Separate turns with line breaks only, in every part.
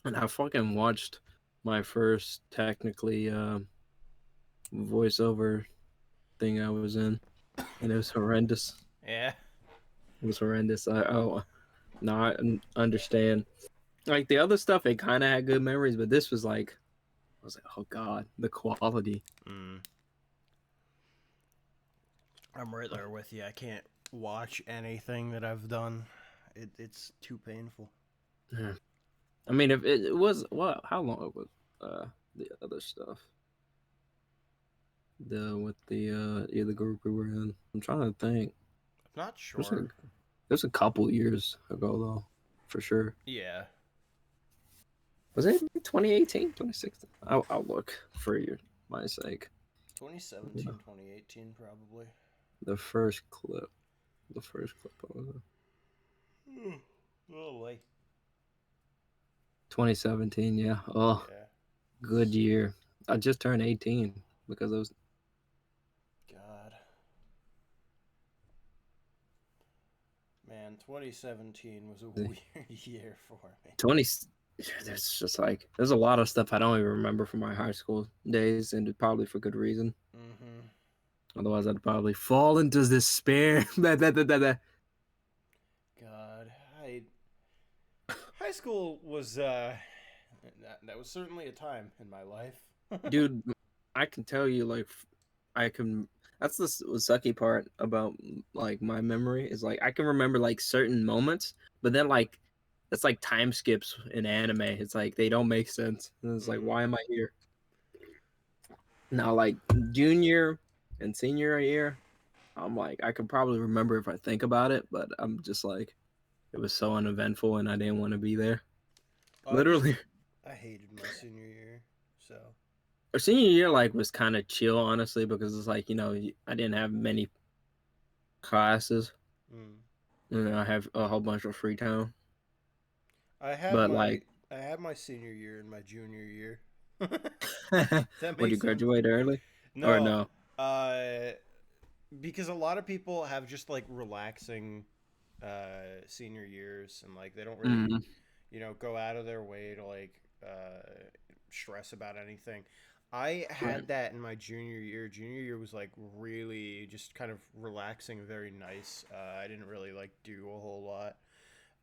And I fucking watched my first technically voiceover thing I was in, and it was horrendous.
Yeah.
It was horrendous. Now I understand. Like the other stuff, it kind of had good memories, but this was like, I was like, oh god, the quality.
Mm. I'm right there with you. I can't watch anything that I've done. It's too painful.
Yeah. I mean, if it was what? How long it was? The other stuff. The with the the group we were in. I'm trying to think.
I'm not
There's a
sure.
there's a couple years ago though, for sure.
Yeah.
Was it 2018, 2016? I'll look for your my sake.
2017, 2018, probably.
The first clip. The first clip I was in.
Oh, boy.
2017, yeah. Oh,
Yeah.
good year. I just turned 18 because I was
God. Man, 2017 was a weird year for me.
20. There's just like there's a lot of stuff I don't even remember from my high school days, and probably for good reason.
Mm-hmm.
Otherwise, I'd probably fall into despair.
God, high school was that was certainly a time in my life.
Dude, I can tell you, like, I can. That's the sucky part about like my memory is like I can remember like certain moments, but then like it's like time skips in anime. It's like they don't make sense. And it's like,
Mm-hmm.
why am I here? Now, like junior and senior year, I'm like I could probably remember if I think about it, but I'm just like it was so uneventful and I didn't want to be there.
I just
Literally,
I hated my senior year. So.
our senior year like was kind of chill, honestly, because it's like I didn't have many classes.
Mm.
And I have a whole bunch of free time.
I had
But
my
like,
I had my senior year and my junior year. That
would you
makes sense.
graduate early or
No,
no?
uh, because a lot of people have just like relaxing senior years and like they don't really,
Mm,
go out of their way to like stress about anything. I
right.
had that in my junior year. Junior year was like really just kind of relaxing, very nice. I didn't really like do a whole lot.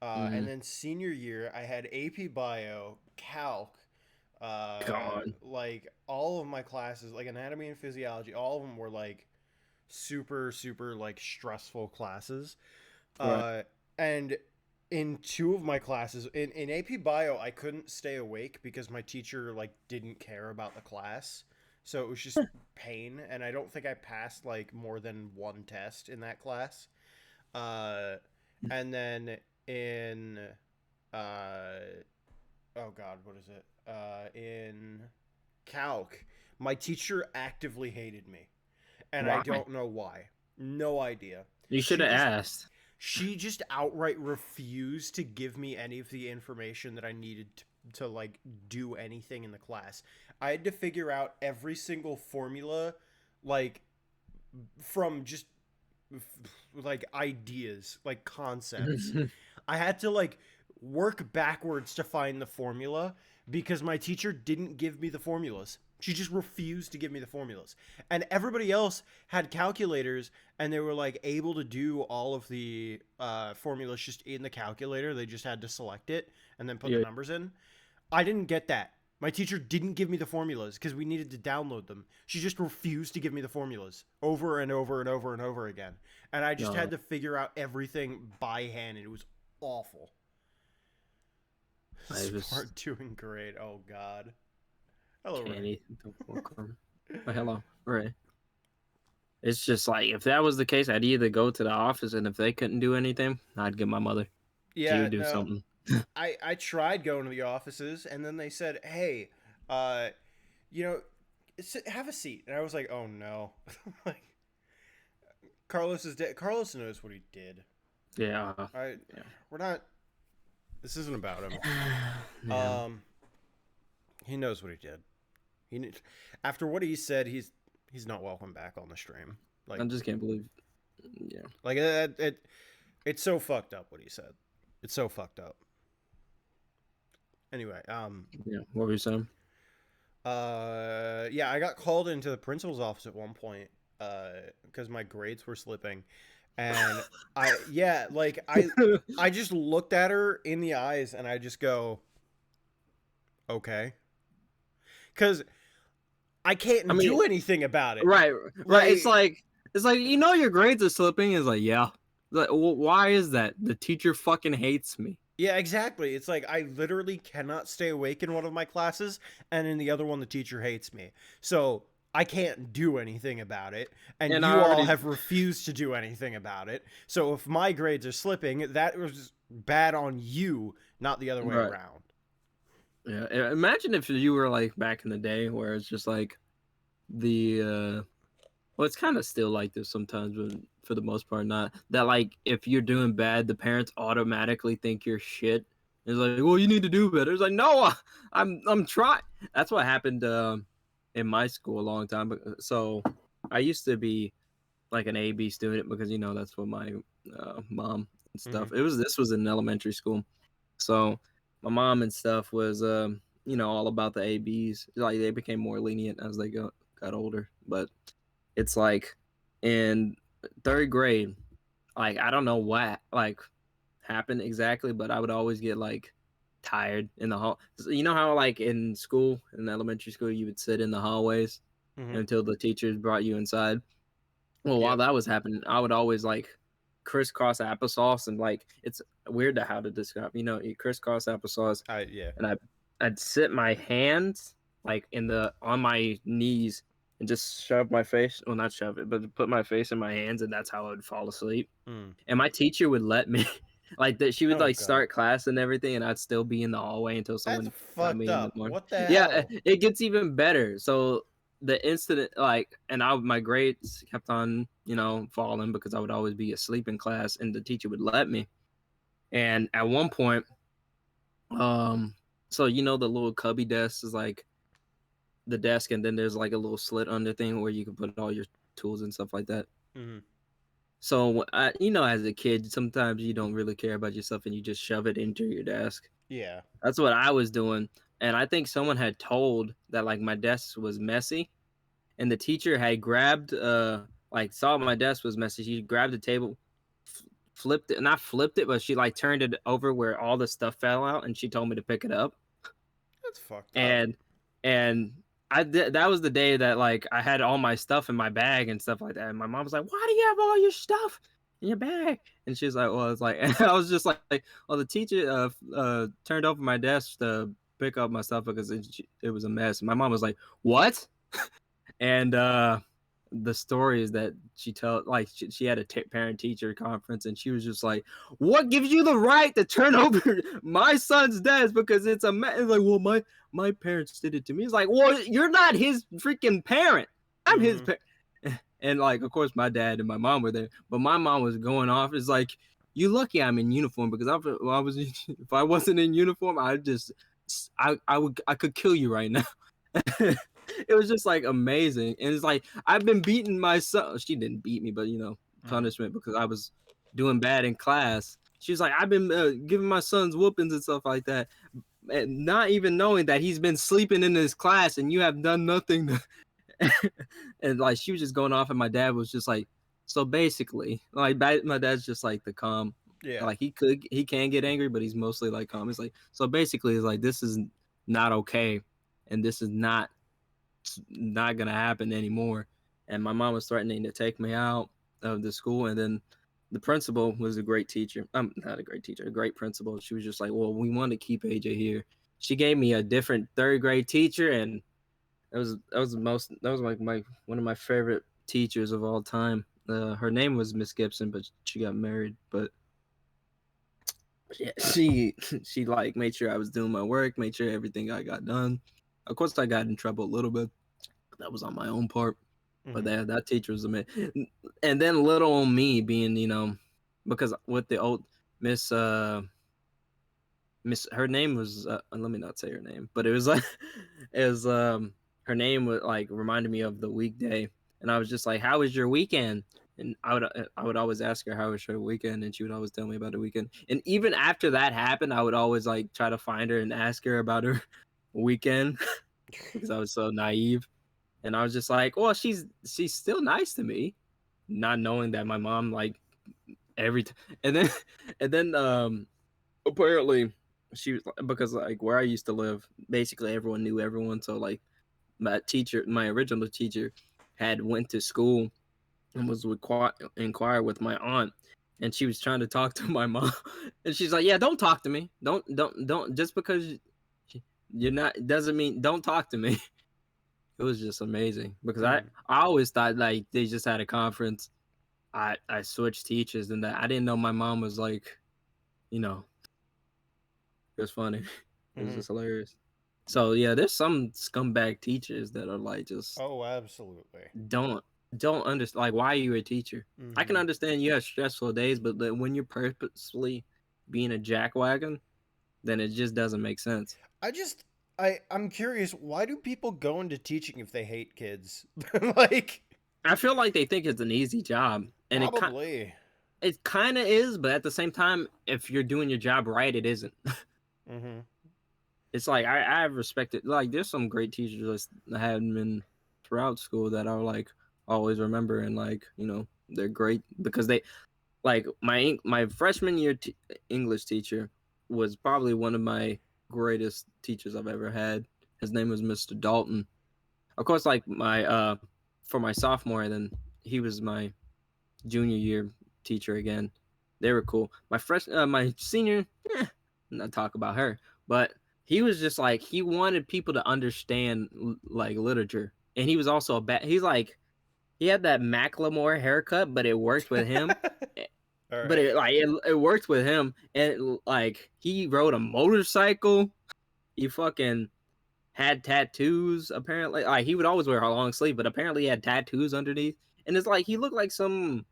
And
Mm,
then senior year, I had AP Bio, Calc,
God.
like all of my classes, like anatomy and physiology, all of them were like super, super like stressful classes.
Right.
Uh, and in two of my classes, in AP Bio, I couldn't stay awake because my teacher like didn't care about the class. So it was just pain, and I don't think I passed like more than one test in that class. Uh, and then in uh, oh god, what is it? In calc, my teacher actively hated me, and I
Why?
don't know why. No idea.
You should
She
have
just
asked.
she just outright refused to give me any of the information that I needed to like do anything in the class. I had to figure out every single formula like from just like ideas, like concepts. I had to like work backwards to find the formula because my teacher didn't give me the formulas. She just refused to give me the formulas. And everybody else had calculators and they were like able to do all of the formulas just in the calculator. They just had to select it and then put the
Yeah.
numbers in. I didn't get that. My teacher didn't give me the formulas because we needed to download them. She just refused to give me the formulas over and over and over and over again. And I just had
No.
to figure out everything by hand, and it was awful.
I was
Smart doing great. Oh, God. Hello, Ray.
candy. Welcome. Oh, hello. Right. It's just like if that was the case, I'd either go to the office, and if they couldn't do anything, I'd get my mother. She
Yeah,
would do
no,
something.
I tried going to the offices, and then they said, hey, uh, you know, have a seat. And I was like, oh, no. Like, Carlos is dead. Carlos knows what he did.
Yeah.
I
Yeah.
We're not. This isn't about him.
Yeah.
Um, he knows what he did. He After what he said, he's not welcome back on the stream.
I just can't believe. Yeah.
It's so fucked up what he said. It's so fucked up. Anyway,
Yeah. What were you saying?
yeah, I got called into the principal's office at one point, because my grades were slipping, and yeah, like I just looked at her in the eyes and I just go, okay, because I
I
can't
mean,
do anything about it.
right, right.
Like,
It's like your grades are slipping. It's like yeah. Like why is that? The teacher fucking hates me.
yeah, exactly. It's like I literally cannot stay awake in one of my classes, and in the other one, the teacher hates me. So I can't do anything about it, and
And I
you all
already
have refused to do anything about it. So if my grades are slipping, that was bad on you, not the other way
right.
around.
Yeah. Imagine if you were like back in the day where it's just like the well, it's kind of still like this sometimes, but for the most part, not that. Like, if you're doing bad, the parents automatically think you're shit. It's like, well, you need to do better. It's like, no, I'm trying. That's what happened in my school a long time ago. So, I used to be like an A B student because that's what my mom and
Mm-hmm.
stuff. This was in elementary school, so my mom and stuff was all about the A Bs. Like they became more lenient as they got older, but it's like in third grade, like I don't know what like happened exactly, but I would always get like tired in the hall. So you know how like in school, in elementary school, you would sit in the hallways
Mm-hmm.
until the teachers brought you inside. Well, while
Yep.
that was happening, I would always like crisscross applesauce and like it's weird to how to describe. You crisscross applesauce,
Yeah.
and I'd sit my hands like in the on my knees and just shove my face. Well, not shove it, but put my face in my hands, and that's how I would fall asleep.
Mm.
And my teacher would let me, like that. She would
Oh
like
God,
start class and everything, and I'd still be in the hallway until
that's
someone got
fucked
me in the
up.
morning.
What the
Yeah,
hell?
it gets even better. So the incident, like, and my grades kept on, falling because I would always be asleep in class, and the teacher would let me. And at one point, um, so the little cubby desk is like the desk, and then there's like a little slit under thing where you can put all your tools and stuff like that.
Mm-hmm.
So, as a kid, sometimes you don't really care about yourself and you just shove it into your desk.
Yeah.
That's what I was doing. And I think someone had told that like my desk was messy, and the teacher had grabbed like saw my desk was messy. She grabbed the table, flipped it, not flipped it, but she like turned it over where all the stuff fell out, and she told me to pick it up.
That's fucked up.
and and I did, that was the day that like I had all my stuff in my bag and stuff like that. And my mom was like, "Why do you have all your stuff in your bag?" And she was like, "Well, it's like," and I was just like, "Well, the teacher turned over my desk to pick up my stuff because it was a mess." And my mom was like, "What?" And the story is that she had a parent teacher conference, and she was just like, "What gives you the right to turn over my son's desk because it's a mess?" Like, well, my parents did it to me. It's like, well, you're not his freaking parent. I'm his
Mm-hmm.
parent. And like, of course, my dad and my mom were there, but my mom was going off. It's like, you lucky I'm in uniform because if I wasn't in uniform, I could kill you right now. It was just like amazing, and it's like I've been beating my son. She didn't beat me, but
Mm-hmm.
punishment because I was doing bad in class. She's like, I've been giving my sons whoopings and stuff like that, and not even knowing that he's been sleeping in his class, and you have done nothing. And like she was just going off, and my dad was just like, so basically, like my dad's just like the calm.
Yeah.
Like he can get angry, but he's mostly like calm. It's like so basically, it's like this is not okay, and this is not gonna happen anymore. And my mom was threatening to take me out of the school, and then the principal was a great teacher. Not a great teacher, a great principal. She was just like, "Well, we want to keep AJ here." She gave me a different third grade teacher, and that was like my one of my favorite teachers of all time. Her name was Miss Gibson, but she got married. But yeah, she like made sure I was doing my work, made sure everything I got done. Of course, I got in trouble a little bit. That was on my own part. But
Mm-hmm.
that teacher was amazing. And then little on me being, because with the old Miss Miss her name was let me not say her name, but it was like it was her name was like reminded me of the weekday, and I was just like, "How was your weekend?" and I would always ask her how was her weekend, and she would always tell me about the weekend. And even after that happened, I would always like try to find her and ask her about her weekend because I was so naive. And I was just like, well, she's still nice to me, not knowing that my mom like every time. And then and then apparently she was because like where I used to live, basically everyone knew everyone. So like my original teacher, had went to school and was inquire with my aunt, and she was trying to talk to my mom, and she's like, "Yeah, don't talk to me. Don't. Just because you're not doesn't mean don't talk to me." It was just amazing because I
Mm.
I always thought like they just had a conference. I switched teachers and that I didn't know my mom was like, you know, it was funny. It was
Mm-hmm.
just hilarious. So yeah, there's some scumbag teachers that are like just
Oh, absolutely.
don't don't understand like why are you a teacher? I can
Mm-hmm.
understand you have stressful days, but when you're purposely being a jackwagon, then it just doesn't make sense.
I just I'm curious, why do people go into teaching if they hate kids? Like
I feel like they think it's an easy job, and
probably.
it kind of is, but at the same time, if you're doing your job right, it isn't.
Mm-hmm.
It's like I have respected like there's some great teachers that had been throughout school that I like always remember and like they're great because they like my freshman year English teacher was probably one of my greatest teachers I've ever had. His name was Mr. Dalton. Of course, like my for my sophomore, and then he was my junior year teacher again. They were cool. My senior, not talk about her, but he was just like he wanted people to understand like literature, and he was also a bad. He's like he had that Macklemore haircut, but it worked with him. Eh,
All
But
right.
it worked with him, and like he rode a motorcycle. He fucking had tattoos. Apparently, like he would always wear a long sleeve, but apparently he had tattoos underneath. And it's like he looked like some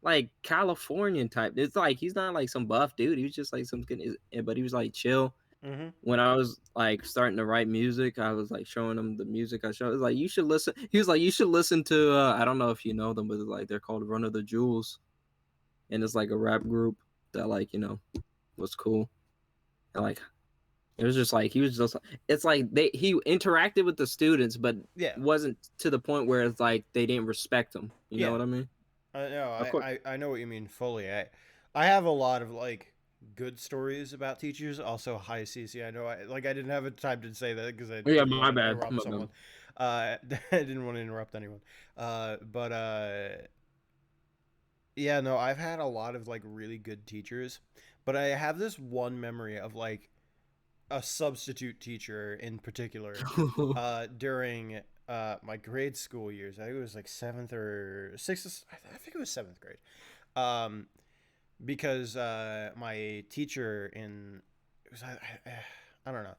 like Californian type. It's like he's not like some buff dude. He was just like some skinny, but he was like chill.
Mm-hmm.
When I was like starting to write music, I was like showing him the music I showed. It was like you should listen. He was like you should listen to. I don't know if you know them, but like they're called Run of the Jewels, and it's like a rap group that like was cool. And like it was just like he was just. It's like he interacted with the students, but
Yeah.
wasn't to the point where it's like they didn't respect him. You know
Yeah.
what I mean?
No,
Of course.
I know what you mean fully. I have a lot of like good stories about teachers. Also, hi CC. I know I didn't have a time to say that because I
Yeah,
didn't
my
want to
bad.
interrupt
My bad.
someone. I didn't want to interrupt anyone. But yeah, no, I've had a lot of like really good teachers, but I have this one memory of like a substitute teacher in particular during my grade school years. I think it was like seventh or sixth. I think it was seventh grade. Um, because my teacher in it was I don't know.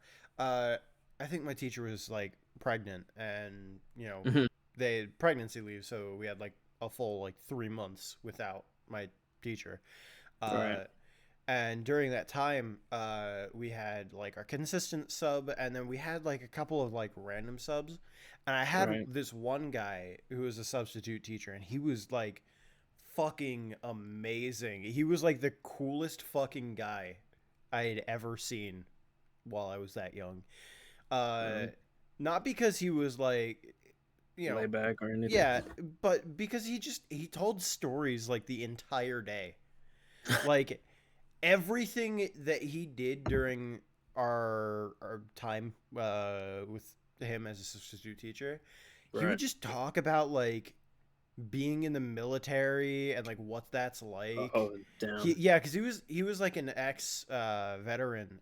I think my teacher was like pregnant, and
Mhm.
they had pregnancy leave, so we had like a full like 3 months without my teacher.
Right.
Uh, and during that time, we had like our consistent sub, and then we had like a couple of like random subs. And I had
Right.
this one guy who was a substitute teacher, and he was like fucking amazing. He was like the coolest fucking guy I had ever seen while I was that young. Uh,
Right.
Not because he was like, you
Lay
know,
back or anything.
yeah, but because he told stories like the entire day. Like everything that he did during our time with him as a substitute teacher, he would
Right.
just talk about like being in the military and like what that's like.
Oh damn.
Yeah, because he was like an ex veteran,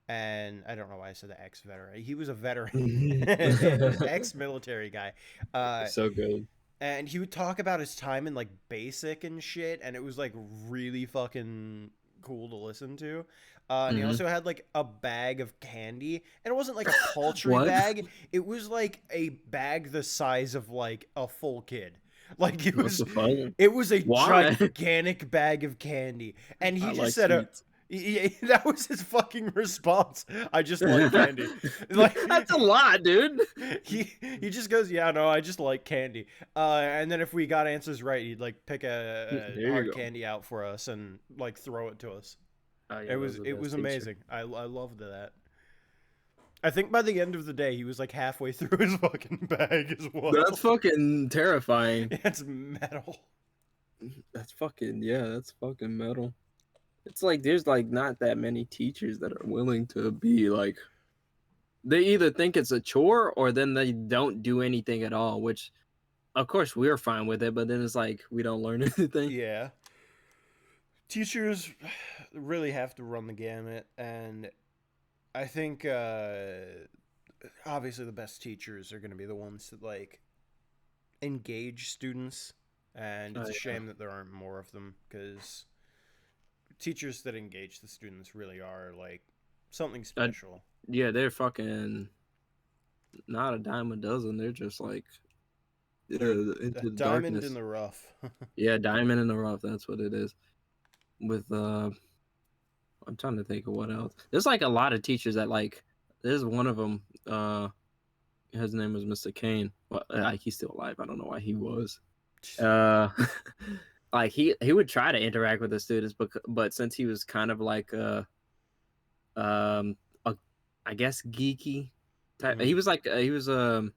and I don't know why I said the ex veteran. He was a veteran, ex military guy, uh,
So good.
and he would talk about his time in like basic and shit, and it was like really fucking cool to listen to. And he
Hmm.
also had like a bag of candy, and it wasn't like a paltry
What?
bag. It was like a bag the size of like a full kid. Like
What's the fun?
it was a
Why?
gigantic bag of candy, and
I
he just
like
said
sweets.
That was his fucking response. I just like candy. Like
That's a lot, dude.
he just goes, yeah, no, I just like candy. And then if we got answers right, he'd like pick a
There you
hard
go.
candy out for us and like throw it to us.
Oh
It
yeah, that was
was
the
it was
best teacher.
amazing. I loved that. I think by the end of the day, he was like halfway through his fucking bag as
That's
well.
fucking terrifying.
It's metal.
That's fucking yeah, that's fucking metal. It's like there's like not that many teachers that are willing to be like they either think it's a chore or then they don't do anything at all, which of course we're fine with it, but then it's like we don't learn anything.
Yeah. Teachers really have to run the gamut, and I think obviously the best teachers are going to be the ones that like engage students, and it's a
Yeah.
shame that there aren't more of them because teachers that engage the students really are like something
Uh,
special.
yeah, they're fucking not a dime a dozen. They're just like
They're
into
a
the
diamond in
darkness.
the rough.
Yeah, diamond in the rough. That's what it is. With I'm trying to think of what else. There's like a lot of teachers that like. There's one of them. His name was Mr. Kane. Well, like he's still alive. I don't know why he was. Uh, like he would try to interact with the students, but since he was kind of like um a, I guess geeky type.
Mhm.
He was like he was a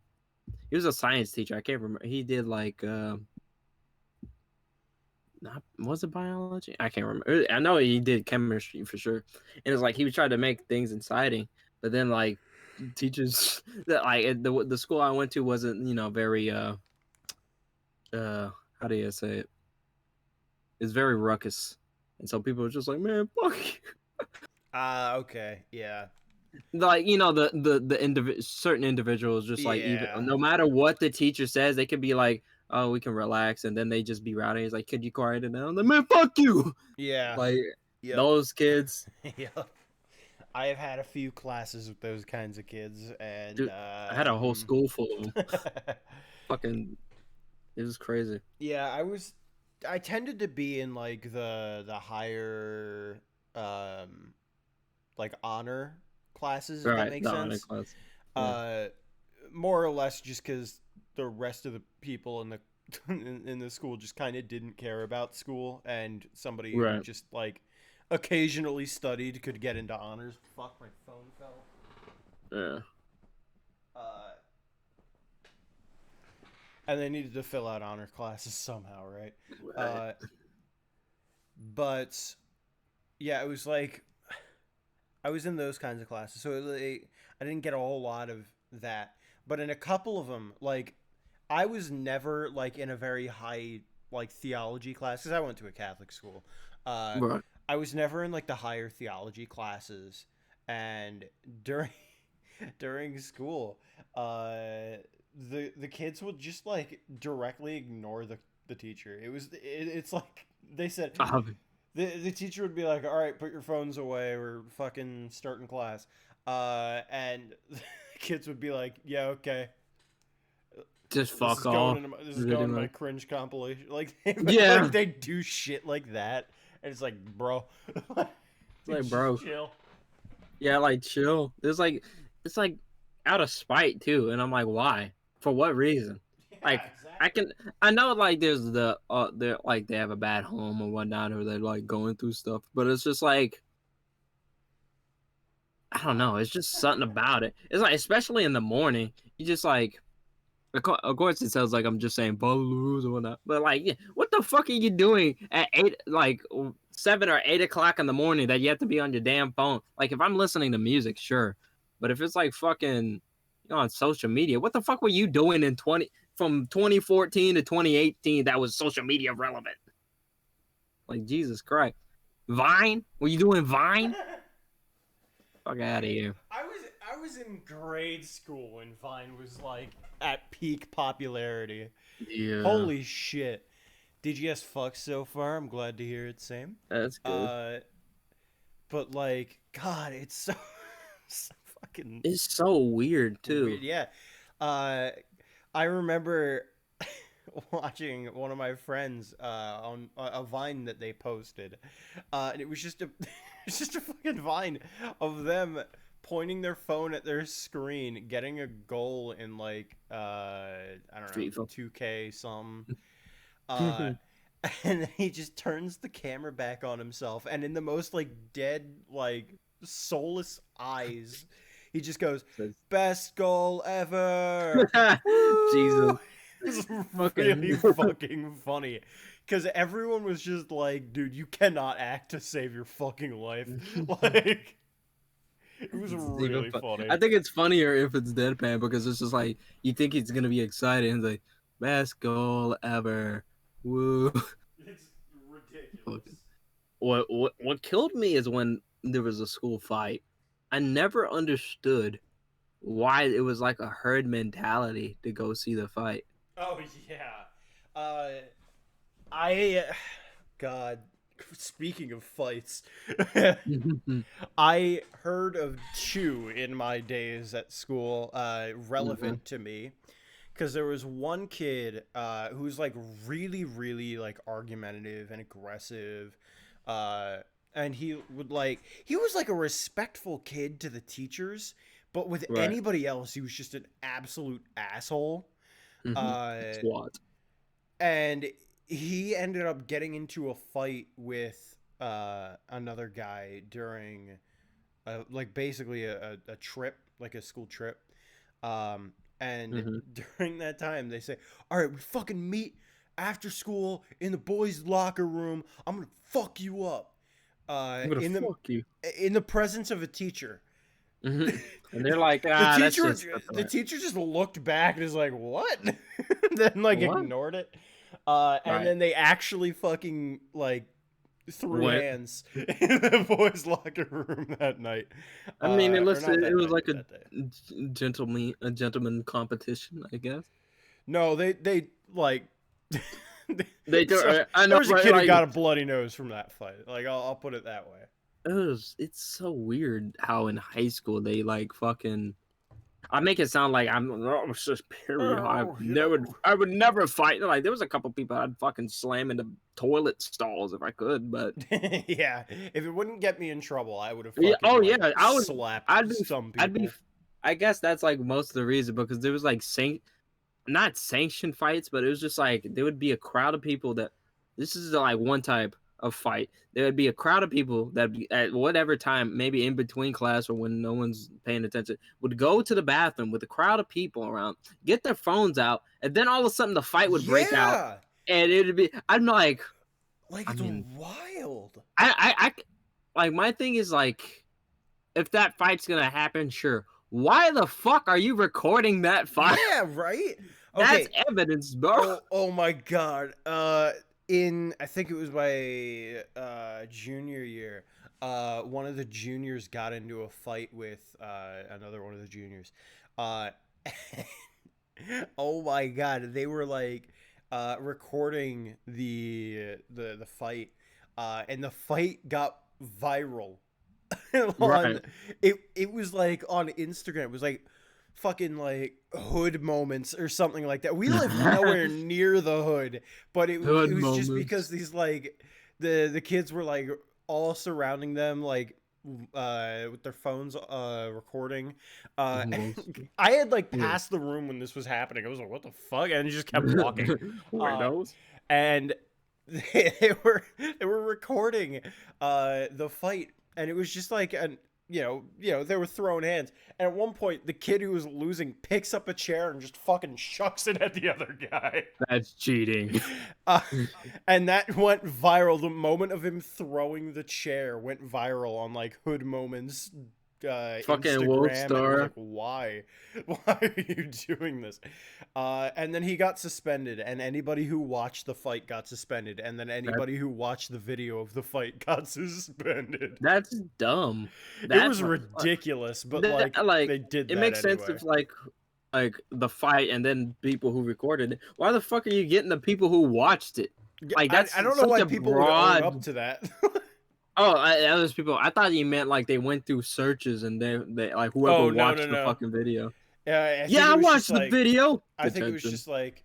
science teacher. I can't remember. He did like not was it biology? I can't remember. I know he did chemistry for sure. And it's like he would try to make things exciting, but then like teachers that like the school I went to wasn't very uh how do you say it? It's very ruckus, and so people were just like, man, fuck you.
Ah, okay, yeah,
Like certain individuals just like even
yeah,
no matter what the teacher says, they could be like, oh, we can relax, and then they just be rowdy. It's like, could you quiet it down? Like, man, fuck you.
yeah,
Like
yep,
those kids,
yep. I have had a few classes with those kinds of kids, and
dude. I had a whole school full of them. Fucking, it was crazy.
yeah, I tended to be in like the higher um like honor classes, if that
Right,
makes
the honor
sense.
class. Yeah,
Uh, More or less just because the rest of the people in the in the school just kind of didn't care about school, and somebody who
right.
just like occasionally studied could get into honors. Fuck, my phone fell.
Yeah,
Uh, and they needed to fill out honor classes somehow, right?
right.
Uh, but yeah, it was like I was in those kinds of classes, so I didn't get a whole lot of that. But in a couple of them, like I was never like in a very high like theology class because I went to a Catholic school. Uh,
Right.
I was never in like the higher theology classes, and during during school, the kids would just like directly ignore the teacher. It's like they said the teacher would be like, "All right, put your phones away. We're fucking starting class." And the kids would be like, "Yeah, okay.
Just
This
fuck
is going
off.
into this is
Pretty
going to my
much.
cringe compilation." Like,
Yeah.
like they do shit like that, and it's like, bro,
It's like,
just
bro.
chill.
Yeah, like chill. It's like out of spite too, and I'm like, why? For what reason?
Yeah,
Like,
exactly.
I know like there's they're like they have a bad home or whatnot, or they're like going through stuff, but it's just like I don't know. It's just something about it. It's like especially in the morning, you just like. Of course, it sounds like I'm just saying follow the rules or whatnot, but like, yeah, what the fuck are you doing at 7 or 8 o'clock in the morning that you have to be on your damn phone? Like, if I'm listening to music, sure, but if it's like fucking on social media, what the fuck were you doing in 2014 to 2018 that was social media relevant? Like, Jesus Christ, Vine? Were you doing Vine? Fuck out of
Dude,
here.
I was in grade school when Vine was like at peak popularity.
Yeah,
Holy shit. Did you guys fuck so far? I'm glad to hear it. Same.
that's good.
Uh, but like, God, it's so, so fucking
It's so weird too.
weird. Yeah. Uh, I remember watching one of my friends on a Vine that they posted, and it was just a It's just a fucking vine of them pointing their phone at their screen, getting a goal in like I don't know,
FIFA.
2K some. Uh and then he just turns the camera back on himself, and in the most like dead, like soulless eyes, he just goes,
Says,
"Best goal ever." Woo!
Jesus,
It's really
fucking
fucking funny. Because everyone was just like, dude, you cannot act to save your fucking life. Like, it was
It's even
really
I
funny.
think it's funnier if it's deadpan because it's just like you think he's gonna be excited and it's like best goal ever. Woo.
It's
Fucking-
ridiculous.
what killed me is when there was a school fight. I never understood why it was like a herd mentality to go see the fight.
Oh, yeah. Uh, I, God, speaking of fights, I heard of two in my days at school, relevant to me. Because there was one kid who's like really, really like argumentative and aggressive, uh, and he was like a respectful kid to the teachers, but with
Right.
anybody else, he was just an absolute asshole.
Mm-hmm.
Uh,
SWAT.
and he ended up getting into a fight with another guy during like basically a trip, like a school trip. Um, and
Mm-hmm.
during that time, they say, "All right, we fucking meet after school in the boys' locker room. I'm gonna fuck you up."
I'm gonna fuck you.
In the presence of a teacher.
Mm-hmm. And they're like,
the
that's
teacher
just a
the
threat.
teacher just looked back and is like, "What?" Then like
What?
ignored it. And
Right.
then they actually fucking like threw
What?
hands in the boys' locker room that night.
I mean,
Or not
it
that
was
night,
like
but that day.
a gentleman competition, I guess.
No, they like.
They do.
So
I
there
know,
was a
but
kid who
like
got a bloody nose from that fight. Like I'll put it that way.
it's so weird how in high school they like fucking. I make it sound like I'm superior.
Oh, you know.
I would never fight. Like there was a couple people I'd fucking slam into toilet stalls if I could, but
Yeah, if it wouldn't get me in trouble, I would have
yeah.
fucking
Oh
like
yeah, I would.
slapped
I'd be.
some
I'd be.
people.
I guess that's like most of the reason because there was like not sanctioned fights, but it was just like there would be a crowd of people that this is like one type of fight. There would be a crowd of people that at whatever time, maybe in between class or when no one's paying attention, would go to the bathroom with a crowd of people around, get their phones out, and then all of a sudden the fight would break out,
Yeah,
and it'd be. I'm like,
like
I
it's
mean,
wild.
I like my thing is like, if that fight's gonna happen, sure. Why the fuck are you recording that fight?
Yeah, right.
That's
Okay.
evidence, bro.
Oh my god. In I think it was my junior year, one of the juniors got into a fight with another one of the juniors. Uh oh my god, they were like recording the fight, and the fight got viral on
Right.
it was like on Instagram. It was like fucking like hood moments or something like that. We live nowhere near the hood, but
Good
it was just because
moments.
these like the kids were like all surrounding them like with their phones recording. I had like
Yeah.
passed the room when this was happening. I was like, what the fuck? And I just kept walking. Uh
Weirdos.
and they were recording the fight, and it was just like an they were throwing hands, and at one point the kid who was losing picks up a chair and just fucking chucks it at the other guy.
That's cheating.
uh, and that went viral. The moment of him throwing the chair went viral on like Hood Moments
Fucking World
Instagram, and it was
Star.
like, why are you doing this? And then he got suspended, and anybody who watched the fight got suspended, and then
That,
anybody who watched the video of the fight got suspended.
that's dumb.
It
That's
was ridiculous, but like
like
they did
it
that
makes sense
anyway.
if like the fight and then people who recorded it. Why the fuck are you getting the people who watched it?
Yeah,
Like
I
that's
don't know
such
why
a
people would own up
broad.
to that.
Oh, those people. I thought you meant like they went through searches and they like whoever
Oh, no, no,
watched the
no.
fucking video.
Yeah, I think
Yeah,
it
I
was just
watched the
like
video.
I think it was
Detention.
just like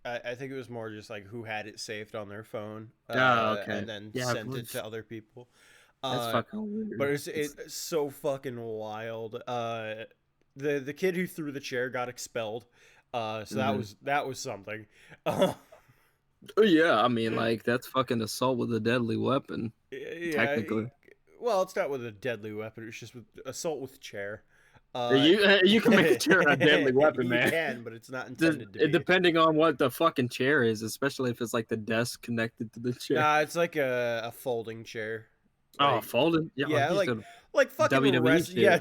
I think it was more just like who had it saved on their phone,
Oh,
and
okay.
then
Yeah,
sent it to other people.
That's
Uh,
fucking
but
weird.
it's so fucking wild. The kid who threw the chair got expelled. So
Mhm.
that was something.
Oh, yeah, I mean, like, that's fucking assault with a deadly weapon,
Yeah.
technically.
Well, it's not with a deadly weapon. It's just with assault with chair.
You can make a chair a deadly weapon,
You
man.
can, but it's not intended to be.
Depending on what the fucking chair is, especially if it's like the desk connected to the chair.
Nah, it's like a folding chair.
Oh,
Like
folded? Yeah,
yeah,
he should
like fucking
WWE
yeah,
shit. Yeah,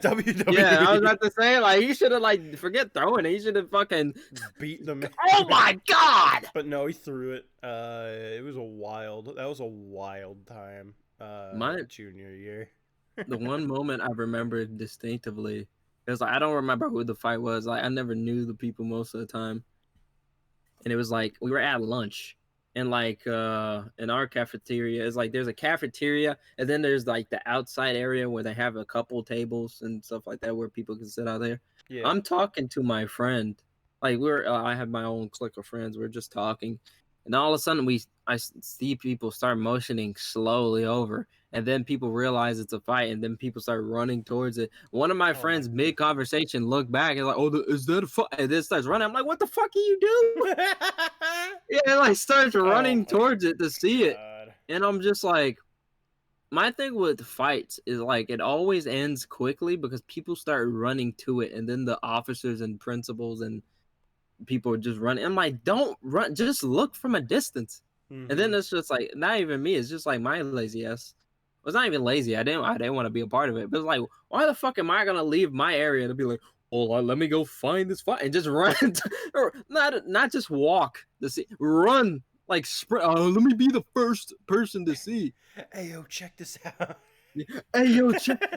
I was
WWE
about to say, like, he should have, like, forget throwing it. He should have fucking.
beat them.
Oh my god!
But no, he threw it. It was a wild. That was a wild time.
My
Junior year.
The one moment I remember distinctively, because like, I don't remember who the fight was. Like, I never knew the people most of the time, and it was like we were at lunch, and like in our cafeteria is like there's a cafeteria, and then there's like the outside area where they have a couple tables and stuff like that where people can sit out there.
Yeah.
I'm talking to my friend, like I have my own clique of friends. We're just talking, and all of a sudden see people start motioning slowly over, and then people realize it's a fight, and then people start running towards it. One of my
Oh my
friends, mid conversation, look back and like, "Oh, is that a fight?" And then starts running. I'm like, "What the fuck are you doing?"
god.
Yeah, it like starts
Oh
running
my
towards it to see it,
god.
and I'm just like, my thing with fights is like it always ends quickly because people start running to it, and then the officers and principals and people are just running. I'm like, don't run, just look from a distance. And
Mm-hmm.
then it's just like not even me, it's just like my lazy ass. Well, it's not even lazy. I didn't want to be a part of it. But it's like, why the fuck am I gonna leave my area to be like, oh, let me go find this fight and just run or not just walk to see, run like sprint. Oh, let me be the first person to see.
Hey yo, check this out.
Hey yo,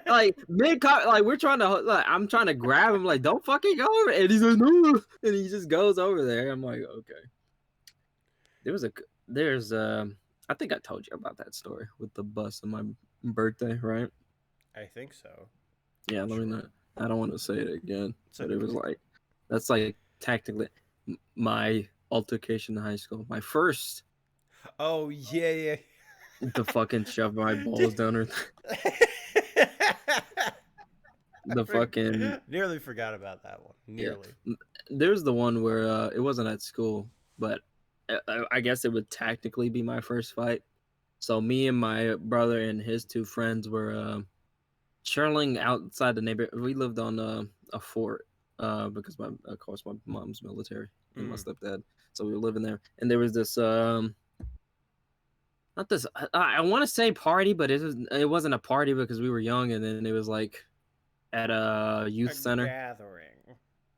like like we're trying to like I'm trying to grab him like don't fucking go over, and he's like no, and he just goes over there. I'm like okay. There was a there's I think I told you about that story with the bus on my birthday, right?
I think so.
Yeah,
Not
let me
sure.
not. I don't want to say it again,
It's
but it was
okay.
like that's like tactically my altercation in high school. My first
Oh yeah,
the fucking shove my
yeah.
balls down her the fucking
Nearly forgot about that one.
yeah.
Nearly.
There's the one where it wasn't at school, but I guess it would technically be my first fight. So me and my brother and his two friends were chilling outside the neighborhood. We lived on a fort because of course my mom's military and my
Mm.
stepdad, so we were living there. And there was this not this I want to say party, but it wasn't a party because we were young, and then it was like at a youth
A
center.
gathering.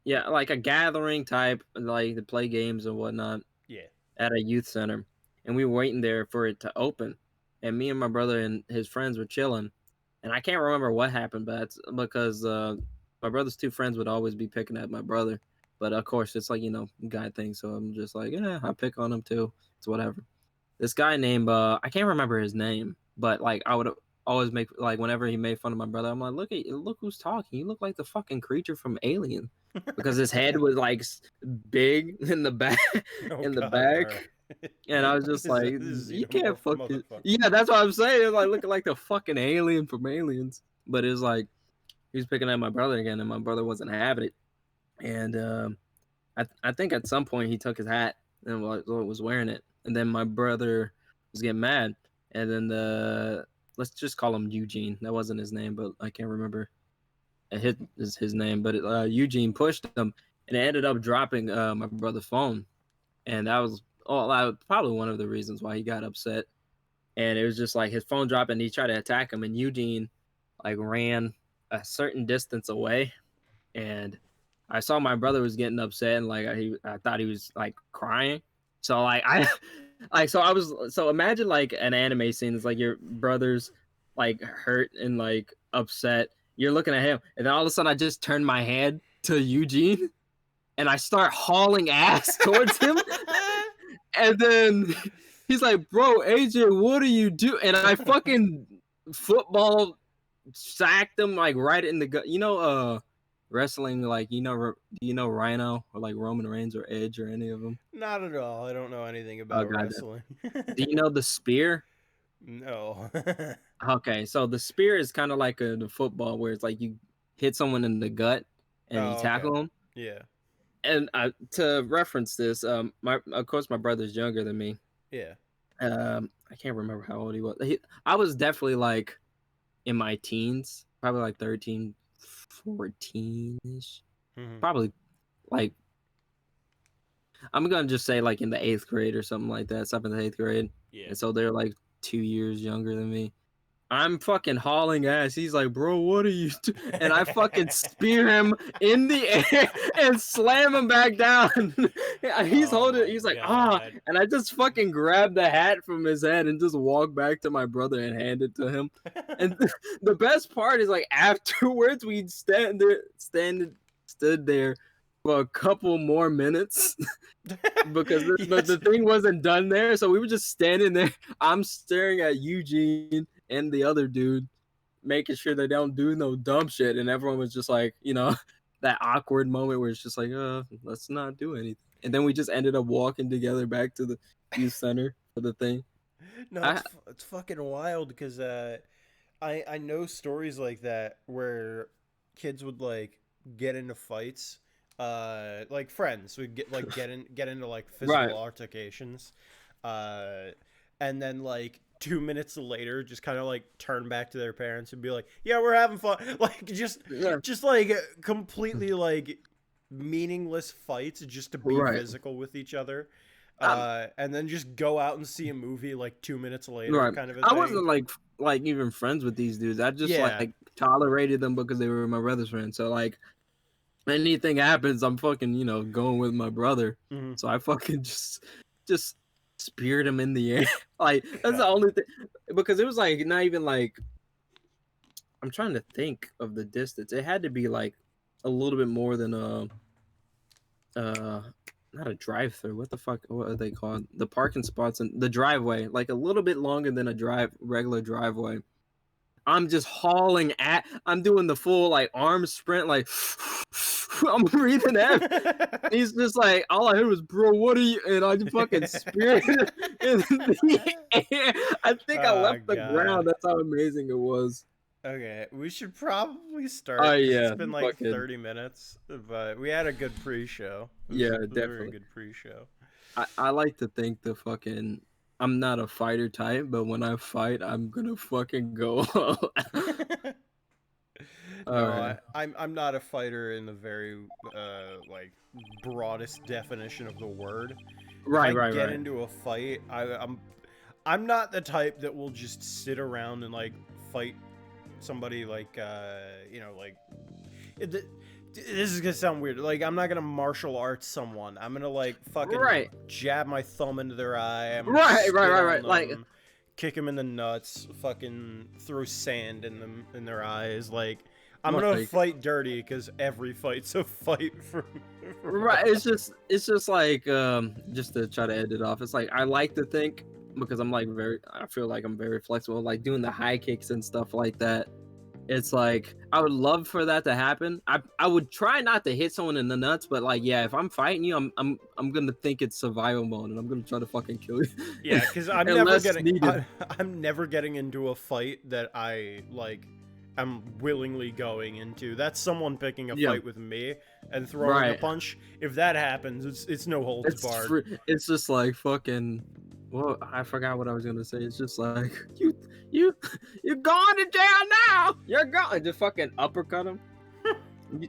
Yeah, like a gathering type, like to play games and whatnot
Yeah.
at a youth center, and we were waiting there for it to open. And me and my brother and his friends were chilling, and I can't remember what happened, but it's because my brother's two friends would always be picking at my brother. But of course, it's like guy thing, so I'm just like, yeah, I pick on him too. It's whatever. This guy named I can't remember his name, but like I would always make like whenever he made fun of my brother, I'm like, look who's talking. You look like the fucking creature from Alien, because his head was like big in the back,
Oh
in the
god,
back,
alright.
and I was just
This is
like,
a
you can't
xenomorph
fuck it.
motherfucker.
Yeah, that's what I'm saying. It's like looking like the fucking alien from Aliens, but it's like he was picking at my brother again, and my brother wasn't having it, and I think at some point he took his hat and was wearing it, and then my brother was getting mad, and then let's just call him Eugene. That wasn't his name, but I can't remember his name. But Eugene pushed him, and it ended up dropping my brother's phone, and that was probably one of the reasons why he got upset. And it was just like his phone dropped, and he tried to attack him, and Eugene like ran a certain distance away, and I saw my brother was getting upset, and like I thought he was like crying. So like I like so imagine like an anime scene. It's like your brother's like hurt and like upset. You're looking at him, and then all of a sudden I just turn my head to Eugene and I start hauling ass towards him. And then he's like, "Bro, AJ, what do you do?" And I fucking football sacked him like right in the gut. Wrestling, like do you know Rhino or like Roman Reigns or Edge or any of them?
Not at all. I don't know anything
Oh
about
god,
wrestling.
do you know the spear?
No.
Okay, so the spear is kind of like the football, where it's like you hit someone in the gut and you
Oh, okay.
tackle them.
Yeah.
And to reference this, my of course my brother's younger than me.
Yeah.
I can't remember how old he was. I was definitely like in my teens, probably like 13, 14ish.
Hmm.
Probably like I'm gonna just say like in the eighth grade or something like that, seventh, eighth grade.
Yeah.
And so they're like 2 years younger than me. I'm fucking hauling ass. He's like, bro, what are you And I fucking spear him in the air and slam him back down. He's
Oh
holding,
my
he's like, ah.
god.
And I just fucking grabbed the hat from his head and just walked back to my brother and hand it to him. And the best part is like afterwards we stood there for a couple more minutes because
Yes.
the thing wasn't done there. So we were just standing there. I'm staring at Eugene and the other dude, making sure they don't do no dumb shit. And everyone was just like, that awkward moment where it's just like, let's not do anything. And then we just ended up walking together back to the youth center for the thing.
No,
I
it's fucking wild because I know stories like that where kids would like get into fights, like friends would get into like physical
right,
altercations, uh, and then like 2 minutes later just kind of like turn back to their parents and be like, yeah, we're having fun, like
yeah,
just like completely like meaningless fights just to be
right.
physical with each other.
Um,
And then just go out and see a movie like 2 minutes later,
right.
kind of a
I
thing.
wasn't like even friends with these dudes. I just
Yeah.
like tolerated them because they were my brother's friends. So like anything happens, I'm fucking, going with my brother.
Hmm.
So I fucking just speared him in the air. Like that's the
God.
only thing, because it was like not even like, I'm trying to think of the distance. It had to be like a little bit more than uh not a drive through. What the fuck? What are they called? The parking spots and the driveway. Like a little bit longer than a regular driveway. I'm just hauling at. I'm doing the full like arm sprint. Like I'm breathing heavy. He's just like, all I heard was, bro, what are you? And I just fucking speared him in the air. I think I
Oh
left the ground.
God.
That's how amazing it was.
Okay, we should probably
Oh
start because it's
yeah,
been like
fucking
30 minutes, but we had a good pre-show.
yeah,
It was a very
definitely.
good pre-show.
I like to think the fucking, I'm not a fighter type, but when I fight, I'm gonna fucking go. All
No,
right.
I'm not a fighter in the very like broadest definition of the word. If I
Right, right,
get
right.
into a fight, I'm not the type that will just sit around and like fight somebody like like it, this is gonna sound weird. Like I'm not gonna martial arts someone. I'm gonna like fucking
Right,
jab my thumb into their eye. I'm gonna
right, right,
spit
right,
on
right. Like,
them, kick them in the nuts, fucking throw sand in them in their eyes. Like I'm gonna
like,
fight dirty because every fight's a fight for
right.
all.
It's just like, just to try to end it off. It's like I like to think, because I'm like I feel like I'm very flexible, like doing the high kicks and stuff like that. It's like I would love for that to happen. I would try not to hit someone in the nuts, but like, yeah, if I'm fighting you, I'm gonna think it's survival mode, and I'm gonna try to fucking kill you,
Yeah, because I'm never
unless
getting
needed.
I'm never getting into a fight that I like. I'm willingly going into. That's someone picking a
Yeah,
fight with me and throwing a
right.
punch. If that happens, it's no holds
It's
barred.
it's just like fucking. Well, I forgot what I was gonna say. It's just like you you're going to jail now. You're going to fucking uppercut him.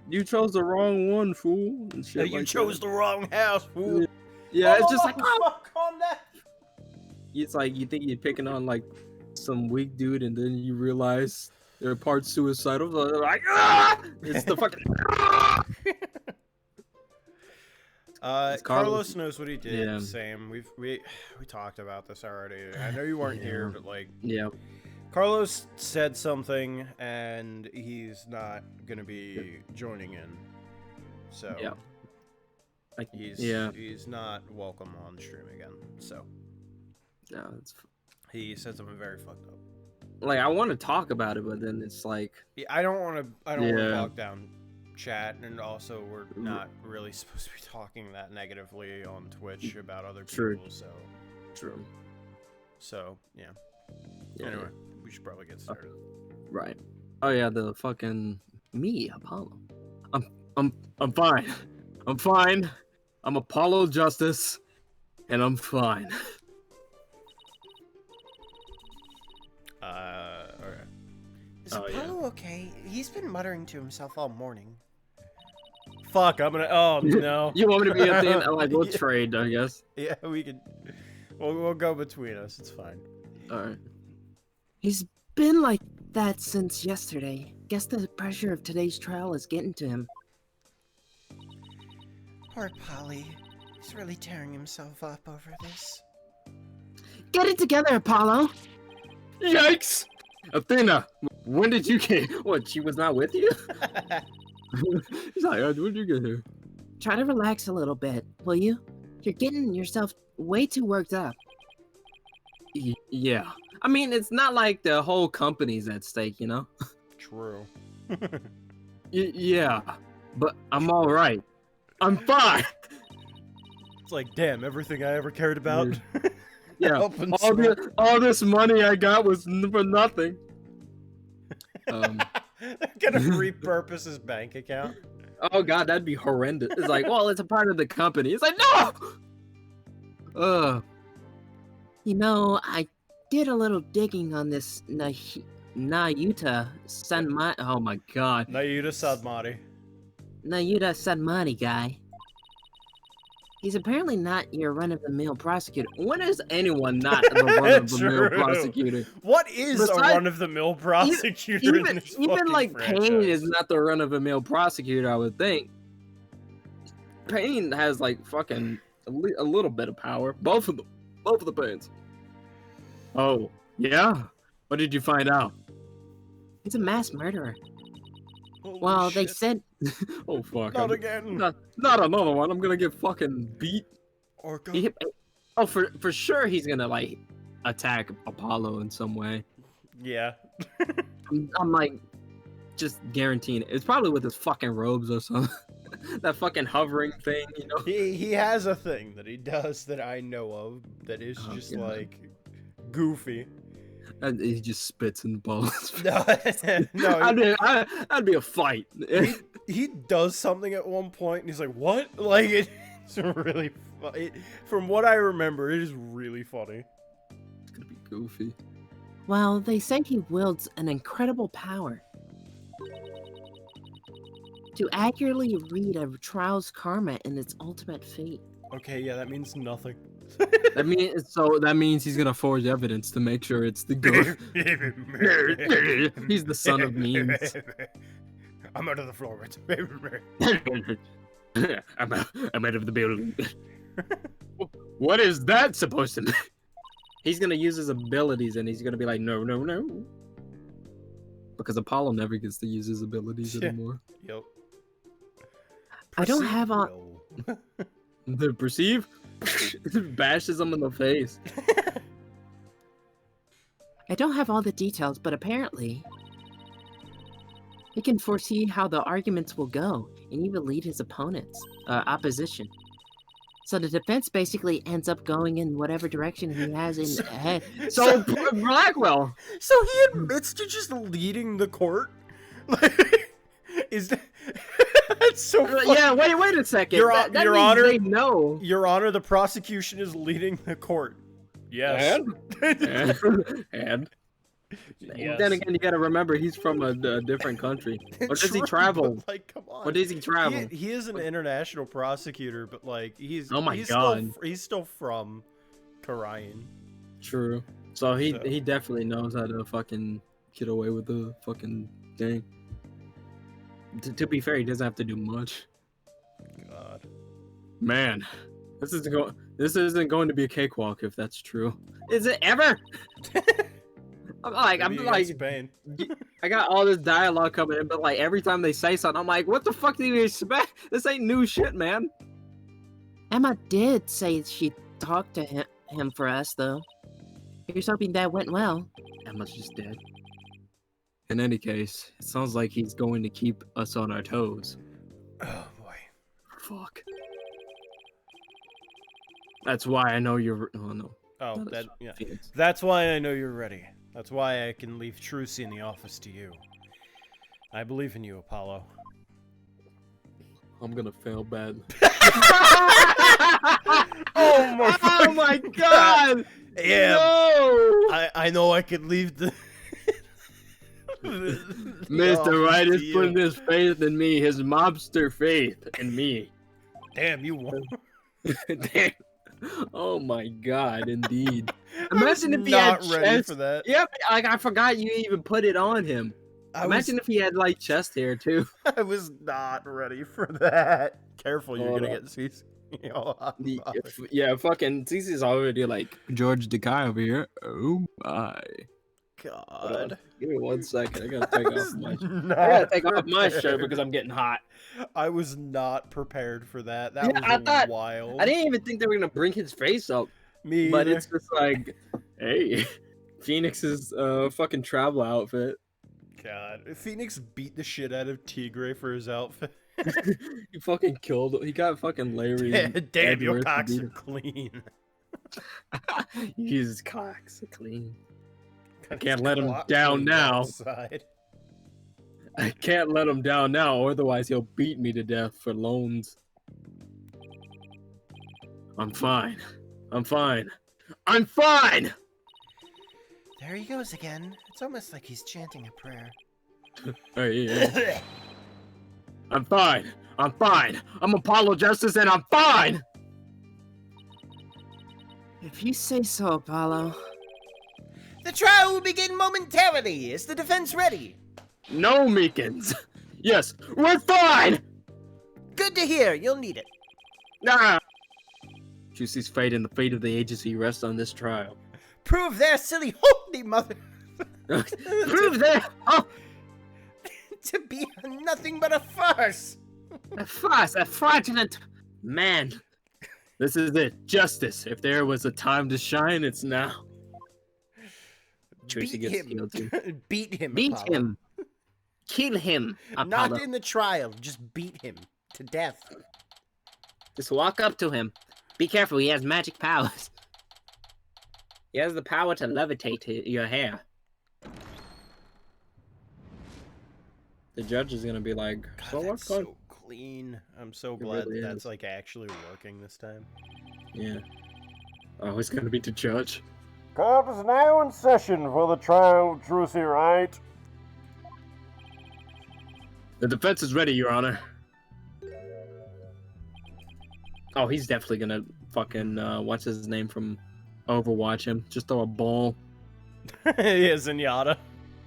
You chose the wrong one, fool, and shit
You
like that.
chose the wrong house, fool.
Yeah,
Whoa,
it's
whoa,
just like,
whoa!
oh,
Fuck, calm down.
it's like you think you're picking on like some weak dude, and then you realize they're part suicidal. So they're like, ah! It's the fucking. It's Carlos.
Carlos knows what he did.
Yeah,
Same. We talked about this already. I know you weren't here,
yeah,
but like
yeah.
Carlos said something, and he's not gonna be joining in. So
Yeah. Like,
he's
yeah.
he's not welcome on stream again. So
No, it's
he said something very fucked up.
like I want to talk about it, but then it's like,
Yeah, I don't want to. I don't want to
yeah,
bog down chat, and also we're not really supposed to be talking that negatively on Twitch about other
true,
people.
true.
So yeah.
Yeah,
Anyway, we should probably get started.
right. Oh yeah, the fucking me, Apollo. I'm I'm fine. I'm fine. I'm Apollo Justice, and I'm fine.
Alright.
Is
Oh, yeah.
Apollo okay? He's been muttering to himself all morning.
Fuck, I'm gonna. Oh no.
You want me to be a thing? Like, we'll
Yeah.
trade, I guess.
Yeah, we can. We'll go between us. It's fine.
All right.
He's been like that since yesterday. Guess the pressure of today's trial is getting to him.
Poor Polly. He's really tearing himself up over this.
Get it together, Apollo!
Yikes! Athena, when did you get? What? She was not with you? He's like, when did you get here?
Try to relax a little bit, will you? You're getting yourself way too worked up.
Yeah. I mean, it's not like the whole company's at stake, you know?
True.
Yeah, but I'm all right. I'm fine.
It's like, damn, everything I ever cared about.
Yeah,
Helping
all this money I got was for nothing.
Gonna repurpose his bank account.
Oh god, that'd be horrendous. It's like, well, it's a part of the company. It's like, no.
You know, I did a little digging on this Nayuta Sanmani. Oh my god.
Nayuta Sadmati.
Nayuta Sanmani guy. He's apparently not your run-of-the-mill prosecutor.
When is anyone not the run-of-the-mill
True.
prosecutor?
What is a
Besides-
run-of-the-mill prosecutor in this
Even
fucking
like
franchise?
Payne is not the run-of-the-mill prosecutor, I would think. Payne has like fucking a little bit of power. Both of the Paynes. Oh, yeah? What did you find out?
He's a mass murderer.
Holy
Well, they
shit.
said
Oh fuck.
Not again.
Not another one. I'm gonna get fucking beat.
Or go.
Oh, for sure he's gonna like attack Apollo in some way.
Yeah.
I'm like just guaranteeing it. It's probably with his fucking robes or something. That fucking hovering thing, you know.
He has a thing that he does that I know of that is
Oh,
just
God.
like goofy.
And he just spits in the balls.
No, no.
That'd be a fight.
He does something at one point, and he's like, "What?" Like it's really funny. From what I remember, it is really funny.
It's gonna be goofy.
well, they say he wields an incredible power to accurately read a trial's karma and its ultimate fate.
Okay, yeah, that means nothing.
That means he's gonna forge evidence to make sure it's the good. He's the son of memes.
I'm out of the floor.
I'm out of the building. What is that supposed to mean? He's gonna use his abilities and he's gonna be like, no. Because Apollo never gets to use his abilities
Yeah.
anymore.
Yep.
I don't have a-
No.
The perceive bashes him in the face.
I don't have all the details, but apparently he can foresee how the arguments will go and even lead his opposition. So the defense basically ends up going in whatever direction he has in head.
So Blackwell.
So he admits to just leading the court. Like, is that? That's so. Funny.
Yeah, wait a second.
Your
That
Your
means
Honor,
they know.
Your Honor, the prosecution is leading the court. Yes.
And
Yes.
then again, you gotta remember he's from a different country. Or does he
True,
travel?
but, like, come on.
Or does he travel?
He is an international prosecutor, but like he's
Oh my
he's
God.
he's still from Karayan.
True. So he
So-
he definitely knows how to fucking get away with the fucking thing. To be fair, he doesn't have to do much.
God.
Man, this isn't going to be a cakewalk if that's true. Is it ever?
Maybe against Spain.
I got all this dialogue coming in, but like every time they say something, I'm like, what the fuck do you expect? This ain't new shit, man.
Emma did say she talked to him for us, though. Here's hoping that went well.
Emma's just dead. In any case, it sounds like he's going to keep us on our toes.
Oh boy.
Fuck. That's why I know you're. Oh no.
Oh,
Not
that
as
yeah.
Phoenix.
That's why I know you're ready. That's why I can leave Trucy in the office to you. I believe in you, Apollo.
I'm gonna fail bad.
Oh
my god!
Yeah,
No!
I know I could leave the...
Mr. Wright is putting his faith in me, his mobster faith in me.
Damn, you won.
Damn. Oh my god, indeed.
I was
Imagine if he had
not ready
chest.
for that.
Yep, like I forgot you even put it on him. Imagine if he had like chest hair too.
I was not ready for that. Careful, you're
Hold
gonna
up.
get CC. Oh,
Yeah, fucking Cece's already like George Decay over here. Oh my. Hold on.
God.
Give me 1 second. I gotta take off my. I gotta
Not
take off my shirt
prepared.
because I'm getting hot.
I was not prepared for that. That
Yeah,
was
I thought-
wild.
I didn't even think they were gonna bring his face up,
Me
but
either.
it's just like, hey, Phoenix's fucking travel outfit.
God. Phoenix beat the shit out of Tigre for his outfit.
He fucking killed. He got fucking Larry. and
Damn, your
Edwards to
cocks
beat
are
him.
clean.
His cocks are clean. I
His
can't let him
clock
down
cleaned
now.
outside.
I can't let him down now, otherwise he'll beat me to death for loans. I'm fine. I'm fine. I'm fine!
There he goes again. It's almost like he's chanting a prayer.
Hey, yeah. I'm fine. I'm fine. I'm Apollo Justice and I'm fine!
If you say so, Apollo.
The trial will begin momentarily. Is the defense ready?
No, Meekins. Yes, we're fine!
Good to hear. You'll need it.
Nah! Juicy's fate and the fate of the agency rests on this trial.
Prove their silly holy mother
Prove that! Oh,
to be nothing but a farce.
a farce, a fraudulent man. This is it. Justice. If there was a time to shine, it's now. Tracy
Beat
gets
him.
healed too.
Beat him.
Beat
Apollo.
him. Kill him, Apollo.
Not in the trial. Just beat him to death.
Just walk up to him. Be careful, he has magic powers. He has the power to levitate your hair. The judge is gonna be like,
God,
so
that's
what's going
so clean. I'm so
It
glad
really
that that's
is.
like actually working this time.
Yeah. Oh, he's gonna be the judge.
Court is now in session for the trial of Trucy Wright.
The defense is ready, Your Honor. Oh, he's definitely gonna fucking, what's his name from Overwatch him? Just throw a ball.
Yeah, Zenyatta.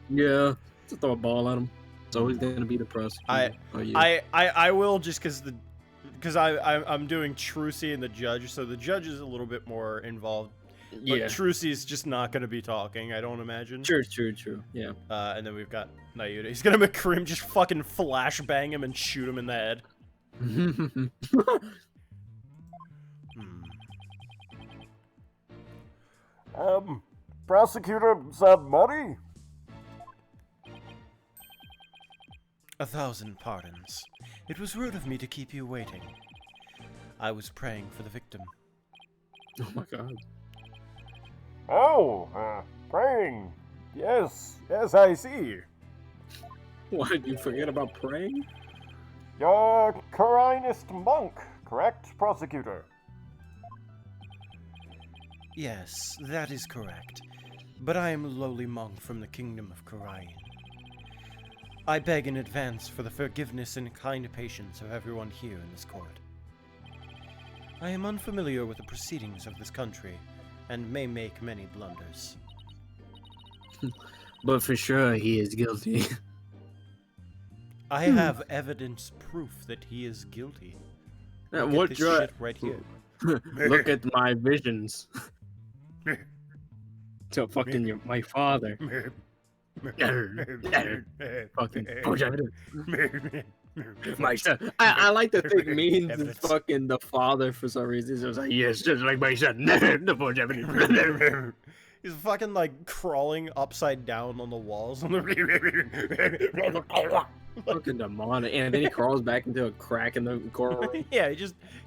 Yeah, just throw a ball at him. It's always gonna be the prosecutor.
I will just because I'm doing Trucy and the judge, so the judge is a little bit more involved. But
yeah.
Trucy's just not going to be talking, I don't imagine.
True. Yeah.
And then we've got Nayuda. He's going to make Karim just fucking flashbang him and shoot him in the head.
Prosecutor Zabmuddy?
1,000 pardons. It was rude of me to keep you waiting. I was praying for the victim.
Oh my god.
Oh, praying. Yes, I see.
Why did you forget about praying?
You're a Korinist monk, correct, prosecutor?
Yes, that is correct. But I am a lowly monk from the kingdom of Karayan. I beg in advance for the forgiveness and kind patience of everyone here in this court. I am unfamiliar with the proceedings of this country, and may make many blunders.
But for sure, he is guilty.
I have evidence proof that he is guilty. Look at
What
this
drug?
shit right here.
Look at my visions. To fucking my father. Fucking progenitor. My son. I like to think means is
Evidence.
fucking the father for some reason. He's just like, yes, just like my son. The progenitor.
He's fucking like crawling upside down on the walls.
Fucking demonic. And then he crawls back into a crack in the coral.
Yeah,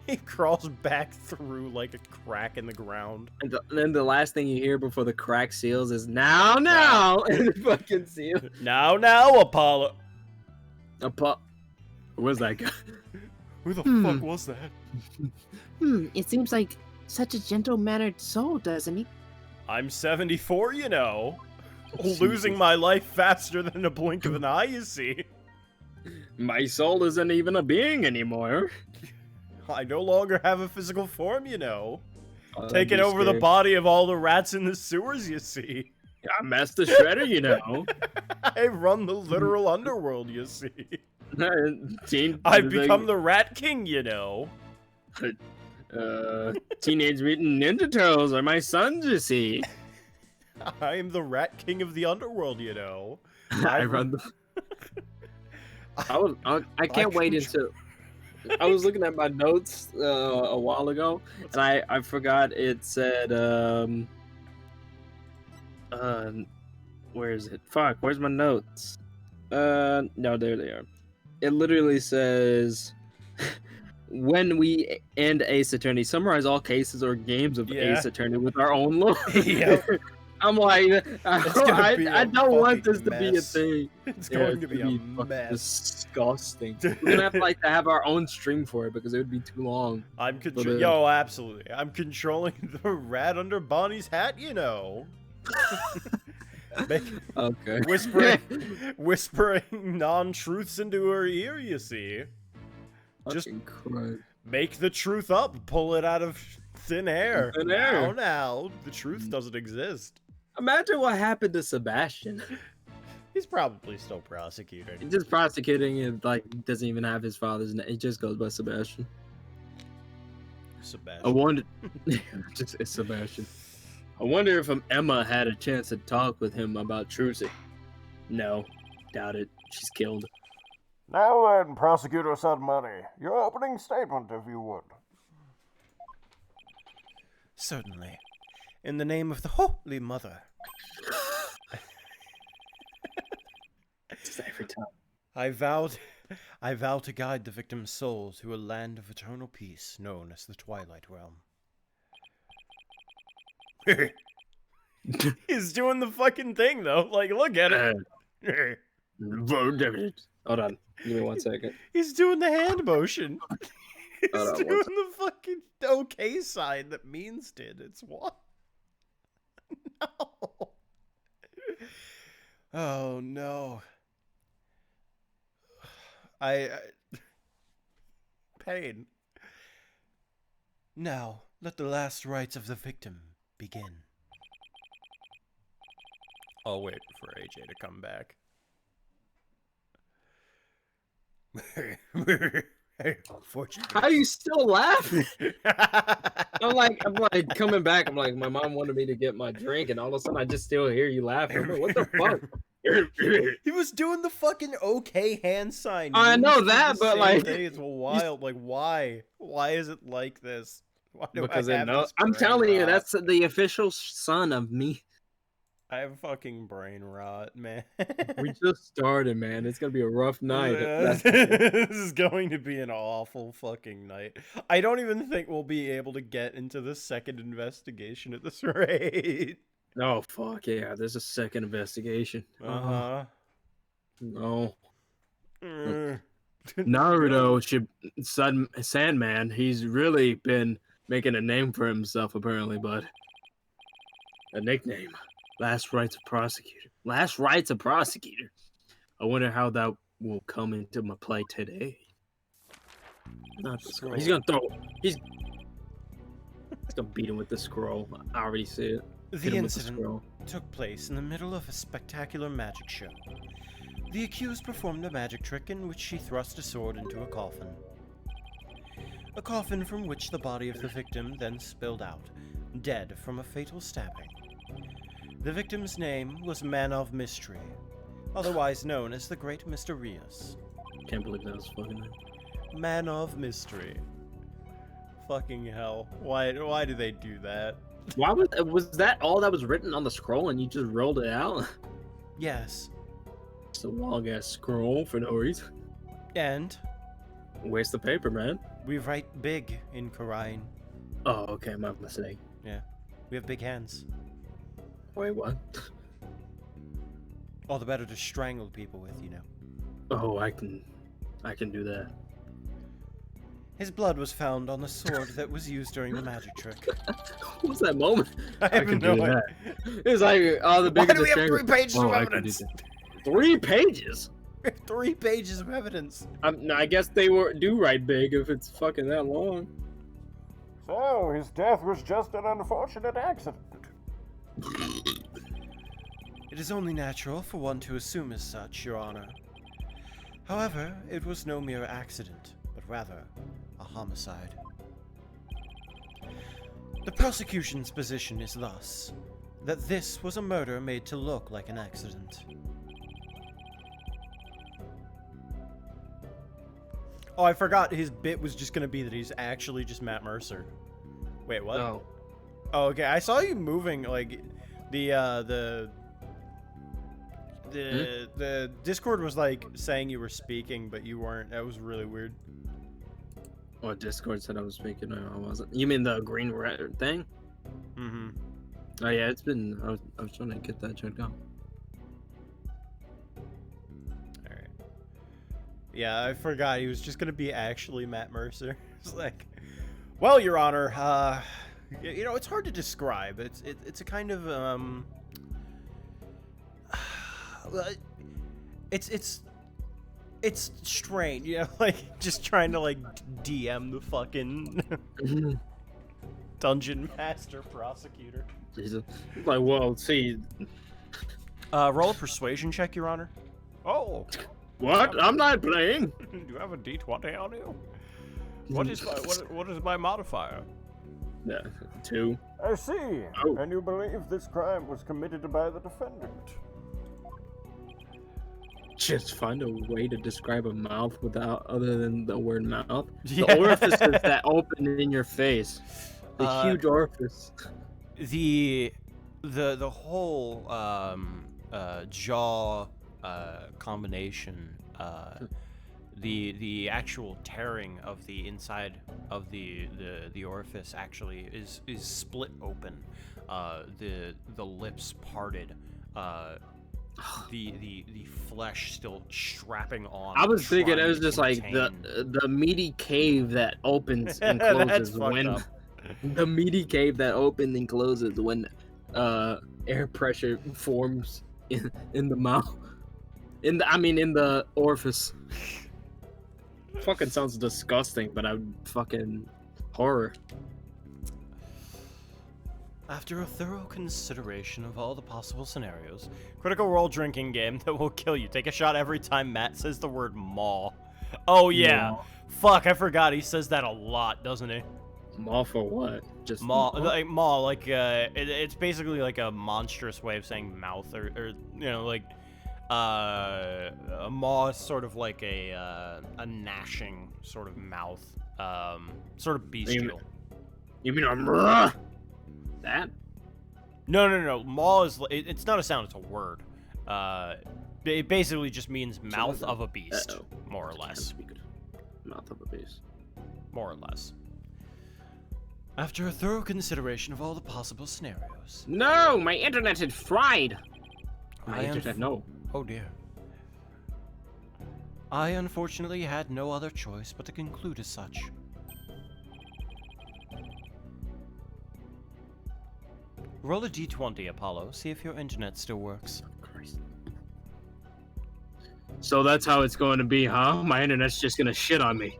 he crawls back through like a crack in the ground.
And then the last thing you hear before the crack seals is now, and the fucking seal.
Now, Apollo.
Where's that guy?
Who the fuck was that?
It seems like such a gentle-mannered soul, doesn't he?
I'm 74, you know.
Jesus.
Losing my life faster than a blink of an eye, you see.
My soul isn't even a being anymore.
I no longer have a physical form, you know.
That'd
Taking
be
over the
scary.
body of all the rats in the sewers, you see.
I'm Master Shredder, you know.
I run the literal underworld, you see. I've become the Rat King, you know.
Teenage Mutant Ninja Turtles are my sons, you see.
I am the Rat King of the underworld, you know.
I run the. I can't wait until. I was looking at my notes a while ago, and I forgot it said where is it? Fuck, where's my notes? No, there they are. It literally says, when we end Ace Attorney, summarize all cases or games of
Yeah.
Ace Attorney with our own lore.
Yep.
I'm like,
gonna be
I
a
don't want
fucking
this to be a
mess.
thing.
It's
Yeah,
going
it's
to be
gonna
a
fucking
mess.
disgusting. We're gonna have to have our own stream for it because it would be too long.
I'm
But,
Yo, absolutely. I'm controlling the rat under Bonnie's hat, you know.
Okay.
Whispering non-truths into her ear, you see. Just
Fucking Christ.
make the truth up, pull it out of thin air.
Thin air.
Now, the truth doesn't exist.
Imagine what happened to Sebastian.
He's probably still prosecuting.
He's just prosecuting and like doesn't even have his father's name. He just goes by Sebastian. I
Sebastian.
wonder. Just it's Sebastian. I wonder if Emma had a chance to talk with him about Trucy. No, doubt it. She's killed.
Now then, Prosecutor Sudmoney, your opening statement, if you would.
Certainly. In the name of the Holy Mother,
Just every time.
I vow to guide the victim's soul to a land of eternal peace known as the Twilight Realm. He's doing the fucking thing, though. Like, look at it.
Hold on. Give me 1 second.
He's doing the hand motion. He's
Hold on,
doing the fucking okay sign that Means did. It's what? No. Oh, no. Pain. Now, let the last rites of the victim begin. I'll wait for AJ to come back. Fortunately.
How are you still laughing? I'm like coming back. I'm like, my mom wanted me to get my drink, and all of a sudden I just still hear you laughing. I'm like, what the fuck?
He was doing the fucking okay hand sign.
I
You
know
did the
that, but,
same
like,
thing. It's wild. Like, why? Why is it like this? Why do
Because
I
they
have
know.
this
I'm
brain
telling you,
rot?
that's the official son of me.
I have fucking brain rot, man.
We just started, man. It's gonna be a rough night.
This
That's-
is going to be an awful fucking night. I don't even think we'll be able to get into the second investigation at this rate.
Oh fuck yeah! There's a second investigation.
Uh-huh.
No.
Mm.
Naruto should Sandman. He's really been making a name for himself, apparently, but a nickname. Last Rights of Prosecutor. Last Rights of Prosecutor. I wonder how that will come into my play today. Not the scroll. He's gonna throw. He's gonna beat him with the scroll. I already see it. Hit
The
him with the
incident
scroll.
took place in the middle of a spectacular magic show. The accused performed a magic trick in which she thrust a sword into a coffin. A coffin from which the body of the victim then spilled out, dead from a fatal stabbing. The victim's name was Man of Mystery, otherwise known as the Great Mysterious.
Can't believe that was fucking name.
Man of Mystery. Fucking hell. Why do they do that?
Why was that all that was written on the scroll and you just rolled it out?
Yes.
a long ass scroll for no reason.
And
Waste the paper, man.
we write big in Korine.
Oh, okay, my mistake.
We have big hands.
Wait, what?
All the better to strangle people with, you know.
Oh, I can do that.
His blood was found on the sword that was used during the magic trick.
What was that moment?
I have
can
no
do
idea.
that. It was like, oh, the
Why
bigger
do
the
we have
strangle.
3 pages of
I can do
evidence?
that. 3 pages?
3 pages of evidence.
I guess they do write big if it's fucking that long.
So, his death was just an unfortunate accident.
It is only natural for one to assume as such, Your Honor. However, it was no mere accident, but rather a homicide. The prosecution's position is thus, that this was a murder made to look like an accident. Oh, I forgot his bit was just gonna be that he's actually just Matt Mercer. Wait, what?
No.
Oh, okay. I saw you moving, like, the Discord was, like, saying you were speaking, but you weren't. That was really weird.
Well, Discord said I was speaking. No, I wasn't. You mean the green red thing?
Mm-hmm.
Oh yeah, it's been. I was trying to get that checked out.
Alright. Yeah, I forgot he was just gonna be actually Matt Mercer. It's like, well, Your Honor, you know, it's hard to describe. It's a kind of it's strange, you know, like just trying to like DM the fucking dungeon master prosecutor.
Jesus. Like, well, see,
Roll a persuasion check, Your Honor. Oh,
what? I'm not playing.
do you have a D20 on you? What is my modifier?
Yeah, 2.
I see.
Oh.
And you believe this crime was committed by the defendant?
Just find a way to describe a mouth without other than the word mouth.
Yeah.
The orifices that open in your face. The huge orifice.
The whole jaw combination, the actual tearing of the inside of the orifice actually is split open. The lips parted. The flesh still strapping on.
I was thinking it
trying
was
to
just like
contain.
the meaty cave that opens and
That's
closes
fucked
when
up.
the meaty cave that opens and closes when air pressure forms in the mouth. In the orifice. Fucking sounds disgusting, but I'm fucking horror.
After a thorough consideration of all the possible scenarios, Critical Role drinking game that will kill you. Take a shot every time Matt says the word maw. Oh yeah.
Maw.
Fuck, I forgot. He says that a lot, doesn't he?
Maw for what? Just
Maw, like maw, like it's basically like a monstrous way of saying mouth, or you know, like a maw is sort of like a gnashing sort of mouth, sort of bestial.
You mean that?
No. Maw is it's not a sound; it's a word. It basically just means mouth of a beast, more or less.
Mouth of a beast.
More or less. After a thorough consideration of all the possible scenarios.
No, my internet is fried. My internet, no.
Oh dear. I unfortunately had no other choice but to conclude as such. Roll a d20, Apollo. See if your internet still works.
Christ. So that's how it's going to be, huh? My internet's just gonna shit on me.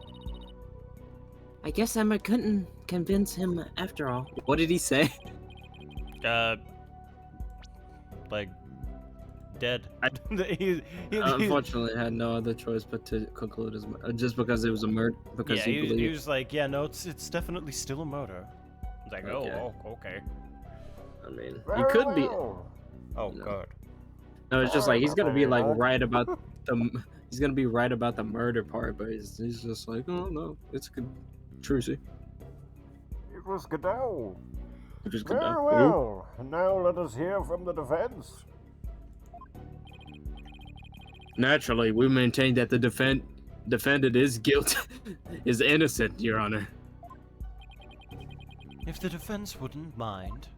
I guess I couldn't convince him after all.
What did he say?
Like, dead.
Unfortunately, I had no other choice but to conclude as just because it was a murder. Because
Yeah, he was like, yeah, no, it's definitely still a murder. I was like,
Okay.
oh, okay.
I mean, he
Very
could be.
well.
Oh,
No.
God.
No, it's just like he's gonna be like
Okay.
right about the. He's gonna be right about the murder part, but he's just like, oh no, it's good. Trucy.
It was Godot.
Just
Very well. Now let us hear from the defense.
Naturally, we maintain that the defendant is is innocent, Your Honor.
If the defense wouldn't mind,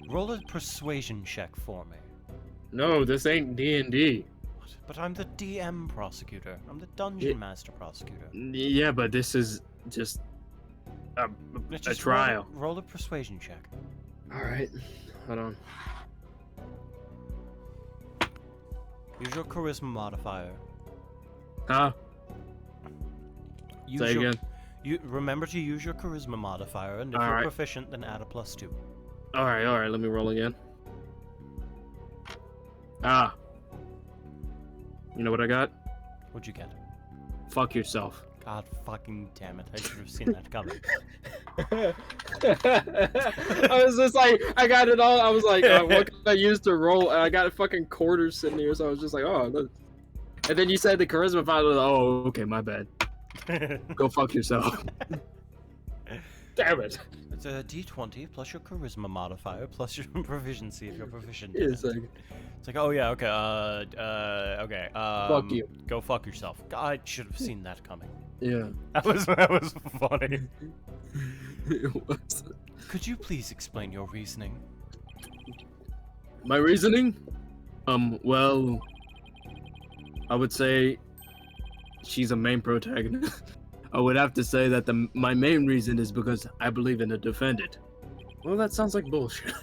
roll a persuasion check for me.
No, this ain't D&D.
What? But I'm the DM prosecutor. I'm the dungeon master prosecutor.
Yeah, but this is just a
Just
trial.
Roll a persuasion check.
All right, hold on.
Use your charisma modifier.
Huh?
Use
Say
your,
again.
You remember to use your charisma modifier, and if you're
Alright.
proficient, then add a +2.
All right. Let me roll again. Ah. You know what I got?
What'd you get?
Fuck yourself.
God fucking damn it! I should have seen that coming.
I was just like, I got it all. I was like, what can I use to roll? And I got fucking quarters sitting here, so I was just like, oh. And then you said the charisma file. Oh, okay, my bad. Go fuck yourself. Damn it.
It's a d20 plus your charisma modifier plus your proficiency if you're proficient.
It's like,
It's like, oh yeah, okay, okay.
Fuck you.
Go fuck yourself. I should have seen that coming.
yeah.
That was funny.
It was.
Could you please explain your reasoning?
My reasoning? Well, I would say she's a main protagonist. I would have to say that my main reason is because I believe in the defendant. Well, that sounds like bullshit.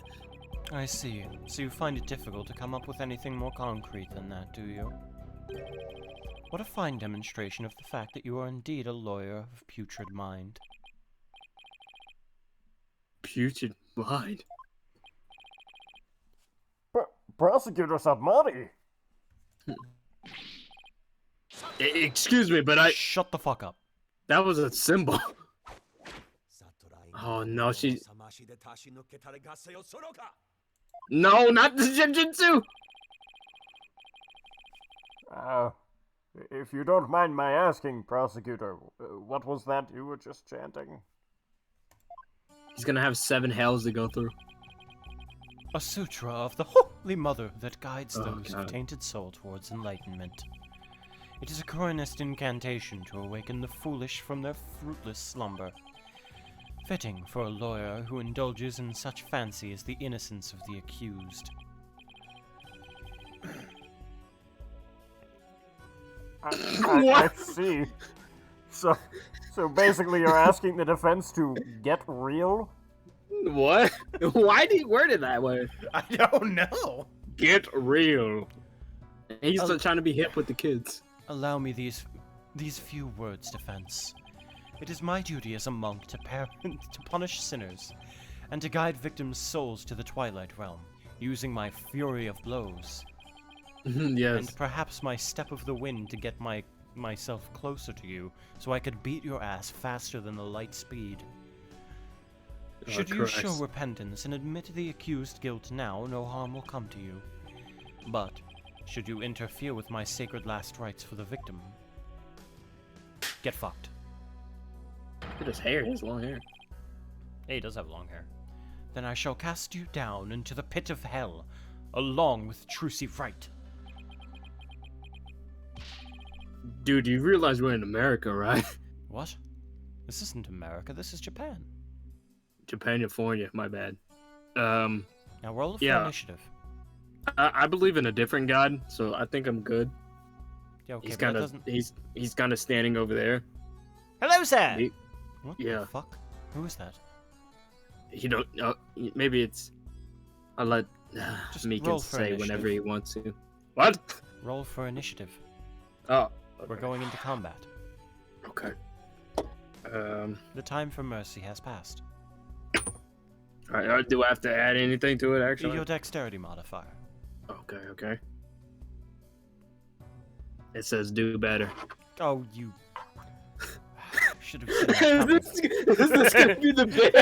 I see. So you find it difficult to come up with anything more concrete than that, do you? What a fine demonstration of the fact that you are indeed a lawyer of putrid mind.
Putrid mind?
Prosecutor Sabmati.
Excuse me, but
Shut the fuck up.
that was a symbol. Oh no, No, not the Jinjitsu!
If you don't mind my asking, prosecutor, what was that you were just chanting?
He's gonna have 7 hells to go through.
A sutra of the Holy Mother that guides
Oh,
those of
God.
tainted soul towards enlightenment. It is a coronist incantation to awaken the foolish from their fruitless slumber. Fitting for a lawyer who indulges in such fancy as the innocence of the accused.
I see. So basically you're asking the defense to get real?
What? Why do you word it that way?
I don't know.
Get real. He's
Oh.
trying to be hip with the kids.
Allow me these few words, defense. It is my duty as a monk to punish sinners, and to guide victims' souls to the Twilight Realm, using my fury of blows,
Yes.
and perhaps my step of the wind to get myself closer to you, so I could beat your ass faster than the light speed.
Oh,
Should you show
Christ.
repentance and admit the accused guilt now, no harm will come to you. But, should you interfere with my sacred last rites for the victim, get fucked.
Look at his hair. He has long hair.
Hey, he does have long hair. Then I shall cast you down into the pit of hell, along with Trucy Wright.
Dude, you realize we're in America, right?
What? This isn't America, this is Japan.
Japanifornia, my bad.
Now roll for
Yeah.
initiative.
I believe in a different god, so I think I'm good.
Yeah, okay,
He's
but that
kind of
doesn't...
he's kind of standing over there.
Hello, sir.
He-
What
yeah.
the fuck? Who is that?
You don't. Maybe it's. I'll let
Just
Meekin
roll for
say
initiative.
whenever he wants to. What?
Roll for initiative.
Oh.
We're going into combat.
Okay.
The time for mercy has passed.
All right. Do I have to add anything to it? Actually.
Your dexterity modifier.
Okay. Okay. It says do better.
Oh, you... should have seen that coming.
Is this gonna be the bit?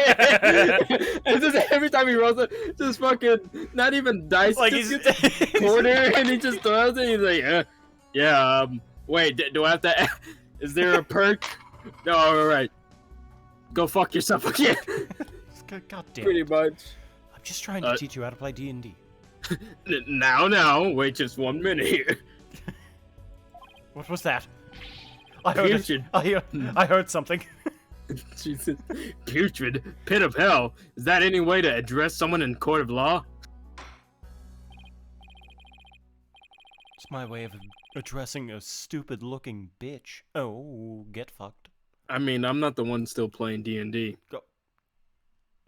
Is this every time he rolls it, just fucking not even dice,
Like
just
he's-
gets a quarter and he just throws it. He's like, yeah. Wait, do I have to? Is there a perk? No, all right. Go fuck yourself again.
God damn
Pretty
it.
much.
I'm just trying to teach you how to play D&D.
Now, wait just 1 minute here.
What was that? I heard
Putrid.
I heard something.
Jesus. Putrid. Pit of hell. Is that any way to address someone in court of law?
It's my way of addressing a stupid-looking bitch. Oh, get fucked.
I mean, I'm not the one still playing D&D.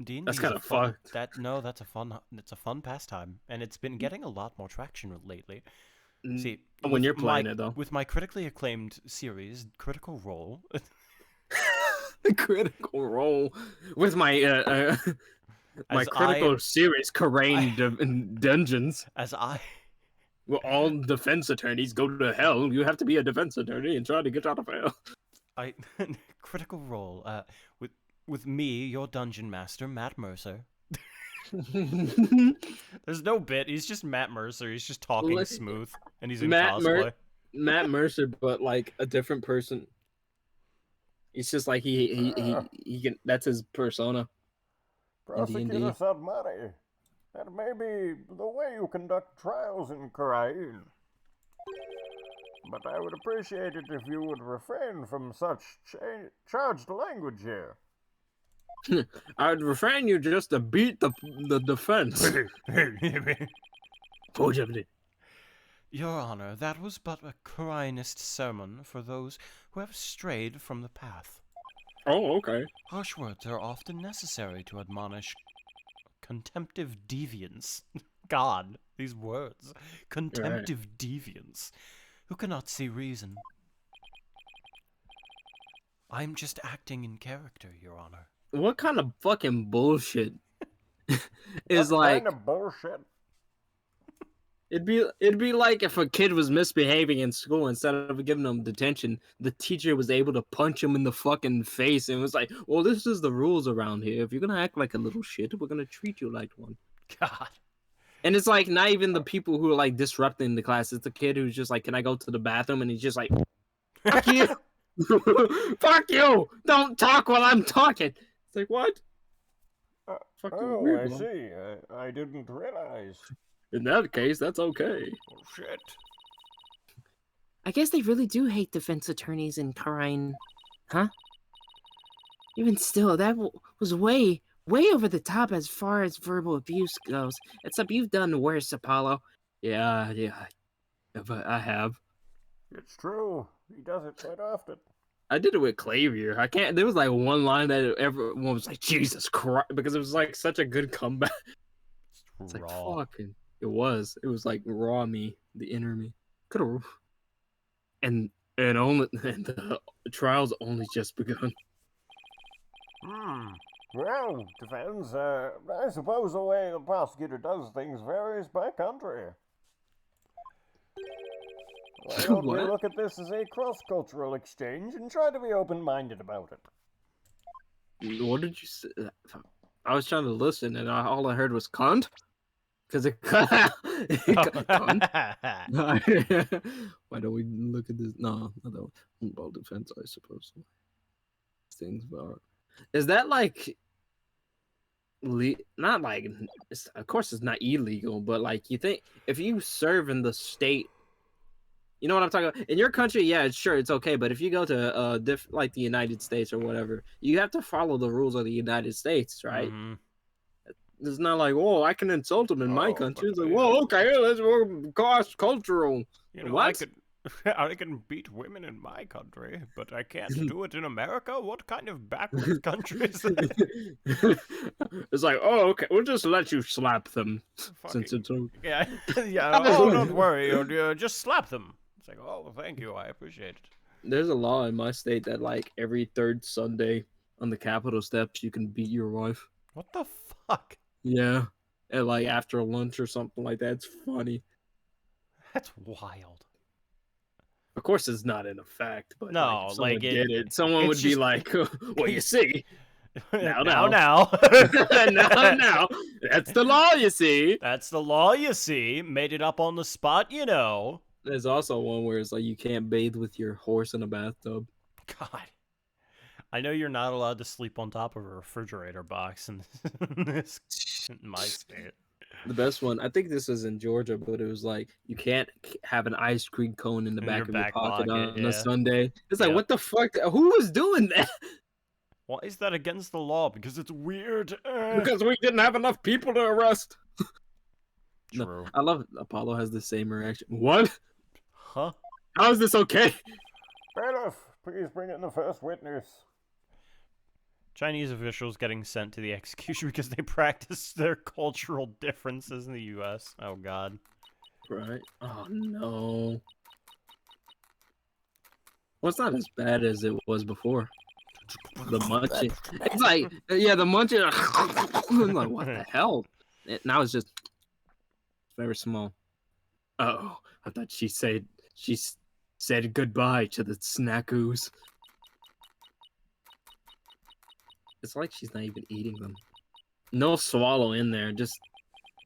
D&D
That's kinda fucked.
That's a fun pastime, and it's been getting a lot more traction lately. See,
When
with
you're playing it, though.
with my critically acclaimed series, Critical Role,
Critical Role. With my my
As
critical
I-
series, Karain Dungeons.
as I
Well, all defense attorneys go to hell. You have to be a defense attorney and try to get out of hell.
Critical Role, with me, your dungeon master, Matt Mercer. There's no bit. He's just Matt Mercer. He's just talking
Well,
smooth, and he's in
Matt
cosplay.
Matt Mercer, but like a different person. It's just like he can. That's his persona.
Prosecutor Sadmari, that may be the way you conduct trials in Karain. But I would appreciate it if you would refrain from such charged language here.
I'd refrain you just to beat the defense.
Your Honor, that was but a Karainist sermon for those who have strayed from the path.
Oh, okay.
Harsh words are often necessary to admonish contemptive deviants. God, these words. Contemptive deviants who cannot see reason. I'm just acting in character, Your Honor.
What kind of fucking bullshit is
What
like?
kind of bullshit?
It'd be like if a kid was misbehaving in school, instead of giving them detention, the teacher was able to punch him in the fucking face and was like, "Well, this is the rules around here. If you're gonna act like a little shit, we're gonna treat you like one."
God.
And it's like not even the people who are like disrupting the class. It's the kid who's just like, "Can I go to the bathroom?" And he's just like, "Fuck you, fuck you! Don't talk while I'm talking." It's like what? Fucking
Oh,
weird,
I
man.
see. I didn't realize.
In that case, that's okay.
Oh, shit.
I guess they really do hate defense attorneys in Karine, huh? Even still, that was way over the top as far as verbal abuse goes. Except you've done worse, Apollo.
Yeah, but I have.
It's true. He does it quite often.
I did it with Clavier. I can't. There was like one line that everyone was like, "Jesus Christ," because it was like such a good comeback. It's like
Raw.
fucking. It was. It was like raw me, the inner me. Could have. And the trial's only just begun.
Well, depends. I suppose the way the prosecutor does things varies by country. Why don't we
What?
look at this as a cross-cultural exchange and try to be open-minded about it?
What did you say? I was trying to listen, and all I heard was "cunt," because it cut out. Cunt. Why don't we look at this? No, well, defense, I suppose. Things are. Is that like? Not like. Of course, it's not illegal, but like you think if you serve in the state. You know what I'm talking about? In your country, yeah, sure, it's okay. But if you go to like the United States or whatever, you have to follow the rules of the United States, right?
Mhm.
It's not like, whoa, I can insult them in my
Oh,
country. It's
but
like, whoa, okay, let's go cross cultural.
You know,
What?
I can beat women in my country, but I can't do it in America? What kind of backwards country is that?
It's like, oh, okay, we'll just let you slap them since
Fucking-
it's a...
Yeah, yeah. Oh, don't worry. Just slap them. It's like, oh, thank you. I appreciate it.
There's a law in my state that like every third Sunday on the Capitol steps you can beat your wife.
What the fuck?
Yeah, and like after lunch or something like that. It's funny.
That's wild.
Of course, it's not in effect, but
No,
like, if someone
like,
did it, someone
it's
would be
just-
like, "Well, you see,
now.
now, that's the law, you see."
That's the law, you see. Made it up on the spot, you know.
There's also one where it's like you can't bathe with your horse in a bathtub.
God. I know you're not allowed to sleep on top of a refrigerator box in, in my state.
The best one, I think this is in Georgia, but it was like you can't have an ice cream cone in the
In
back
your
of your
back
pocket
pocket,
on a
yeah.
Sunday. It's like,
Yep.
what the fuck? Who was doing that?
Why is that against the law? Because it's weird.
Because we didn't have enough people to arrest. No,
True.
I love Apollo has the same reaction. What?
Huh?
How is this okay?
Bailiff, please bring in the first witness.
Chinese officials getting sent to the execution because they practice their cultural differences in the U.S. Oh, God.
Right. Oh no. Well, it's not as bad as it was before. The munching. It's like, yeah, the munching. I'm like, what the hell? Now it's just very small. Oh, I thought she said goodbye to the snackoos. It's like she's not even eating them. No swallow in there, just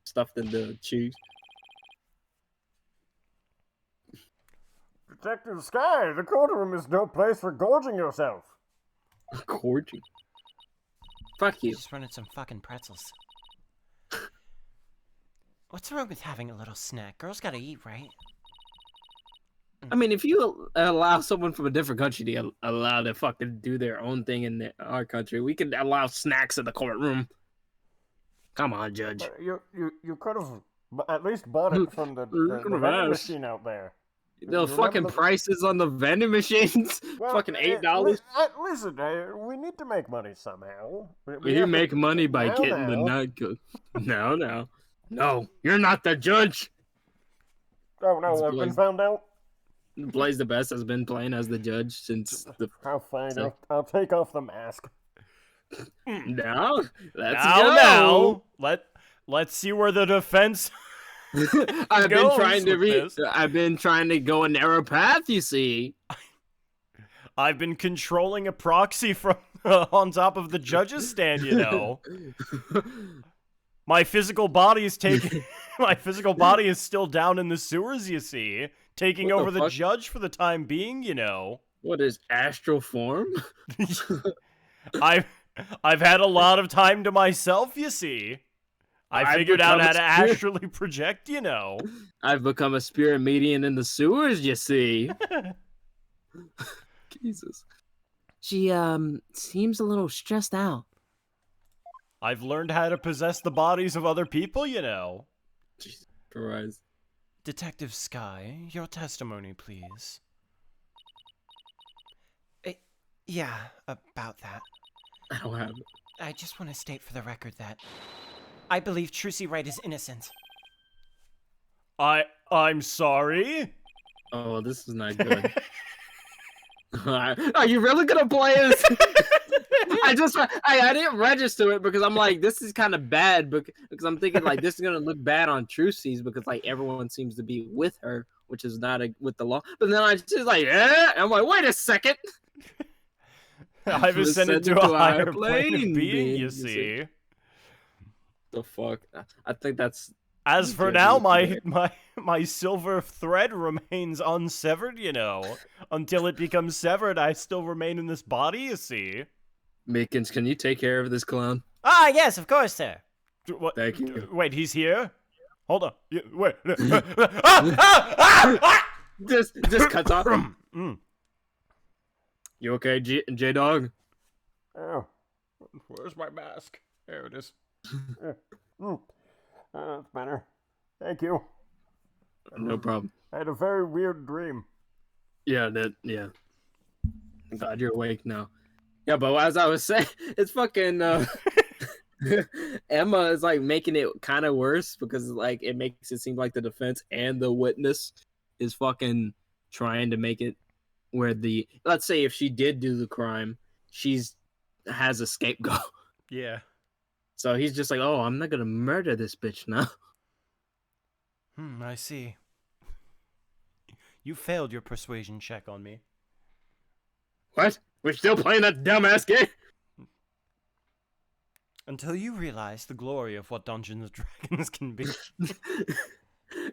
stuffed in the cheese.
Detective Sky, the courtroom is no place for gorging yourself.
Gorging. Fuck you.
Just wanted some fucking pretzels. What's wrong with having a little snack? Girls gotta eat, right?
I mean, if you allow someone from a different country to allow to fucking do their own thing in our country, we could allow snacks in the courtroom. Come on, Judge.
You could have at least bought it from the
could've
vending
asked.
machine out there.
The
You
fucking
remember
prices on the vending machines?
Well,
fucking $8.
Listen, we need to make money somehow. We
You
have to-
make money by
Now,
getting the
now.
nut good. No, you're not the judge.
Oh no,
It's
I've been
Blaze.
found out.
Blaze the Best has been playing as the judge since the.
How fine.
So-
I'll take off the mask.
Now, let's
Now,
go.
let's see where the defense.
I've been
goes
trying to
with this.
I've been trying to go a narrow path. You see.
I've been controlling a proxy from on top of the judge's stand. You know, my physical body is taking. My physical body is still down in the sewers. You see, taking
What the
over the
fuck?
judge for the time being. You know,
What is astral form?
I've had a lot of time to myself. You see. I
I've
figured out
become
how
a
to
spirit.
astrally project, you know.
I've become a spirit medium in the sewers. You see. Jesus.
She, seems a little stressed out.
I've learned how to possess the bodies of other people, you know.
Jesus Christ.
Detective Sky, your testimony, please. Yeah, about that.
I don't have it.
I just want to state for the record that I believe Trucy Wright is innocent. I'm sorry?
Oh, this is not good. Are you really gonna play this? I didn't register it because I'm like, this is kind of bad because I'm thinking like this is gonna look bad on Trucy's because like everyone seems to be with her, which is not with the law. But then I just like, I'm like, wait a second.
I've ascended to a higher plane of being, you see.
The fuck? I think that's.
As for
Good,
now,
good.
my silver thread remains unsevered, you know. Until it becomes severed, I still remain in this body, you see.
Mickens, can you take care of this clown?
Ah, yes, of course, sir.
What?
Thank you.
Wait, he's here? Hold on. Wait.
Just cuts off.
Mm.
You okay, J Dog?
Oh,
Where's my mask? There it is.
that's better. Thank you.
No problem.
I had a very weird dream.
Yeah, glad you're awake now. Yeah, but as I was saying, it's fucking Emma is like making it kind of worse because like it makes it seem like the defense and the witness is fucking trying to make it where let's say if she did do the crime, has a scapegoat.
Yeah.
So he's just like, oh, I'm not gonna murder this bitch now.
I see. You failed your persuasion check on me.
What? We're still playing that dumbass game?
Until you realize the glory of what Dungeons & Dragons can be.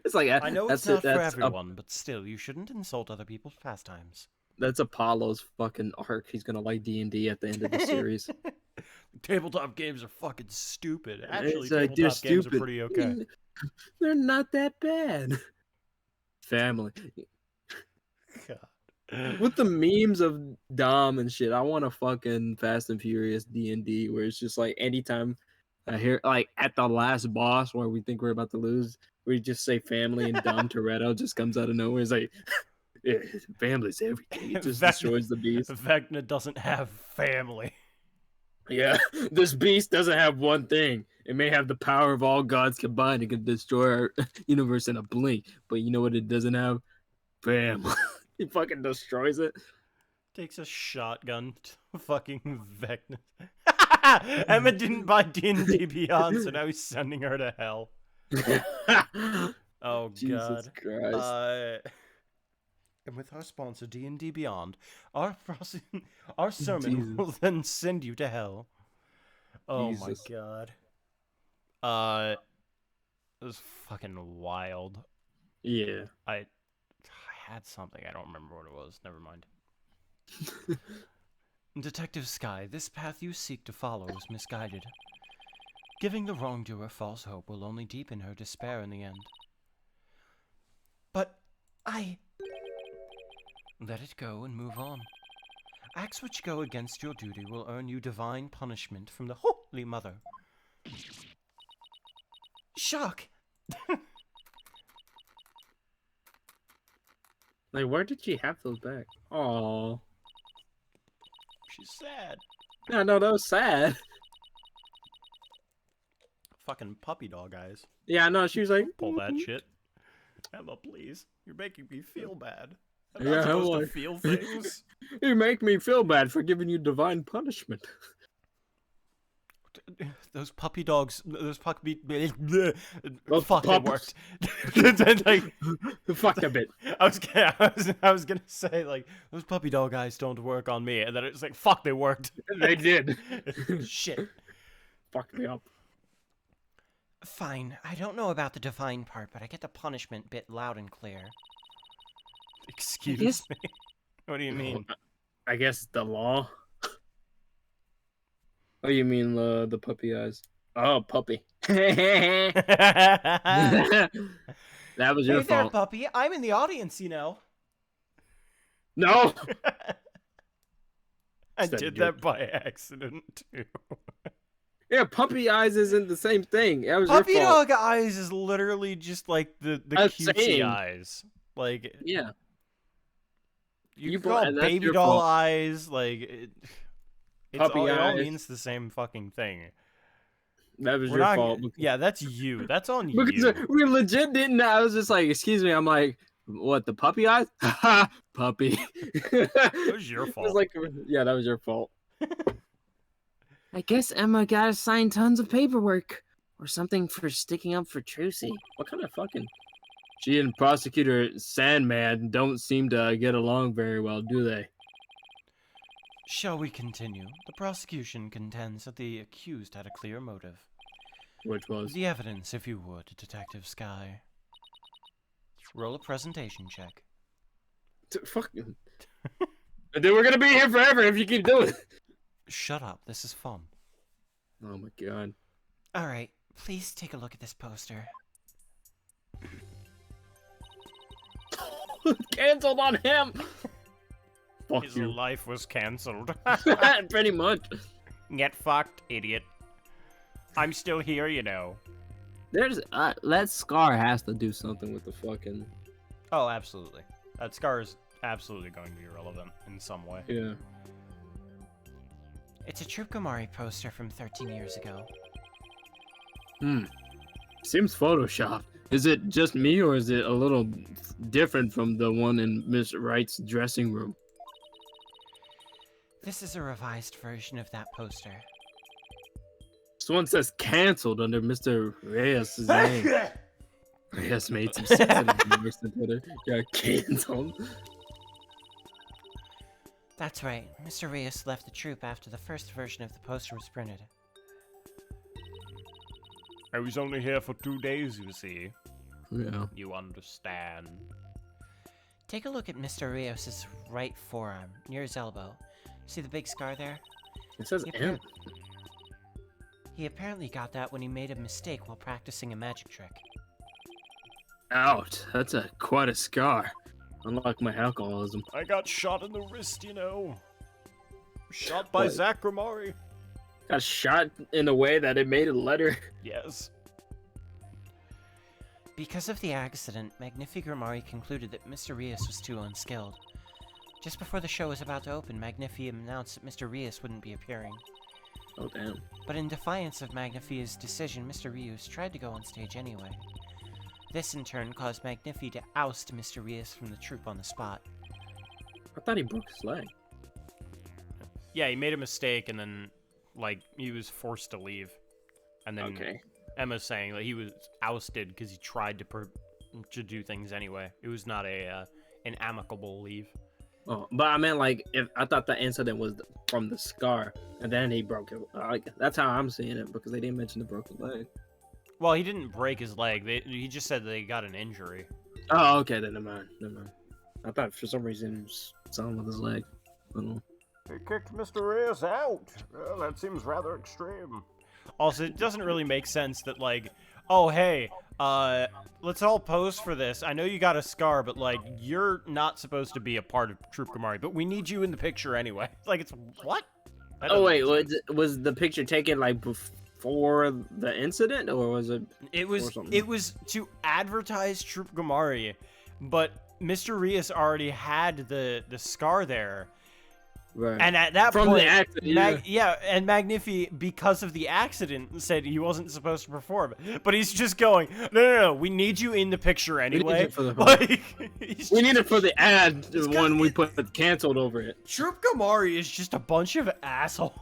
It's like
I know it's not for
that's
everyone, but still, you shouldn't insult other people's pastimes.
that's Apollo's fucking arc. He's gonna like D&D at the end of the series.
Tabletop games are fucking stupid. Actually,
It's like,
tabletop
they're
games are
stupid.
pretty okay.
They're not that bad. Family.
God.
With the memes of Dom and shit, I want a fucking Fast and Furious D&D where it's just like anytime I hear like at the last boss where we think we're about to lose, we just say family and Dom Toretto just comes out of nowhere. It's like, yeah, family's everything. It just destroys the beast.
Vecna doesn't have family.
Yeah, this beast doesn't have one thing. It may have the power of all gods combined. It can destroy our universe in a blink. But you know what it doesn't have? Family. He fucking destroys it.
Takes a shotgun to fucking Vecna. Emma didn't buy D&D Beyond, so now he's sending her to hell. Oh,
Jesus
God.
Christ.
And with our sponsor, D&D Beyond, our sermon
Jesus.
will then send you to hell. Oh,
Jesus.
my God. It was fucking wild.
Yeah.
I had something. I don't remember what it was. Never mind. Detective Sky, this path you seek to follow is misguided. Giving the wrongdoer false hope will only deepen her despair in the end. But let it go and move on. Acts which go against your duty will earn you divine punishment from the Holy Mother. Shock!
Like, where did she have those back? Oh.
She's sad.
Yeah, no, that was sad.
Fucking puppy dog eyes.
Yeah, no, she was like,
Pull that shit. Emma, please. You're making me feel bad. I'm
Yeah,
not supposed
I'm
to
like-
feel things.
You make me feel bad for giving you divine punishment.
Those puppy dogs, those puppy...
Those
Fuck, they
pups.
worked. Like,
Fuck a bit.
I was gonna say, like, those puppy dog eyes don't work on me, and then it's like, fuck, they worked.
They did.
Shit.
Fuck me up.
Fine, I don't know about the divine part, but I get the punishment bit loud and clear. Excuse
guess-
me? What do you mean?
I guess the law. Oh, you mean the puppy eyes? Oh, puppy. That was your
Hey there,
fault.
puppy. I'm in the audience, you know.
No.
I
Is that
did
joke?
that by accident, too.
Yeah, puppy eyes isn't the same thing. That was your
Puppy
fault.
dog eyes is literally just like the
I'm
cutesy
saying.
eyes. Like,
Yeah.
you
You
can call
brought-
it
that's
baby
your
doll
fault.
eyes. Like,
Puppy
it all
eyes.
means the same fucking thing.
That was
We're
your
not-
fault.
Yeah, that's you. That's on
Because
you.
we legit didn't. I was just like, excuse me. I'm like, what? The puppy eyes? Haha, puppy.
That was your
It
fault.
was like, yeah, that was your fault.
I guess Emma got assigned tons of paperwork. Or something for sticking up for Trucy.
What kind of fucking? She and prosecutor Sandman don't seem to get along very well, do they?
Shall we continue? The prosecution contends that the accused had a clear motive.
Which was?
The evidence, if you would, Detective Sky. Roll a presentation check.
Fucking. And then we're gonna be here forever if you keep doing it.
Shut up, this is fun.
Oh my god.
Alright, please take a look at this poster.
Cancelled on him. Fuck
His
you.
life was cancelled.
Pretty much.
Get fucked, idiot. I'm still here, you know.
There's that Scar has to do something with the fucking.
Oh, absolutely. That scar is absolutely going to be relevant in some way.
Yeah.
It's a Troop Kamari poster from 13 years ago.
Seems photoshopped. Is it just me or is it a little different from the one in Miss Wright's dressing room?
This is a revised version of that poster.
This one says canceled under Mr. Reyes' name. Reyes made some sensitive remarks to Twitter. Yeah, canceled.
That's right. Mr. Reyes left the troop after the first version of the poster was printed. I was only here for 2 days, you see.
Yeah.
You understand. Take a look at Mr. Rios' right forearm, near his elbow. See the big scar there?
It says
He
M.
He apparently got that when he made a mistake while practicing a magic trick.
Ouch, that's quite a scar. Unlike my alcoholism.
I got shot in the wrist, you know. Shot by
What?
Zach Romari.
Got shot in a way that it made a letter.
Yes. Because of the accident, Magnifi concluded that Mr. Rios was too unskilled. Just before the show was about to open, Magnifi announced that Mr. Rios wouldn't be appearing.
Oh, damn.
But in defiance of Magnifi's decision, Mr. Rios tried to go on stage anyway. This in turn caused Magnifi to oust Mr. Rios from the troupe on the spot.
I thought he broke his leg.
Yeah, he made a mistake and then, like, he was forced to leave. And then
Okay.
Emma's saying that he was ousted because he tried to do things anyway. It was not an amicable leave.
Oh, but I meant like if I thought the incident was from the scar, and then he broke it. Like that's how I'm seeing it because they didn't mention the broken leg.
Well, he didn't break his leg. He just said they got an injury.
Oh, okay, then never mind. Never mind. I thought for some reason he was something with his leg. I don't know.
He kicked Mr. Reyes out. Well, that seems rather extreme.
Also, it doesn't really make sense that, like, oh, hey, let's all pose for this. I know you got a scar, but, like, you're not supposed to be a part of Troop Kamari, but we need you in the picture anyway. Like, it's, what?
Oh, wait, was the picture taken, like, before the incident, or was it
It was,
something?
it was to advertise Troop Kamari, but Mr. Rios already had the scar there.
Right.
And at that
From
point,
the accident,
and Magnifi, because of the accident, said he wasn't supposed to perform. But he's just going, no, we need you in the picture anyway.
you for the-
Like,
we need it for the ad
It's
when we
got-
put canceled over it.
Troop Kamari is just a bunch of assholes.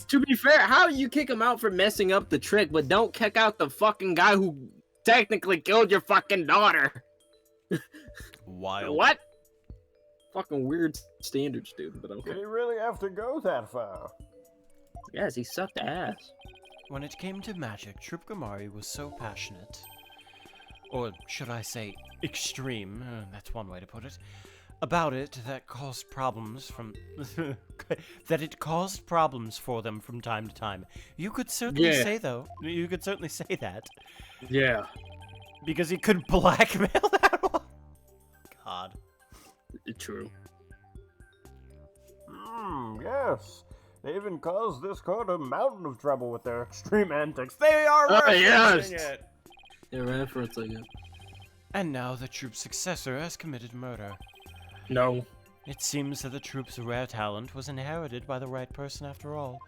To be fair, how do you kick him out for messing up the trick, but don't kick out the fucking guy who technically killed your fucking daughter?
Wild.
What? Fucking weird standards, dude. But
Did
okay.
he really have to go that far?
Yes, he sucked ass.
When it came to magic, Troop Kamari was so passionate, or should I say extreme, that's one way to put it, about it that caused problems from that it caused problems for them from time to time. You could certainly
Yeah.
say that
Yeah.
because he could blackmail that one. God.
True.
Yes. They even caused this court a mountain of trouble with their extreme antics. They are
Oh,
referencing
yes.
it.
Yeah, reference again.
And now the troop's successor has committed murder.
No.
It seems that the troop's rare talent was inherited by the right person after all.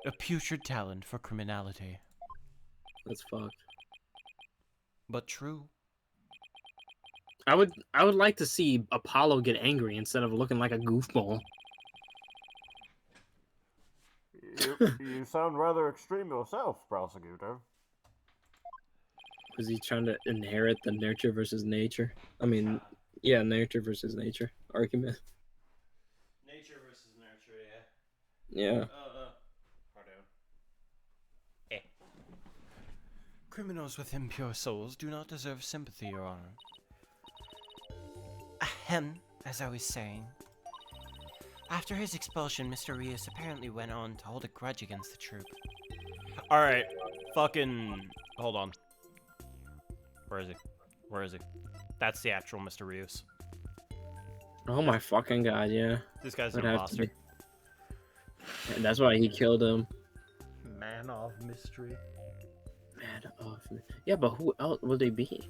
A putrid talent for criminality.
That's fucked.
But true.
I would like to see Apollo get angry instead of looking like a goofball.
You sound rather extreme yourself, prosecutor.
Was he trying to inherit the nurture versus nature? I mean, yeah, nurture versus nature argument.
Nature versus nurture, yeah.
Yeah.
Pardon. Criminals with impure souls do not deserve sympathy, Your Honor. Ahem, as I was saying. After his expulsion, Mr. Rios apparently went on to hold a grudge against the troop. Alright, fucking... Hold on. Where is he? Where is he? That's the actual Mr. Rios.
Oh my fucking god, yeah.
This guy's
Would
an
have to
imposter.
be. And that's why he killed him.
Man of mystery.
Man of me. Yeah, but who else would they be?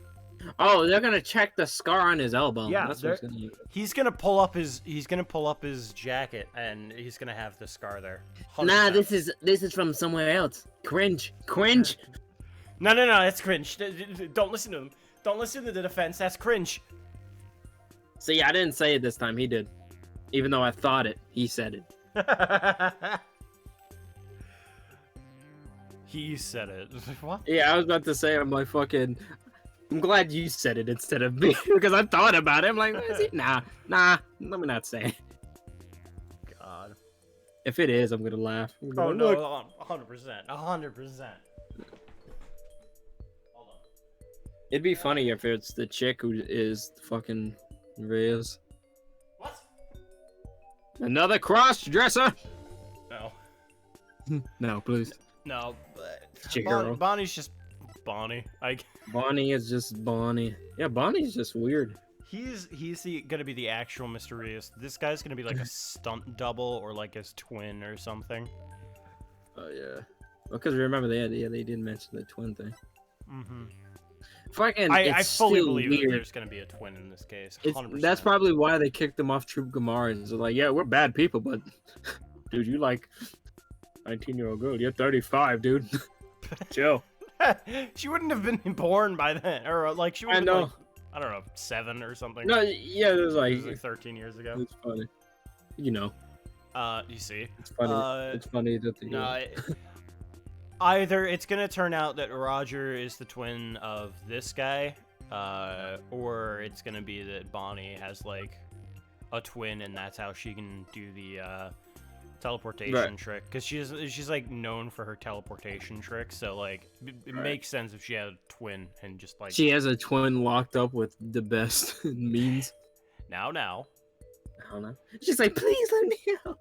Oh, they're gonna check the scar on his elbow.
Yeah,
that's what's gonna be.
He's gonna pull up his jacket and he's gonna have the scar there. 100%.
Nah, this is from somewhere else. Cringe.
No, that's cringe. Don't listen to him. Don't listen to the defense. That's cringe.
See, I didn't say it this time. He did. Even though I thought it, he said it.
He said it. What?
Yeah, I was about to say, I'm like, fucking... I'm glad you said it instead of me, because I thought about it. I'm like, is it? Nah, let me not say it.
God.
If it is, I'm gonna laugh. I'm
Oh
gonna be like,
no,
"Look."
100%. 100%. Hold on.
It'd be funny if it's the chick who is fucking Reyes.
What?
Another cross-dresser!
No.
No, please.
No, but
Chihiro.
Bonnie's just Bonnie.
Bonnie is just Bonnie. Yeah, Bonnie's just weird.
He's gonna be the actual Mysterious. This guy's gonna be like a stunt double or like his twin or something.
Oh yeah. Because remember they did mention the twin thing.
Mm-hmm.
Fucking,
I
it's
fully
still
believe that
weird.
there's gonna be a twin in this case. 100%.
That's probably why they kicked them off Troop Gamarans. They're like, yeah, we're bad people, but dude, you like 19-year-old girl. You're 35, dude. Chill.
She wouldn't have been born by then, or like she would
I
have
know.
been like, I don't know, 7 or something.
No, yeah, it was
It
like,
was like 13 years ago.
it's funny. You know,
You see,
it's funny. It's funny that they
no, either it's gonna turn out that Roger is the twin of this guy, or it's gonna be that Bonnie has like a twin, and that's how she can do the teleportation trick. Because she's like known for her teleportation trick, so like it makes sense if she had a twin and just like
she has a twin locked up with the best means.
now.
I don't know. She's like, please let me out.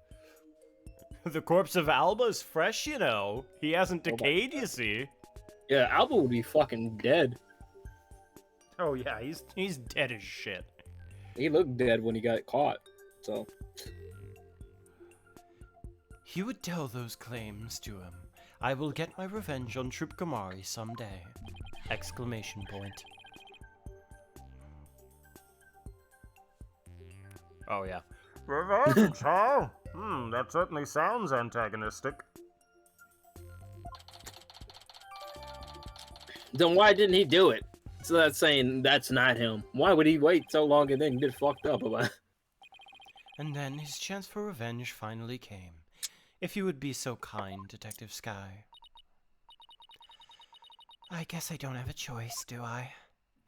The corpse of Alba's fresh, you know. He hasn't decayed, you see.
Yeah, Alba would be fucking dead.
Oh yeah, he's dead as shit.
He looked dead when he got caught. So
He would tell those claims to him. I will get my revenge on Troop Gamari someday! Exclamation point.
Oh yeah.
Revenge, huh? That certainly sounds antagonistic.
then why didn't he do it? So that's saying that's not him. Why would he wait so long and then get fucked up about it?
And then his chance for revenge finally came. If you would be so kind, Detective Sky. I guess I don't have a choice, do I?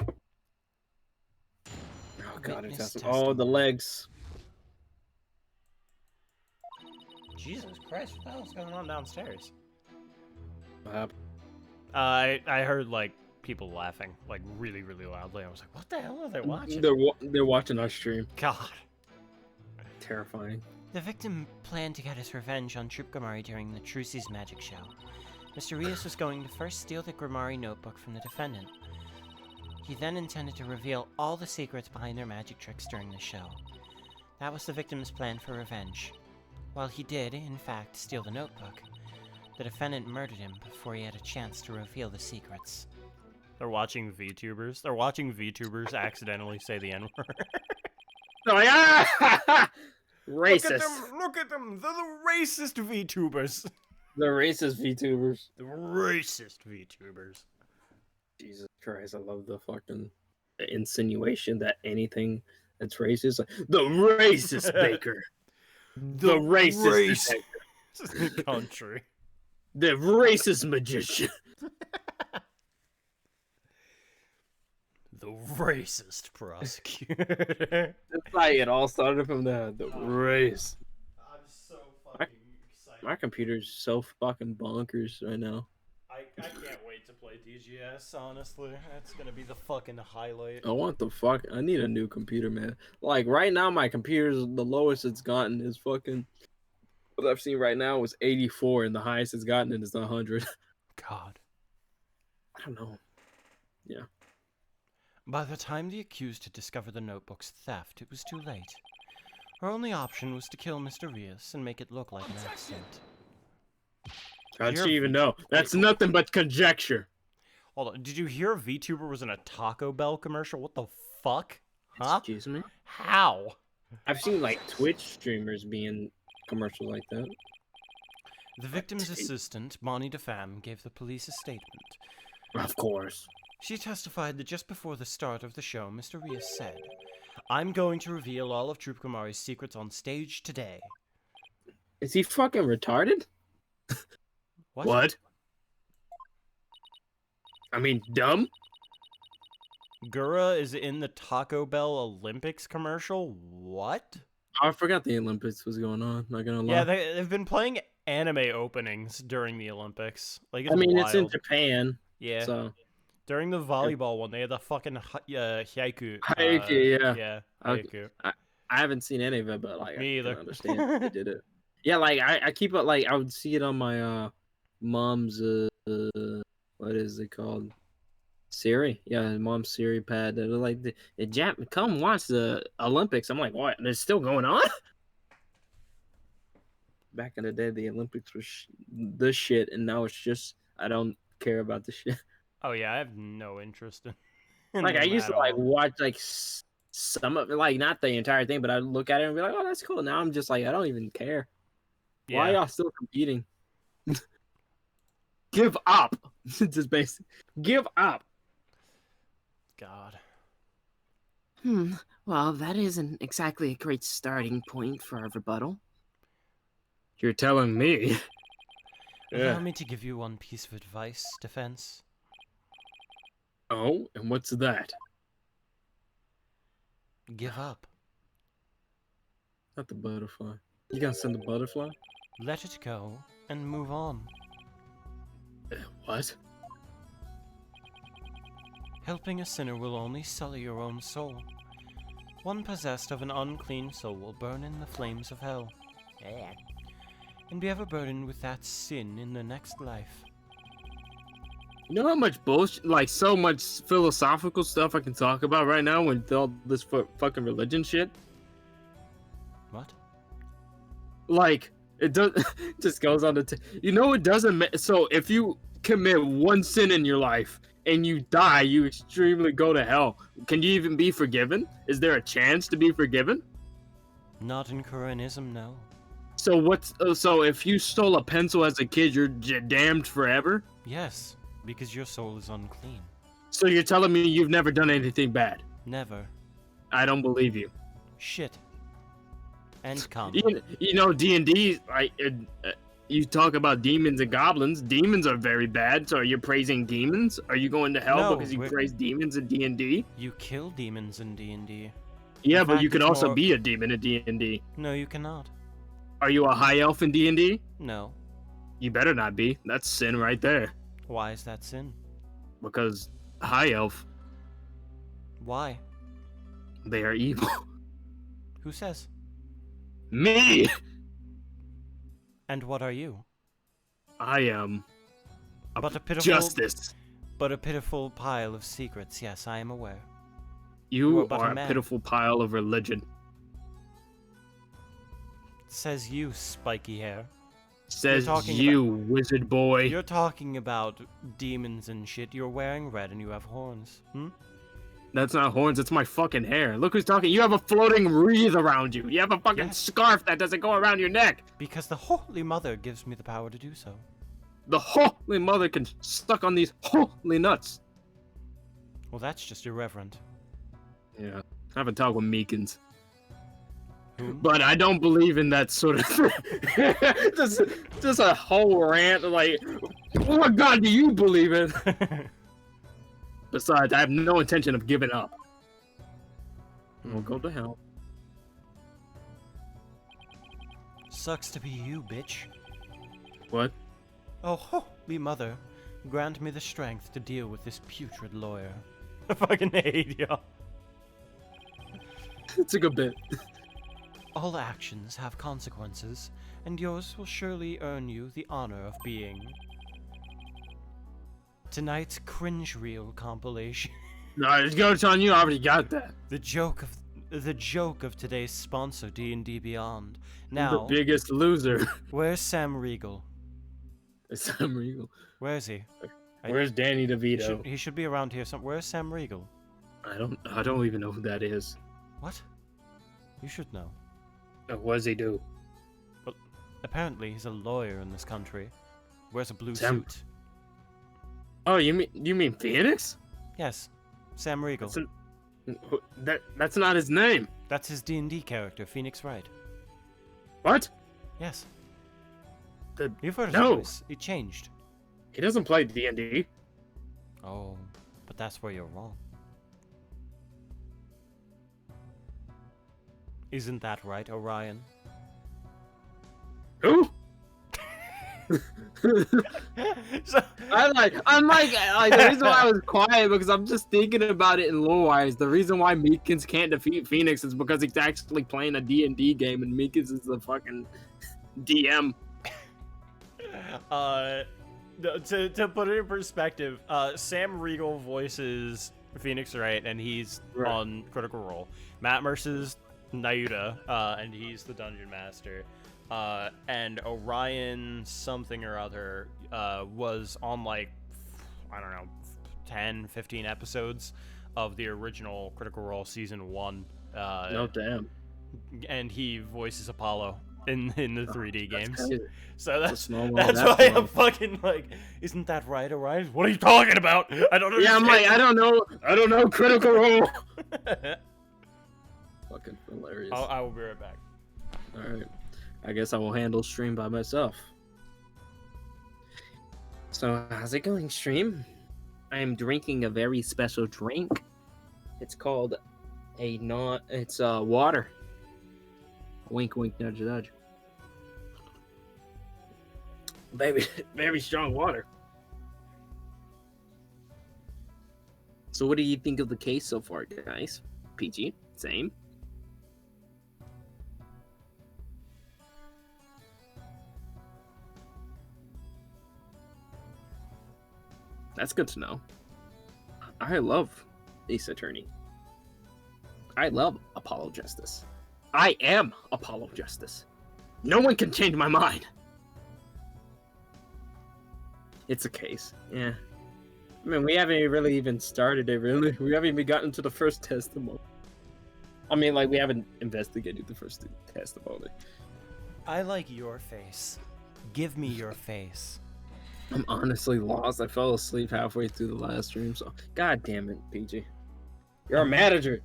Oh god, it's
Witness
awesome. Oh, the legs.
Jesus Christ, what the hell's going on downstairs?
Uh,
I heard like people laughing like really loudly. I was like, what the hell are they watching?
they're watching our stream.
God.
Terrifying.
The victim planned to get his revenge on Troop Gamari during the Trucy's magic show. Mr. Rios was going to first steal the Gamari notebook from the defendant. He then intended to reveal all the secrets behind their magic tricks during the show. That was the victim's plan for revenge. While he did, in fact, steal the notebook, the defendant murdered him before he had a chance to reveal the secrets.
They're watching VTubers. They're watching VTubers accidentally say the N-word.
Oh yeah! Racist.
Look at them! They're the racist VTubers.
The racist VTubers.
The racist VTubers.
Jesus Christ, I love the fucking insinuation that anything that's racist, like, the racist baker, the racist detective,
country,
the racist magician,
the racist prosecutor.
It's like it all started from the race.
I'm so fucking excited.
My computer's so fucking bonkers right now.
I can't wait to play DGS, honestly. That's gonna be the fucking highlight.
I need a new computer, man. Like right now my computer's the lowest it's gotten is fucking what I've seen right now was 84 and the highest it's gotten is 100.
God.
I don't know. Yeah.
By the time the accused had discovered the notebook's theft, it was too late. Her only option was to kill Mr. Rios and make it look like an accident.
How'd she even know? That's nothing but conjecture.
Hold on. Did you hear a VTuber was in a Taco Bell commercial? What the fuck? Huh?
Excuse me?
How?
I've seen like Twitch streamers be in commercials like that.
The victim's assistant, Bonnie DeFam, gave the police a statement.
Of course.
She testified that just before the start of the show, Mr. Rios said, "I'm going to reveal all of Troop Gamari's secrets on stage today."
Is he fucking retarded? What? I mean, dumb?
Gura is in the Taco Bell Olympics commercial? What?
I forgot the Olympics was going on, not gonna lie.
Yeah, they've been playing anime openings during the Olympics. Like, it's
it's in
wild.
Japan.
Yeah.
So
During the volleyball one, they had the fucking haiku.
Haiku, yeah.
Yeah,
Okay.
haiku.
I haven't seen any of it, but like
Me
I can
either.
understand they did it. Yeah, like I keep it like I would see it on my mom's what is it called? Siri. Yeah, mom's Siri pad. They're like the Jap come watch the Olympics. I'm like, what? They're still going on? Back in the day, the Olympics was the shit, and now it's just I don't care about the shit.
Oh yeah, I have no interest in, in
Like I
them
used
at
to like
all.
watch like some of it, like not the entire thing, but I'd look at it and be like, oh, that's cool. Now I'm just like, I don't even care. Why
Yeah.
y'all still competing? Give up. Just basic. Give up.
God.
Well, that isn't exactly a great starting point for our rebuttal.
You're telling me.
Allow me to give you one piece of advice, defense.
Oh, and what's that?
Give up.
Not the butterfly. You gonna send the butterfly?
Let it go and move on.
What?
Helping a sinner will only sully your own soul. One possessed of an unclean soul will burn in the flames of hell. And be ever burdened with that sin in the next life.
You know how much bullshit, like so much philosophical stuff I can talk about right now with all this fucking religion shit?
What?
Like, it does just goes on to you know it doesn't so if you commit one sin in your life and you die, you extremely go to hell. Can you even be forgiven? Is there a chance to be forgiven?
Not in Koreanism, no.
So what's so if you stole a pencil as a kid, you're damned forever?
Yes, because your soul is unclean.
So you're telling me you've never done anything bad?
Never.
I don't believe you.
Shit. And come.
You know D&D, you talk about demons and goblins. Demons are very bad. So are you praising demons? Are you going to hell
No,
because you
we're-
praise demons in D&D?
You kill demons in D&D.
Yeah,
In
but you
fact,
could
it's
also
more-
be a demon in D&D.
No, you cannot.
Are you a high elf in D&D?
No.
You better not be. That's sin right there.
Why is that sin?
Because high elf,
Why?
they are evil.
Who says?
Me!
And what are you?
I am
But a pitiful
justice.
But a pitiful pile of secrets, yes, I am aware.
You
are but a
are a
man.
pitiful pile of religion.
Says you, spiky hair.
Says
talking
you, wizard boy.
You're talking about demons and shit. You're wearing red and you have horns.
That's not horns, it's my fucking hair. Look who's talking. You have a floating wreath around you. You have a fucking
Yes.
scarf that doesn't go around your neck.
Because the Holy Mother gives me the power to do so.
The Holy Mother can suck on these holy nuts.
Well, that's just irreverent.
Yeah. I haven't talked with Meekins.
Whom?
But I don't believe in that sort of just a whole rant like, what God do you believe in? Besides, I have no intention of giving up. We'll go to hell.
Sucks to be you, bitch.
What?
Oh, Holy Mother, grant me the strength to deal with this putrid lawyer. I fucking hate ya.
It's a good bit.
All actions have consequences, and yours will surely earn you the honor of being tonight's cringe reel compilation.
No, it's going on you. I already got that.
The joke of today's sponsor, D&D Beyond. Now,
The biggest loser.
where's Sam Riegel?
Sam Riegel.
Where is he?
Where's Danny DeVito?
He should be around here. Where's Sam Riegel?
I don't even know who that is.
What? You should know.
What does he do?
Well, apparently he's a lawyer in this country. Wears a blue
Sam-
suit.
Oh, you mean Phoenix?
Yes, Sam Riegel.
That's not his name.
That's his D&D character, Phoenix Wright.
What?
Yes.
The-
You've heard his
no.
voice. It changed.
He doesn't play D&D.
Oh, but that's where you're wrong. Isn't that right, Orion?
Who?
So-
I'm like the reason why I was quiet because I'm just thinking about it in lore-wise. The reason why Meekins can't defeat Phoenix is because he's actually playing a D&D game, and Meekins is the fucking DM.
To put it in perspective, Sam Riegel voices Phoenix Wright, and he's
Right.
on Critical Role. Matt Mercer's Nayuta, and he's the Dungeon Master. And Orion something or other was on, like, I don't know, 10, 15 episodes of the original Critical Role Season 1.
No damn.
And he voices Apollo in the 3D games.
Crazy.
So that's
small world,
that's
that's
why
small.
I'm fucking like, isn't that right, Orion? What are you talking about? I don't
Yeah, I'm like,
understand.
I don't know, Critical Role. Fucking hilarious.
I will be right back.
Alright. I guess I will handle stream by myself. So, how's it going, stream? I am drinking a very special drink. It's called it's water. Wink, wink, nudge, nudge. Very, very strong water. So what do you think of the case so far, guys? PG? Same? That's good to know. I love Ace Attorney. I love Apollo Justice. I am Apollo Justice. No one can change my mind. It's a case, yeah. I mean, we haven't really even started it, really. We haven't even gotten to the first testimony. I mean, like, we haven't investigated the first testimony.
I like your face. Give me your face.
I'm honestly lost. I fell asleep halfway through the last stream, so... God damn it, PG. You're a manager!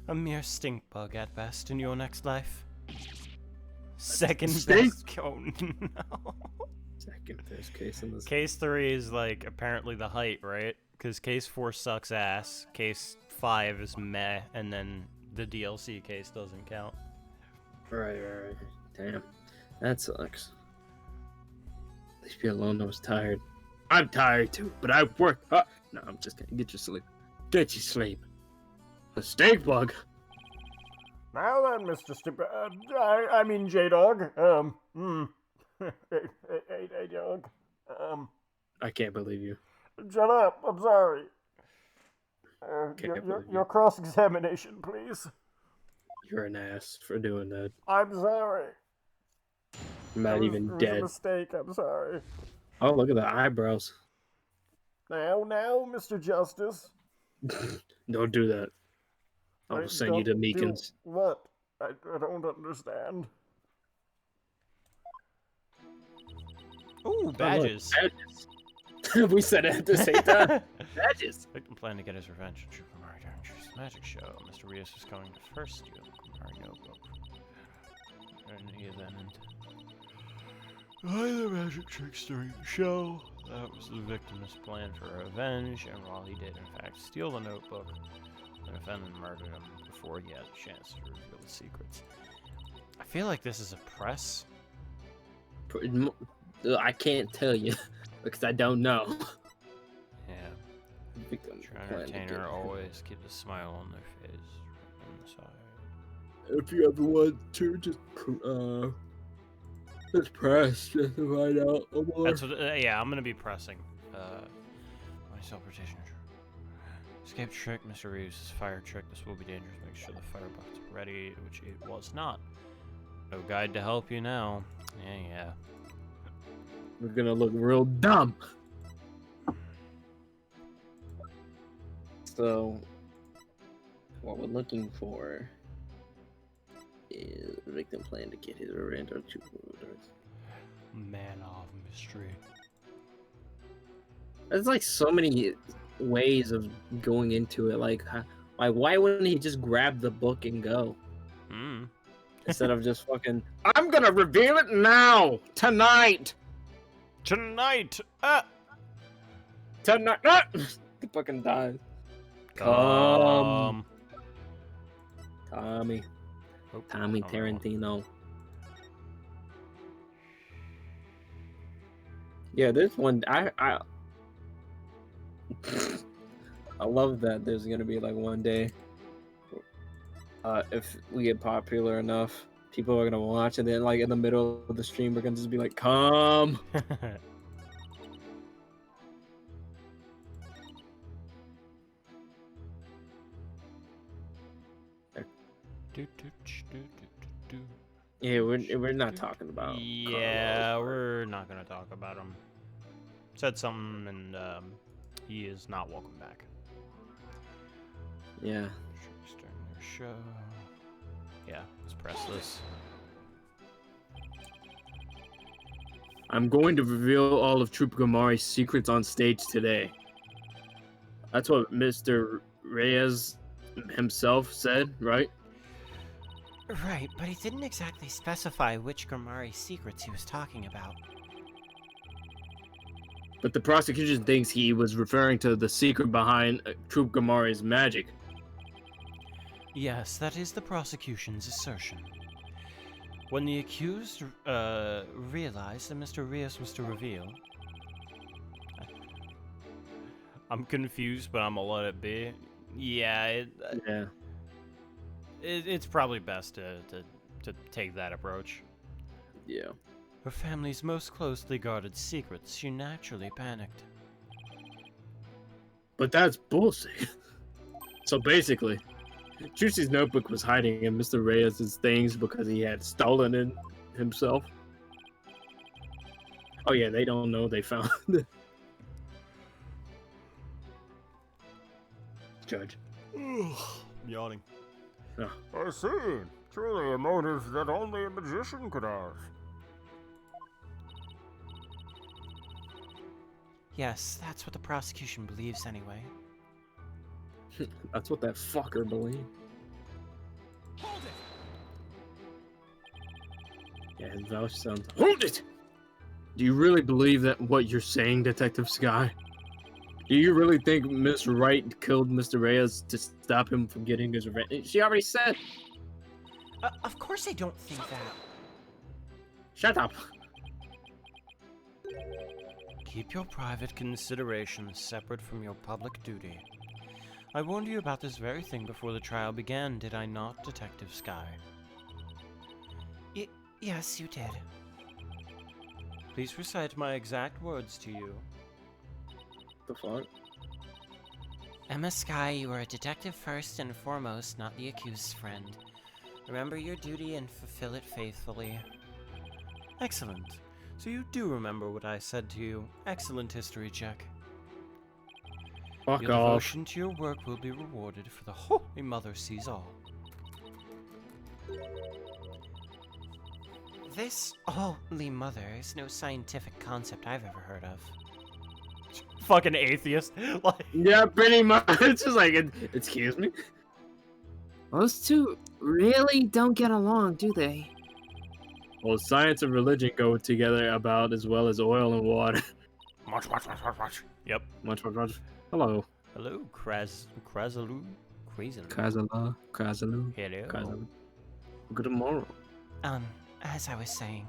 A mere stink bug at best in your next life. Second
Stink?
best. Oh no.
Second best case in this...
Case 3 is like apparently the height, right? Because case 4 sucks ass. Case 5 is meh, and then the DLC case doesn't count.
Right. Damn. That sucks. Leave me alone, I was tired. I'm tired too, but I work. No, I'm just kidding. Get your sleep. Get your sleep. A stink bug.
Now then, Mr. I mean J-Dog. Hey, Dog.
I can't believe you.
Shut up. I'm sorry.
Can't believe you.
Your cross-examination, please.
You're an ass for doing that.
I'm sorry.
I'm not even
It was
dead.
a mistake. I'm sorry.
Oh, look at the eyebrows.
Now, Mr. Justice.
Don't do that. I will
Right,
send you to
don't do
Meekins.
What? I don't understand.
Ooh, badges.
Badges. We said it at the same time. Badges.
Victim plan to get his revenge on Super Mario Adventure's magic show. Mr. Rios is going to first steal the Mario notebook. And he then hide the magic tricks during the show. That was the victim's plan for revenge, and while he did in fact steal the notebook, the defendant murdered him before he had a chance to reveal the secrets. I feel like this is a press.
I can't tell you because I don't know.
Yeah.
Victim
Trying
plan to
entertainer
get-
always keep a smile on their face. On the side.
If you ever want to, just press just to find out more.
That's what. Yeah, I'm gonna be pressing. Myself rotation. Escape trick, Mr. Reeves' fire trick. This will be dangerous. Make sure the firebox is ready, which it was not. No guide to help you now. Yeah.
We're gonna look real dumb. So, what we're looking for is the victim plan to get his revenge on two murders.
Man of mystery.
There's like so many ways of going into it. Like why wouldn't he just grab the book and go instead of just fucking? I'm gonna reveal it now, tonight.
Tonight.
Tonight. Ah! He fucking dies. Come. Tommy.
Oh,
Tommy
oh,
Tarantino. Yeah, there's one. I love that. There's gonna be like one day, if we get popular enough, People are gonna watch, and then like in the middle of the stream, we're gonna just be like, "Come." Yeah, we're not talking about.
Yeah,
Carlos,
we're not gonna talk about him. Said something, and he is not welcome back.
Yeah.
Starting their show. Yeah, let's press this.
I'm going to reveal all of Troop Gamari's secrets on stage today. That's what Mr. Reyes himself said, right?
Right, but he didn't exactly specify which Grimari secrets he was talking about.
But the prosecution thinks he was referring to the secret behind Troop Gamari's magic.
Yes, that is the prosecution's assertion. When the accused realized that Mr. Reyes was to reveal... I'm confused, but I'm gonna let it be. Yeah,
Yeah.
it's probably best to take that approach.
Yeah.
Her family's most closely guarded secrets, she naturally panicked.
But that's bullshit. So basically, Juicy's notebook was hiding in Mr. Reyes' things because he had stolen it himself. Oh yeah, they don't know they found it. Judge.
Yawning.
I see. Truly a motive that only a magician could have.
Yes, that's what the prosecution believes anyway.
That's what that fucker believed. Yeah, his vouch sounds. Hold it! Do you really believe that what you're saying, Detective Sky? Do you really think Miss Wright killed Mr. Reyes to stop him from getting his revenge? She already said.
Of course I don't think that.
Shut up.
Keep your private considerations separate from your public duty. I warned you about this very thing before the trial began, did I not, Detective Sky?
Yes, you did.
Please recite my exact words to you.
The fuck?
Emma Sky, you are a detective first and foremost, not the accused's friend. Remember your duty and fulfill it faithfully.
Excellent. So you do remember what I said to you. Excellent history check.
Fuck
Your
off.
devotion to your work will be rewarded, for the Holy Mother sees all.
This Holy Mother is no scientific concept I've ever heard of.
Fucking atheist. Like,
Yeah, pretty much. It's just like, excuse me?
Those two really don't get along, do they?
Well, science and religion go together about as well as oil and water.
watch. Yep.
Much. Hello.
Hello, Krazalu? Crazaloo?
Kazalu.
Hello.
Kazalu. Good morning.
As I was saying,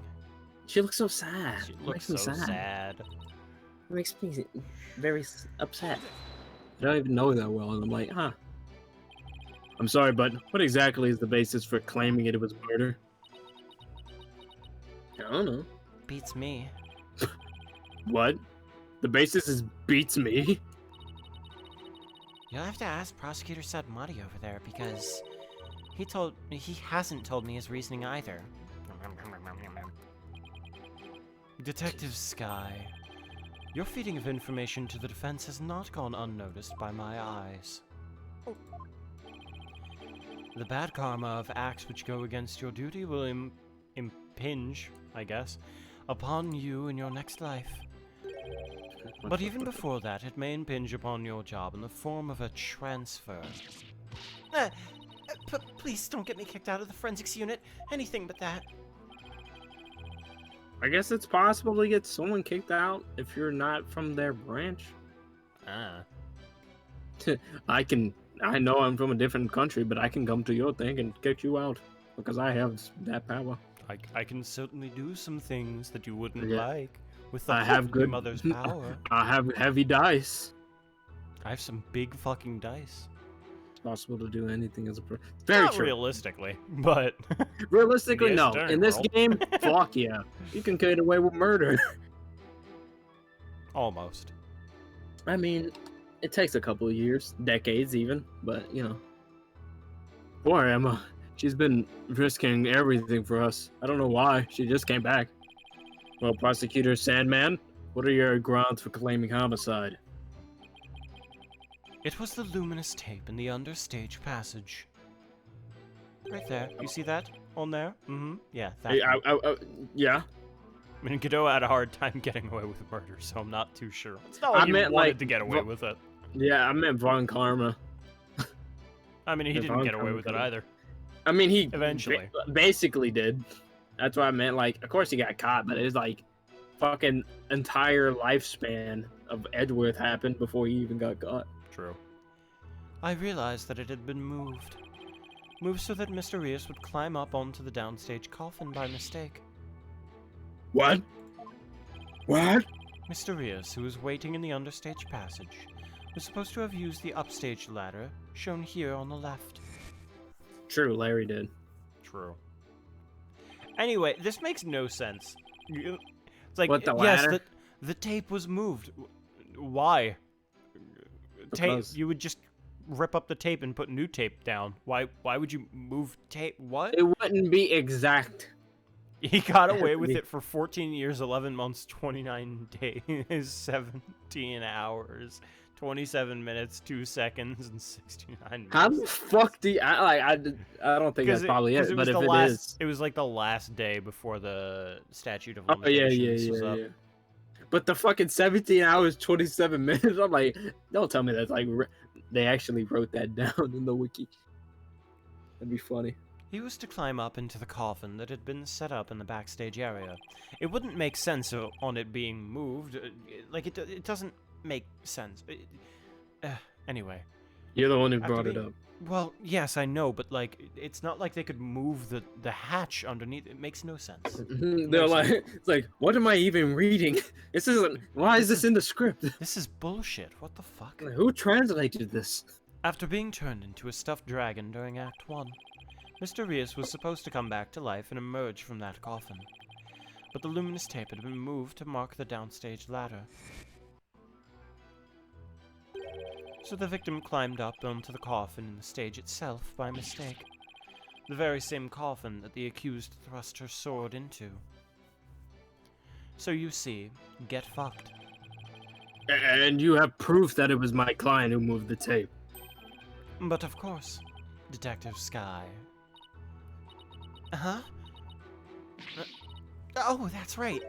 She looks so sad.
She
It
looks
makes
so
me
sad.
It makes me very upset. I don't even know her that well, and I'm like, huh. I'm sorry, but what exactly is the basis for claiming it was murder? I don't know.
beats me.
What? The basis is beats me?
You'll have to ask Prosecutor Sadmati over there because he hasn't told me his reasoning either.
Detective Sky, your feeding of information to the defense has not gone unnoticed by my eyes. The bad karma of acts which go against your duty will impinge, I guess, upon you in your next life. But even before that, it may impinge upon your job in the form of a transfer.
Please don't get me kicked out of the forensics unit. Anything but that.
I guess it's possible to get someone kicked out if you're not from their branch.
Ah.
I know I'm from a different country, but I can come to your thing and kick you out because I have that power.
I can certainly do some things that you wouldn't
Yeah.
like with the
I have
Holy
good
Mother's power.
I have heavy dice.
I have some big fucking dice.
it's possible to do anything as a pro. Very
Not
true.
realistically, but
Realistically,
In the
no.
Eastern
In this
world.
game, fuck yeah. You can get away with murder.
almost.
I mean, it takes a couple of years, decades even, but you know. Poor Emma. She's been risking everything for us. I don't know why. She just came back. Well, Prosecutor Sandman, what are your grounds for claiming homicide?
It was the luminous tape in the understage passage. Right there. You see that on there? Mm-hmm. Yeah, that.
Hey,
one.
yeah.
I mean, Godot had a hard time getting away with murder, so I'm not too sure. It's not
I
like he
meant,
wanted
like,
to get away with it.
Yeah, I meant Von Karma.
I mean, he
Yeah,
didn't
Von
get away
Karma
with it
could've-
either.
I mean, he
Eventually.
basically did. That's what I meant. Like, of course he got caught, but it was like fucking entire lifespan of Edgeworth happened before he even got caught.
True. I realized that it had been moved. Moved so that Mr. Rios would climb up onto the downstage coffin by mistake.
What? What?
Mr. Rios, who was waiting in the understage passage, was supposed to have used the upstage ladder, shown here on the left.
True, Larry did.
True. Anyway, this makes no sense. It's like,
What, the
yes,
ladder?
the tape was moved. Why? Tape,
Because-
you would just rip up the tape and put new tape down. Why would you move tape? What?
It wouldn't be exact.
He got away with it for 14 years, 11 months, 29 days, 17 hours, 27 minutes, 2 seconds, and 69 minutes.
How the fuck do you, I don't think that's probably it, but if it is.
It was like the last day before the statute of
Oh, yeah,
limitations was up.
But the fucking 17 hours, 27 minutes, I'm like, don't tell me that's like, they actually wrote that down in the wiki. That'd be funny.
He was to climb up into the coffin that had been set up in the backstage area. It wouldn't make sense on it being moved. Like, it doesn't make sense. Anyway.
You're the one who
After
brought it
being-
up.
Well, yes, I know, but, like, it's not like they could move the hatch underneath. It makes no sense.
They're like, it's like, what am I even reading? This isn't, why is this in the script?
This is bullshit. What the fuck?
Who translated this?
After being turned into a stuffed dragon during Act 1, Mr. Rios was supposed to come back to life and emerge from that coffin. But the luminous tape had been moved to mark the downstage ladder. So the victim climbed up onto the coffin in the stage itself by mistake. The very same coffin that the accused thrust her sword into. So you see, get fucked.
And you have proof that it was my client who moved the tape.
But of course, Detective Sky. Huh? Oh, that's right.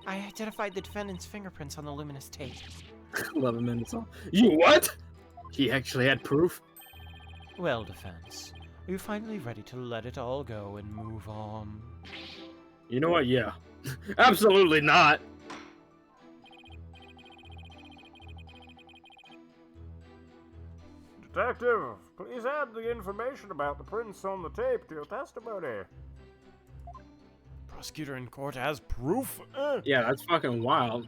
I identified the defendant's fingerprints on the luminous tape.
11 minutes off. You what? He actually had proof?
Well, defense, are you finally ready to let it all go and move on?
You know what? Yeah. Absolutely not.
Detective, please add the information about the prints on the tape to your testimony.
Prosecutor in court has proof?
Yeah, that's fucking wild.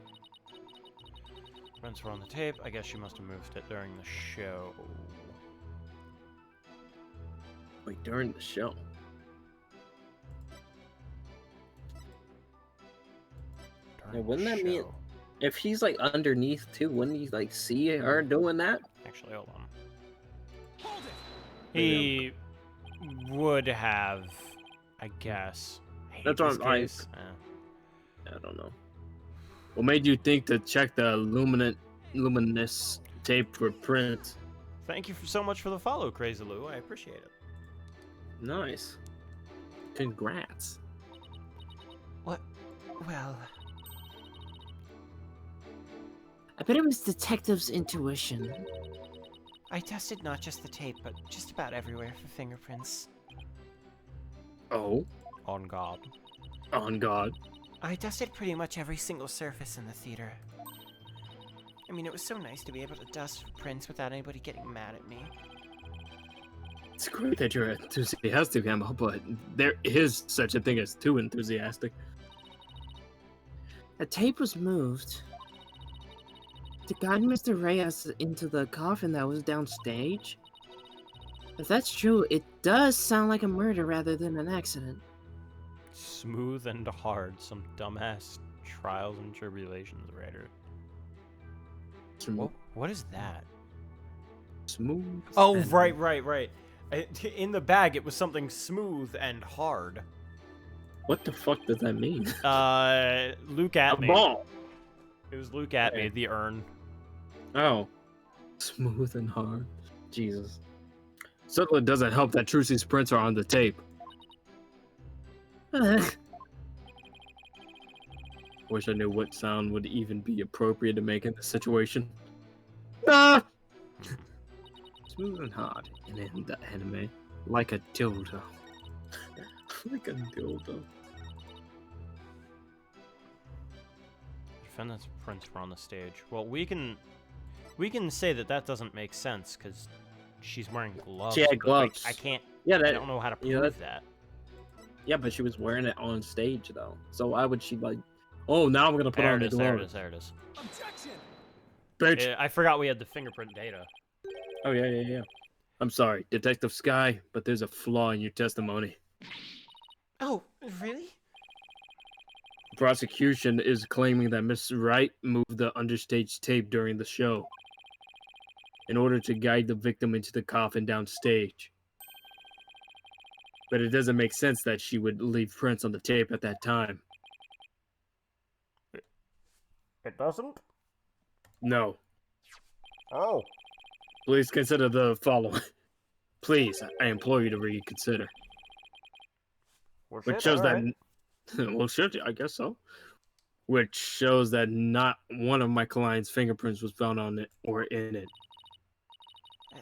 Prints were on the tape. I guess she must have moved it during the show.
Wait, during the show.
During
wouldn't
the
that mean-
show.
If he's like underneath too, wouldn't he like see her doing that?
Actually, hold on. He would have, I guess. I hate
That's what
this
I'm like-
case.
I don't know. What made you think to check the luminous tape for prints?
Thank you so much for the follow, Crazy Lou. I appreciate it.
Nice. Congrats.
What? Well,
I bet it was Detective's intuition.
I tested not just the tape, but just about everywhere for fingerprints.
Oh,
On God.
on God.
I dusted pretty much every single surface in the theater. I mean, it was so nice to be able to dust for prints without anybody getting mad at me.
It's great that you're enthusiastic, Emma, but there is such a thing as too enthusiastic.
A tape was moved to guide Mr. Reyes into the coffin that was downstage. If that's true, it does sound like a murder rather than an accident.
Smooth and hard, some dumbass trials and tribulations writer. What is that?
Smooth.
Oh,
and-
right. In the bag, it was something smooth and hard.
What the fuck does that mean?
Luke
A
at me.
ball.
It was Luke at me,
Okay.
the urn.
Oh. Smooth and hard. Jesus. Certainly doesn't help that Trucy's prints are on the tape. Wish I knew what sound would even be appropriate to make in this situation. Ah! Smooth and hard in the anime. Like a dildo. Like a dildo.
Defendant's prints were on the stage. Well, we can say that doesn't make sense because she's wearing gloves.
She had
but,
gloves.
I can't.
Yeah,
I
that.
don't know how to prove
yeah,
that.
Yeah, but she was wearing it on stage though. So why would she like? Oh, now I'm gonna put
There
on
it
the
is. There it
gloves.
is. There it is.
Bitch.
I forgot we had the fingerprint data.
Oh yeah. I'm sorry, Detective Sky, but there's a flaw in your testimony.
Oh, really?
Prosecution is claiming that Miss Wright moved the understage tape during the show in order to guide the victim into the coffin downstage. But it doesn't make sense that she would leave prints on the tape at that time.
It doesn't?
No.
Oh.
Please consider the following. Please, I implore you to reconsider.
Well,
Which
shit,
shows that...
alright.
Well, sure, I guess so. Which shows that not one of my client's fingerprints was found on it or in it.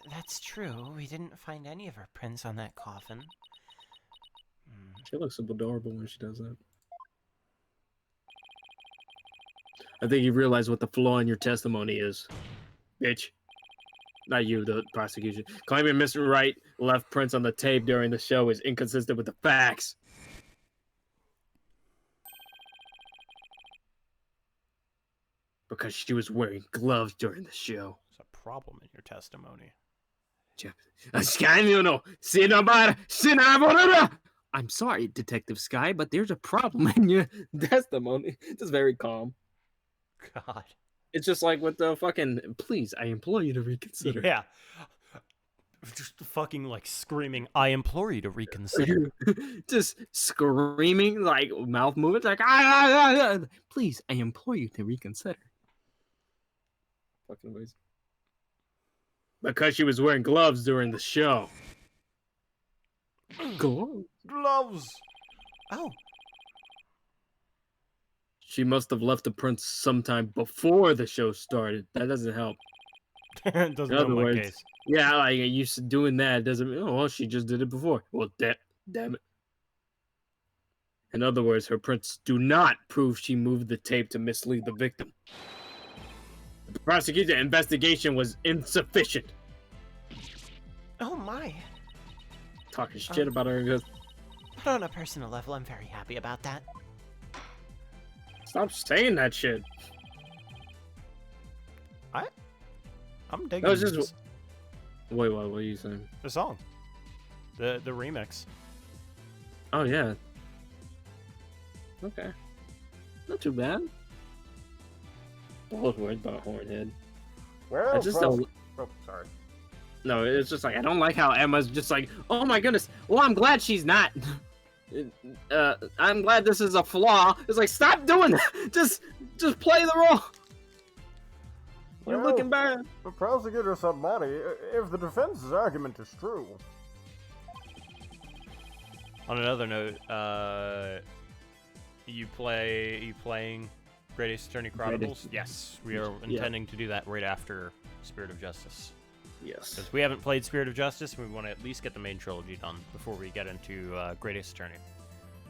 That's true. We didn't find any of her prints on that coffin.
She looks so adorable when she does that. I think you realize what the flaw in your testimony is, bitch. Not you, the prosecution. Claiming Mr. Wright left prints on the tape during the show is inconsistent with the facts. Because she was wearing gloves during the show.
There's a problem in your testimony.
I'm sorry, Detective Sky, but there's a problem in your testimony. Just very calm.
God.
It's just like with the fucking, please, I implore you to reconsider.
Yeah. Just fucking like screaming, I implore you to reconsider.
Just screaming, like mouth movements, like, please, I implore you to reconsider. Fucking ways. Because she was wearing gloves during the show. Gloves?
Gloves!
Oh,
She must have left the prints sometime before the show started. That doesn't help.
Doesn't
In
help
other
my
words,
case.
yeah, like you doing that doesn't mean, oh, well, she just did it before. Well, damn it. In other words, her prints do not prove she moved the tape to mislead the victim. The prosecution investigation was insufficient.
oh my.
Talking shit about her. Just
But on a personal level, I'm very happy about that.
stop saying that shit.
I'm digging
That was just-
this-
Wait, what are you saying?
the song. The remix.
Oh, yeah. Okay. Not too bad. I was worried about Hornhead.
Well,
I just don't.
Oh, sorry.
No, it's just like I don't like how Emma's just like, oh my goodness. Well, I'm glad she's not. I'm glad this is a flaw. It's like, stop doing that. Just play the role. You're
Well,
looking bad.
The prosecutor said, Maddie, if the defense's argument is true,
On another note, you playing Great Ace Attorney Chronicles? Yes, we are
Yeah.
intending to do that right after Spirit of Justice.
Yes.
Because we haven't played Spirit of Justice, and we want to at least get the main trilogy done before we get into Great Ace Attorney.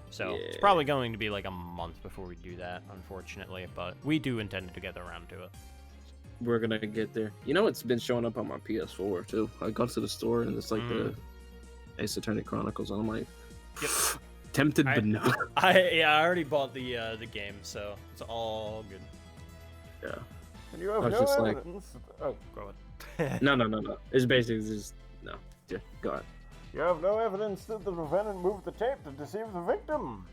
So it's
Yeah.
probably going to be like a month before we do that, unfortunately. But we do intend to get around to it.
We're gonna get there. You know, it's been showing up on my PS4 too. I go to the store and it's like the Ace Attorney Chronicles, and I'm like,
Yep.
tempted, but no.
I already bought the game, so it's all good.
Yeah.
and you have
I was
no
just like-
evidence. Oh,
Go ahead.
No. It's basically just no. Yeah, go on.
You have no evidence that the defendant moved the tape to deceive the victim.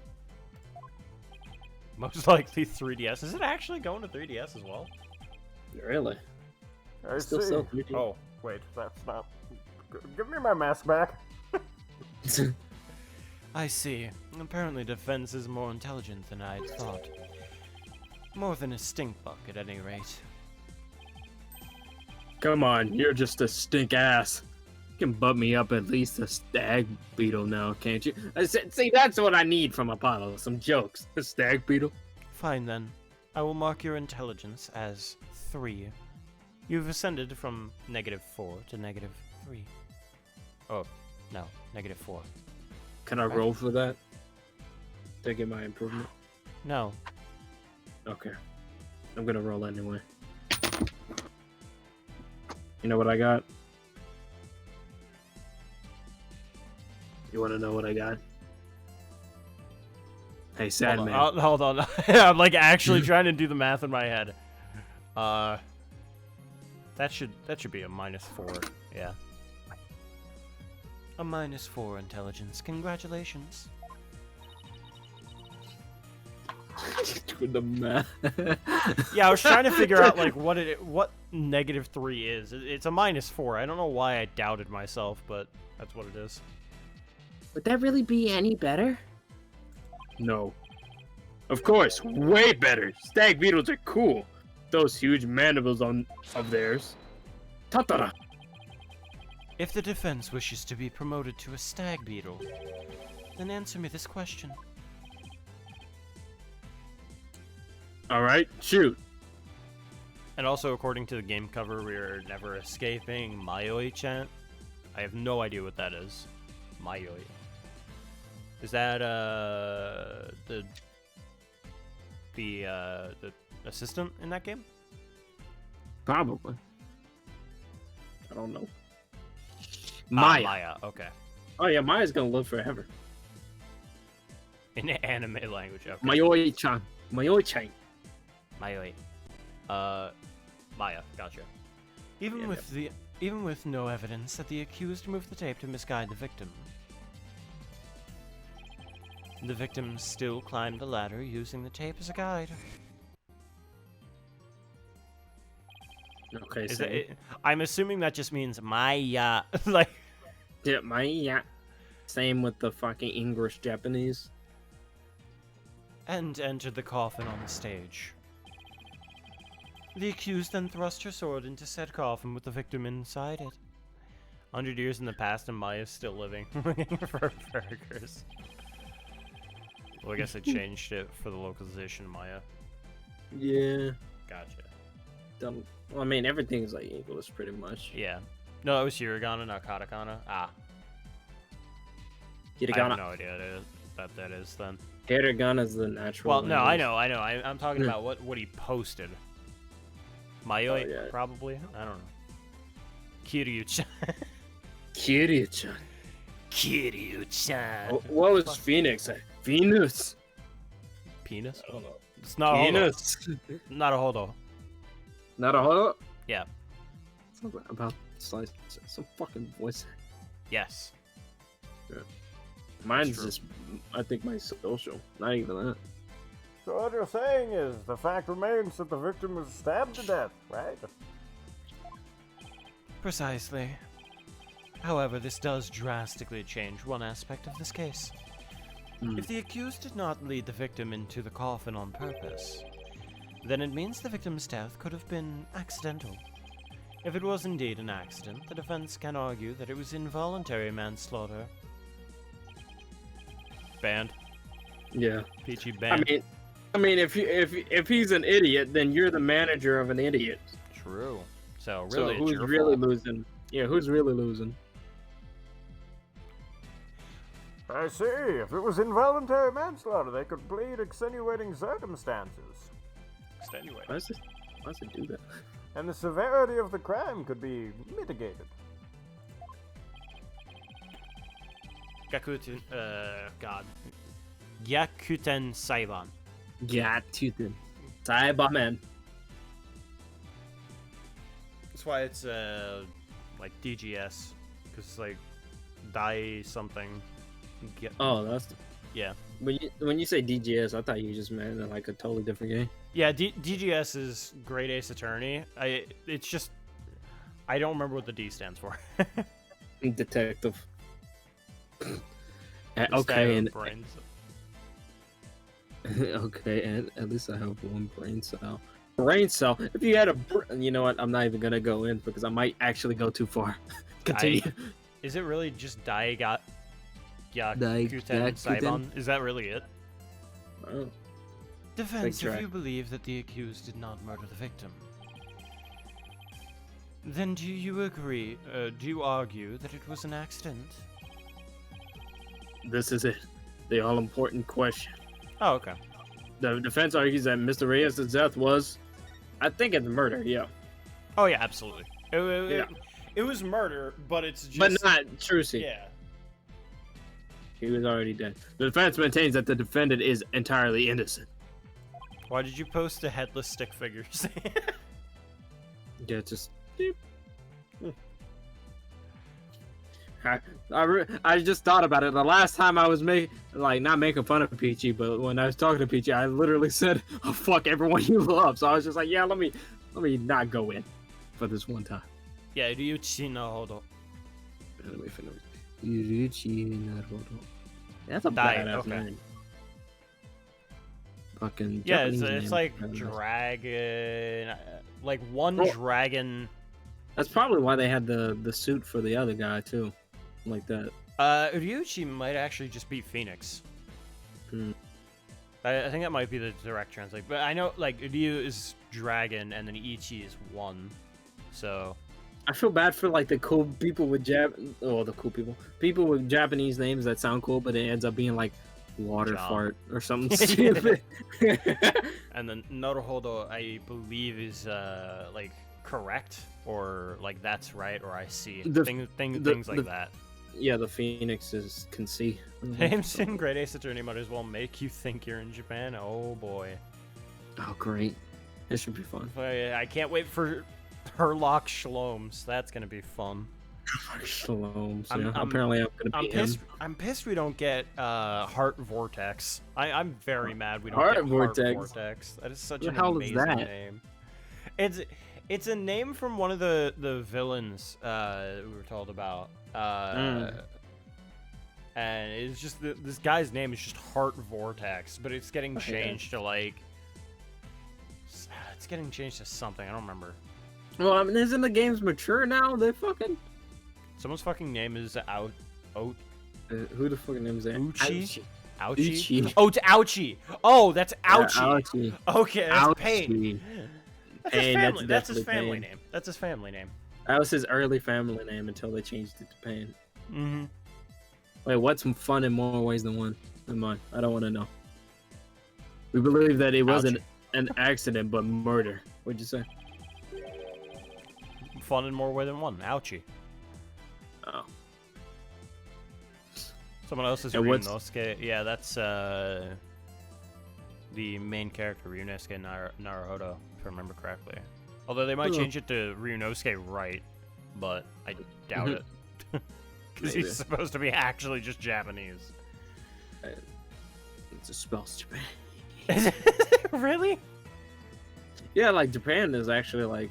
Most likely 3DS. Is it actually going to 3DS as well?
Really?
I
Still
see.
sell 3D.
Oh, wait, that's not... Give me my mask back.
I see. Apparently defense is more intelligent than I'd thought. More than a stink bug, at any rate.
Come on, you're just a stink ass. You can butt me up at least a stag beetle now, can't you? See, that's what I need from Apollo. Some jokes. A stag beetle.
Fine then. I will mark your intelligence as 3. You've ascended from -4 to -3. Oh, no, -4.
Can I roll for that? To get my improvement?
No.
Okay. I'm gonna roll anyway. You know what I got? You wanna know what I got? Hey, sad
Hold
man.
on. Hold on. I'm like actually trying to do the math in my head. That should be a -4. Yeah. A -4 intelligence. Congratulations.
Doing the math.
Yeah, I was trying to figure out like what -3 is. It's a -4. I don't know why I doubted myself, but that's what it is.
Would that really be any better?
No. Of course, way better. Stag beetles are cool. Those huge mandibles of theirs. Tatara.
If the defense wishes to be promoted to a stag beetle, then answer me this question.
All right, shoot.
And also, according to the game cover, we are never escaping Mayoi-chan. I have no idea what that is. Mayoi. Is that the assistant in that game?
Probably. I don't know.
Maya.
Maya.
Okay.
Oh yeah, Maya's gonna live forever.
In anime language. Okay.
Mayoi-chan. Mayoi-chan.
Mayoi. Maya. Gotcha. Even
Yeah,
even with no evidence that the accused moved the tape to misguide the victim, the victim still climbed the ladder using the tape as a guide.
Okay,
Is
so
I'm assuming that just means Maya. Like.
yeah, Maya. Same with the fucking English Japanese.
And entered the coffin on the stage. The accused then thrust her sword into said coffin with the victim inside it. 100 years in the past and Maya's still living, looking for burgers. Well, I guess they changed it for the localization, Maya.
Yeah.
Gotcha.
Well, I mean, everything's like English pretty much.
Yeah. No, it was hiragana, not katakana. Ah. I
Hiragana.
have no idea that is then.
Hiragana's the natural.
Well, no, I
language.
know. I'm talking about what he posted. Mayoi,
Oh, yeah.
probably? I don't know. Kiryu-chan.
Kiryu-chan.
Kiryu-chan.
What was Phoenix? Venus.
Penis?
I don't know.
It's not a hodo.
Venus.
Not a hodo.
Not a holo?
Yeah.
Something about slice. Some fucking voice.
Yes.
Mine's
true.
just, I think, my social. Not even that.
So what you're saying is, the fact remains that the victim was stabbed to death, right?
Precisely. However, this does drastically change one aspect of this case. If the accused did not lead the victim into the coffin on purpose, then it means the victim's death could have been accidental. If it was indeed an accident, the defense can argue that it was involuntary manslaughter. Banned.
Yeah.
Peachy banned.
I mean, if he's an idiot, then you're the manager of an idiot.
True. So really,
So
it's
who's
your
really
fault.
losing? Yeah, who's really losing?
I see. If it was involuntary manslaughter, they could plead extenuating circumstances.
Extenuate.
Why does it do that?
And the severity of the crime could be mitigated.
Gakuten, God. Gyakuten Saiban.
Yeah, Tootin. Cyberman.
That's why it's, like DGS
because like Dai something.
Oh, that's
Yeah.
when you say DGS, I thought you just meant like a totally different game.
Yeah, DGS is Great Ace Attorney. It's just I don't remember what the D stands for.
Detective.
Just I
Okay,
have
and
brains.
okay, and at least I have one brain cell. Brain cell. If you had you know what? I'm not even gonna go in because I might actually go too far. Continue.
Is it really just Daigat? Yeah, Kuten
Gyakuten?
Saibon. Is that really it?
Oh.
Defense,
Big
if
try.
you believe that the accused did not murder the victim, then do you agree, do you argue that it was an accident?
This is it. The all-important question.
Oh, okay.
The defense argues that Mr. Reyes' death was, I think it's murder, yeah.
Oh yeah, absolutely. It was murder, but it's just
But not Trucy.
Yeah.
He was already dead. The defense maintains that the defendant is entirely innocent.
Why did you post the headless stick figures?
Yeah, just... I just thought about it. The last time I was not making fun of Peachy, but when I was talking to Peachy, I literally said, "Oh fuck everyone you love." So I was just like, "Yeah, let me not go in for this one time."
Yeah, Ryuichi no Hodo.
Let me finish. Yuruchi Naruto. That's a
Dai,
badass
okay.
name. Fucking
Yeah,
Japanese
it's
name.
like
Badass.
dragon, like one
Well-
dragon.
That's probably why they had the suit for the other guy too, like that.
Ryuichi might actually just be Phoenix.
Hmm.
I think that might be the direct translate, but I know like Ryu is dragon and then Ichi is one, so
I feel bad for like the cool people with people with Japanese names that sound cool, but it ends up being like water
John.
fart or something stupid.
and then Naruhodo I believe is like correct or like that's right or I see things like that.
Yeah, the phoenixes can see.
Names in Great Ace Attorney might as well make you think you're in Japan. Oh boy.
Oh great, this should be fun.
I can't wait for Herlock Shlomes. That's gonna be fun.
Shaloms.
I'm-
Yeah.
I'm-
Apparently, I'm gonna be him.
I'm pissed we don't get Heart Vortex. I'm very mad we don't
Heart
get
Vortex?
Heart Vortex. That is such
What
an
the hell is
amazing
that?
name. It's a name from one of the villains we were told about. And it's just this guy's name is just Heart Vortex, but it's getting changed to like it's getting changed to something. I don't remember.
Well, I mean, isn't the game's mature now? They fucking.
Someone's fucking name is
Who the fucking name is that?
Ouchie? Ouchie?
Ouchie.
Oh, it's Ouchie. Oh, that's Ouchie.
Ouchie.
Okay, that's
Ouchie.
Pain. That's his
Pain,
family. That's his
definitely
family
Pain.
name. That's his family name.
That was his early family name until they changed it to Pain.
Mm-hmm.
Wait, what's fun in more ways than one? Never mind. I don't want to know. We believe that it wasn't an accident, but murder. What'd you say?
Fun in more way than one. Ouchie.
Oh.
Someone else is
And what's-
Ryunosuke. Yeah, that's the main character, Ryunosuke Naruhodo, if I remember correctly. Although they might
Oh.
change it to Ryunosuke Right, but I doubt it. Because
Maybe.
he's supposed to be actually just Japanese.
It's a spell's Japan.
Really?
Yeah, like Japan is actually like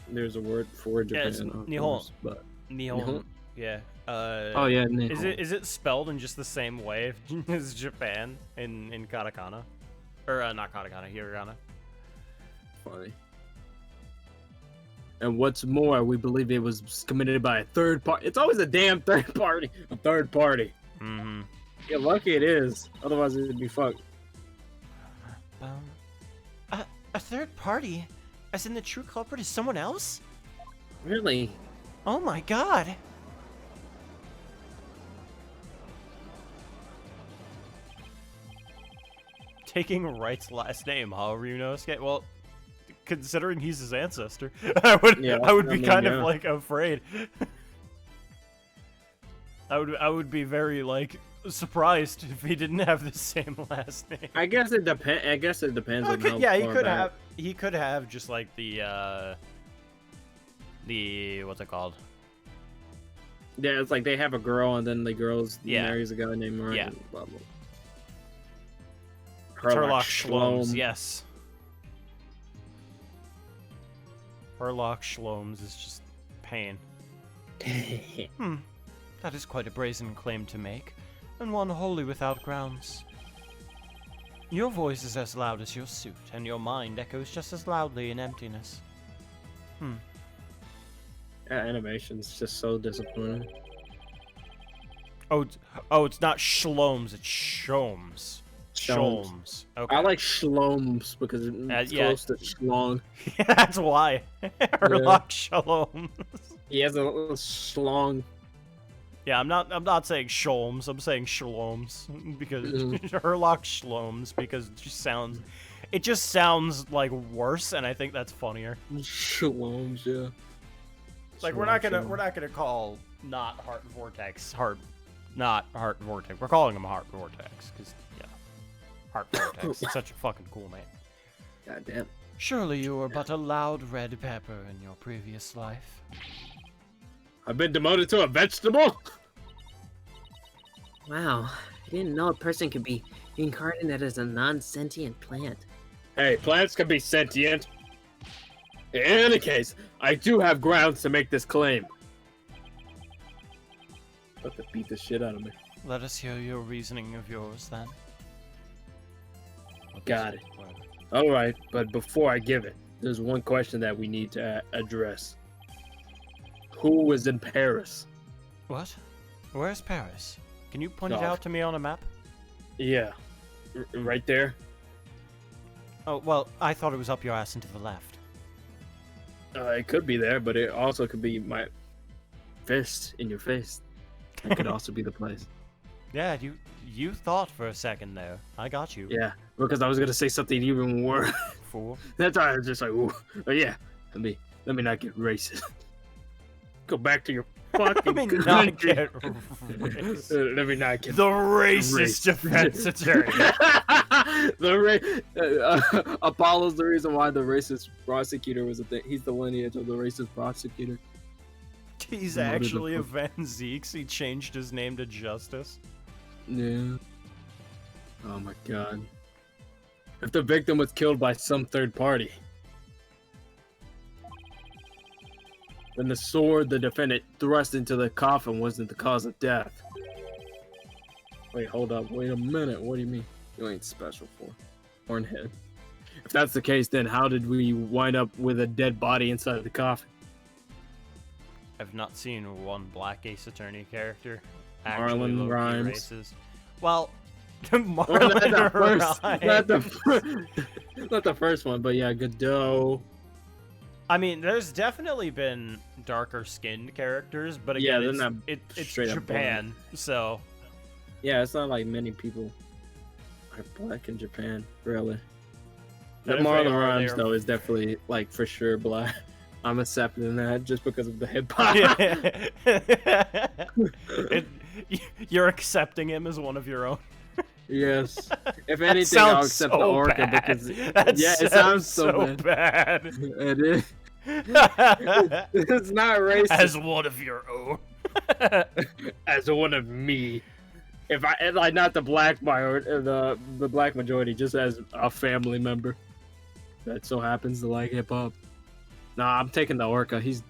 there's a word for
Yeah,
Japan.
it's
of
Nihon.
course, but
Nihon.
Nihon?
Yeah.
oh yeah, Nihon.
Is it spelled in just the same way as Japan in katakana? Or not katakana, hiragana.
Funny. And what's more, we believe it was committed by a third party. It's always a damn third party. A third party.
Mm-hmm.
Yeah, lucky it is. Otherwise, it'd be fucked.
A third party? As in the true culprit is someone else?
Really?
Oh my god!
Taking Wright's last name, huh, Ryunosuke? Well, considering he's his ancestor, I would be kind of like afraid. I would be very like surprised if he didn't have the same last name.
I guess it depends. I guess it depends on how
Yeah, he
far
could
back.
have. He could have just like the what's it called?
Yeah, it's like they have a girl, and then the girl's
Yeah.
marries a guy named Ryan.
Yeah.
Blah, blah.
Turlock Shlomes, yes. Herlock Shlomes is just pain. That is quite a brazen claim to make, and one wholly without grounds. Your voice is as loud as your suit, and your mind echoes just as loudly in emptiness.
Animation's just so disappointing.
Oh, it's not Shlomes, it's Shomes. Shomes. Okay.
I like Shlomes because it's
yeah.
close to Schlong.
That's why. Herlock Shlomes.
He has a little Schlong.
Yeah, I'm not saying Sholmes, I'm saying Shlomes because Herlock Shlomes because it just sounds like worse, and I think that's funnier.
Shlomes, yeah.
Like we're not gonna call not Heart Vortex not Heart Vortex. We're calling him Heart Vortex because Heart Vortex. It's such a fucking cool name.
God damn.
Surely you were but a loud red pepper in your previous life.
I've been demoted to a vegetable?
Wow, I didn't know a person could be incarnated as a non-sentient plant.
Hey, plants can be sentient. In any case, I do have grounds to make this claim. About to beat the shit out of me.
Let us hear your reasoning of yours then.
Got it. Alright, but before I give it, there's one question that we need to address. Who was in Paris?
What? Where's Paris? Can you point it
Oh.
out to me on a map?
Yeah. Right there?
Oh, well, I thought it was up your ass and to the left.
It could be there, but it also could be my fist in your face. That could also be the place.
Yeah, you thought for a second there. I got you.
Yeah, because I was gonna say something even worse.
Fool.
That's why I was just like, ooh. But yeah, let me not get racist. Go back to your fucking
Let me not
country.
get racist.
Let me not get
The racist defense attorney.
Apollo's the reason why the racist prosecutor was a thing. He's the lineage of the racist prosecutor.
He's actually a Van Zeeks. He changed his name to Justice.
Yeah. Oh my god. If the victim was killed by some third party, then the sword the defendant thrust into the coffin wasn't the cause of death. Wait, hold up. Wait a minute. What do you mean? You ain't special for Hornhead. If that's the case, then how did we wind up with a dead body inside the coffin?
I've not seen one Black Ace Attorney character actually
Marlon
low-key
Rhymes.
racist. Well,
Well,
Marlon
not the first one, but yeah, Godot.
I mean, there's definitely been darker skinned characters, but again,
Yeah, they're not
it's
straight up
Japan, so
Yeah, it's not like many people are black in Japan, really. The
And if they
Marlon
are,
Rhymes,
they are-
though, is definitely, like, for sure black. I'm accepting that just because of the hip hop.
You're accepting him as one of your own.
Yes. If
That
anything, I'll
sounds
accept
so
the Orca
bad.
because
That
yeah, it sounds so
bad.
It is. It's not racist.
As one of your own.
As one of me. If I like not the black the black majority, just as a family member that so happens to like hip hop. Nah, I'm taking the Orca. She's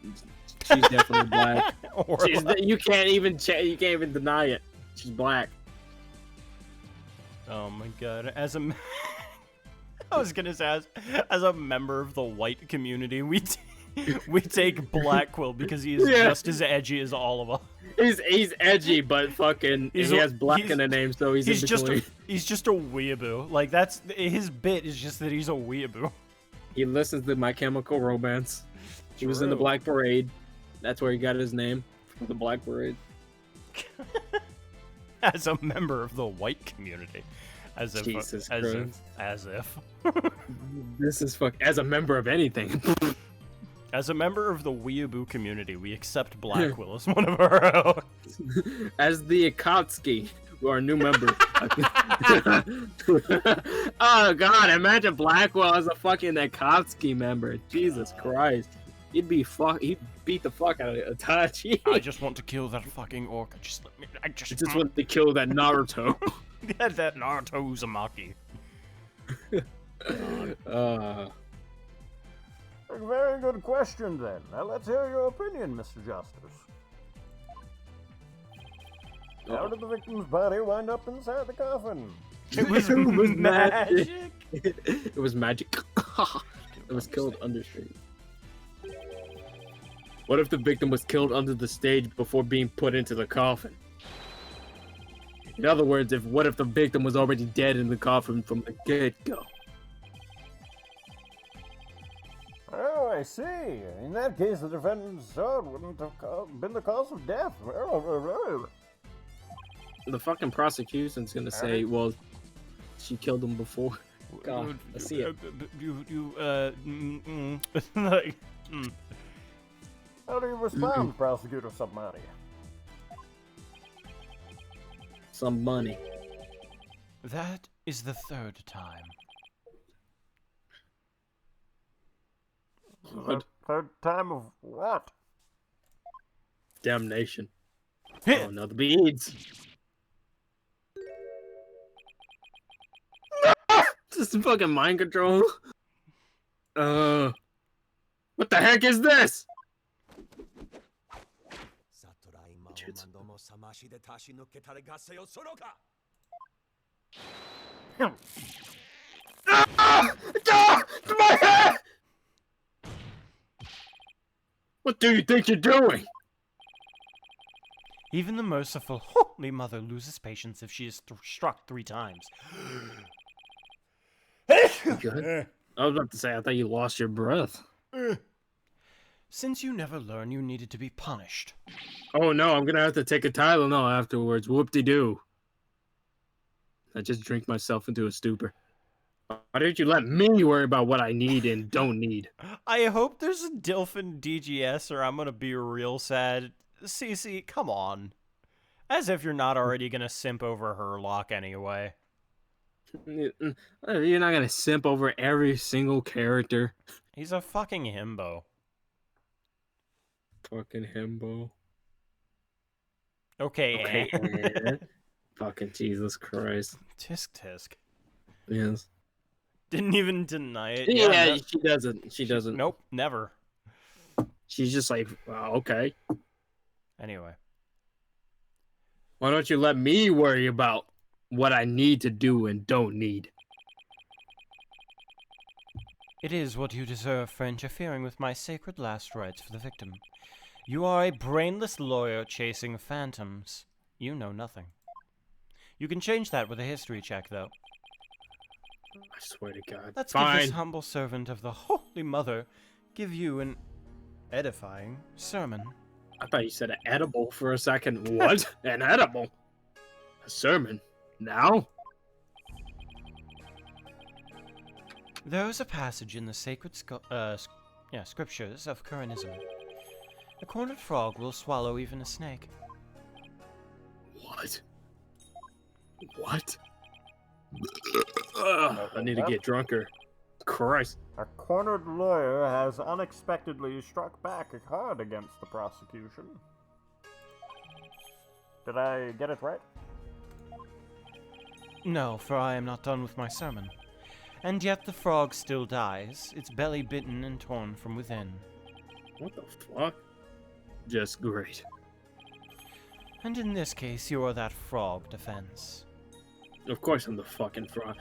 definitely black. You can't even deny it. She's black.
Oh my god! I was gonna say, as a member of the white community, we take Black Quill because he is just as edgy as all of us.
He's edgy, but fucking he has black in the name, so he's in between.
He's just a weeaboo. Like that's his bit is just that he's a weeaboo.
He listens to My Chemical Romance. He was in the
True.
Black Parade. That's where he got his name, the Black Parade.
As a member of the white community, as if
Jesus
as
Christ.
if
This is as a member of anything.
as a member of the weeaboo community, we accept Blackwell as one of our own.
As the Akatsuki, who are new members. Oh god, imagine Blackwell as a fucking Akatsuki member. Jesus Christ. He'd beat the fuck out of Itachi.
I just want to kill that fucking orc. I
just want to kill that Naruto.
that Naruto Uzumaki.
A very good question, then. Now let's hear your opinion, Mr. Justice. How did the victim's body wind up inside the coffin?
It was
magic. It was magic. It was killed under stage. What if the victim was killed under the stage before being put into the coffin? In other words, what if the victim was already dead in the coffin from the get-go?
Oh, I see. In that case, the defendant's sword wouldn't have been the cause of death.
The fucking prosecution's gonna say, well, she killed him before. God, I see it.
Like,
How do you respond, Prosecutor Submati?
Some money.
that is the third time.
What?
Third time of what?
Damnation. Oh no, the beads. Just fucking mind control. What the heck is this? My head! What do you think you're doing?
Even the merciful Holy Mother loses patience if she is struck 3 times.
Good. I was about to say, I thought you lost your breath.
Since you never learn, you needed to be punished.
Oh no, I'm gonna have to take a Tylenol afterwards. Whoop-de-doo. I just drink myself into a stupor. Why didn't you let me worry about what I need and don't need?
I hope there's a Dilphin DGS or I'm gonna be real sad. Cece, come on. As if you're not already gonna simp over Herlock anyway.
You're not gonna simp over every single character.
He's a fucking himbo.
Fucking himbo.
Okay.
Okay. Fucking Jesus Christ.
Tisk tisk.
Yes.
Didn't even deny it.
Yeah, she doesn't. She doesn't.
Nope, never.
She's just like, well, okay.
Anyway.
Why don't you let me worry about what I need to do and don't need?
It is what you deserve for interfering with my sacred last rites for the victim. You are a brainless lawyer chasing phantoms. You know nothing. You can change that with a history check, though.
I swear to God.
Let's give
Fine.
this humble servant of the Holy Mother give you an edifying sermon.
I thought you said an edible for a second. What? An edible? A sermon? Now?
There is a passage in the sacred scriptures of Kuranism. A cornered frog will swallow even a snake.
What? What? Ugh, I need to get drunker. Christ.
A cornered lawyer has unexpectedly struck back hard against the prosecution. Did I get it right?
No, for I am not done with my sermon. And yet the frog still dies, its belly bitten and torn from within.
What the fuck? Just great.
And in this case, you are that frog, Defense.
Of course I'm the fucking frog.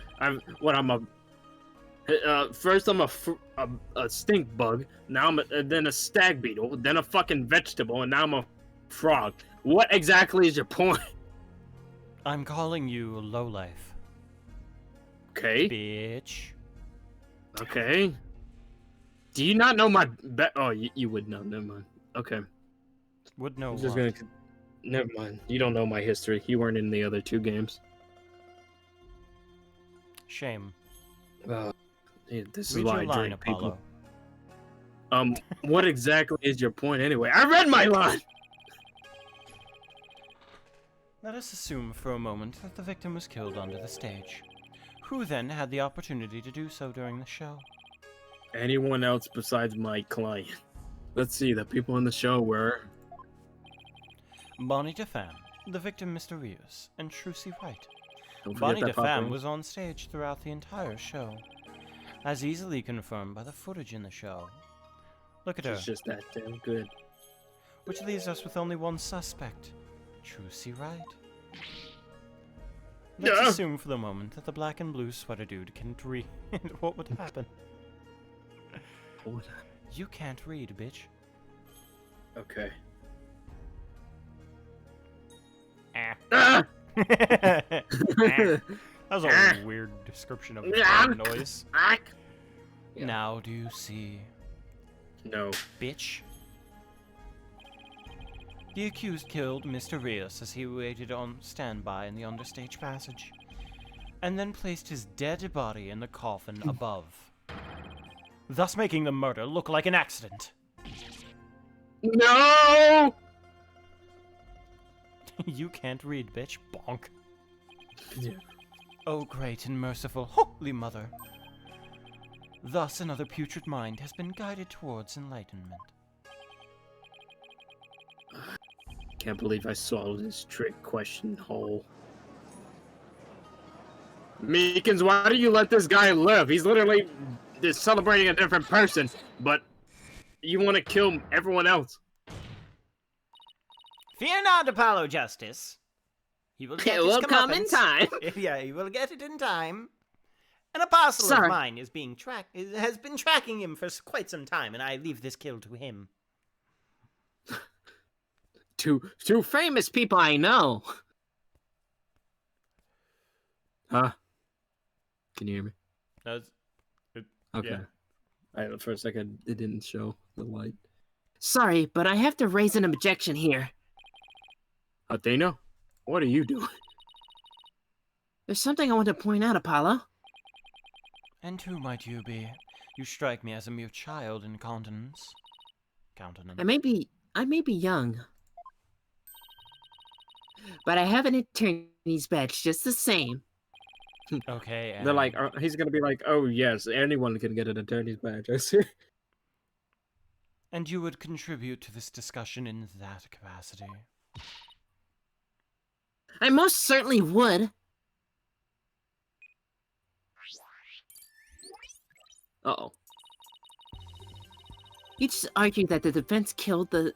First I'm a stink bug, now then a stag beetle, then a fucking vegetable, and now I'm a frog. What exactly is your point?
I'm calling you lowlife.
Okay.
Bitch.
Okay. Do you not know my oh, you would know. Never mind. Okay.
Would know
I'm just
what?
gonna. Never mind. You don't know my history. You weren't in the other 2 games.
Shame.
Yeah, this is
Read
why
your
I
line,
drink,
Apollo.
people. What exactly is your point anyway? I read my line!
Let us assume for a moment that the victim was killed under the stage. Who then had the opportunity to do so during the show?
Anyone else besides my client. Let's see. The people in the show were
Bonnie DeFam, the victim Mr. Rios, and Trucy Wright.
Don't forget
Bonnie
that pop
DeFam
ring.
was on stage throughout the entire show, as easily confirmed by the footage in the show. Look at her,
She's just that damn good.
which leaves us with only one suspect, Trucy Wright. Let's
Yeah.
assume for the moment that the black and blue sweater dude can't read. What would happen?
What?
You can't read, bitch.
Okay.
Ah.
Ah!
That was a weird description of a noise.
Yeah.
Now do you see,
No.
bitch? The accused killed Mr. Rios as he waited on standby in the understage passage, and then placed his dead body in the coffin above, thus making the murder look like an accident.
No!
You can't read, bitch. Bonk.
Yeah.
Oh, great and merciful Holy Mother. Thus another putrid mind has been guided towards enlightenment.
Can't believe I swallowed this trick question hole. Meekins, why do you let this guy live? He's literally just celebrating a different person, but you want to kill everyone else.
Fear not, Apollo Justice. He will get
It
his
will come in
comeuppance.
time.
Yeah, he will get it in time. An apostle
Sorry.
of mine is being has been tracking him for quite some time, and I leave this kill to him.
Two famous people I know.
Huh? Can you hear me?
That's
Okay. For a second, it didn't show the light.
Sorry, but I have to raise an objection here.
Athena, what are you doing?
There's something I want to point out, Apollo.
And who might you be? You strike me as a mere child in countenance.
I may be young, but I have an attorney's badge just the same.
Okay, and
They're like, he's gonna be like, oh yes, anyone can get an attorney's badge. I see.
and you would contribute to this discussion in that capacity.
I most certainly would.
Uh-oh.
You just argued that the defense killed the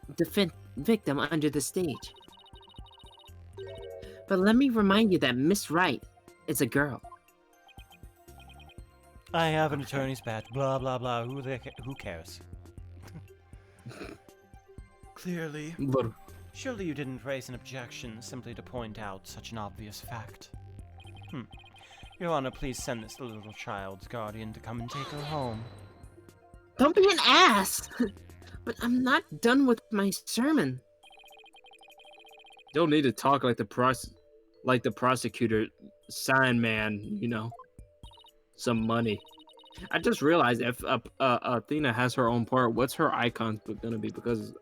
victim under the stage. But let me remind you that Miss Wright is a girl.
I have an attorney's badge. Blah blah blah. Who cares? Clearly,
But
surely you didn't raise an objection simply to point out such an obvious fact. Your Honor, please send this little child's guardian to come and take her home.
Don't be an ass! But I'm not done with my sermon.
don't need to talk like the prosecutor sign man, you know. Some money. I just realized if Athena has her own part, what's her icon gonna be? Because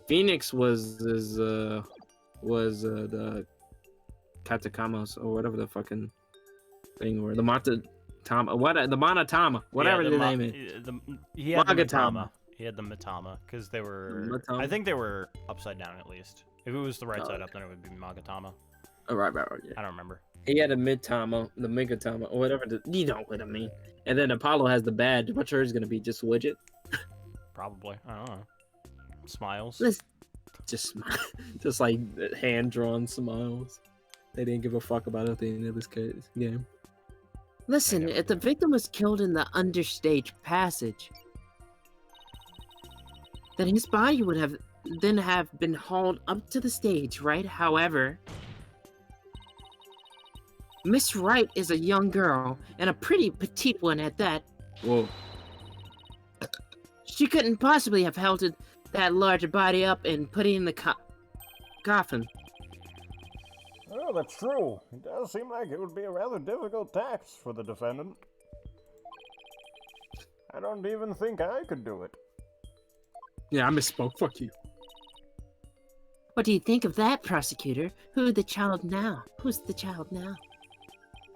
Phoenix was the Katakamos or whatever the fucking thing were. The Monotama, whatever the name is.
He had the
Magatama.
Matama. He had the Matama because they were.
Matama?
I think they were upside down at least. If it was the right
Oh,
side
okay.
up, then it would be Magatama.
Oh, right, yeah.
I don't remember.
He had a mid-tama, the Megatama, or whatever. You know what I mean. And then Apollo has the badge. What's hers gonna be? Just widget?
Probably. I don't know. Smiles.
Listen,
Just like hand-drawn smiles. They didn't give a fuck about Athena in this game.
listen, if the victim was killed in the understage passage, then his body would have been hauled up to the stage, right? However, Miss Wright is a young girl, and a pretty petite one at that.
Whoa.
She couldn't possibly have held that large body up and put it in the coffin.
Oh, that's true. It does seem like it would be a rather difficult task for the defendant. I don't even think I could do it.
Yeah, I misspoke. Fuck you.
What do you think of that, prosecutor? Who's the child now?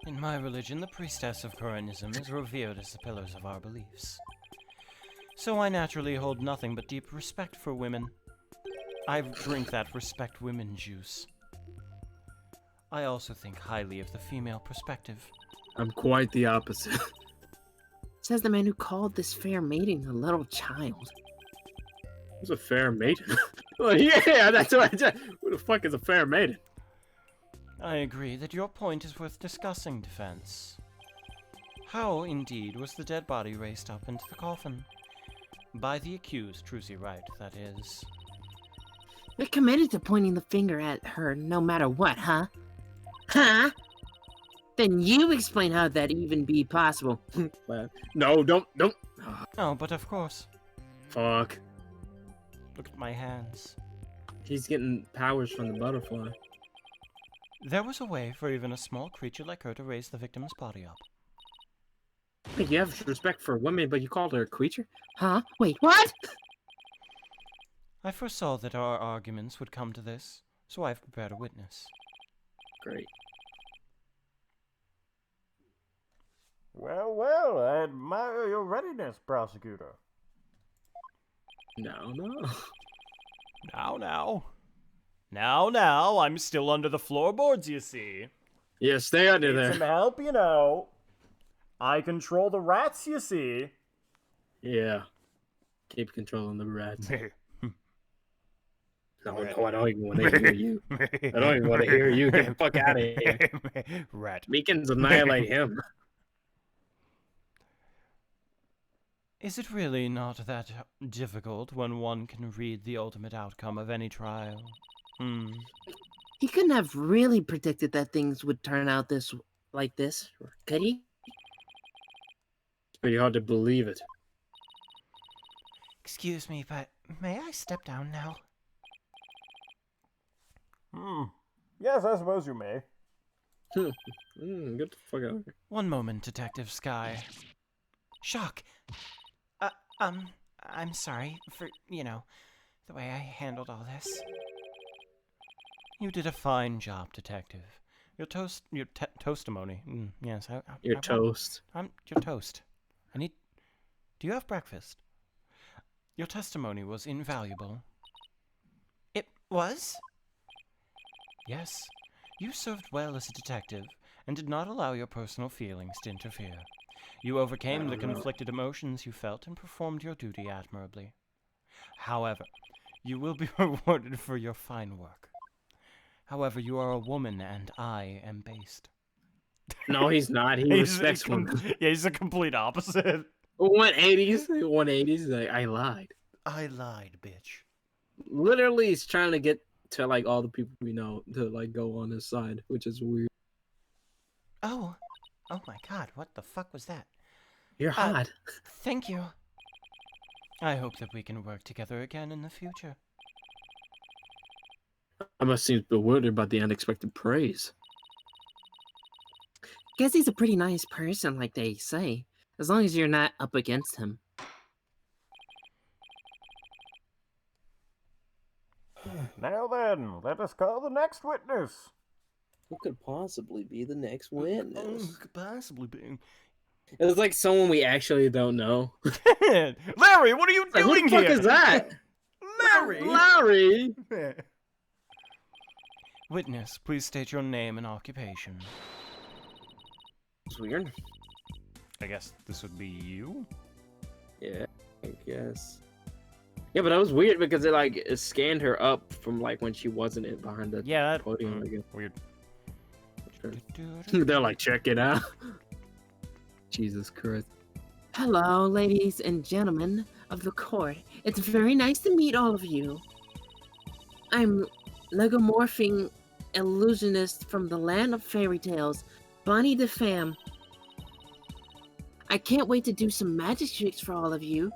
In my religion, the priestess of Coranism is revered as the pillars of our beliefs. So I naturally hold nothing but deep respect for women. I drink that respect women juice. I also think highly of the female perspective.
I'm quite the opposite.
Says the man who called this fair maiden a little child.
What's a fair maiden? Well, yeah, that's what I said. Who the fuck is a fair maiden?
I agree that your point is worth discussing, Defense. How, indeed, was the dead body raised up into the coffin? By the accused, Trucy Wright, that is.
You're committed to pointing the finger at her no matter what, huh? Huh? Then you explain how that even be possible.
No, don't.
Oh, but of course.
Fuck.
Look at my hands.
He's getting powers from the butterfly.
There was a way for even a small creature like her to raise the victim's body up.
Wait, you have respect for women, but you called her a creature?
Huh? Wait, what?
I foresaw that our arguments would come to this, so I've prepared a witness.
Great.
Well, well, I admire your readiness, prosecutor.
No.
Now, I'm still under the floorboards, you see.
Yeah, stay under
Need some
there.
help, you know. I control the rats, you see.
Yeah. Keep controlling the rats. No, I don't even want to hear you. I don't even want to hear you. Get the fuck out of here.
Rat.
We can annihilate him.
Is it really not that difficult when one can read the ultimate outcome of any trial?
He couldn't have really predicted that things would turn out like this, could he?
It's pretty hard to believe it.
Excuse me, but may I step down now?
Yes, I suppose you may.
Get the fuck out of here.
One moment, Detective Sky.
Shock. I'm sorry for, the way I handled all this.
You did a fine job, Detective. Your toastimony. Yes,
You're toast.
Your toast. Do you have breakfast? Your testimony was invaluable.
It was?
Yes, you served well as a detective and did not allow your personal feelings to interfere. You overcame the conflicted emotions you felt and performed your duty admirably. However, you will be rewarded for your fine work. However, you are a woman and I am based.
No, he's not. He respects women.
Yeah, he's the complete opposite.
180s. 180s. Like, I lied.
I lied, bitch.
Literally, he's trying to get to like all the people we know to like go on his side, which is weird.
Oh my god, what the fuck was that?
You're hot.
Thank you.
I hope that we can work together again in the future.
I must seem bewildered by the unexpected praise.
Guess he's a pretty nice person, like they say, as long as you're not up against him.
Now then, let us call the next witness.
Who could possibly be the next witness?
Could possibly be.
It's like someone we actually don't know.
Larry, what are you
Like, who
doing
the fuck
here?
is that?
Larry!
Larry!
Witness, please state your name and occupation.
It's weird.
I guess this would be you?
Yeah, I guess. Yeah, but that was weird because it scanned her up from like when she wasn't behind the
Yeah, that,
podium. I guess.
weird.
They're like, check it out. Jesus Christ.
Hello, ladies and gentlemen of the court. It's very nice to meet all of you. I'm legomorphing illusionist from the land of fairy tales, Bonnie the Fam. I can't wait to do some magic tricks for all of you.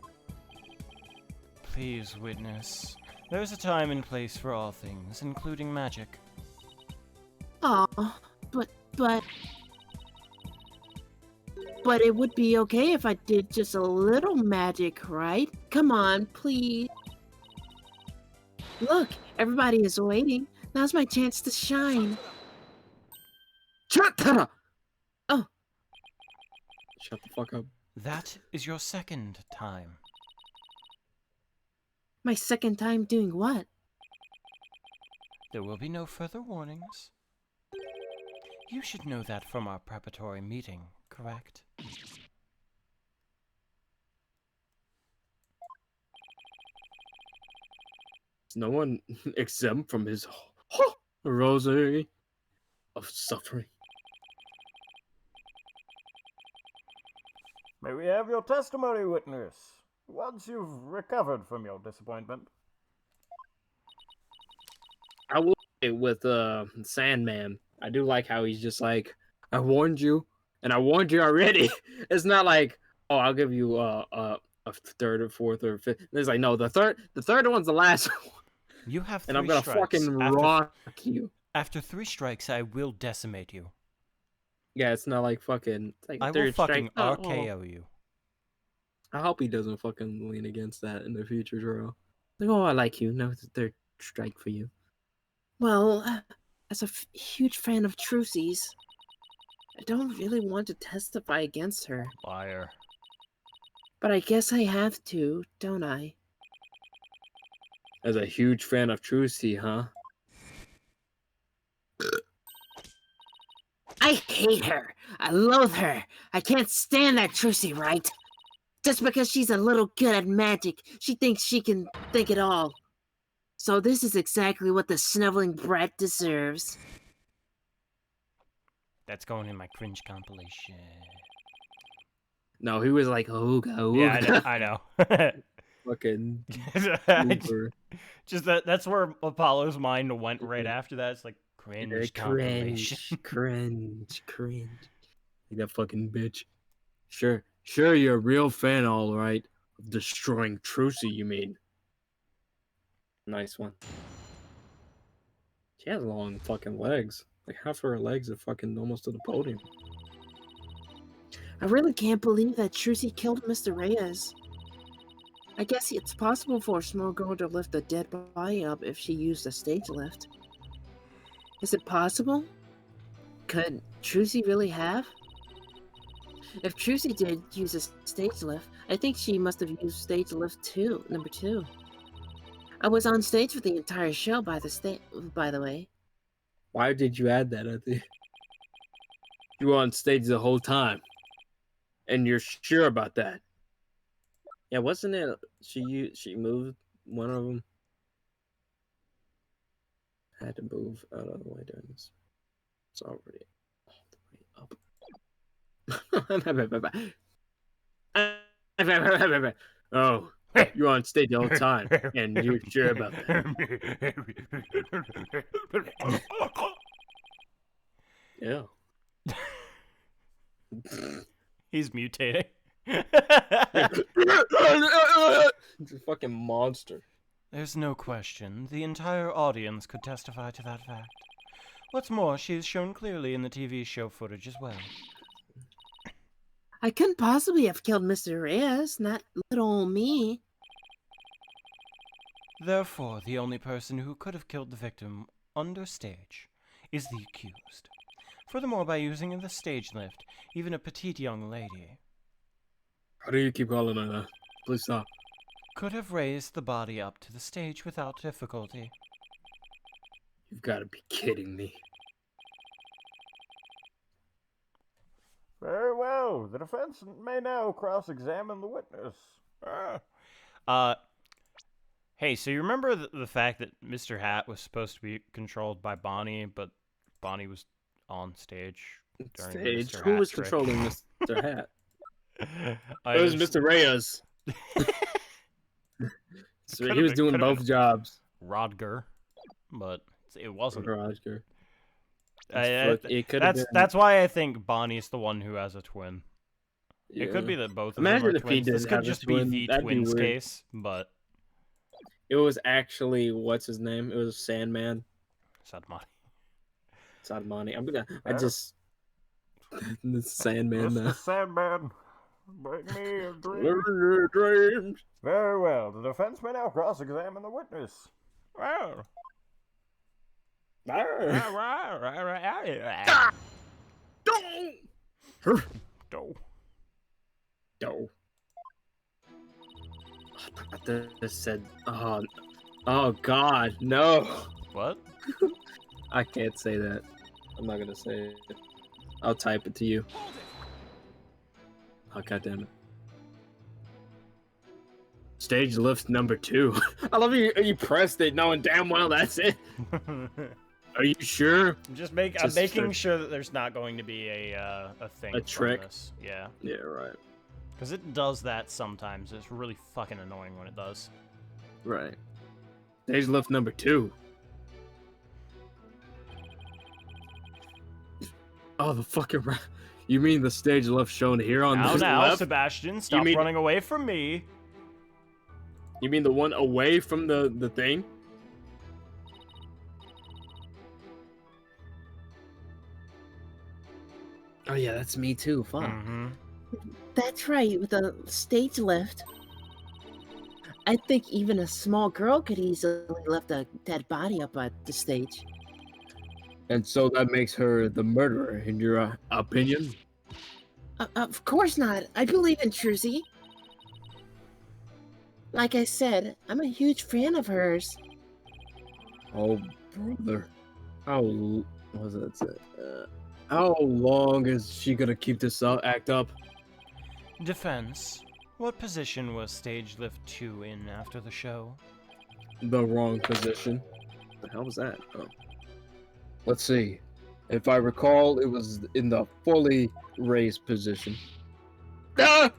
Please, witness. There's a time and place for all things, including magic.
Aw, but it would be okay if I did just a little magic, right? Come on, please. Look, everybody is waiting. Now's my chance to shine.
Shut up!
Oh.
Shut the fuck up.
That is your second time.
My second time doing what?
There will be no further warnings. You should know that from our preparatory meeting, correct?
Is no one exempt from his rosary of suffering?
May we have your testimony, witness, once you've recovered from your disappointment?
I will say with Sandman, I do like how he's just like, I warned you, and I warned you already. It's not like, oh, I'll give you a third or fourth or fifth. It's like, no, the third one's the last one,
You have
and I'm
3
gonna
strikes.
fucking rock you.
After 3 strikes, I will decimate you.
Yeah, it's not like fucking. It's like
I will
third
fucking
strike.
RKO you.
I hope he doesn't fucking lean against that in the future, Zoro. Like, oh, I like you. No, it's a third strike for you.
Well, as a huge fan of Trucy's, I don't really want to testify against her.
Liar.
But I guess I have to, don't I?
As a huge fan of Trucy, huh?
I hate her. I loathe her. I can't stand that Trucy, right? Just because she's a little good at magic, she thinks she can think it all. So this is exactly what the sniveling brat deserves.
That's going in my cringe compilation.
No, he was like, ooga, ooga.
Yeah, I know.
Fucking
just that's where Apollo's mind went right after that. It's like cringe compilation.
Cringe. Like that fucking bitch. Sure, you're a real fan, all right. Of destroying Trucy, you mean? Nice one. She has long fucking legs. Like half of her legs are fucking almost to the podium.
I really can't believe that Trucy killed Mr. Reyes. I guess it's possible for a small girl to lift a dead body up if she used a stage lift. Is it possible? Could Trucy really have? If Trucy did use a stage lift, I think she must have used stage lift number 2. I was on stage for the entire show by the way.
Why did you add that at the? You were on stage the whole time, and you're sure about that? Yeah, wasn't it? She moved one of them. Had to move out of the way during this. It's already all the way up. Oh, you're on stage the whole time, and you're sure about that? Yeah.
He's mutating.
It's a fucking monster.
There's no question. The entire audience could testify to that fact. What's more, she is shown clearly in the TV show footage as well.
I couldn't possibly have killed Mr. Reyes, not little old me.
Therefore, the only person who could have killed the victim under stage is the accused. Furthermore, by using the stage lift, even a petite young lady
How do you keep calling her that? Please stop.
could have raised the body up to the stage without difficulty.
You've got to be kidding me.
Very well. The defense may now cross-examine the witness.
Hey, so you remember the fact that Mr. Hat was supposed to be controlled by Bonnie, but Bonnie was on stage during the Mr.
Who
Hat
was
trick?
controlling Mr. Hat?
I
It was
just-
Mr. Reyes. So he was doing both jobs.
Rodger, but it wasn't.
Rodger.
It
could have been.
That's why I think Bonnie's the one who has a twin. It could be that both of
Imagine
them are
if he
twins. This
did
could
have a
just
twin.
be the
That'd be
twins
weird.
case, but
It was actually what's his name? It was Sandman.
Sadmani.
I just the Sandman
Mr.
now.
Sandman, bring me a dream.
Your dreams.
Very well. The defense may now cross-examine the witness.
Wow.
Doe. This said, oh God, no.
What?
I can't say that. I'm not gonna say it. I'll type it to you. Oh, God damn it. Stage lift number 2. I love you pressed it knowing damn well that's it. Are you sure?
I'm making sure that there's not going to be a thing.
A trick?
From this. Yeah.
Yeah, right.
Because it does that sometimes. It's really fucking annoying when it does.
Right. Stage lift number 2. Oh, the fucking... You mean the stage lift shown here on the
Now,
left?
Sebastian, stop running away from me.
You mean the one away from the thing? Oh yeah, that's me too. Fuck.
Mm-hmm.
That's right, with a stage lift. I think even a small girl could easily lift a dead body up at the stage.
And so that makes her the murderer, in your opinion?
Of course not. I believe in Trucy. Like I said, I'm a huge fan of hers.
Oh, brother. How long is she gonna keep this act up?
Defense. What position was Stage Lift 2 in after the show?
The wrong position. The hell was that? Oh. Let's see. If I recall, it was in the fully raised position. Ah!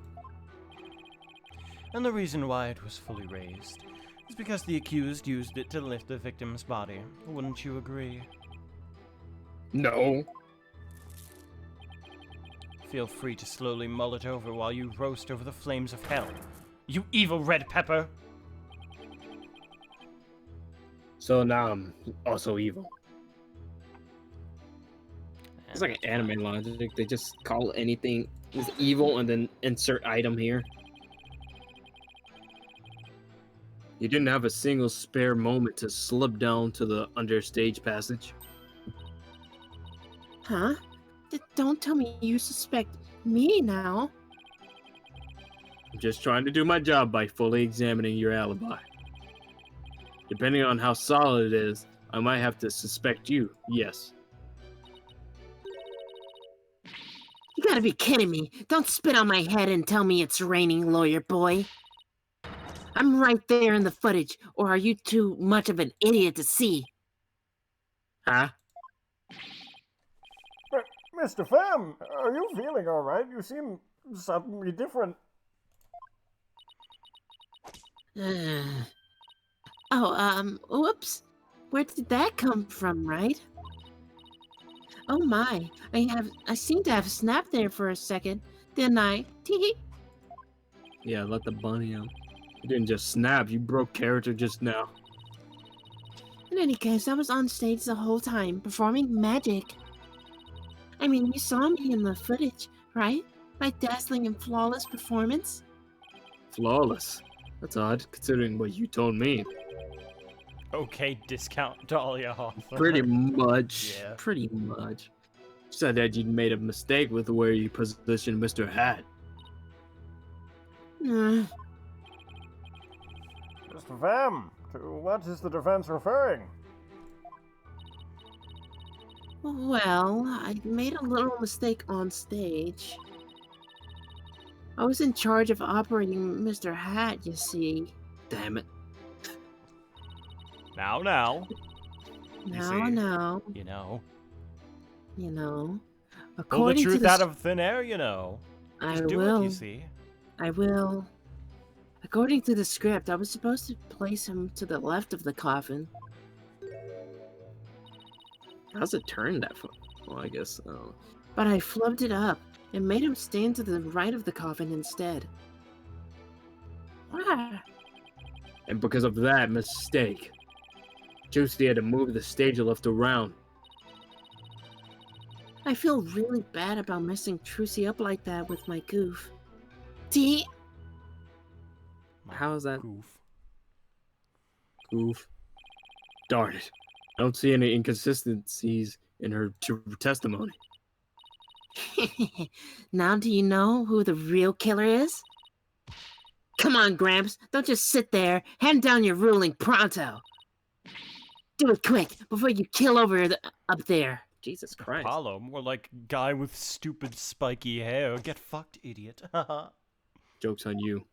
And the reason why it was fully raised is because the accused used it to lift the victim's body. Wouldn't you agree?
No.
Feel free to slowly mull it over while you roast over the flames of hell. You evil red pepper!
So now I'm also evil. It's like an anime logic. They just call anything is evil and then insert item here. You didn't have a single spare moment to slip down to the understage passage.
Huh? Don't tell me you suspect me now.
I'm just trying to do my job by fully examining your alibi. Depending on how solid it is, I might have to suspect you, yes.
You gotta be kidding me. Don't spit on my head and tell me it's raining, lawyer boy. I'm right there in the footage, or are you too much of an idiot to see?
Huh?
Mr. Pham, are you feeling alright? You seem suddenly different.
Whoops. Where did that come from, right? Oh my, I seem to have snapped there for a second, didn't I? Tee.
Yeah, let the bunny out. You didn't just snap, you broke character just now.
In any case, I was on stage the whole time, performing magic. I mean, you saw me in the footage, right? My dazzling and flawless performance.
Flawless. That's odd, considering what you told me.
Okay, discount Dahlia Hoff.
Pretty much.
Yeah.
Pretty much. You said that you'd made a mistake with where you positioned Mr. Hat.
Mr. Pham, to what is the defense referring?
Well, I made a little mistake on stage. I was in charge of operating Mr. Hat, you see.
Damn it.
Now.
Now. You know.
Pull the
According
truth
to
out of thin air, you know.
I
Just do
will.
it, you see.
I will. According to the script, I was supposed to place him to the left of the coffin.
How's it turned that far? Well, I guess.
But I flubbed it up and made him stand to the right of the coffin instead. Ah.
And because of that mistake, Juicy had to move the stage lift around.
I feel really bad about messing Trucy up like that with my goof. See?
How is that?
Goof.
Goof. Darn it. I don't see any inconsistencies in her testimony.
Now do you know who the real killer is? Come on, Gramps. Don't just sit there. Hand down your ruling pronto. Do it quick before you kill over up there.
Jesus Christ.
Apollo, more like guy with stupid spiky hair. Get fucked, idiot.
Joke's on you.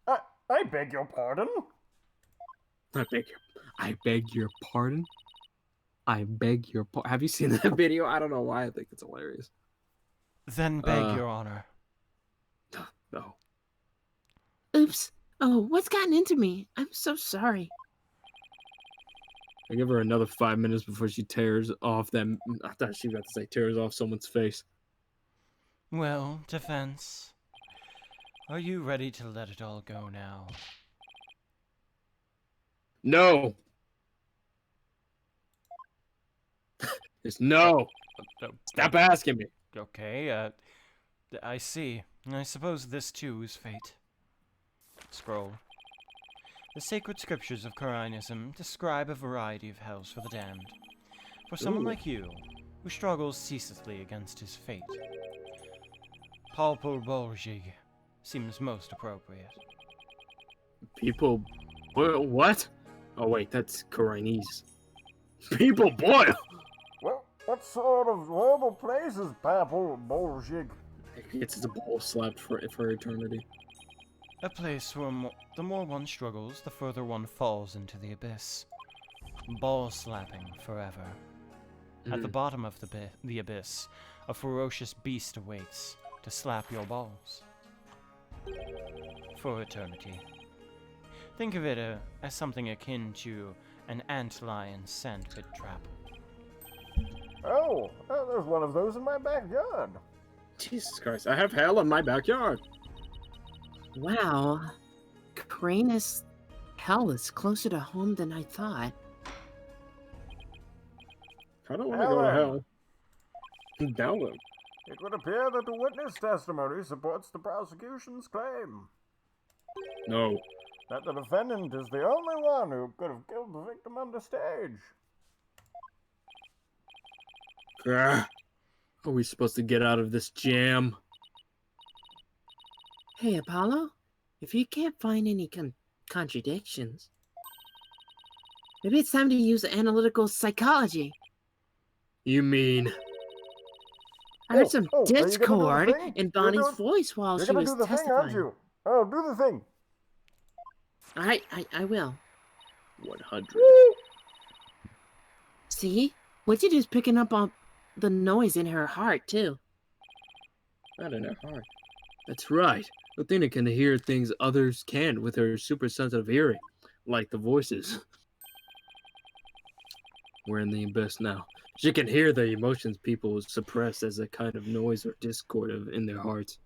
I beg your pardon?
I beg your pardon? I beg your pardon. Have you seen that video? I don't know why I think it's hilarious.
Then beg your honor.
No.
Oops. Oh, what's gotten into me? I'm so sorry.
I give her another 5 minutes before she tears off them. I thought she was about to say tears off someone's face.
Well, Defense, are you ready to let it all go now?
No. Just no. Stop asking me.
Okay, I see. I suppose this too is fate. Scroll. The sacred scriptures of Qur'anism describe a variety of hells for the damned. For someone
Ooh.
like you, who struggles ceaselessly against his fate, Palpurbolgi seems most appropriate.
People. What? Oh, wait, that's Koreanese. People boil!
Well, what sort of horrible place is Palpurbolgi?
It's a ball slapped for eternity.
A place where the more one struggles, the further one falls into the abyss. Ball slapping forever. At the bottom of the abyss, a ferocious beast awaits to slap your balls. For eternity. Think of it as something akin to an antlion sandpit trap.
Oh, there's one of those in my backyard.
Jesus Christ, I have hell in my backyard.
Wow. Cranus hell is closer to home than I thought.
I don't want to go to hell. Down them.
It would appear that the witness testimony supports the prosecution's claim
No.
that the defendant is the only one who could have killed the victim on the stage.
Ah. Are we supposed to get out of this jam?
Hey, Apollo, if you can't find any contradictions, maybe it's time to use analytical psychology.
You mean...
I heard some
are you gonna do the
discord
thing?
in
You're
Bonnie's
doing-
voice while
You're
she
gonna
was
do the thing, aren't
testifying.
you? Oh, do the thing.
Alright, I will.
100.
See? Widget is picking up on the noise in her heart, too.
Not in her heart. That's right. Athena can hear things others can't with her super sensitive hearing, like the voices. We're in the abyss now. She can hear the emotions people suppress as a kind of noise or discord in their hearts.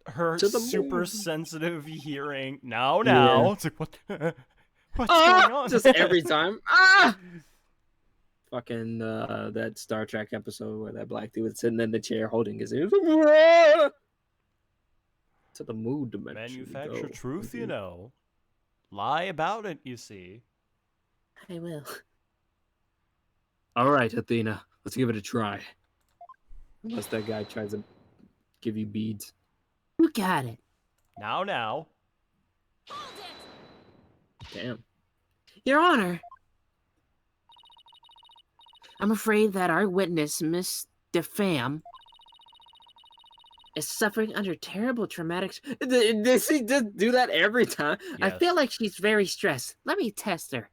Her
To the
super
moon.
sensitive hearing. Now.
Yeah.
It's like, what's going on?
Just every time. Ah! Fucking that Star Trek episode where that black dude was sitting in the chair holding his ears. To the mood dimension.
Manufacture
go.
truth, you know. Lie about it, you see.
I will.
All right, Athena, let's give it a try. Unless that guy tries to give you beads.
You got it.
Now.
Damn.
Your Honor, I'm afraid that our witness, Miss DeFam, is suffering under terrible traumatic...
Does he just do that every time?
I
Yes.
feel like she's very stressed. Let me test her.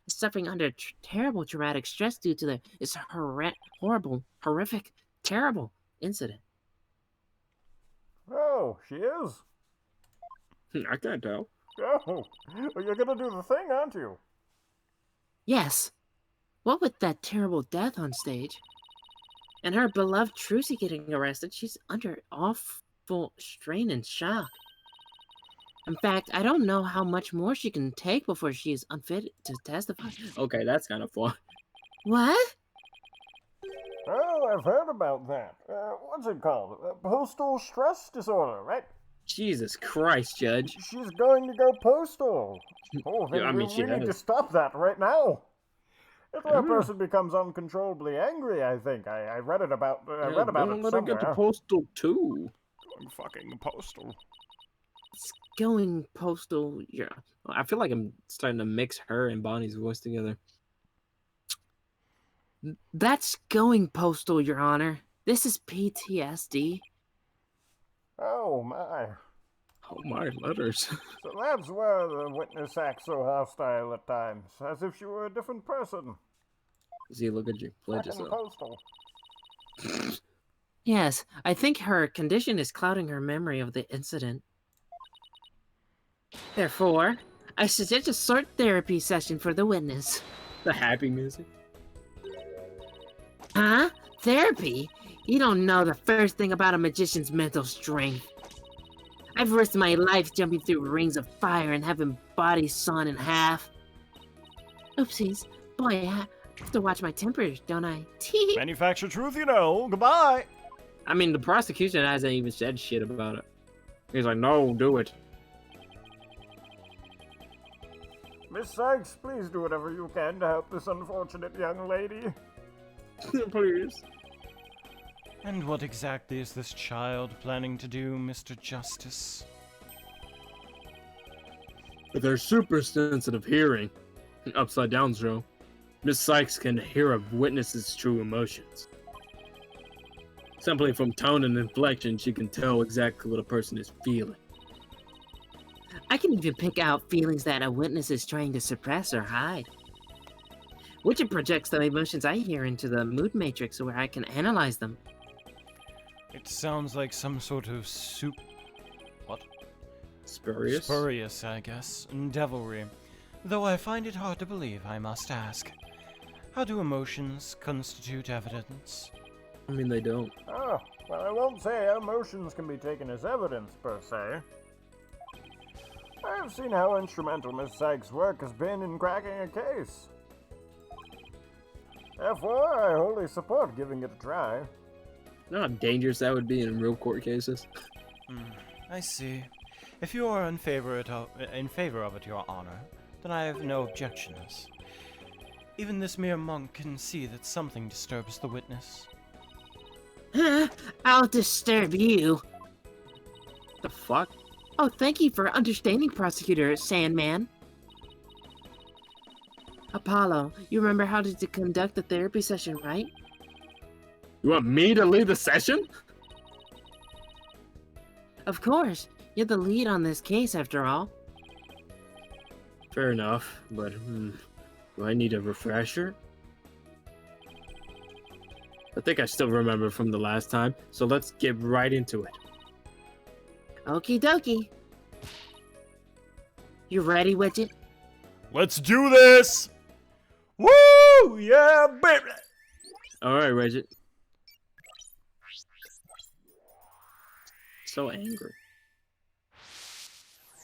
Suffering under terrible traumatic stress due to this horrible, horrific, terrible incident.
Oh, she is.
I can't tell.
Oh, well, you're gonna do the thing, aren't you?
Yes. What with that terrible death on stage? And her beloved Trucy getting arrested, she's under awful strain and shock. In fact, I don't know how much more she can take before she is unfit to testify.
Okay, that's kind of fun.
What?
Oh, I've heard about that. What's it called? Postal stress disorder, right?
Jesus Christ, Judge.
She's going to go postal. Oh,
Yeah, I mean, she
we need to
has.
stop that right now. If a
Mm.
person becomes uncontrollably angry, I think. I read it about. I read about it
Let her get
somewhere.
to postal too.
I'm fucking postal.
going postal. Yeah, I feel like I'm starting to mix her and Bonnie's voice together. That's going postal, Your Honor. This is PTSD.
Oh my.
Oh my letters.
So that's where the witness acts so hostile at times, as if she were a different person.
See, look at you. Played
Fucking
yourself.
postal.
Yes, I think her condition is clouding her memory of the incident. Therefore, I suggest a short therapy session for the witness.
The happy music.
Huh? Therapy? You don't know the first thing about a magician's mental strength. I've risked my life jumping through rings of fire and having bodies sawn in half. Oopsies. Boy, I have to watch my temper, don't I? Tee.
Manufacture truth, you know. Goodbye.
I mean, the prosecution hasn't even said shit about it. He's like, no, do it.
Miss Sykes, please do whatever you can to help this unfortunate young lady.
Please.
And what exactly is this child planning to do, Mr. Justice?
With her super sensitive hearing, upside down show, Miss Sykes can hear a witness's true emotions. Simply from tone and inflection, she can tell exactly what a person is feeling.
I can even pick out feelings that a witness is trying to suppress or hide. Which it projects the emotions I hear into the mood matrix where I can analyze them.
It sounds like some sort of
Spurious?
spurious, I guess, devilry. Though I find it hard to believe, I must ask. How do emotions constitute evidence?
I mean, they don't.
Oh, well, I won't say emotions can be taken as evidence, per se. I have seen how instrumental Miss Sykes' work has been in cracking a case. Therefore, I wholly support giving it a try.
You know how dangerous that would be in real court cases?
I see. If you are in favor of it, Your Honor, then I have no objections. Even this mere monk can see that something disturbs the witness.
Huh? I'll disturb you.
The fuck?
Oh, thank you for understanding, Prosecutor Sandman. Apollo, you remember how to conduct the therapy session, right?
You want me to lead the session?
Of course. You're the lead on this case, after all.
Fair enough, but do I need a refresher? I think I still remember from the last time, so let's get right into it.
Okie dokie. You ready, Widget?
Let's do this! Woo! Yeah, baby!
Alright, Reggie. So angry.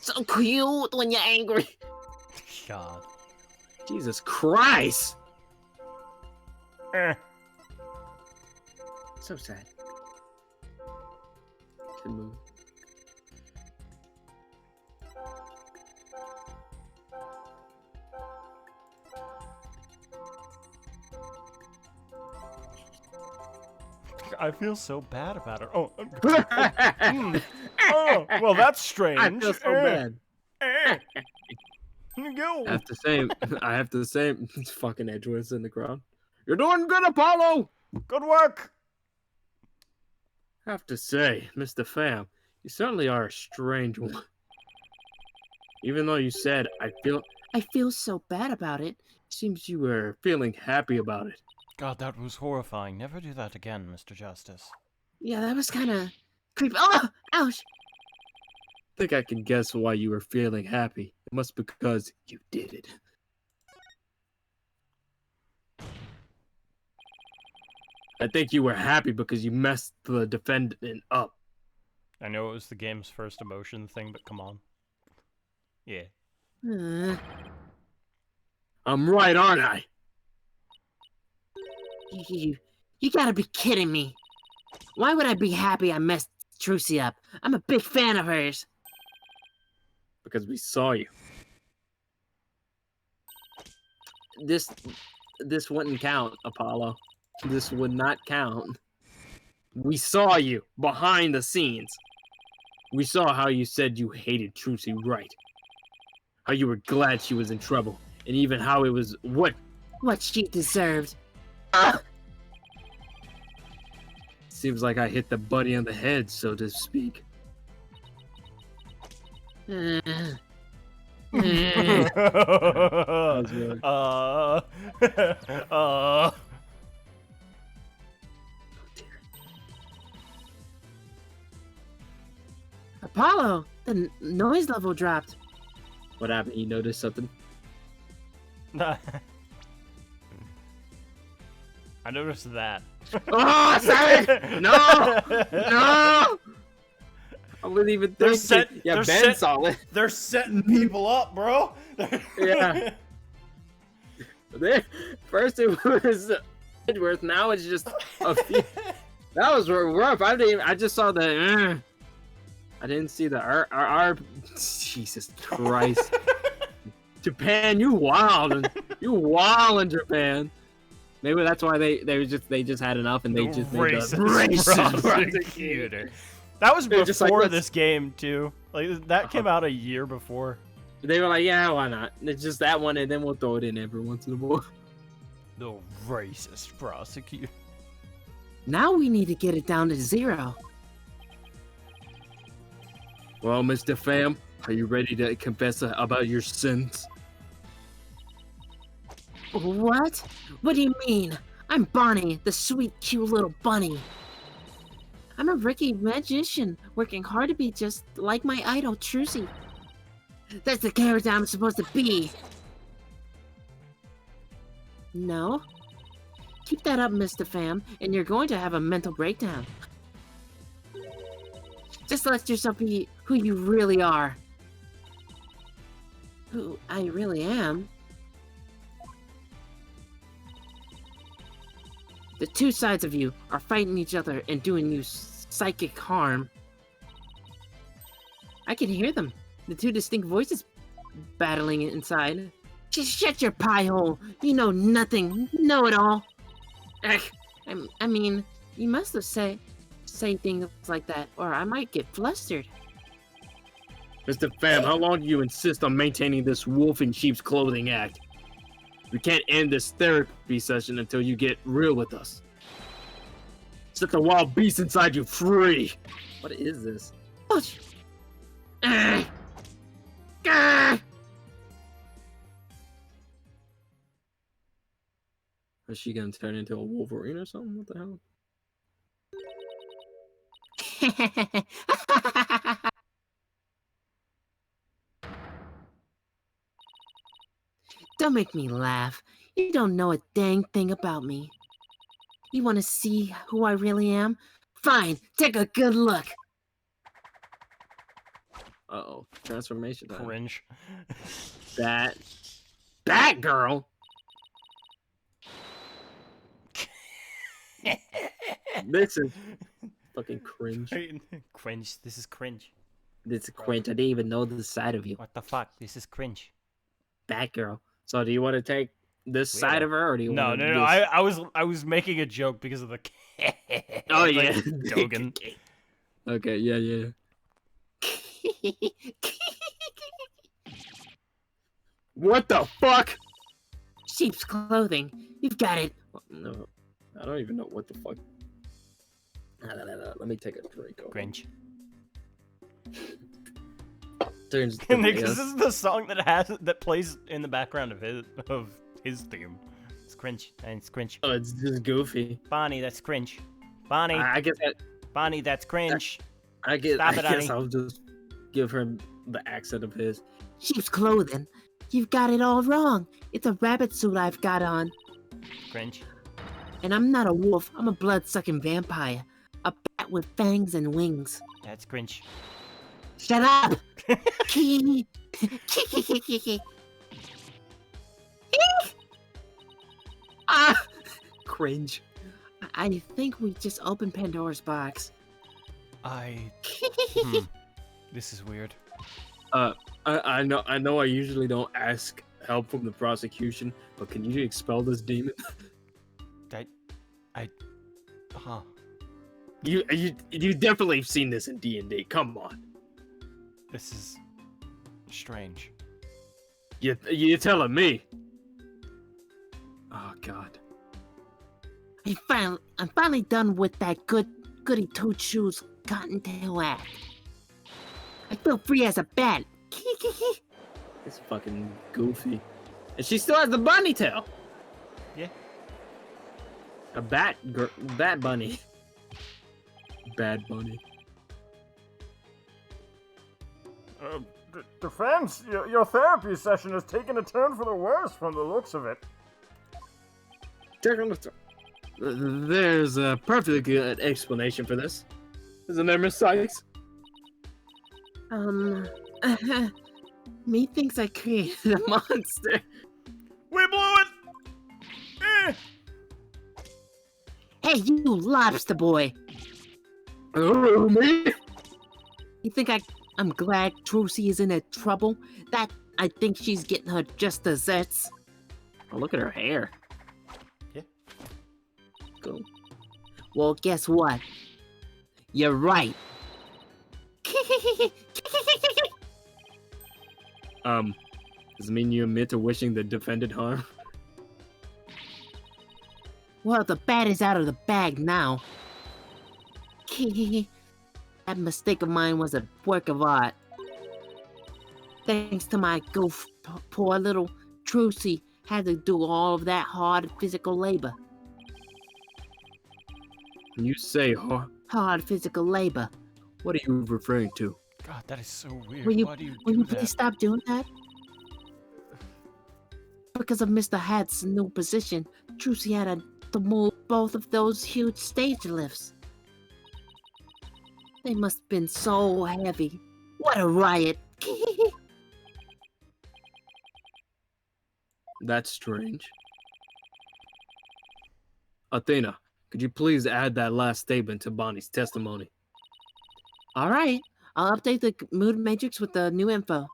So cute when you're angry.
God.
Jesus Christ!
Eh.
So sad. Good move.
I feel so bad about it. Oh,
Oh, well, that's strange.
I feel so bad.
Here you go.
I have to say, fucking Edgeworth's in the crowd. You're doing good, Apollo!
Good work.
I have to say, Mr. Pham, you certainly are a strange one. Even though you said, I feel so bad about it, seems you were feeling happy about it.
God, that was horrifying. Never do that again, Mr. Justice.
Yeah, that was kind of creepy. Oh, ouch!
I think I can guess why you were feeling happy. It must be because you did it. I think you were happy because you messed the defendant up.
I know it was the game's first emotion thing, but come on. Yeah.
I'm right, aren't I?
You gotta be kidding me. Why would I be happy I messed Trucy up? I'm a big fan of hers.
Because we saw you. This wouldn't count, Apollo. This would not count. We saw you behind the scenes. We saw how you said you hated Trucy, right? How you were glad she was in trouble, and even how it was what
she deserved.
seems like I hit the buddy on the head, so to speak. was good.
Apollo, the noise level dropped.
What happened? You noticed something?
I noticed that.
Oh, sorry! No! No! I wasn't even
They're
thinking. Yeah, Ben saw it.
They're setting people up, bro.
Yeah. First it was Edgeworth, now it's just a few. That was rough. I just saw the. I didn't see the R. Jesus Christ. Japan, you wild. You wild in Japan. Maybe that's why they just had enough and they just made the racist
prosecutor. That was
They're just like,
before
let's-
this game too. Like that came out a year before.
They were like, yeah, why not? It's just that one, and then we'll throw it in every once in a while.
The racist prosecutor.
Now we need to get it down to 0.
Well, Mr. Pham, are you ready to confess about your sins?
What? What do you mean? I'm Bonnie, the sweet, cute little bunny. I'm a rookie magician, working hard to be just like my idol, Trucy. That's the character I'm supposed to be. No? Keep that up, Mr. Pham, and you're going to have a mental breakdown. Just let yourself be who you really are. Who I really am. The two sides of you are fighting each other and doing you psychic harm. I can hear them. The two distinct voices battling inside. Just shut your pie hole. You know nothing. Know it all. I mean, you must have say things like that, or I might get flustered.
Mr. Pham, how long do you insist on maintaining this wolf in sheep's clothing act? We can't end this therapy session until you get real with us. Set the wild beast inside you free. What is this? Is she gonna turn into a Wolverine or something? What the hell?
Don't make me laugh. You don't know a dang thing about me. You want to see who I really am? Fine, take a good look.
Uh-oh. Transformation time.
Cringe.
That girl! This is fucking cringe.
Cringe. This is cringe.
This is cringe. I didn't even know the side of you.
What the fuck? This is cringe.
That girl. So do you want to take this side of her, or do you
No,
want
no,
to
no. I was making a joke because of the.
Oh, yeah.
Dogen.
Okay, yeah. What the fuck?
Sheep's clothing. You've got it.
No, I don't even know what the fuck. Let me take a drink.
Cringe.
Turns.
This is the song that plays in the background of his theme. It's cringe and it's cringe.
Oh, it's just goofy.
Bonnie, that's cringe. Bonnie,
I guess that.
Bonnie, that's cringe.
I guess.
Stop
I
it,
guess
Annie.
I'll just give her the accent of his.
Sheep's clothing. You've got it all wrong. It's a rabbit suit I've got on.
Cringe.
And I'm not a wolf. I'm a blood-sucking vampire. A bat with fangs and wings.
That's cringe.
Shut up!
Ah, cringe.
I think we just opened Pandora's box.
This is weird.
I know. I usually don't ask help from the prosecution, but can you expel this demon?
Huh.
You definitely have seen this in D&D. Come on.
This is strange.
You're telling me? Oh God.
I'm finally done with that goody two shoes cottontail act. I feel free as a bat.
It's fucking goofy. And she still has the bunny tail.
Yeah.
A bat bunny. Bad bunny.
Defense, your therapy session has taken a turn for the worse from the looks of it.
There's a perfectly good explanation for this. Isn't there, Miss Sykes?
Me thinks I created a monster.
We blew it!
Hey, you lobster boy.
Oh, me?
You think I'm glad Trucy is in trouble? That I think she's getting her just desserts.
Oh, look at her hair.
Yeah.
Cool.
Well, guess what? You're right.
Does it mean you admit to wishing the defendant harm?
Well, the bat is out of the bag now. That mistake of mine was a work of art. Thanks to my goof, poor little Trucy had to do all of that hard physical labor.
When you say
Hard physical labor.
what are you referring to?
God, that is so weird.
Will you,
Why do you
will
do
you
that?
please stop doing that? Because of Mr. Hat's new position, Trucy had to move both of those huge stage lifts. They must have been so heavy. What a riot!
That's strange. Athena, could you please add that last statement to Bonnie's testimony?
All right, I'll update the mood matrix with the new info.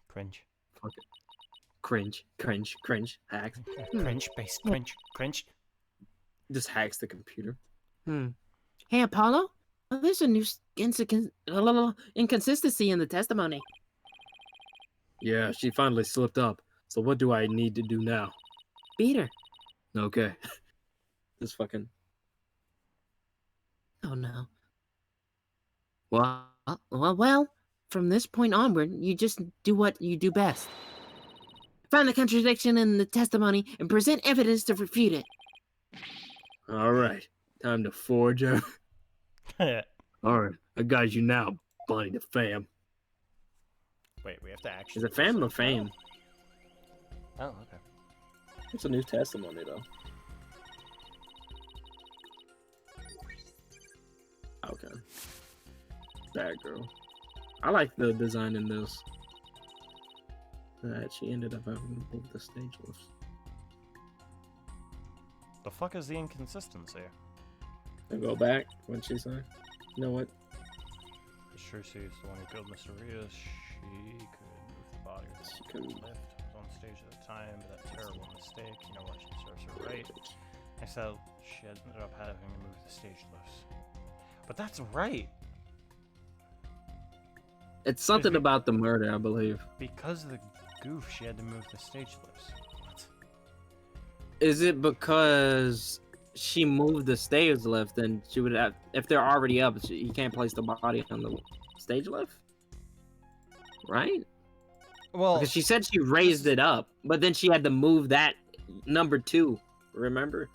Cringe.
Fuck it. Cringe. Hacks.
Cringe, base, cringe.
Just hacks the computer.
Hey, Apollo? Oh, there's a new inconsistency in the testimony.
Yeah, she finally slipped up. So what do I need to do now?
Beat her.
Okay. Just fucking...
Oh, no. Well, from this point onward, you just do what you do best. Find the contradiction in the testimony and present evidence to refute it.
Alright. Time to forge her. Alright, I got you now, Bonnie the Fam.
Wait, we have to actually...
Is it Fam or Fame?
Oh, okay.
It's a new testimony, though. Okay. Bad girl. I like the design in this. That she ended up having to move the stage lifts.
The fuck is the inconsistency?
And go back, what'd she say? You know what?
Trucy is the one who killed Mr. Rios. She could move the body with
She
the
could.
lift. Was on stage at the time, but that terrible mistake. You know what? She serves her right. Except she ended up having to move the stage lifts. But that's right.
It's something about the murder, I believe.
Because of the goof, she had to move the stage lifts. What?
Is it because she moved the stage lift, then she would have, if they're already up, you can't place the body on the stage lift? Right?
Well,
Because she said she raised it up, but then she had to move that number 2. Remember?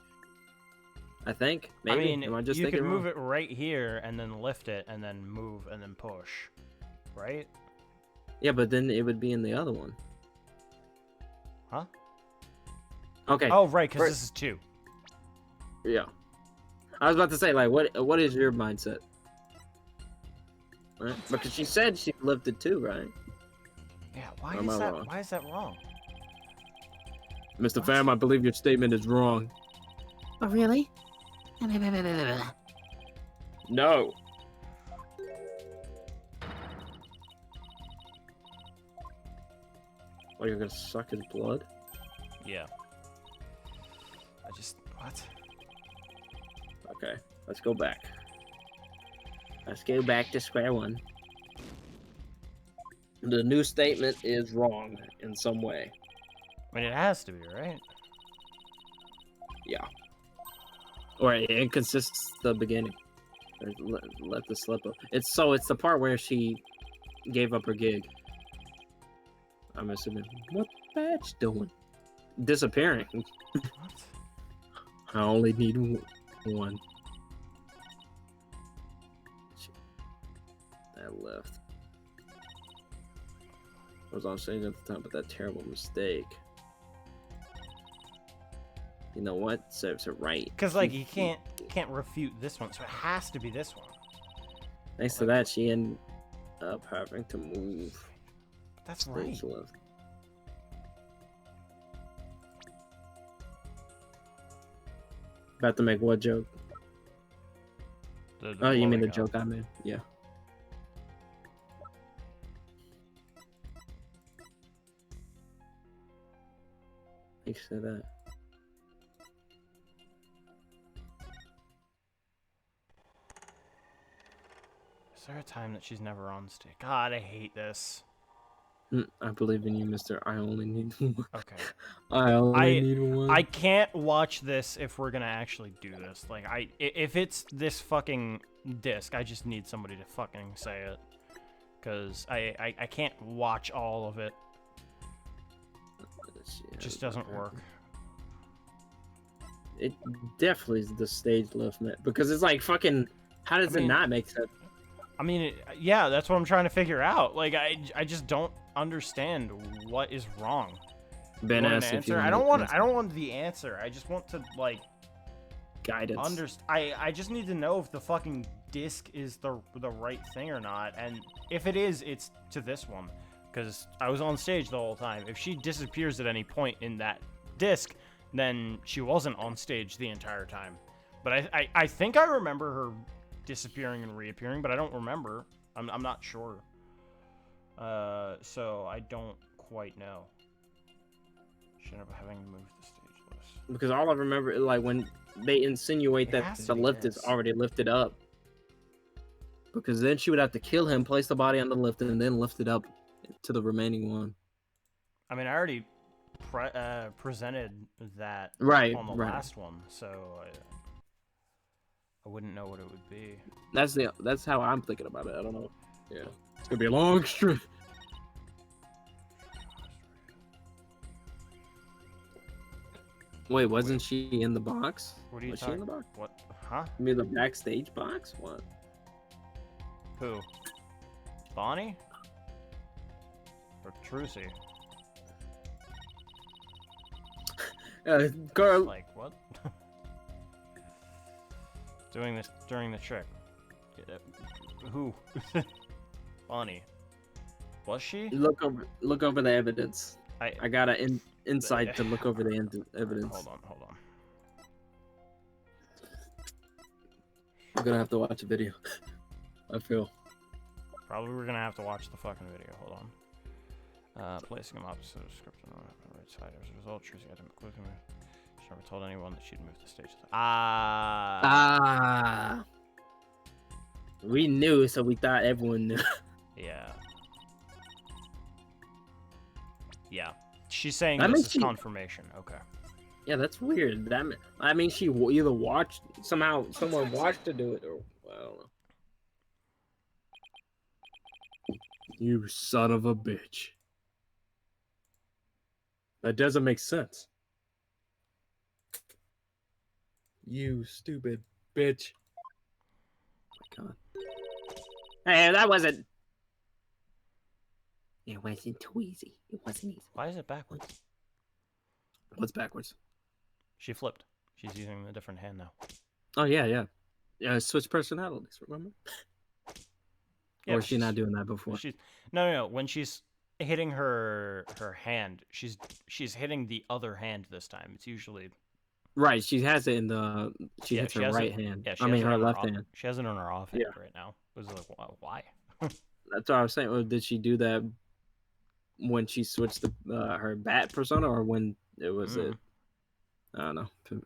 I think. Maybe.
I mean,
Am I just
you
thinking
could move
wrong?
it right here and then lift it and then move and then push, right?
Yeah, but then it would be in the other one.
Huh?
Okay.
Oh, right, because
Right.
this is 2.
Yeah. I was about to say, like, what is your mindset? Right? Because she said she lifted 2, right?
Yeah, why
Or am
is
I
that?
wrong?
Why is that wrong?
Mr.
What?
Pham, I believe your statement is wrong.
Oh, really?
No. What, you're gonna suck his blood?
Yeah. I just what?
Okay, let's go back. Let's go back to square one. The new statement is wrong in some way.
I mean, it has to be, right?
Yeah. Or it inconsists the beginning. Let the slip up. It's the part where she gave up her gig. I'm assuming. What Batch doing? Disappearing.
What?
I only need one. That left. I was on stage at the time, but that terrible mistake. You know what? Serves her right.
Because like you can't refute this one, so it has to be this one.
Thanks to that, she ended up having to move.
That's right.
Stage left. About to make what joke?
The
Oh, you mean the
blowing up.
joke I made? Yeah. Thanks for that.
Is there a time that she's never on stage? God, I hate this.
I believe in you, mister. I only need one.
Okay.
I only need one.
I can't watch this if we're gonna actually do this. Like, if it's this fucking disc, I just need somebody to fucking say it. Because I can't watch all of it. It just doesn't work.
It definitely is the stage left, man. Because it's like fucking. How does it not make sense?
I mean, yeah, that's what I'm trying to figure out. Like, I just don't understand what is wrong.
Ben
Want
asked
an
if you
answer?
want
I don't want the answer. I just want to like
guidance.
I just need to know if the fucking disc is the right thing or not, and if it is, it's to this one, because I was on stage the whole time. If she disappears at any point in that disc, then she wasn't on stage the entire time. But I think I remember her disappearing and reappearing, but I don't remember. I'm not sure. So I don't quite know. She ended up having to move the stage list.
Because all I remember is like when they insinuate
It
that
has to
the
be
lift is
this.
already lifted up. Because then she would have to kill him, place the body on the lift, and then lift it up to the remaining one.
I mean, I already presented that
Right,
on the
right.
last one, so I wouldn't know what it would be.
That's how I'm thinking about it. I don't know. Yeah, it's gonna be a long string. Wait, wasn't she in the box?
What are you
Was she in the
talking?
box?
What? Huh?
You mean the backstage box? What?
Who? Bonnie? Or Trucy?
Girl,
Like what? Doing this during the trick. Who? Bonnie. Was she?
look over the evidence. I got an insight to look over the evidence.
Hold on.
I'm gonna have to watch a video. I feel.
Probably we're gonna have to watch the fucking video. Hold on. Placing them opposite the description on the right side. As a result, Trucy had to quickly move. She never told anyone that she'd moved the stage.
We knew, so we thought everyone knew.
Yeah. Yeah. She's saying
That
this
means
is
she-
confirmation. Okay.
Yeah, that's weird. I mean, she either watched someone watched her do it, or I don't know. You son of a bitch. That doesn't make sense. You stupid bitch. Oh my god. Hey, that wasn't. It wasn't too easy. It wasn't easy.
Why is it backwards?
What's backwards?
She flipped. She's using a different hand now.
Oh yeah. Switch personalities. Remember?
Yeah,
Or
but
is she not doing that before?
She's no. When she's hitting her hand, she's hitting the other hand this time. It's usually
Right, she has it in the. She hits her
has
right
it-
hand.
Yeah, she
I
has
mean
it
her
on
left
off-
hand.
She has it on her off hand
Yeah.
right now. It was like, why?
That's what I was saying. Or did she do that when she switched her bat persona, or when it was it? I don't know.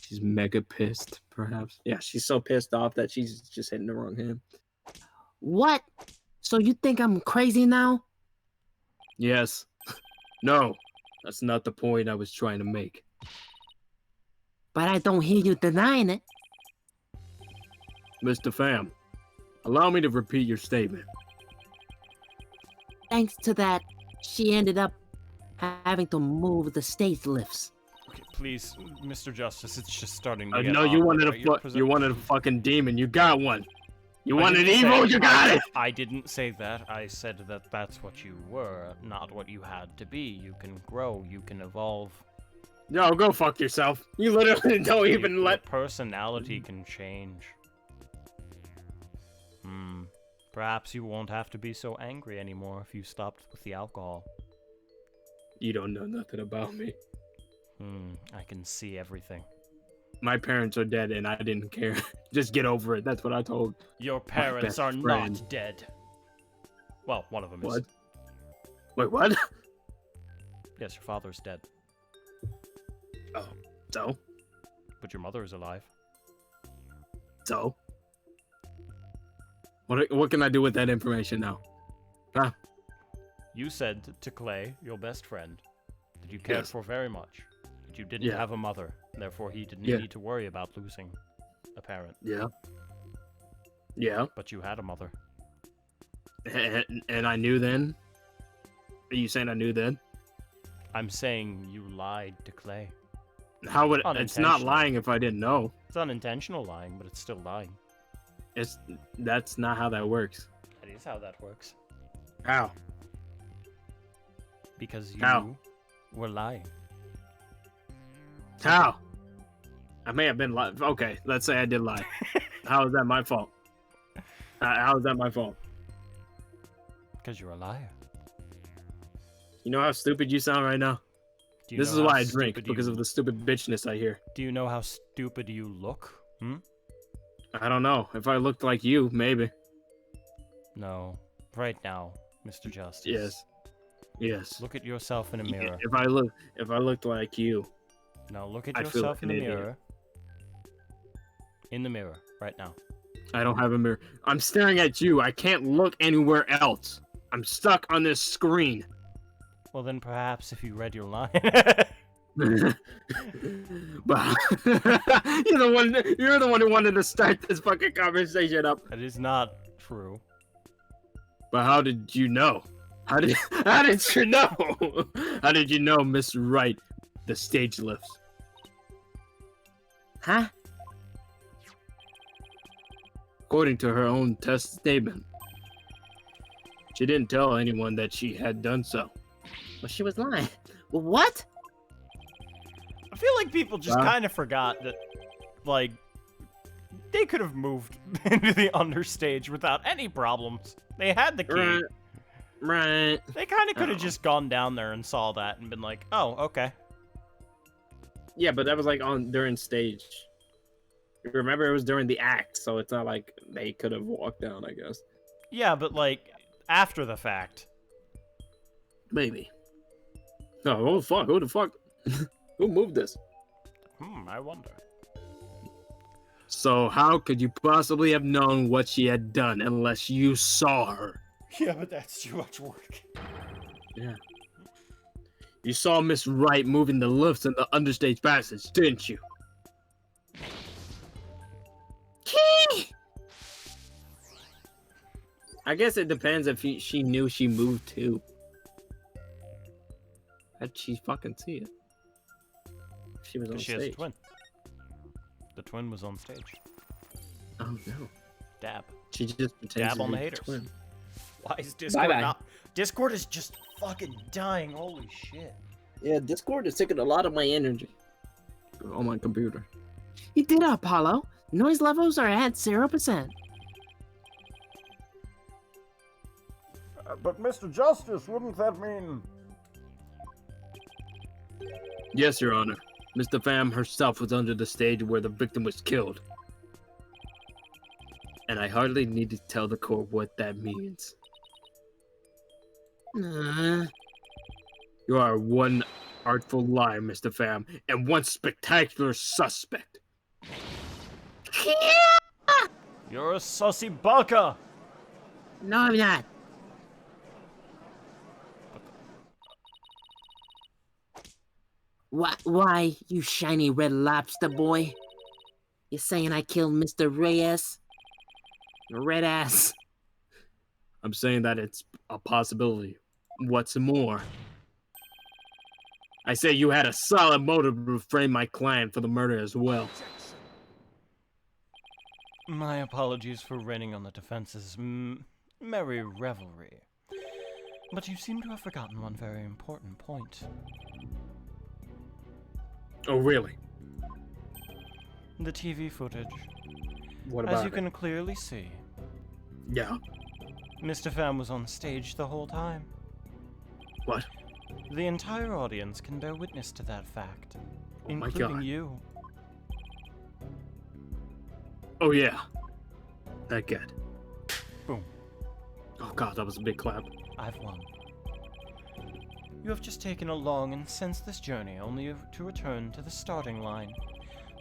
She's mega pissed, perhaps. Yeah, she's so pissed off that she's just hitting the wrong hand.
What? So you think I'm crazy now?
Yes. No, that's not the point I was trying to make.
But I don't hear you denying it.
Mr. Pham, allow me to repeat your statement.
Thanks to that, she ended up having to move the stage lifts.
Okay, please, Mr. Justice, it's just starting to
I
get
know you
awkward.
wanted you wanted a fucking demon. You got one. You
I
wanted
didn't
evil.
say-
You got it.
I didn't say that. I said that that's what you were, not what you had to be. You can grow. You can evolve.
No, go fuck yourself. You literally don't even
Your
let.
personality can change. Perhaps you won't have to be so angry anymore if you stopped with the alcohol.
You don't know nothing about me.
I can see everything.
My parents are dead, and I didn't care. Just get over it. That's what I told.
Your parents
best
are
friend.
not dead. Well, one of them
What?
is.
Wait, what?
Yes, your father's dead,
Oh, so?
but your mother is alive.
So? What can I do with that information now? Huh?
You said to Clay, your best friend, that you cared
Yes.
for very much, that you didn't
Yeah.
have a mother, therefore he didn't
Yeah.
need to worry about losing a parent.
Yeah. Yeah.
But you had a mother.
And I knew then? Are you saying I knew then?
I'm saying you lied to Clay.
How would it's not
Unintentional.
lying if I didn't know.
It's unintentional lying, but it's still lying.
That's not how that works.
That is how that works.
How?
Because you
How?
were lying.
How? I may have been lying. Okay, let's say I did lie. How is that my fault? How is that my fault?
Because you're a liar.
You know how stupid you sound right now?
Do you
This
know
is
how
why I drink,
stupid
because
you-
of the stupid bitchness I hear.
Do you know how stupid you look?
I don't know. If I looked like you, maybe.
No. Right now, Mr. Justice.
Yes. Yes.
Look at yourself in a mirror.
If I looked like you,
Now look at
I feel
yourself
like
in the
an idiot.
mirror. In the mirror, right now.
I don't have a mirror. I'm staring at you. I can't look anywhere else. I'm stuck on this screen.
Well, then perhaps if you read your line.
But you're the one who wanted to start this fucking conversation up.
That is not true.
But how did you know? How did you know? How did you know Miss Wright, the stage lifts?
Huh?
According to her own test statement, she didn't tell anyone that she had done so.
Well, she was lying. Well, what?
I feel like people just
Huh?
kind of forgot that, like, they could have moved into the understage without any problems. They had the key.
Right.
They kind of could have
Oh.
just gone down there and saw that and been like, oh, okay.
Yeah, but that was like during stage. Remember, it was during the act, so it's not like they could have walked down, I guess.
Yeah, but, like, after the fact.
Maybe. Oh, fuck. Who the fuck? Who moved this?
I wonder.
So how could you possibly have known what she had done unless you saw her?
Yeah, but that's too much work.
Yeah. You saw Miss Wright moving the lifts in the understage passage, didn't you? I guess it depends if she knew she moved too. How'd she fucking see it? She was on
Because she has a
stage.
twin. The twin was on stage.
Oh no.
Dab.
She just pretends
Dab
to
on the
be
haters.
twin.
Why is Discord
Bye-bye.
not? Discord is just fucking dying. Holy shit.
Yeah, Discord is taking a lot of my energy on my computer.
You did it, Apollo. Noise levels are at 0%.
But Mr. Justice, wouldn't that mean...
Yes, Your Honor. Mr. Pham herself was under the stage where the victim was killed. And I hardly need to tell the court what that means. You are one artful liar, Mr. Pham, and one spectacular suspect.
You're a sussy baka!
No, I'm not. Why, you shiny red lobster boy? You saying I killed Mr. Reyes? Red ass.
I'm saying that it's a possibility. What's more? I say you had a solid motive to frame my client for the murder as well.
My apologies for raining on the defense's merry revelry. But you seem to have forgotten one very important point.
Oh, really?
The TV footage.
What about
As you
it?
can clearly see,
Yeah.
Mr. Pham was on stage the whole time.
What?
The entire audience can bear witness to that fact,
Oh my
including
God.
you.
Oh, yeah. That good.
Boom.
Oh, God, that was a big clap.
I've won. You have just taken a long and senseless journey only to return to the starting line.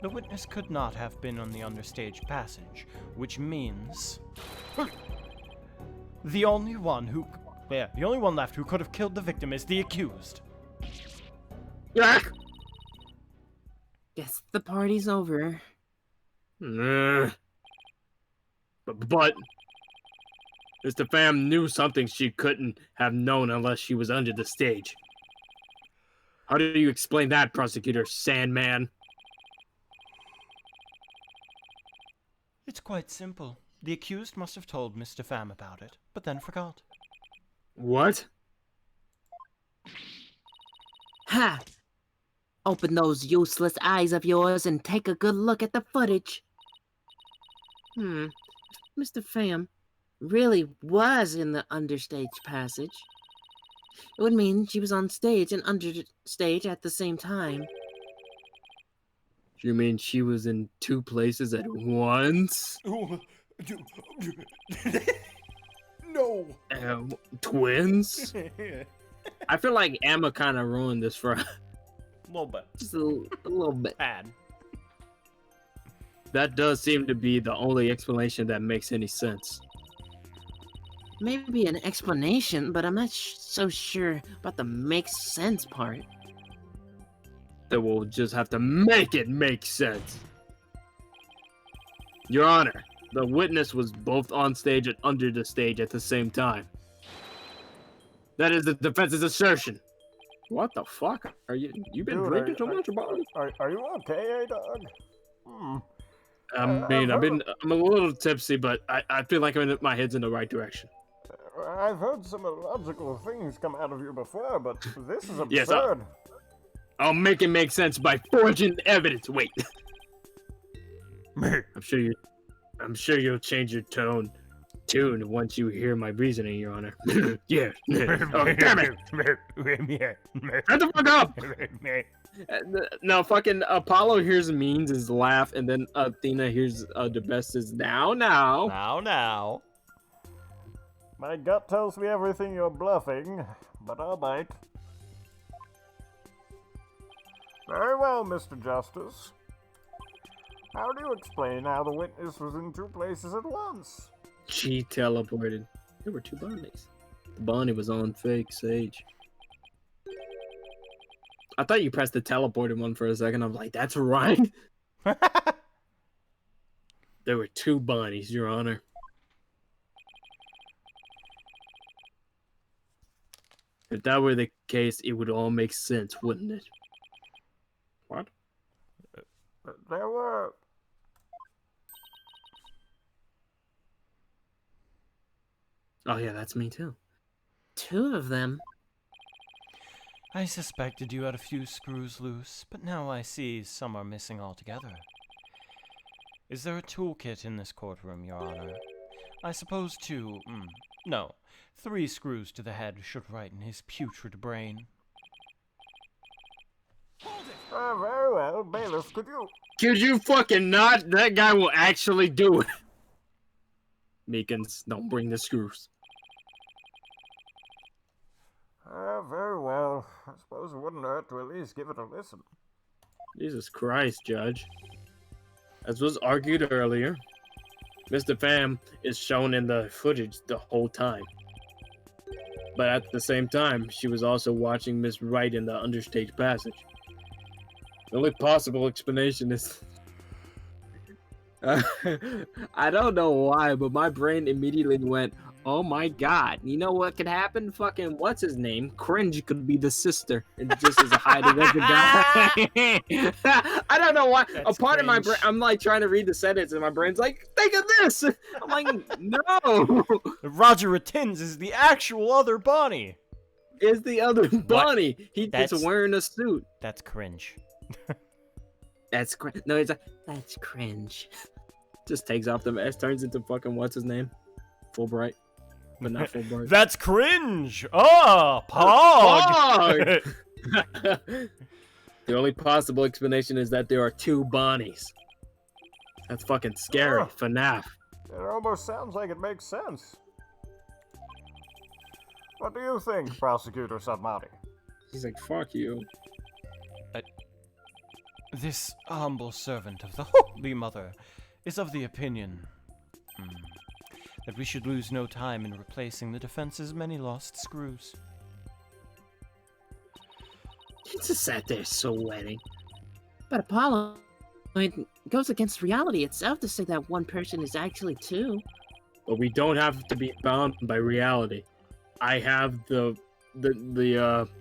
The witness could not have been on the understage passage, which means the only one left who could have killed the victim is the accused.
Yeah.
Guess the party's over.
But Mr. Pham knew something she couldn't have known unless she was under the stage. How do you explain that, Prosecutor Sandman?
It's quite simple. The accused must have told Mr. Pham about it, but then forgot.
What?
Ha! Open those useless eyes of yours and take a good look at the footage. Mr. Pham really was in the understage passage. It would mean she was on stage and understage at the same time.
You mean she was in two places at once?
No.
Twins? I feel like Emma kind of ruined this for
A little bit.
Just a little bit.
Bad.
That does seem to be the only explanation that makes any sense.
Maybe an explanation, but I'm not so sure about the makes sense part.
That we'll just have to make it make sense. Your Honor, the witness was both on stage and under the stage at the same time. That is the defense's assertion. What the fuck? You been
Dude,
drinking too much about it?
Are you okay, dog?
I mean, I'm a little tipsy, but I feel like my head's in the right direction.
I've heard some illogical things come out of you before, but this is absurd.
Yes, I'll make it make sense by forging evidence. Wait. I'm sure you'll change your tune once you hear my reasoning, Your Honor. Yeah. Oh, damn it! Shut the fuck up! Now, fucking Apollo hears Means' laugh, and then Athena hears the best is now.
Now.
My gut tells me everything you're bluffing, but I'll bite. Very well, Mr. Justice. How do you explain how the witness was in two places at once?
She teleported. There were two Bonnies. The Bonnie was on fake Sage. I thought you pressed the teleported one for a second. I was like, that's right. There were two Bonnies, Your Honor. If that were the case, it would all make sense, wouldn't it? What?
There were...
Oh yeah, that's me too.
Two of them?
I suspected you had a few screws loose, but now I see some are missing altogether. Is there a toolkit in this courtroom, Your Honor? I suppose three screws to the head should righten his putrid brain.
very well, bailiff, could you...
Could you fucking not? That guy will actually do it. Meekins, don't bring the screws.
very well. I suppose it wouldn't hurt to at least give it a listen.
Jesus Christ, Judge. As was argued earlier, Mr. Pham is shown in the footage the whole time. But at the same time, she was also watching Miss Wright in the understage passage. The only possible explanation is... I don't know why, but my brain immediately went, oh my god, you know what could happen? Fucking, what's his name? Cringe could be the sister, and just as a hiding as a guy. I don't know why.
That's
A part of my brain,
cringe.
I'm like trying to read the sentence, and my brain's like, think of this! I'm like, no!
Roger Ratins is the actual other Bonnie.
Is the other Bonnie. He's
That's-
just wearing a suit.
That's cringe.
That's cringe. No, it's like, that's cringe. Just takes off the mask, turns into fucking, what's his name? Fulbright. But not Fulbright.
That's cringe. Oh, Pog.
The only possible explanation is that there are two Bonnies. That's fucking scary.
Oh.
FNAF.
It almost sounds like it makes sense. What do you think, Prosecutor Submati?
He's like, fuck you.
This humble servant of the Holy Mother is of the opinion that we should lose no time in replacing the defense's many lost screws.
He just sat there sweating.
But Apollo, it goes against reality itself to say that one person is actually two.
But we don't have to be bound by reality. I have the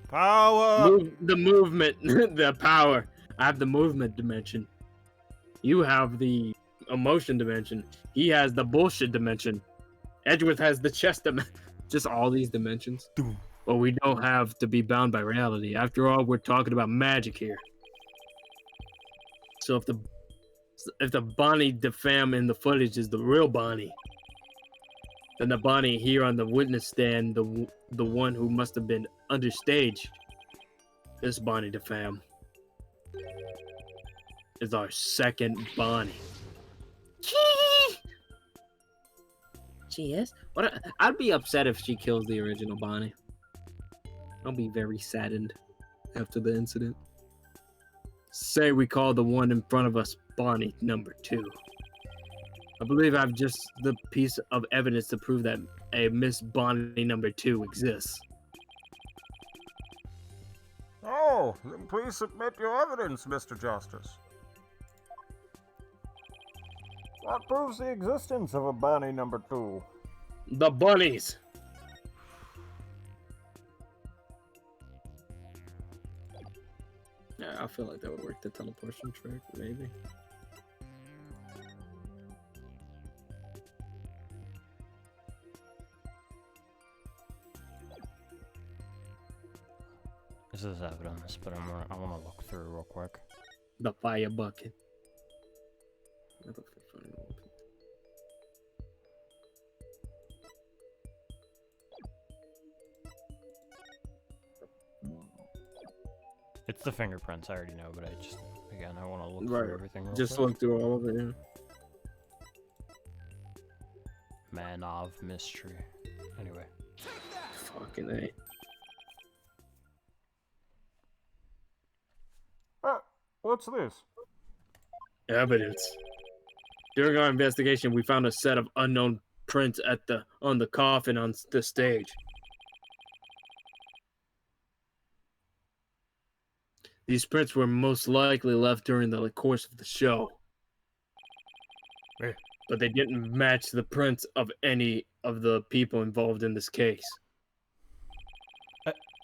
Power!
the movement, the power. I have the movement dimension. You have the emotion dimension. He has the bullshit dimension. Edgeworth has the chess dimension. Just all these dimensions. But we don't have to be bound by reality. After all, we're talking about magic here. So if the Bonnie DeFam in the footage is the real Bonnie, then the Bonnie here on the witness stand, the one who must have been understaged, this Bonnie DeFam is our second Bonnie.
She is?
I'd be upset if she kills the original Bonnie. I'll be very saddened after the incident. Say we call the one in front of us Bonnie number 2. I believe I've just the piece of evidence to prove that a Miss Bonnie number 2 exists.
Oh, then please submit your evidence, Mr. Justice. What proves the existence of a Bonnie number 2?
The bunnies! Yeah, I feel like that would work, the teleportation trick, maybe.
This is evidence, but I want to look through real quick.
The fire bucket. What the fuck?
It's the fingerprints, I already know, but I want to look
Right.
through everything real
Just
quick.
look through all of it, yeah.
Man of mystery. Anyway.
Fucking A.
What's this?
Evidence. During our investigation, we found a set of unknown prints on the coffin on the stage. These prints were most likely left during the course of the show.
Eh.
But they didn't match the prints of any of the people involved in this case.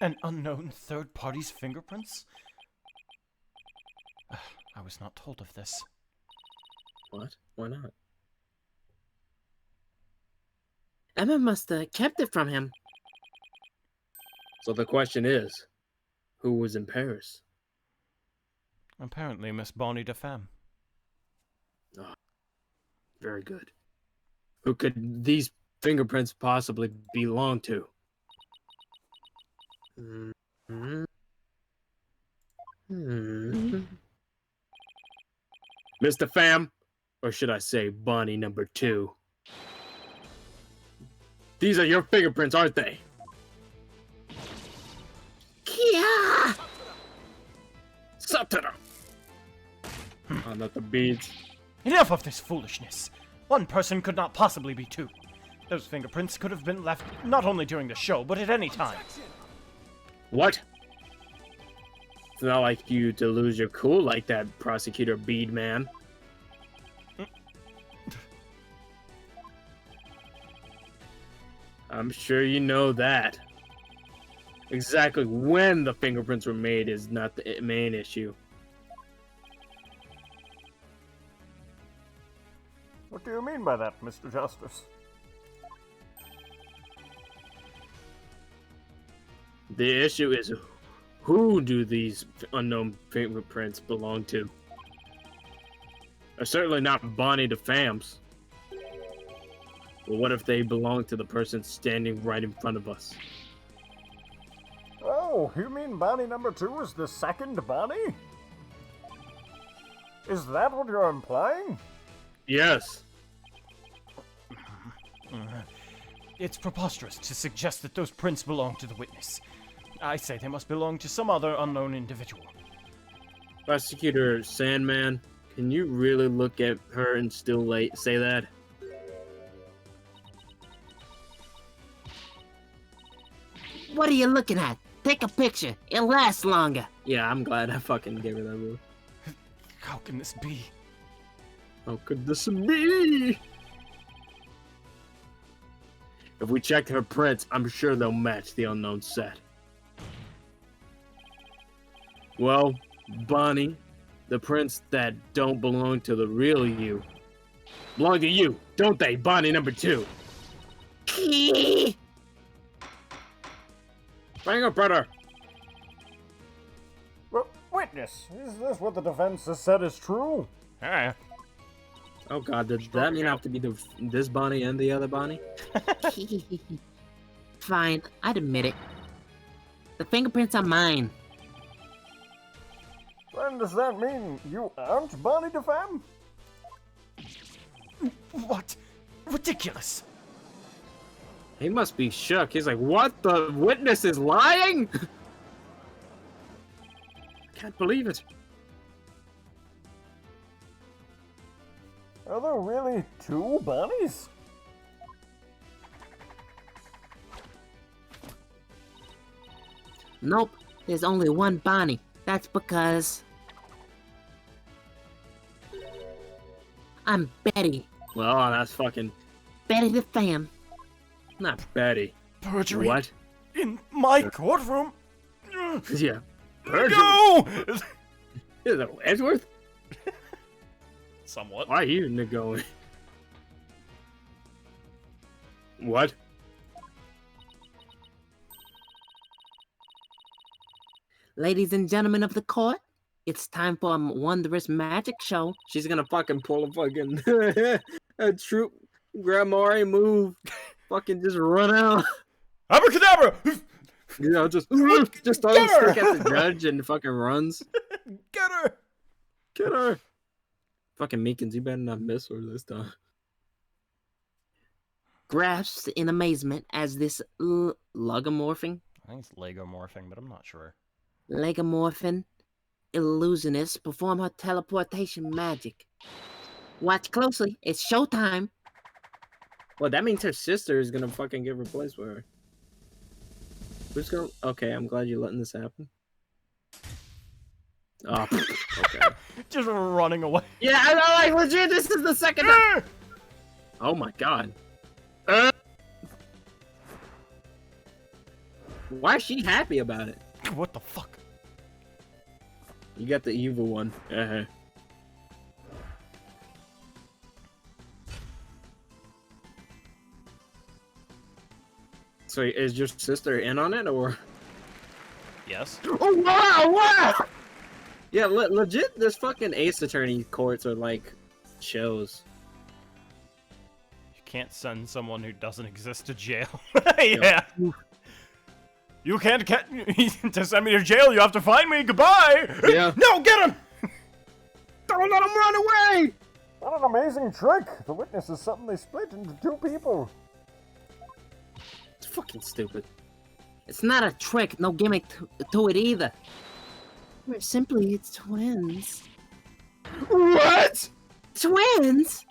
An unknown third party's fingerprints? I was not told of this.
What? Why not?
Emma must have kept it from him.
So the question is, who was in Paris?
Apparently, Miss Bonnie DeFam.
Very good. Who could these fingerprints possibly belong to? Mr. Pham, or should I say Bonnie number 2? These are your fingerprints, aren't they?
Yeah!
Satara! Oh, not the beads.
Enough of this foolishness! One person could not possibly be two. Those fingerprints could have been left not only during the show, but at any time.
What? It's not like you to lose your cool like that, Prosecutor Bead Man. I'm sure you know that. Exactly when the fingerprints were made is not the main issue.
What do you mean by that, Mr. Justice?
The issue is, who do these unknown fingerprints belong to? They're certainly not Bonnie DeFams. But what if they belong to the person standing right in front of us?
Oh, you mean Bonnie number 2 is the second Bonnie? Is that what you're implying?
Yes.
It's preposterous to suggest that those prints belong to the witness. I say they must belong to some other unknown individual.
Prosecutor Sandman, can you really look at her and still say that?
What are you looking at? Take a picture. It'll last longer.
Yeah, I'm glad I fucking gave her that rule.
How can this be?
How could this be? If we check her prints, I'm sure they'll match the unknown set. Well, Bonnie, the prints that don't belong to the real you belong to you, don't they, Bonnie number 2? Fingerprinter!
Well, witness, is this what the defense has said is true?
Ah,
Oh god, does that mean I have to be this Bonnie and the other Bonnie?
Fine, I'd admit it. The fingerprints are mine.
Then does that mean you aren't Bonnie DeFam?
what? Ridiculous!
He must be shook. He's like, what? The witness is lying? I can't believe it.
Are there really 2 Bonnies?
Nope, there's only one Bonnie. That's because I'm Betty.
Well, that's fucking
Betty the Fam.
not Betty.
Perjury?
What?
In my courtroom?
Yeah. Perjury.
No!
Is that Edgeworth?
Somewhat.
Why are you going? What?
Ladies and gentlemen of the court, it's time for a wondrous magic show.
She's gonna fucking pull a fucking a troop Grandma move. Fucking just run out.
Abracadabra!
You know, just throws a stick at the judge and fucking runs.
Get her!
Get her. Fucking Meekins, you better not miss her this time.
Grasps in amazement as this logomorphing,
I think it's Lego morphing, but I'm not sure.
legomorphin illusionist perform her teleportation magic. Watch closely, it's showtime.
Well, that means her sister is gonna fucking get replaced with her. Who's gonna? Okay, I'm glad you're letting this happen. Oh, okay.
Just running away.
Yeah, I know, like legit. This is the second time. Oh my god. Why is she happy about it?
What the fuck?
You got the evil one. So is your sister in on it, or?
Yes.
Oh wow! Wow! Yeah, legit. This fucking Ace Attorney courts are like shows.
You can't send someone who doesn't exist to jail. Yeah. You can't get to send me to jail. You have to find me. Goodbye.
Yeah.
No, get him.
Don't let him run away!
What an amazing trick! The witness is suddenly split into 2 people.
It's fucking stupid.
It's not a trick, no gimmick to it either. We're simply twins.
What?
Twins?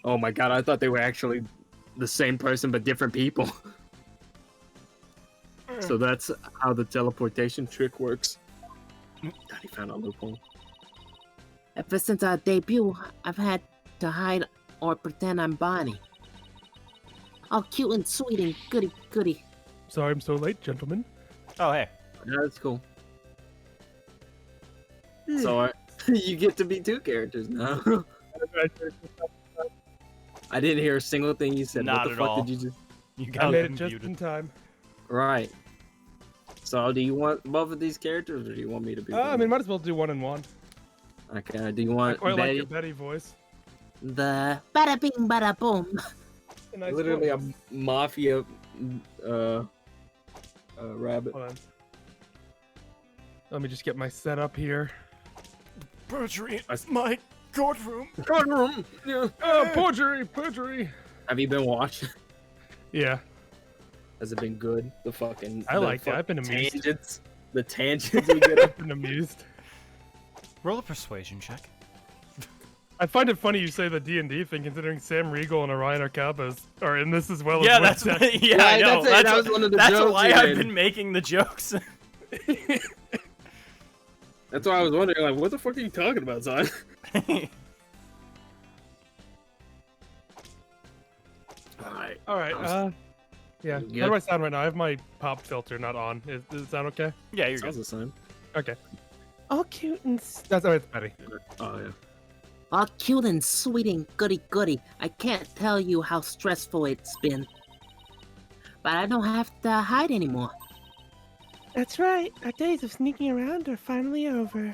Oh my god, I thought they were actually the same person but different people. So that's how the teleportation trick works. God, he found a loophole.
Ever since our debut, I've had to hide or pretend I'm Bonnie. All cute and sweet and goody.
Sorry I'm so late, gentlemen.
Oh, hey.
Yeah, that's cool. So you get to be two characters now. I didn't hear a single thing you said.
Not
what the
at
fuck
all.
did you just?
You
I
got
made
it
it just
muted.
in time.
Right. So do you want both of these characters, or do you want me to be?
I mean, might as well do one and one.
Okay. Do you
I
want
quite like
Betty?
your Betty voice.
The bada bing bada boom.
A nice
Literally
voice.
a mafia rabbit.
Hold on. Let me just get my setup here.
Perjury in my courtroom.
Yeah.
Oh, perjury!
Have you been watching?
Yeah,
Has it been good? The fucking.
I
the
liked it.
fuck-
I've been amused.
Tangents. The tangents we get.
I've been amused.
Roll a persuasion check.
I find it funny you say the D&D thing, considering Sam Riegel and Orion Arcabas are in this as well
Yeah,
as
that's
Webtech.
yeah, I know.
that's it. That was one of the
that's
jokes
why
you
I've
made.
been making the jokes.
That's why I was wondering, like, what the fuck are you talking about, son? Alright.
All right. Yeah.
You
How do
good?
I sound right now? I have my pop filter not on. Does it sound okay?
Yeah, you're
Sounds
good.
the same.
Okay. All cute and that's it's Betty.
Oh, yeah.
All cute and sweet and goody. I can't tell you how stressful it's been. But I don't have to hide anymore.
That's right. Our days of sneaking around are finally over.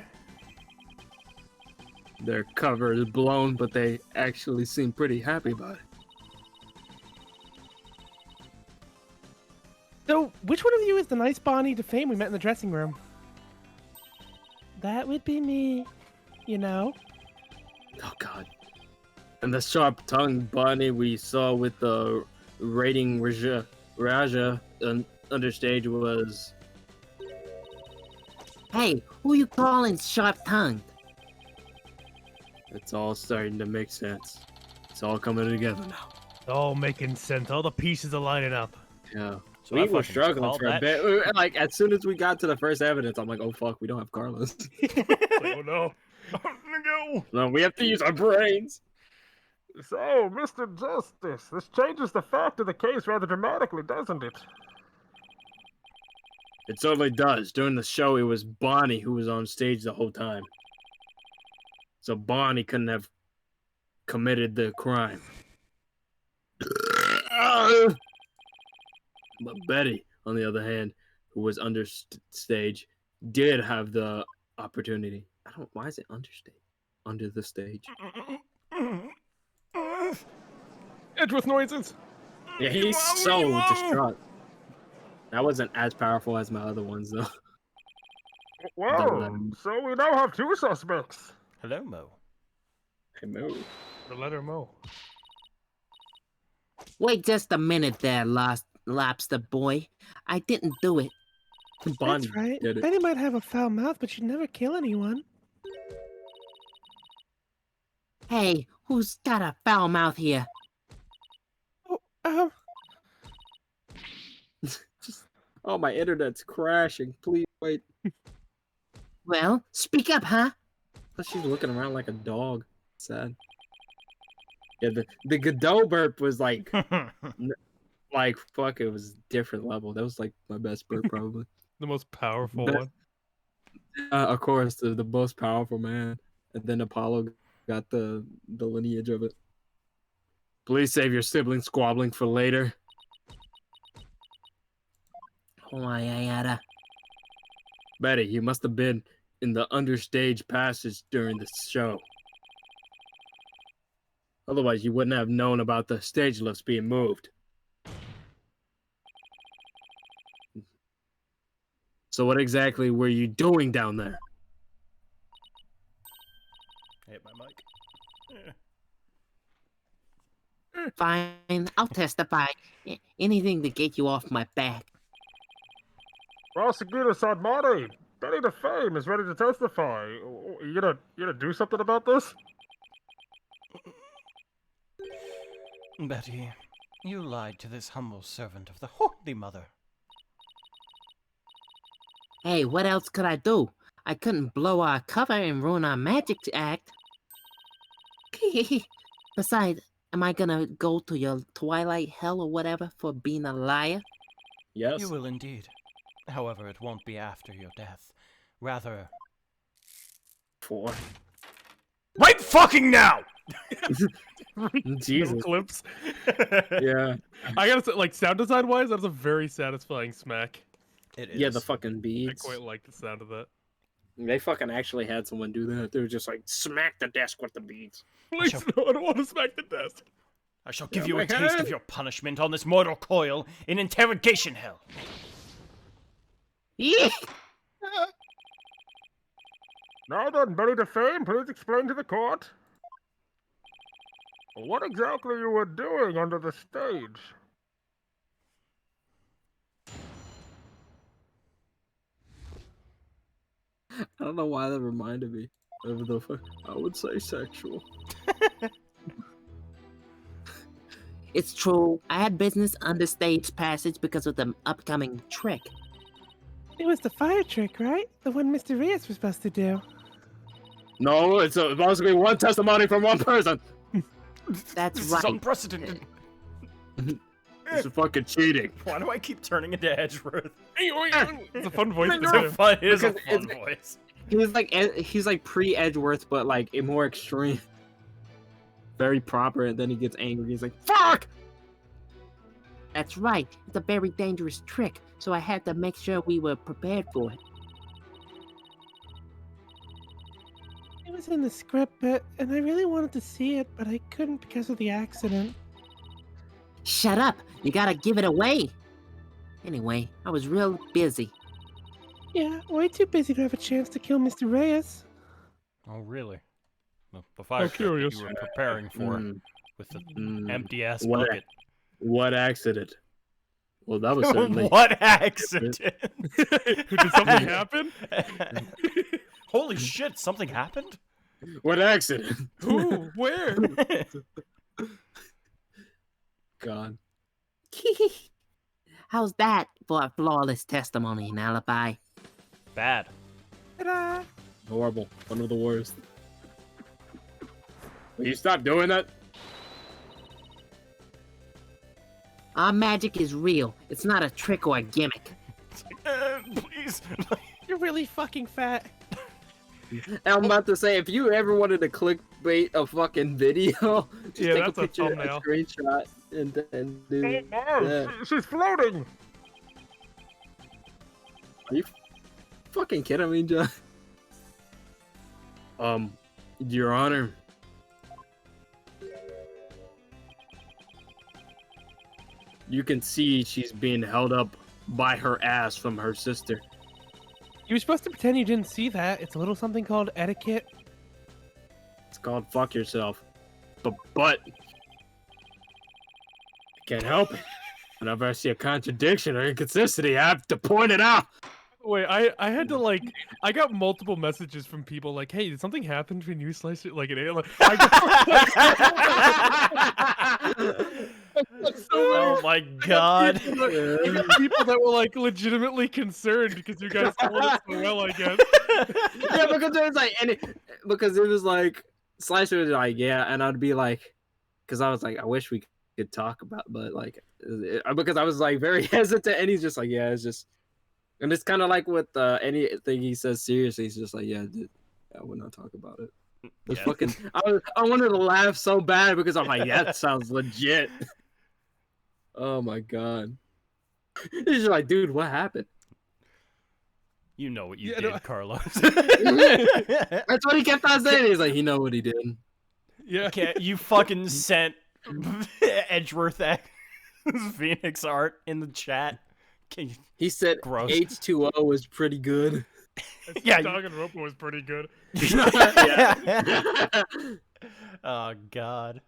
Their cover is blown, but they actually seem pretty happy about it.
So, which one of you is the nice Bonnie to fame we met in the dressing room? That would be me. You know?
Oh, God. And the sharp-tongued bunny we saw with the rating Raja understage was...
Hey, who you calling sharp-tongued?
It's all starting to make sense. It's all coming together now.
All making sense. All the pieces are lining up.
Yeah.
So
We
I
were
fucking
struggling
called
for a
that
bit.
shit.
Like, as soon as we got to the first evidence, I'm like, oh, fuck, we don't have Carlos.
Oh no.
No.
No, we have to use our brains.
So, Mr. Justice, this changes the fact of the case rather dramatically, doesn't it?
It certainly does. During the show, it was Bonnie who was on stage the whole time. So Bonnie couldn't have committed the crime. But Betty, on the other hand, who was stage, did have the opportunity. I don't. Why is it understage? Under the stage.
Edgeworth noises.
Yeah, he's so distraught. That wasn't as powerful as my other ones, though.
Well, so we now have two suspects.
Hello, Mo.
Hey, Mo.
The letter Mo.
Wait just a minute there, lobster boy. I didn't do it.
Bonnie did it.
Betty might have a foul mouth, but she'd never kill anyone.
Hey, who's got a foul mouth here?
Oh, my internet's crashing. Please wait.
Well, speak up, huh?
She's looking around like a dog. Sad. Yeah, the Godot burp was like fuck. It was different level. That was like my best burp probably.
The most powerful
But-
one.
Of course, the most powerful man, and then Apollo got the lineage of it. Please save your sibling squabbling for later.
Why, I oughta.
Betty, you must have been in the understage passage during the show. Otherwise, you wouldn't have known about the stage lifts being moved. So what exactly were you doing down there?
Hit my mic.
Fine, I'll testify. Anything to get you off my back.
Prosecutor Sadmati, Betty the Fame is ready to testify. You gonna do something about this?
Betty, you lied to this humble servant of the Holy Mother.
Hey, what else could I do? I couldn't blow our cover and ruin our magic act. Besides, am I gonna go to your twilight hell or whatever for being a liar?
Yes.
You will indeed. However, it won't be after your death. Rather,
4.
Right fucking now!
Jesus.
Clips.
Yeah.
I gotta say, like, sound design wise, that's a very satisfying smack.
It is.
Yeah, the fucking
I
beads.
quite like the sound of that.
They fucking actually had someone do that. They were just like, smack the desk with the beads.
Please, no, I don't want to smack the desk.
I shall give
Yeah,
you
my
a taste
head.
of your punishment on this mortal coil in interrogation hell.
Yeah.
Now then, Billy DeFame, please explain to the court what exactly you were doing under the stage.
I don't know why that reminded me of the I would say sexual.
It's true. I had business under stage passage because of the upcoming trick.
It was the fire trick, right? The one Mr. Reyes was supposed to do.
No, it's supposed to be one testimony from one person.
That's
This
right.
is unprecedented.
This is fucking cheating.
Why do I keep turning into Edgeworth?
It's a fun voice to
It's
do.
a fun, it is a
Because
fun voice.
He's like pre-Edgeworth, but like a more extreme. Very proper, and then he gets angry. He's like, "Fuck!"
That's right. It's a very dangerous trick, so I had to make sure we were prepared for it.
It was in the script, and I really wanted to see it, but I couldn't because of the accident.
Shut up! You gotta give it away! Anyway, I was real busy.
Yeah, way too busy to have a chance to kill Mr. Reyes.
Oh, really? The fire trick that
curious.
you were preparing for
Mm,
with the
mm.
empty-ass
What-
bucket.
What accident? Well, that was certainly.
What accident?
Did something happen?
Holy shit, something happened?
What accident?
Who? Where?
God.
How's that for a flawless testimony and alibi?
Bad.
Ta-da!
Horrible. One of the worst. Will you stop doing that?
Our magic is real. It's not a trick or a gimmick.
Please.
You're really fucking fat.
And I'm about to say, if you ever wanted to clickbait a fucking video, just
Yeah,
take
that's
a
a
picture, a
thumbnail.
screenshot, and then do.
Oh, she's floating!
Are you fucking kidding me, John? Your Honor. You can see she's being held up by her ass from her sister.
You were supposed to pretend you didn't see that. It's a little something called etiquette.
It's called fuck yourself. But I can't help it. Whenever I see a contradiction or inconsistency, I have to point it out.
Wait, I had to like, I got multiple messages from people like, hey, did something happen between you, Slice? Like an alien?
Oh my god.
Even people that were like legitimately concerned because you guys told us so well, I guess.
Yeah, because it was like, because it was like, Slicer was like, yeah, and I'd be like, because I was like, I wish we could talk about, but like, because I was like very hesitant, and he's just like, yeah, it's just, and it's kind of like with anything he says seriously, he's just like, yeah, dude, I would not talk about it. It's
Yeah.
fucking, I wanted to laugh so bad because I'm like, yeah, that sounds legit. Oh my god. He's just like, dude, what happened?
You know what you
Yeah,
did,
no.
Carlos.
That's what he kept on saying. He's like, he know what he did.
Yeah.
Okay, you fucking sent Edgeworth Phoenix art in the chat. Can you...
He said
Gross.
H2O was pretty good.
Yeah, you-
Danganronpa was pretty good.
Yeah.
Oh god.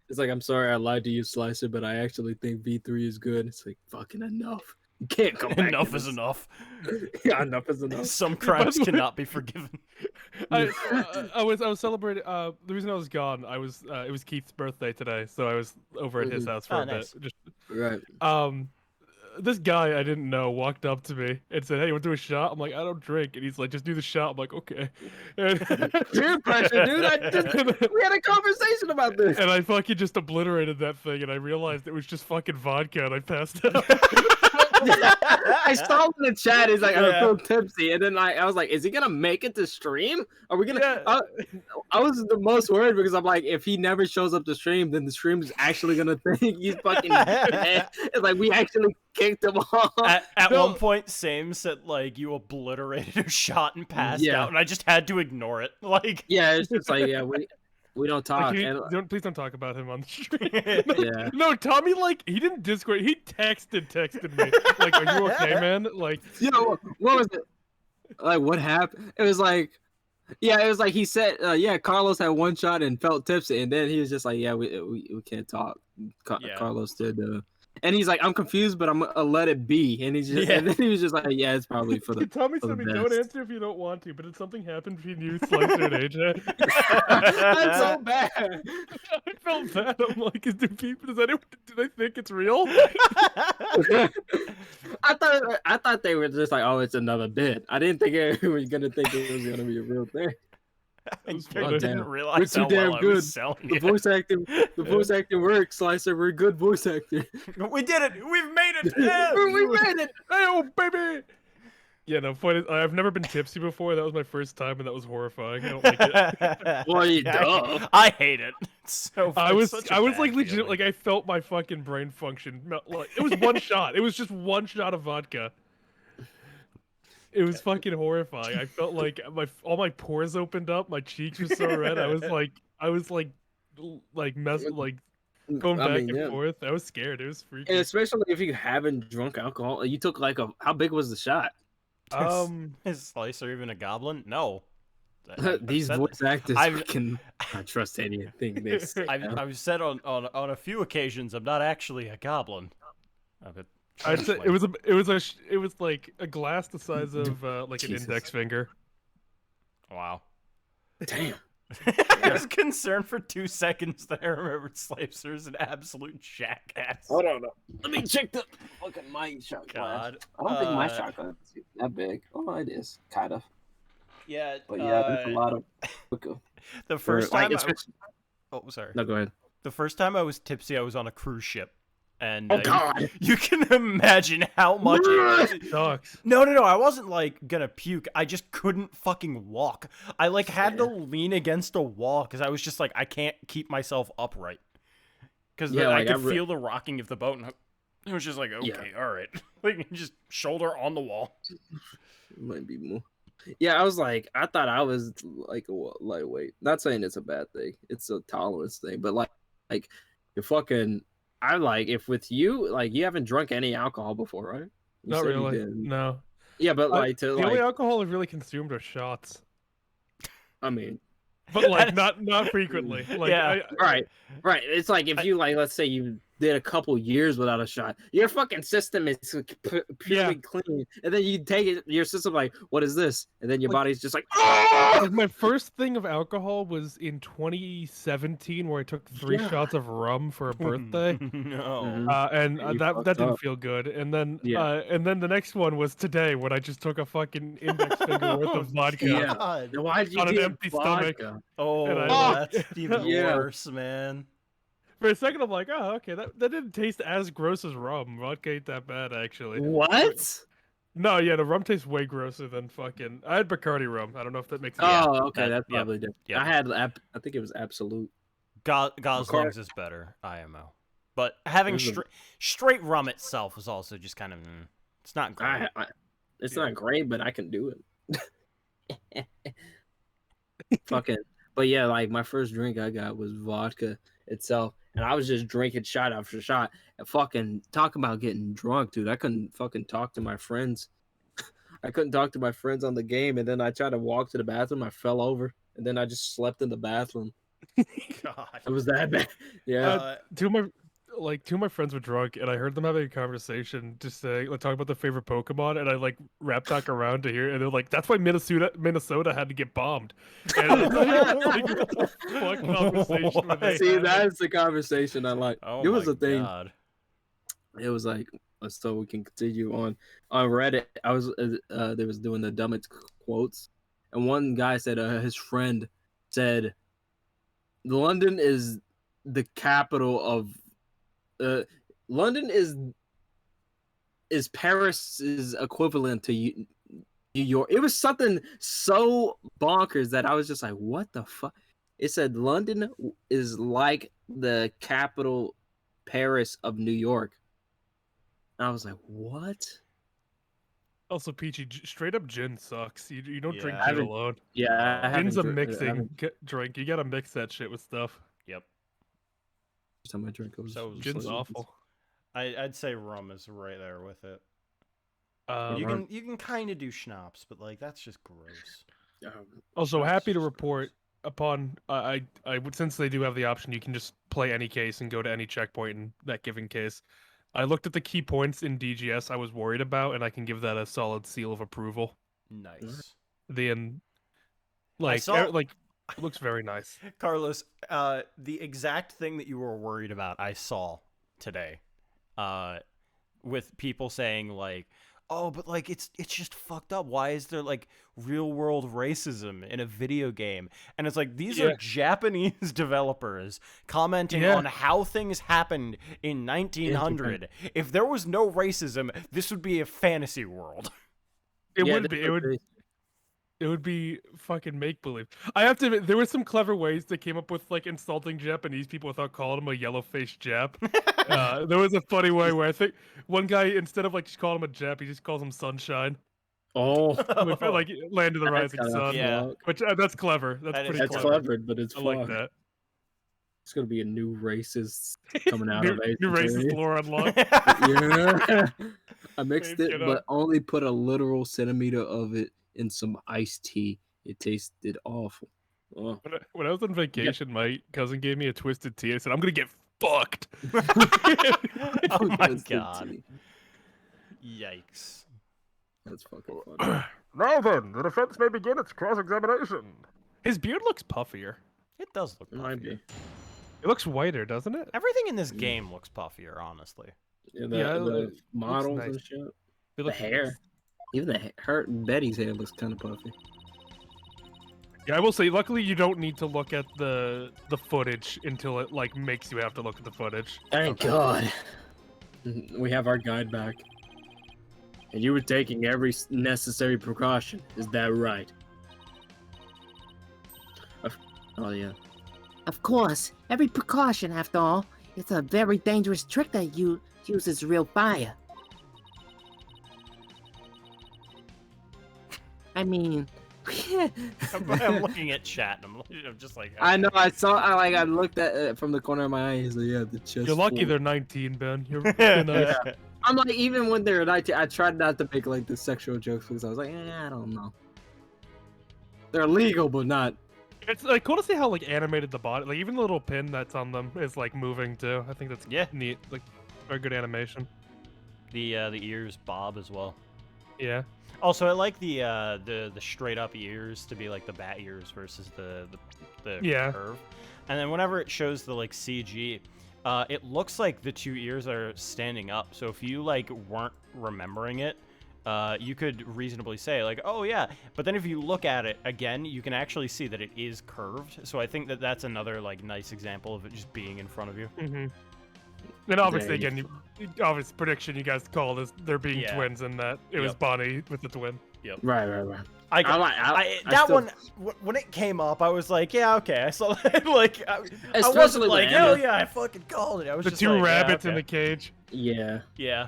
It's like, I'm sorry I lied to you, Slicer, but I actually think V3 is good. It's like, fucking enough. You can't come back.
Enough
to
is
this.
enough.
Yeah, enough is enough.
Some crimes
the way-
cannot be forgiven.
I was celebrating. The reason I was gone, it was Keith's birthday today, so I was over at his house for
Oh,
a
nice.
bit. Just
Right.
this guy I didn't know walked up to me and said, "Hey, you want to do a shot?" I'm like, "I don't drink," and he's like, "Just do the shot." I'm like, "Okay." And,
Peer pressure, dude. We had a conversation about this.
and I fucking just obliterated that thing, and I realized it was just fucking vodka, and I passed out.
I saw him in the chat. He's like, I
Yeah.
feel tipsy, and then I was like, is he gonna make it to stream? Are we gonna?
Yeah.
I was the most worried because I'm like, if he never shows up to stream, then the stream is actually gonna think he's fucking dead. It's like we actually kicked him off.
At
No.
one point, Sam said like you obliterated a shot and passed
Yeah.
out, and I just had to ignore it. Like,
Yeah, it's just like we don't
Like,
talk.
please don't talk about him on the stream.
Yeah.
No, Tommy, like, he didn't Discord. He texted me. Like, are you okay, man? Like,
You know what was it? Like what happened? It was like, yeah, it was like he said, yeah, Carlos had one shot and felt tipsy, and then he was just like, yeah, we can't talk.
Yeah.
Carlos did, and he's like, I'm confused, but I'm gonna let it be, and he's just, and then he was just like, yeah, it's probably for the.
Tommy
for
said
the
me, don't
best."
answer if you don't want to, but did something happen between you, Slicer, and AJ?
That's so bad.
I felt bad. I'm like, does anyone, do they think it's real?
I thought they were just like, oh, it's another bit. I didn't think they were gonna think it was gonna be a real thing.
I
funny.
didn't
We're
realize
too
how
damn
well I
good.
was selling
The
it.
voice acting works, Slicer. We're a good voice actor.
We did it! We've made it! Yeah!
We made it.
Hey, oh, baby! Yeah, no, point is, I've never been tipsy before. That was my first time, and that was horrifying. I don't like it.
Well, you duh.
I hate it. It's so.
I
it's
was
such a
like
bad
legit,
feeling.
like I felt my fucking brain function. Like, it was one shot. It was just one shot of vodka. It was fucking horrifying. I felt like all my pores opened up. My cheeks were so red. I was like going back and forth. I was scared. It was freaky.
And especially if you haven't drunk alcohol, you took like how big was the shot?
Is Slicer even a goblin? No.
These
said-
voice actors
I've-
can not trust anything they say.
I've said on a few occasions I'm not actually a goblin.
I'd say it was like a glass the size of like an
Jesus.
index finger.
Wow.
Damn.
I was concerned for 2 seconds that I remembered Slicer's an absolute jackass.
Hold on. Let me check the fucking my shot glass.
God.
I don't think my shot glass is that big. Oh, it is kind of.
Yeah.
But yeah, that's a lot of.
The first
like,
time. Oh, sorry.
No, go ahead.
The first time I was tipsy, I was on a cruise ship. And
Oh God!
you can imagine how much it
Sucks.
No, I wasn't like gonna puke. I just couldn't fucking walk. I like had to lean against a wall because I was just like I can't keep myself upright. Because
Yeah,
I
like,
could feel the rocking of the boat, and it was just like okay, all right, like just shoulder on the wall.
Might be more. Yeah, I was like, I thought I was like a lightweight. Not saying it's a bad thing. It's a tolerance thing, but like you're fucking. I like if with you, like you haven't drunk any alcohol before, right? You
Not
said you
really.
did.
No.
Yeah, but like to
the
like,
only alcohol I've really consumed are shots,
I mean,
but like not frequently. Like,
Yeah.
right. It's like if you like, let's say you did a couple years without a shot, your fucking system is purely clean, and then you take it, your system like, what is this? And then your body's just like,
Like, my first thing of alcohol was in 2017, where I took 3 shots of rum for a birthday.
No.
And
You
that
fucked
didn't
up.
feel good. And then
Yeah.
the next one was today when I just took a fucking index finger worth of vodka.
Yeah.
God.
Then why did you
On an
do
empty stomach.
vodka?
Oh,
And I-
that's even
Yeah.
worse, man.
For a second, I'm like, oh, okay, that didn't taste as gross as rum. Vodka ain't that bad, actually.
What?
No, yeah, the rum tastes way grosser than fucking. I had Bacardi rum. I don't know if that makes sense.
Oh, okay,
that-
that's
yep,
probably different.
yep.
I had, I think it was Absolute.
Gosling's is better, IMO. But having
This is
straight rum itself is also just kind of it's not great.
It's not great, but I can do it. Fucking, but yeah, like my first drink I got was vodka itself, and I was just drinking shot after shot. And fucking talk about getting drunk, dude. I couldn't fucking talk to my friends. I couldn't talk to my friends on the game, and then I tried to walk to the bathroom. I fell over, and then I just slept in the bathroom.
God.
It was that bad. Yeah.
Two of my friends were drunk, and I heard them having a conversation, just saying, like, talking about their favorite Pokemon, and I like rap talk around to hear, and they're like, "That's why Minnesota had to get bombed." And I was like, what the fuck conversation were they
See,
having?
that's the conversation I like.
Oh
it was
my
a thing.
God.
It was like so we can continue on Reddit. I was they was doing the dumbest quotes, and one guy said his friend said London is the capital of London is Paris's equivalent to New York. It was something so bonkers that I was just like, what the fuck? It said London is like the capital Paris of New York. And I was like, what?
Also, Peachy, straight up gin sucks. You don't drink
Yeah.
gin alone.
Yeah, I
Gin's
haven't
a mixing
I
drink. You gotta mix that shit with stuff.
Yep.
time I drink it was
So
Gin's
slightly-
awful.
I'd say rum is right there with it.
Um,
You can kind of do schnapps, but like that's just gross.
Also,
Schnapps
happy
is
to
just
report upon I would, since they do have the option, you can just play any case and go to any checkpoint in that given case. I looked at the key points in DGS I was worried about, and I can give that a solid seal of approval.
Nice.
Like
saw-
like it looks very nice.
Carlos, the exact thing that you were worried about, I saw today, with people saying like, "Oh, but like it's just fucked up. Why is there like real world racism in a video game?" And it's like these are Japanese developers commenting on how things happened in 1900. If there was no racism, this would be a fantasy world.
It would be. It would be fucking make believe. I have to admit, there were some clever ways they came up with like insulting Japanese people without calling them a yellow faced Jap. There was a funny way where I think one guy, instead of like just calling him a Jap, he just calls him Sunshine.
Oh,
With, like Land of the
That's
Rising
kinda
Sun.
Yeah.
Which that's clever. That's
That is
pretty
that's
clever.
clever, but it's
I like
fucked.
that.
It's gonna be a new racist coming out
New,
of Ace
new racist
Attorney.
lore unlocked.
Yeah. I mixed
Wave
it,
it up.
but only put a literal centimeter of it in some iced tea. It tasted awful. Oh.
When I was on vacation, my cousin gave me a twisted tea. I said, "I'm gonna get fucked."
Oh my
Twisted
god.
tea.
Yikes.
That's fucking funny.
Now then, the defense may begin its cross-examination. His beard looks puffier.
It does look
It might
puffier.
be.
It looks whiter, doesn't it?
Everything in this game looks puffier, honestly.
Yeah,
Yeah,
the
it looks
models
nice.
and shit.
It
The
looks
hair. Even her Betty's hair looks kind of puffy.
Yeah, I will say, luckily you don't need to look at the footage until it like makes you have to look at the footage.
Thank God. We have our guide back. And you were taking every necessary precaution. Is that right? Oh, yeah.
Of course, every precaution after all. It's a very dangerous trick that uses real fire. I mean,
I'm looking at chat and I'm just like,
I know. I looked at it from the corner of my eye. He's like, yeah, the chest.
You're lucky
full.
they're 19, Ben. You're nice.
I'm like, even when they're 19, I tried not to make like the sexual jokes because I was like, I don't know. They're legal, but not.
It's like cool to see how like animated the body, like even the little pin that's on them is like moving too. I think that's neat. Like very good animation.
The ears bob as well.
Yeah.
Also, I like the straight up ears to be like the bat ears versus the curve. And then whenever it shows the like CG, it looks like the two ears are standing up. So if you like weren't remembering it, you could reasonably say like, oh yeah. But then if you look at it again, you can actually see that it is curved. So I think that that's another like nice example of it just being in front of you.
Mm-hmm. And obviously, again, obvious prediction you guys called is there being twins and that it was Bonnie with the twin.
Yep.
Right.
That one, when it came up, I was like, yeah, okay. I saw that. Like, I wasn't
Especially
like,
when
oh
Emma-
yeah, I fucking called it. I was
The
just
two
like,
rabbits
yeah,
in the
okay.
cage.
Yeah.
Yeah.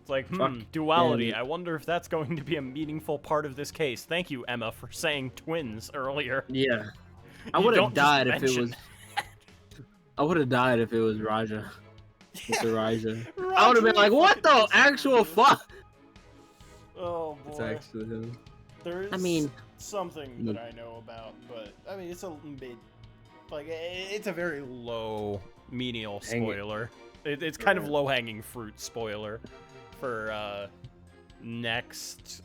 It's like,
Fuck.
duality.
Yeah.
I wonder if that's going to be a meaningful part of this case. Thank you, Emma, for saying twins earlier.
Yeah. I
You
would
don't
have
just
died if it
mention
was. I would have died if it was Raja. Mr. Raja. I would have been like, what the actual fuck?
Oh
It's
boy.
actually him.
There is
I mean,
something that I know about, but I mean, it's a mid, like it's a very low menial
Hang it.
spoiler. It's kind of low hanging fruit spoiler for next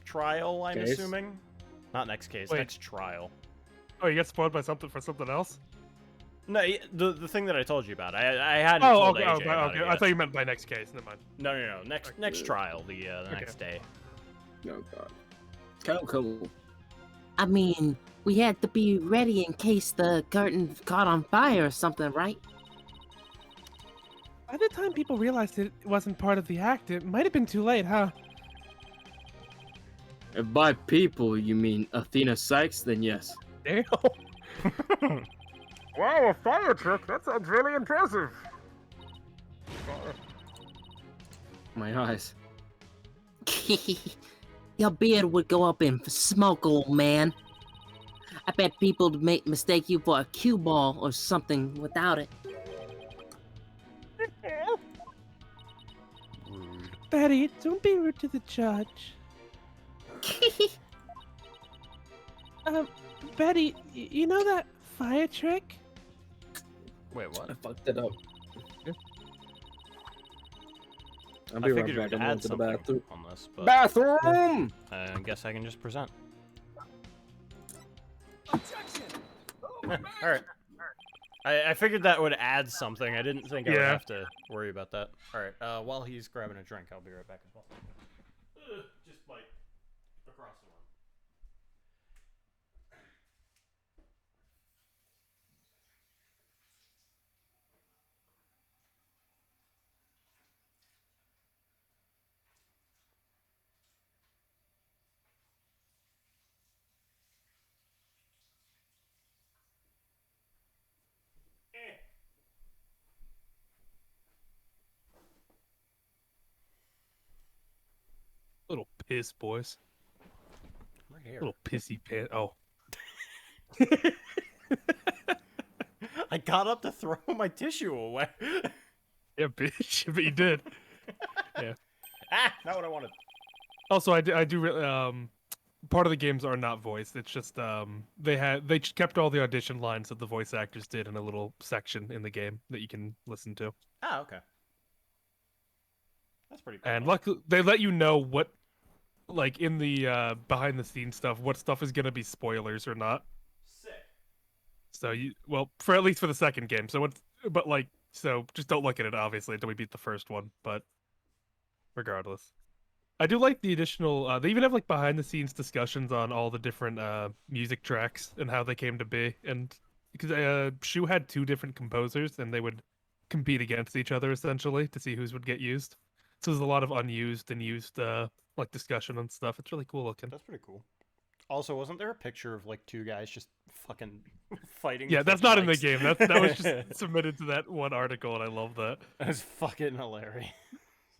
trial. I'm
Case?
assuming, not next case,
Wait.
next trial.
Oh, you got spoiled by something for something else?
No, the thing that I told you about. I hadn't
Oh,
told
okay.
AJ
Okay.
about
Okay.
it
I
yet.
thought you meant by next case. Never mind.
No. Next trial, the next day.
Oh god. Cool.
I mean, we had to be ready in case the curtain caught on fire or something, right?
By the time people realized it wasn't part of the act, it might have been too late, huh?
If by people you mean Athena Sykes, then yes.
Damn.
Wow, a fire truck. That sounds really impressive.
My eyes.
Your beard would go up in smoke, old man. I bet people would mistake you for a cue ball or something without it.
Betty, don't be rude to the judge. Betty, you know that fire trick?
Wait, what?
I fucked it up. I'll
I
be right
figured
back.
we'd
I'm
add
going to the
something
bathroom.
on this, but
Bathroom!
I guess I can just present. All right. I figured that would add something. I didn't think I would
Yeah.
have to worry about that. All right. While he's grabbing a drink, I'll be right back as well. Just like across the room.
Little piss boys.
Right here.
Little pissy pants. Oh.
I got up to throw my tissue away.
Yeah, bitch. But you did. Yeah.
Not what I wanted.
Also, I do part of the games are not voiced. It's just they kept all the audition lines that the voice actors did in a little section in the game that you can listen to.
Ah, okay. That's pretty cool.
And luckily, they let you know what, like in the behind the scenes stuff, what stuff is gonna be spoilers or not.
Sick.
So well, for at least for the second game. So so just don't look at it obviously until we beat the first one. But regardless, I do like the additional. They even have like behind the scenes discussions on all the different music tracks and how they came to be. And because Shu had 2 different composers, and they would compete against each other essentially to see whose would get used. So there's a lot of unused and used like discussion and stuff. It's really cool looking.
That's pretty cool. Also, wasn't there a picture of like 2 guys just fucking fighting?
Yeah,
with,
that's
like,
not in the
mics?
game. That was just submitted to that one article, and I love that.
That's fucking hilarious.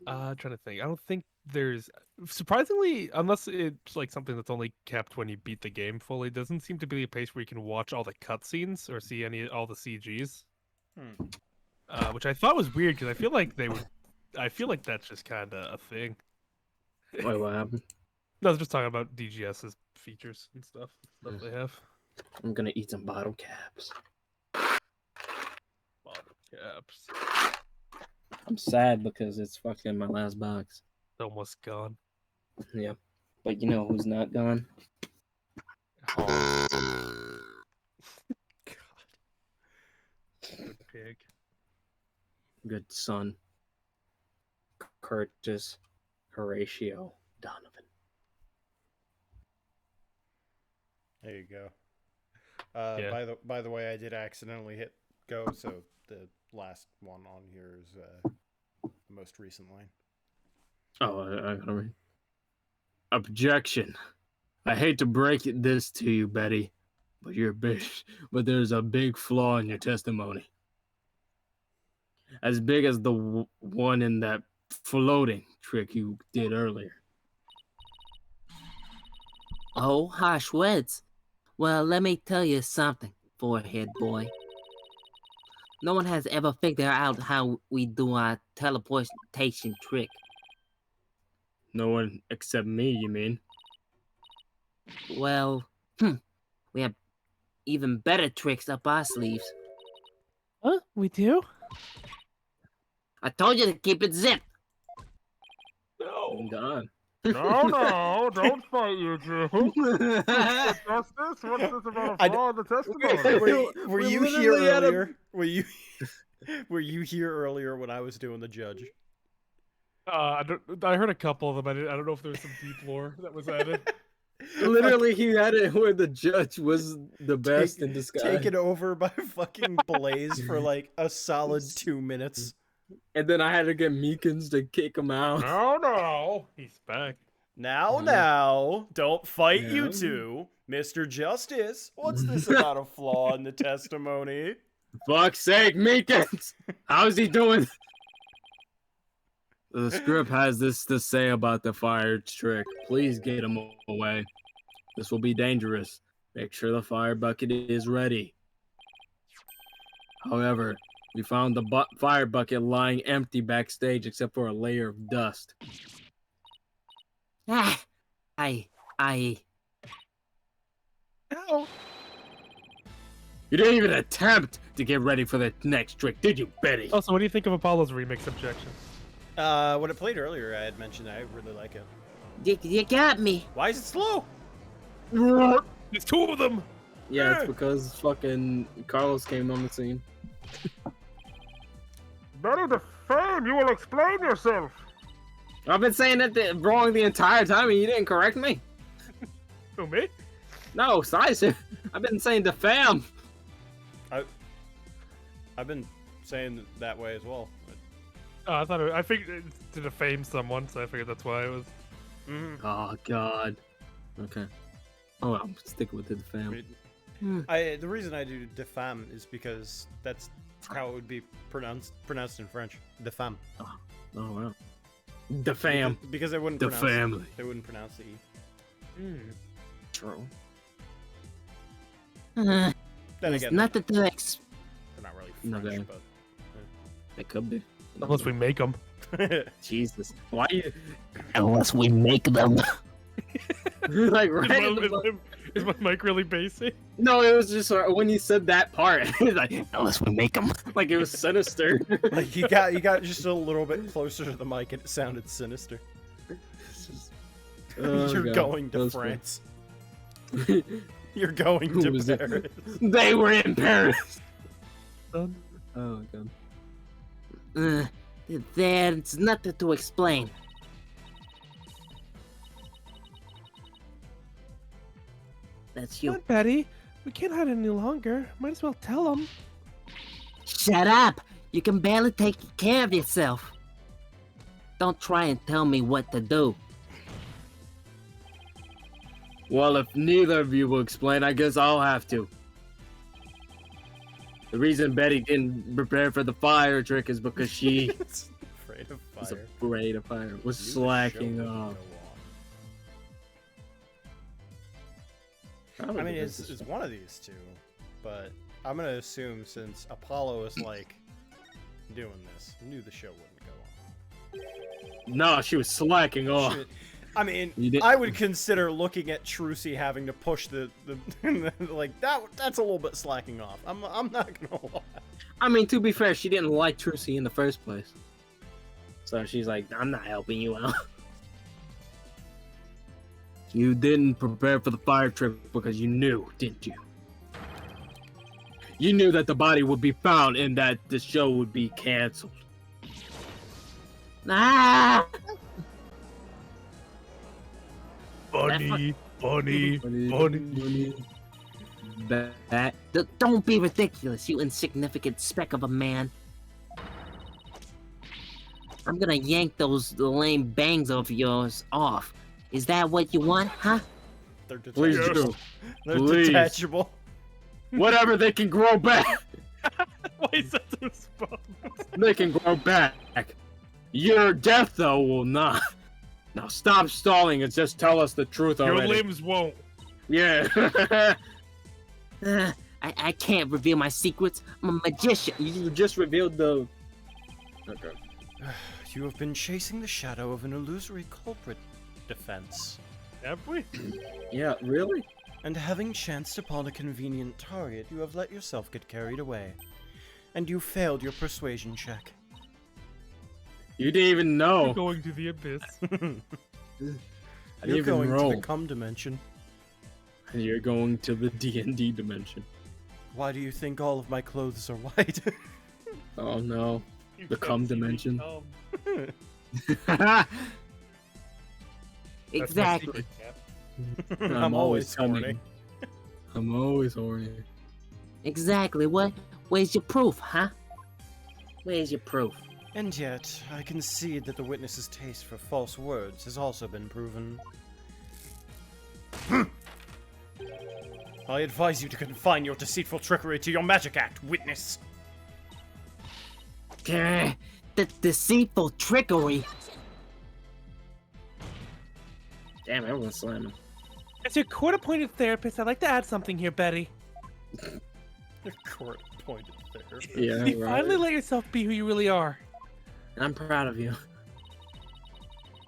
I'm trying to think. I don't think there's surprisingly, unless it's like something that's only kept when you beat the game fully, doesn't seem to be a place where you can watch all the cutscenes or see all the CGs. Which I thought was weird because I feel like they would. I feel like that's just kind of a thing.
Wait, what happened?
No, I was just talking about DGS's features and stuff they have.
I'm gonna eat some bottle caps.
Bottle caps.
I'm sad because it's fucking my last box.
It's almost gone.
Yeah. But you know who's not gone?
Oh. Good pig.
Good son. Curtis Horatio Donovan.
There you go.
Yeah.
By the way, I did accidentally hit go, so the last one on here is the most recent line.
Oh, I gotta read. Objection. I hate to break this to you, Betty, but there's a big flaw in your testimony. As big as the one in that floating trick you did earlier.
Oh, harsh words. Well, let me tell you something, forehead boy. No one has ever figured out how we do our teleportation trick.
No one except me, you mean?
Well, we have even better tricks up our sleeves.
Huh? We do?
I told you to keep it zipped.
I'm gone.
No, don't fight, you two. Justice? What's this about a flaw in the testimony?
Were
We
you here
literally had a-
earlier? Were you here earlier when I was doing the judge?
I heard a couple of them. I don't know if there was some deep lore that was added.
Literally, he had it where the judge was the best in disguise.
Taken over by fucking Blaze for like a solid 2 minutes.
And then I had to get Meekins to kick him out.
No.
He's back.
Now, don't fight you
Yeah.
two. Mr. Justice, what's this about a flaw in the testimony?
Fuck's sake, Meekins! How's he doing? The script has this to say about the fire trick. Please get him away. This will be dangerous. Make sure the fire bucket is ready. However, we found the fire bucket lying empty backstage except for a layer of dust.
Ah,
Ow.
You didn't even attempt to get ready for the next trick, did you, Betty?
Also, what do you think of Apollo's remix objection?
When it played earlier, I had mentioned I really like it.
you got me.
Why is it slow?
There's two of them.
Yeah, it's because fucking Carlos came on the scene.
Betty the Fame, you will explain yourself.
I've been saying that wrong the entire time and you didn't correct me.
Who, me?
No, Sizer. I've been saying the fam.
I've been saying that way as well.
Oh, I figured to defame someone, so I figured that's why it was.
Oh, God. Okay. Oh, I'm sticking with the fam.
The reason I do defam is because that's how it would be pronounced in French. Defam.
Oh, wow. The fam.
Because they wouldn't
The
pronounce
family.
They wouldn't pronounce the E.
True.
Then
There's
again,
nothing to
they're not really French,
Okay. It could be.
Unless we make them.
but
Jesus. Why you...
Unless we make them.
like, right in
Is
the...
is my mic really bassy?
No, it was just when you said that part. It was like,
Unless we make them.
like it was sinister.
like you got just a little bit closer to the mic and it sounded sinister.
Oh,
You're
God.
going
That
to
was fun.
France. You're going
Who
to
was it?
Paris.
They were in Paris.
Son.
Oh, God.
There's nothing to explain. That's
Come
you.
on, Betty. We can't hide any longer. Might as well tell them.
Shut up! You can barely take care of yourself. Don't try and tell me what to do.
Well, if neither of you will explain, I guess I'll have to. The reason Betty didn't prepare for the fire trick is because she
Afraid of
was
fire.
afraid of fire, was
Knew the
slacking
show wouldn't
off.
go on. I mean, it's one of these two, but I'm gonna assume since Apollo is like doing this, knew the show wouldn't go on.
No, she was slacking off.
Shit. I mean,
You did-
I would consider looking at Trucy having to push the like that's a little bit slacking off. I'm not gonna lie.
I mean, to be fair, she didn't like Trucy in the first place. So she's like, I'm not helping you out. You didn't prepare for the fire trick because you knew, didn't you? You knew that the body would be found and that the show would be canceled.
Ah!
Funny.
Don't be ridiculous, you insignificant speck of a man. I'm gonna yank those lame bangs of yours off. Is that what you want, huh?
They're
Please
detachable.
do.
They're
Please.
detachable.
Whatever, they can grow back.
Why is that the response?
They can grow back. Your death, though, will not. Now stop stalling and just tell us the truth
Your
already.
limbs won't.
Yeah.
I can't reveal my secrets. I'm a magician.
You just revealed the... Okay.
You have been chasing the shadow of an illusory culprit, defense.
Have we?
Yeah, really?
And having chanced upon a convenient target, you have let yourself get carried away. And you failed your persuasion check.
You didn't even know.
Going to the abyss.
I didn't
You're
even
going
roll.
to the cum dimension.
And you're going to the D&D dimension.
Why do you think all of my clothes are white?
Oh no.
You
The
can't
cum
see me
dimension.
cum.
I'm
That's my
Exactly.
secret cap.
I'm always
coming.
horny.
I'm always horny.
Exactly. Where's your proof, huh? Where's your proof?
And yet, I concede that the witness's taste for false words has also been proven. I advise you to confine your deceitful trickery to your magic act, witness.
Grr, the deceitful trickery.
Damn, everyone's slamming.
As your court-appointed therapist, I'd like to add something here, Betty.
Court pointed there.
Yeah,
You
right.
finally let yourself be who you really are.
I'm proud of you.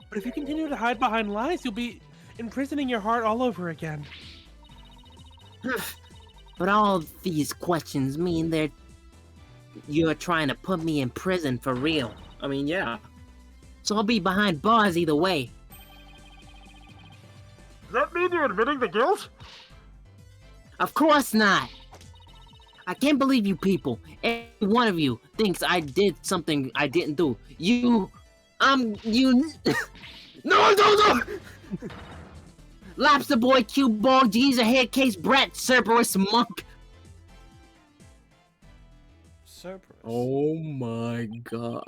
But if you continue to hide behind lies, you'll be imprisoning your heart all over again.
But all these questions mean that you're trying to put me in prison for real.
I mean, yeah.
So I'll be behind bars either way.
Does that mean you're admitting the guilt?
Of course not. I can't believe you people. Every one of you thinks I did something I didn't do. You... No! Lobster boy, cue ball, geezer, head case, brat, Cerberus, monk.
Cerberus.
Oh my god.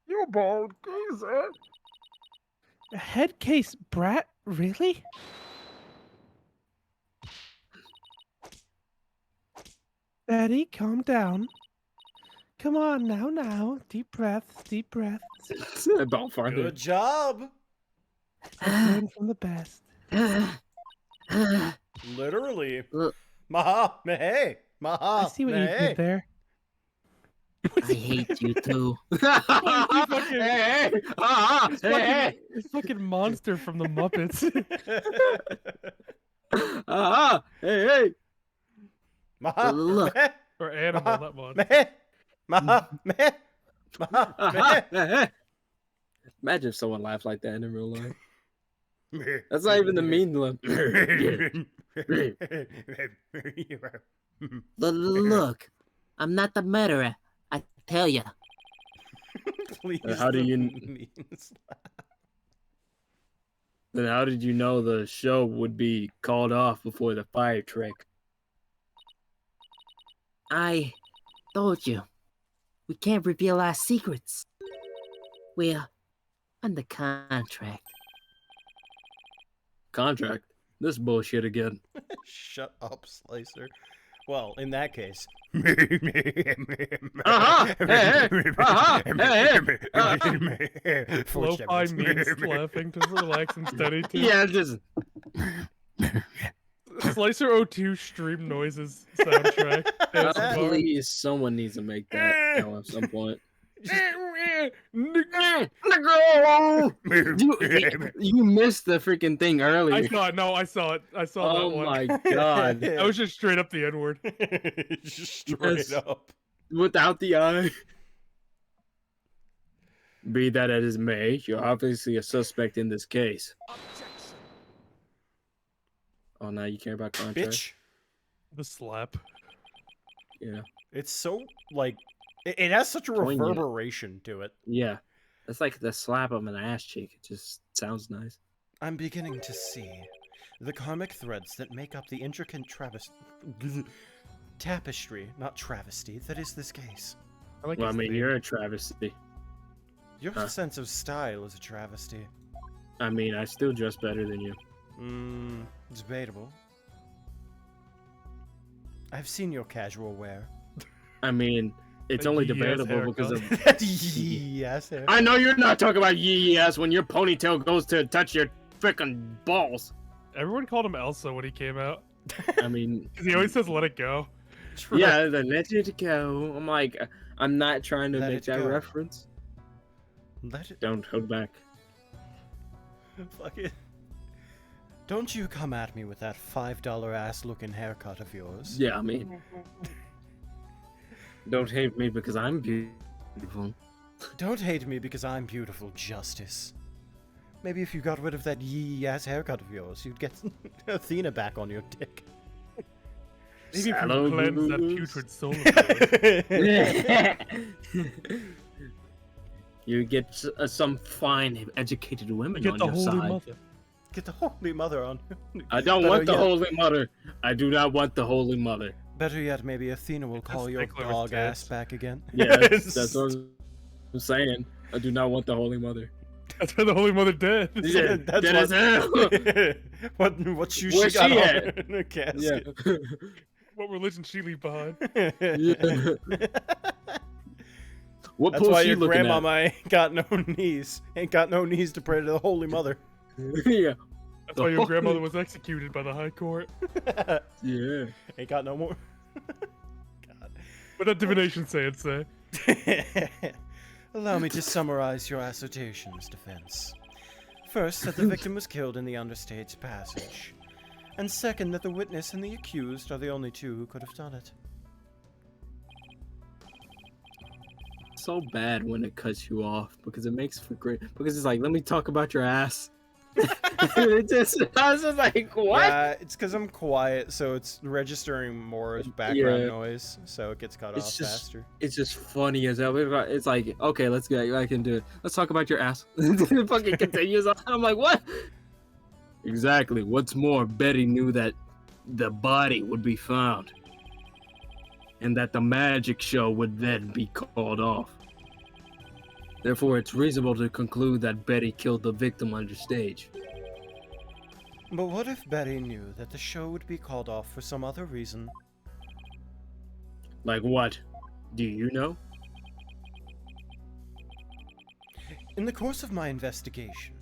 You bald geezer.
A head case brat? Really? Betty, calm down. Come on, now. Deep breaths, deep breaths.
About farther.
Good job.
Learn from the best.
Literally.
Look.
Maha, meh, maha,
I see what you
meh.
did there.
I hate you too.
fucking-
Hey, hey,
This fucking monster from the Muppets.
hey.
Maha,
Look.
meh,
Or animal,
maha,
not monster.
meh, maha, meh, maha, meh.
Imagine if someone laughed like that in real life.
Meh.
That's not even the mean one.
Look, I'm not the murderer. I tell ya.
Please.
How do you-
means-
Then how did you know the show would be called off before the fire trick?
I told you. We can't reveal our secrets. We're under contract.
Contract? This bullshit again.
Shut up, Slicer. Well, in that case.
Uh-huh. Hey, hey. Uh-huh. Hey,
Lo-fi means laughing to relax and study too.
Yeah, just
Slicer 02 stream noises soundtrack. ASMR.
please, someone needs to make that now at some point. You missed the freaking thing earlier.
I saw it. I saw that
Oh
one.
my god.
That was just straight up the N-word.
Just straight
Yes.
up.
Without the eye. Be that as it may, you're obviously a suspect in this case. Oh, now you care about contract?
Bitch.
The slap.
Yeah.
It's so, like, it has such a
Poignant.
reverberation to it.
Yeah. That's like the slap of an ass cheek. It just sounds nice.
I'm beginning to see the karmic threads that make up the intricate tapestry, not travesty, that is this case.
I like
Well, I
his
mean,
name.
you're a travesty.
Your
Huh.
sense of style is a travesty.
I mean, I still dress better than you.
Debatable. I've seen your casual wear.
I mean, it's
A
only
yee-ass
debatable because of.
Yes.
I know you're not talking about yee ass when your ponytail goes to touch your frickin' balls.
Everyone called him Elsa when he came out.
I mean,
Because he always says, let it go.
yeah, then let it go. I'm like, I'm not trying to
Let
make
it
that
go.
reference.
Let it.
Don't hold back.
Fuck it. Don't you come at me with that $5 ass looking haircut of yours.
Yeah, I mean, don't hate me because I'm beautiful.
Don't hate me because I'm beautiful, Justice. Maybe if you got rid of that yee-ass haircut of yours, you'd get Athena back on your dick.
Maybe if
Sallow
you cleanse that
goose.
putrid soul of yours.
You get some fine, educated women
Get
on
the
your
Holy
side.
Mother.
Get the Holy Mother on.
I don't
Better
want the
yet-
Holy Mother. I do not want the Holy Mother.
Better yet, maybe Athena will call your
stickler with
dog ass
tits.
back again.
Yes, that's what I'm saying. I do not want the Holy Mother.
That's why the Holy Mother dead.
Yeah,
That's
dead as hell.
what shoe
Where's
she got
she
on
at?
in a
Yeah.
casket.
What religion she leave behind?
Yeah. What
That's
pool
why
she
your
looking
grandmama ain't got no knees. Ain't got no knees to pray to the Holy Mother.
at? Yeah.
That's why your grandmother was executed by the High Court.
Yeah.
Ain't got no more.
What that divination say it say?
Allow me to summarize your assertions, defense. First, that the victim was killed in the Understate's passage. And second, that the witness and the accused are the only two who could have done it.
So bad when it cuts you off because it makes for great. Because it's like, let me talk about your ass. I was just like, what?
Yeah, it's because I'm quiet, so it's registering more as background
Yeah.
noise, so it gets cut
It's
off
just-
faster.
It's just funny as hell. It's like, okay, let's go. I can do it. Let's talk about your ass. It fucking continues on. I'm like, what? Exactly. What's more, Betty knew that the body would be found, and that the magic show would then be called off. Therefore, it's reasonable to conclude that Betty killed the victim on stage.
But what if Betty knew that the show would be called off for some other reason?
Like what? Do you know?
In the course of my investigation,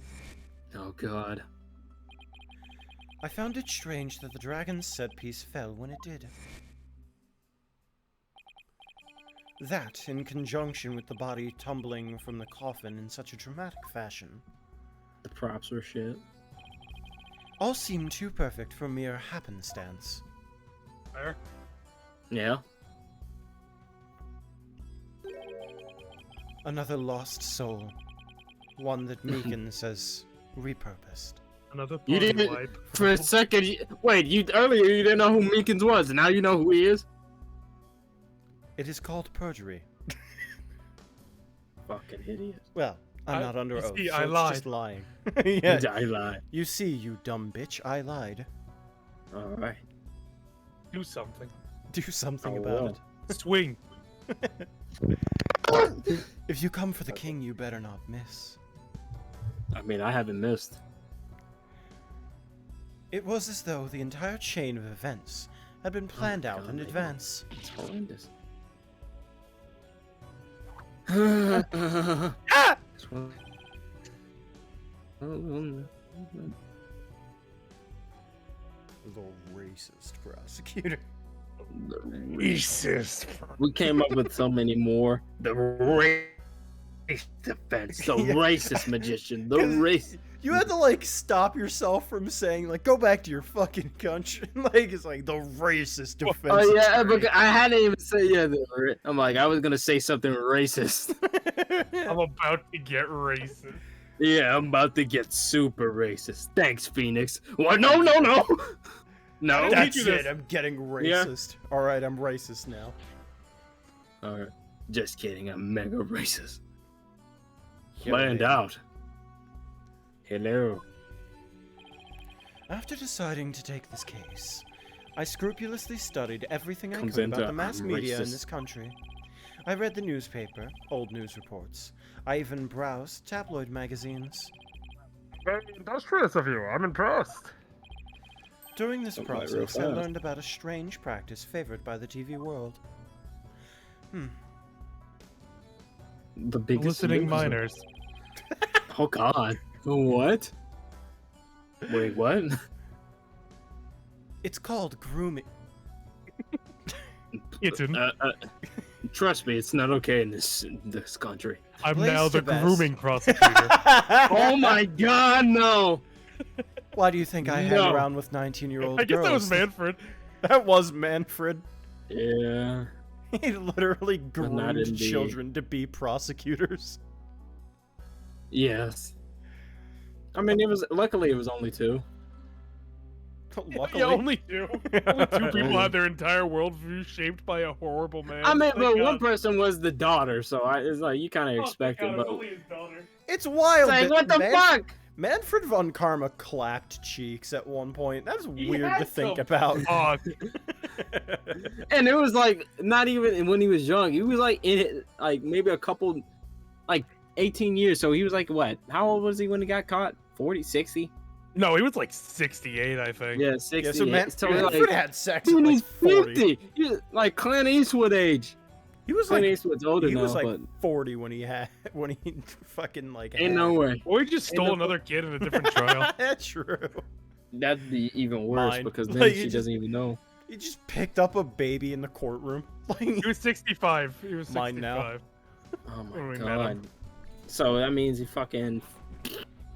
Oh God.
I found it strange that the dragon's set piece fell when it did. That, in conjunction with the body tumbling from the coffin in such a dramatic fashion,
The props were shit.
all seemed too perfect for mere happenstance.
Fair.
Yeah.
Another lost soul. One that Meekins has repurposed.
Another
You
party
didn't.
wipe.
For a second, wait. You earlier you didn't know who Meekins was. Now you know who he is.
It is called perjury.
Fucking idiot.
Well, I'm
I-
not under
you
oath,
see,
so
I
it's
lied.
just lying. Yeah.
I lied.
You see, you dumb bitch, I lied.
All right.
Do something.
Do something
Oh,
about
well.
Swing.
it. If you come for the king, you better not miss.
I mean, I haven't missed.
It was as though the entire chain of events had been planned out
God,
in
man.
advance.
It's horrendous.
Ah! The racist prosecutor.
Racist.
We came up with so many more. The race defense, the
Yeah.
racist magician, the
'Cause
race.
You had to like stop yourself from saying like go back to your fucking country. Like it's like the racist defense.
Oh yeah,
attorney.
because I hadn't even say yeah. I'm like I was gonna say something racist.
I'm about to get racist.
Yeah, I'm about to get super racist. Thanks, Phoenix. What? No, no, no, no.
That's
you
it.
this.
I'm getting
Yeah.
racist. All right, I'm racist now.
All right, just kidding. I'm mega racist.
Yeah,
Planned
right.
out. Hello.
After deciding to take this case, I scrupulously studied everything I
Comes
could about
into
the mass
I'm
media in
racist.
this country. I read the newspaper, old news reports. I even browsed tabloid magazines.
Very industrious of you. I'm impressed.
During this
Don't bite real
process, I
fast.
learned about a strange practice favored by the TV world.
The biggest
Eliciting
loser.
minors.
Oh God. What? Wait, what?
It's called grooming.
Kitten.
Trust me, it's not okay in this country.
I'm
Place
now
to
the
best.
grooming prosecutor.
Oh my God, no!
Why do you think I hang
No.
around with 19-year-old
I guess
girls?
that was Manfred.
That was Manfred.
Yeah.
He literally
But not
groomed
in the-
children to be prosecutors.
Yes. I mean, luckily it was only 2.
Luckily.
Yeah, only 2. Only 2 people had their entire worldview shaped by a horrible man.
I mean,
Thank
but
God.
one person was the daughter, so it's like you kind of
Oh,
expect
thank
it.
God,
But
was only his daughter.
It's wild.
it's like,
that
what the fuck?
Manfred von Karma clapped cheeks at one point. That's
He
weird to
had
think
to.
about.
Fuck.
And it was like not even when he was young. He was like in it, like maybe a couple, like 18 years. So he was like what? How old was he when he got caught? 40, 60?
No, he was like 68, I think.
Yeah, 60.
Yeah, so
like,
Manfred had sex at
dude,
like
he's
40.
50. He's like Clint Eastwood age.
He was
Clint
like
Eastwood's older
he
now,
was like
but
40 when he fucking like
ain't
had.
no way.
Or he just stole
no-
another kid in a different trial.
That's true.
That'd be even worse
Mine.
because then
Like,
she
you just-
doesn't even know.
He just picked up a baby in the courtroom. Like,
He was 65. He was 65.
Mine now.
Oh
When
my
we met
god.
him.
So that means he fucking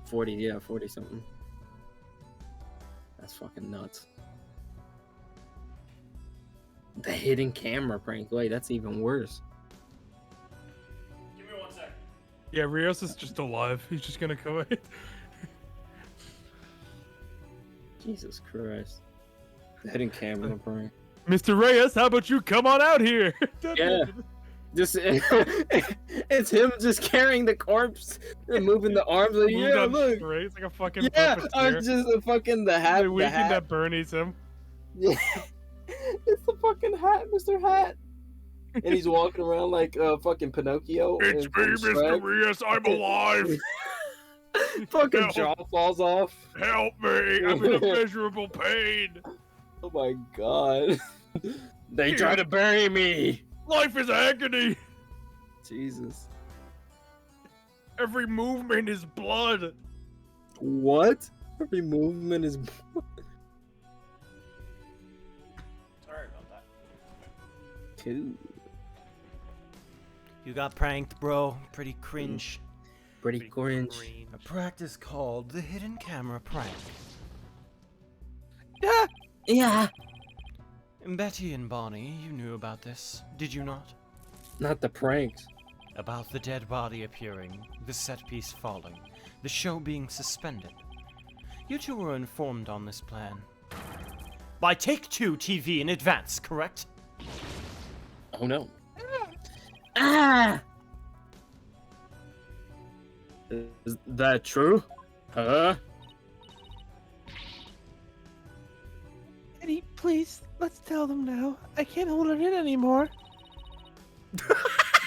40, yeah, 40 something. That's fucking nuts. The hidden camera prank. Wait, that's even worse.
give me 1 second.
Yeah, Rios is just alive. He's just gonna go ahead.
Jesus Christ. The hidden camera prank.
Mr. Reyes, how about you come on out here?
Yeah. Just it's him just carrying the corpse and moving the arms. Like,
Moved
yeah,
on
look.
straight. It's like a fucking
Yeah,
puppeteer.
I'm just the fucking the hat.
The
The
weekend
hat.
that Bernie's him.
Yeah. It's the fucking hat, Mr. Hat. And he's walking around like fucking Pinocchio.
It's
and
me,
from
Mr.
Shrek.
Reyes. I'm alive.
Fucking
Help.
jaw falls off.
Help me. I'm in immeasurable pain.
Oh my god. They try to bury me.
Life is agony.
Jesus.
Every movement is blood.
What? Every movement is.
Sorry about that.
Cool.
You got pranked, bro. Pretty cringe.
Pretty cringe.
A practice called the hidden camera prank.
Yeah.
And Betty and Bonnie, you knew about this, did you not?
Not the pranks.
About the dead body appearing, the set piece falling, the show being suspended. You two were informed on this plan. By Take-Two TV in advance, correct?
Oh no.
Ah!
Is that true? Huh?
Eddie, please, let's tell them now. I can't hold it in anymore.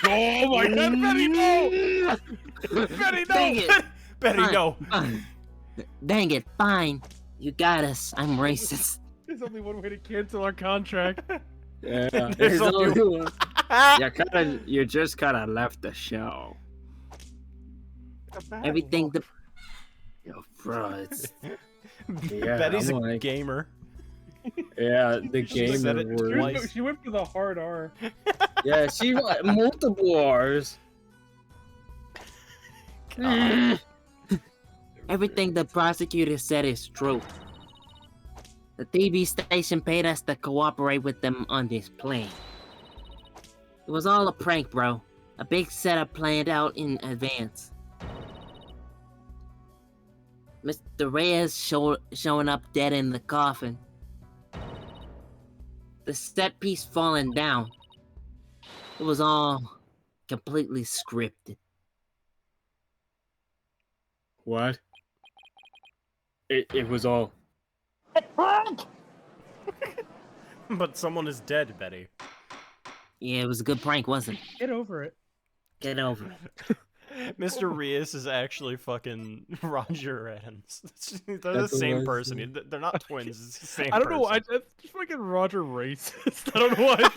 Oh my god, Betty, no! Betty,
Dang
no!
it.
Betty,
Fine,
no.
fine. Dang it, fine. You got us. I'm racist.
There's only one way to cancel our contract.
Yeah.
There's
There's
only
only one. You just kinda left the show.
Everything the
Yo, bro, it's yeah,
Betty's
I'm
a
like-
gamer.
yeah, the
She
game
said
is
it
worse.
twice.
She went for the hard R.
Yeah, she multiple R's.
everything the prosecutor said is true. The TV station paid us to cooperate with them on this plan. It was all a prank, bro. A big setup planned out in advance. Mr. Reyes showing up dead in the coffin. The set piece falling down. It was all completely scripted.
What? It was all.
But someone is dead, Betty.
Yeah, it was a good prank, wasn't it?
Get over it.
Get over it.
Mr. Reyes is actually fucking Roger Adams. They're the
That's
same
what I
person.
said.
They're not twins. It's the same
I don't know.
person.
It's just fucking Roger racist. I don't know why I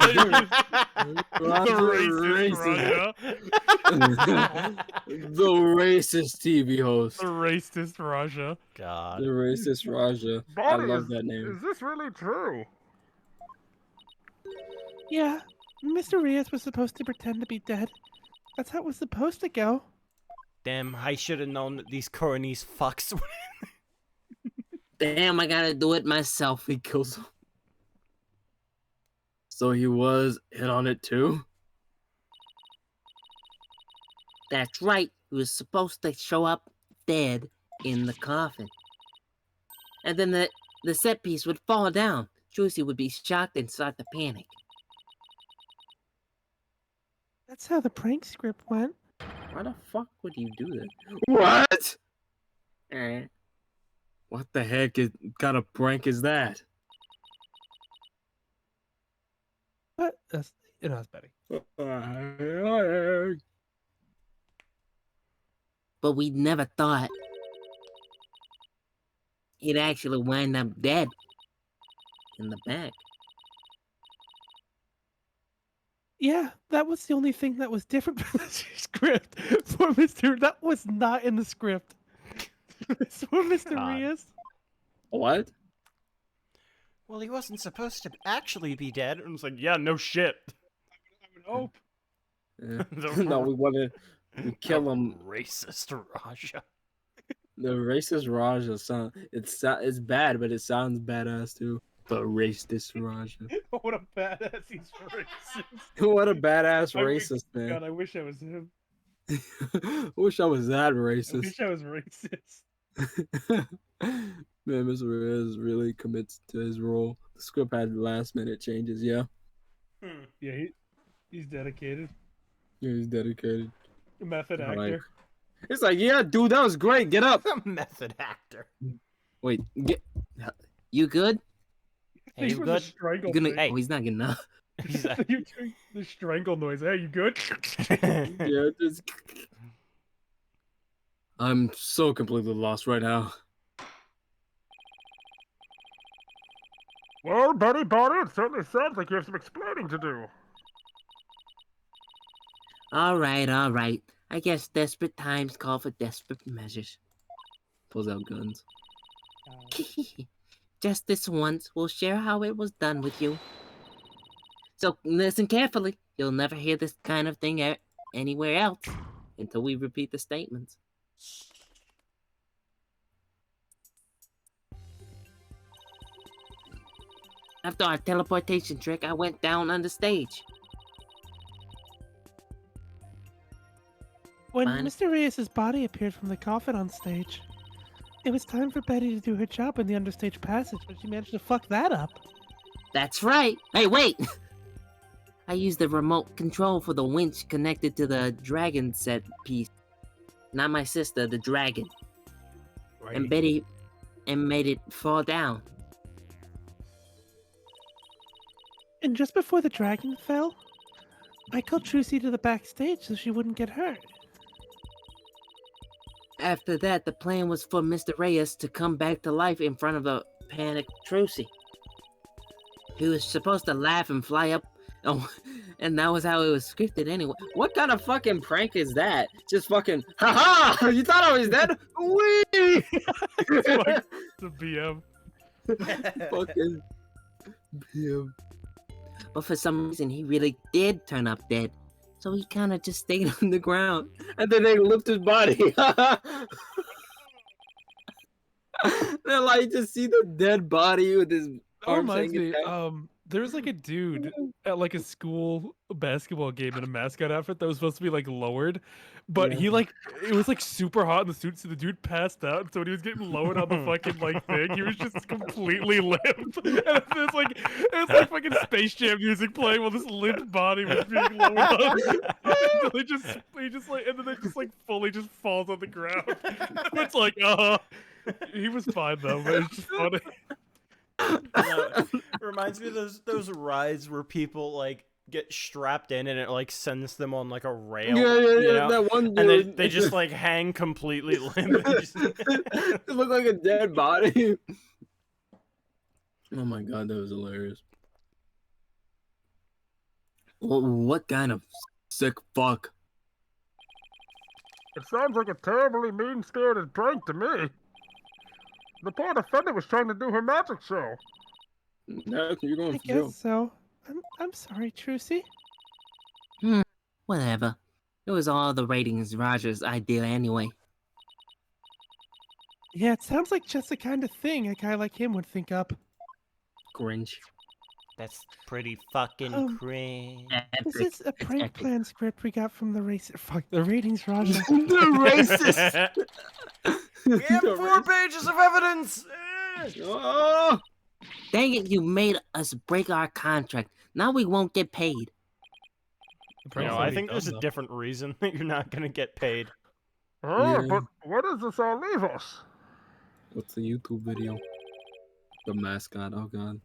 think the racist Raja.
The racist TV host.
The racist Raja.
God.
The racist Raja. I
Bonnie,
love that name.
Is this really true?
Yeah, Mr. Reyes was supposed to pretend to be dead. That's how it was supposed to go.
Damn, I should have known that these Coronese fucks.
Damn, I gotta do it myself.
He kills him. So he was hit on it too?
That's right. He was supposed to show up dead in the coffin. And then the set piece would fall down. Trucy would be shocked and start to panic.
That's how the prank script went.
Why the fuck would you do that? What? What the heck kind of prank is that?
But that's Betty.
But we never thought he'd actually wind up dead in the back.
Yeah, that was the only thing that was different from the script. For Mr. That was not in the script. For Mr.
God.
Rios.
What?
Well, he wasn't supposed to actually be dead. And it's like, yeah, no shit.
Nope.
No, we want to kill him.
Racist Raja.
The racist Raja sound it's bad, but it sounds badass too. The racist Raja.
What a badass he's racist.
What a badass
I wish-
racist, man.
God, I wish I was him.
I wish I was that
I
racist.
wish I was racist.
Man, Mr. Reyes really commits to his role. The script had last minute changes, yeah.
Yeah, he's dedicated.
Yeah, he's dedicated.
Method
I
actor.
like- It's like, yeah, dude, that was great. Get up.
A method actor.
Wait, get.
You good?
Hey,
He's
you
doing the
good?
strangle
You gonna?
thing.
Hey.
Oh, he's not getting up.
He's like,
You doing the strangle noise. Hey, you good?
Yeah, just. I'm so completely lost right now.
Well, Betty Bonner, it certainly sounds like you have some explaining to do.
All right. I guess desperate times call for desperate measures.
Pulls out guns.
Just this once, we'll share how it was done with you. So listen carefully. You'll never hear this kind of thing anywhere else until we repeat the statements. After our teleportation trick, I went down on the stage.
When
Fine.
Mr. Rios' body appeared from the coffin on stage, it was time for Betty to do her job in the understage passage, but she managed to fuck that up.
That's right. Hey, wait! I used the remote control for the winch connected to the dragon set piece. Not my sister, the dragon. And Betty made it fall down.
And just before the dragon fell, I called Trucy to the backstage so she wouldn't get hurt.
After that, the plan was for Mr. Reyes to come back to life in front of the panicked Trucy. He was supposed to laugh and fly up. Oh, and that was how it was scripted anyway.
What kind of fucking prank is that? Just fucking, haha! You thought I was dead? Wee!
Like the BM.
Fucking. Yeah.
But for some reason, he really did turn up dead. So he kind of just stayed on the ground.
And then they lift his body. Then like just see the dead body with his
That
arms
reminds
hanging
me,
down.
there was like a dude at like a school basketball game in a mascot outfit that was supposed to be like lowered, but
Yeah.
he like it was like super hot in the suit, so the dude passed out. So when he was getting lowered on the fucking like thing, he was just completely limp. And it's like fucking Space Jam music playing while this limp body was being lowered on. Until he just like, and then it just like fully just falls on the ground. It's like, he was fine though, but it's just funny.
Reminds me of those rides where people like get strapped in and it like sends them on like a rail.
Yeah,
you know?
that one dude.
And they just like hang completely limp. and just-
It looked like a dead body. Oh my god, that was hilarious. What kind of sick fuck?
It sounds like a terribly mean-spirited prank to me. The poor defendant was trying to do her magic show.
No, you're going
I
for jail.
guess so. I'm sorry, Trucy.
Whatever. It was all the ratings Roger's idea anyway.
Yeah, it sounds like just the kind of thing a guy like him would think up.
Grinch.
That's pretty fucking
Um,
cringe.
This is a prank plan script we got from the race. Fuck the ratings, Raja.
The racist.
We have
The
4 pages of evidence.
Oh!
Dang it, you made us break our contract. Now we won't get paid.
You know, I think there's a different reason that you're not gonna get paid.
Oh,
Yeah.
but where does this all leave us?
What's the YouTube video? The mascot. Oh god.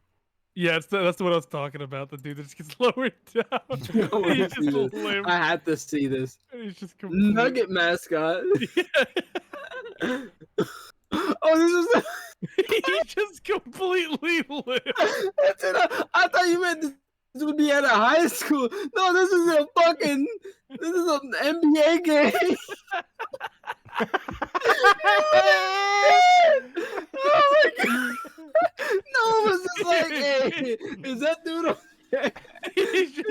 Yeah, that's what I was talking about. The dude that just gets lowered down.
I wanna
He's
see
just
this.
limp.
I had to see this.
And he's just complete.
Nugget mascot.
Yeah.
Oh, this is.
He's just completely limp.
That's it. I thought you meant this would be at a high school. No, this is a fucking. This is an NBA game. Oh my god. No, it was just like, hey, is that dude okay?
He's just...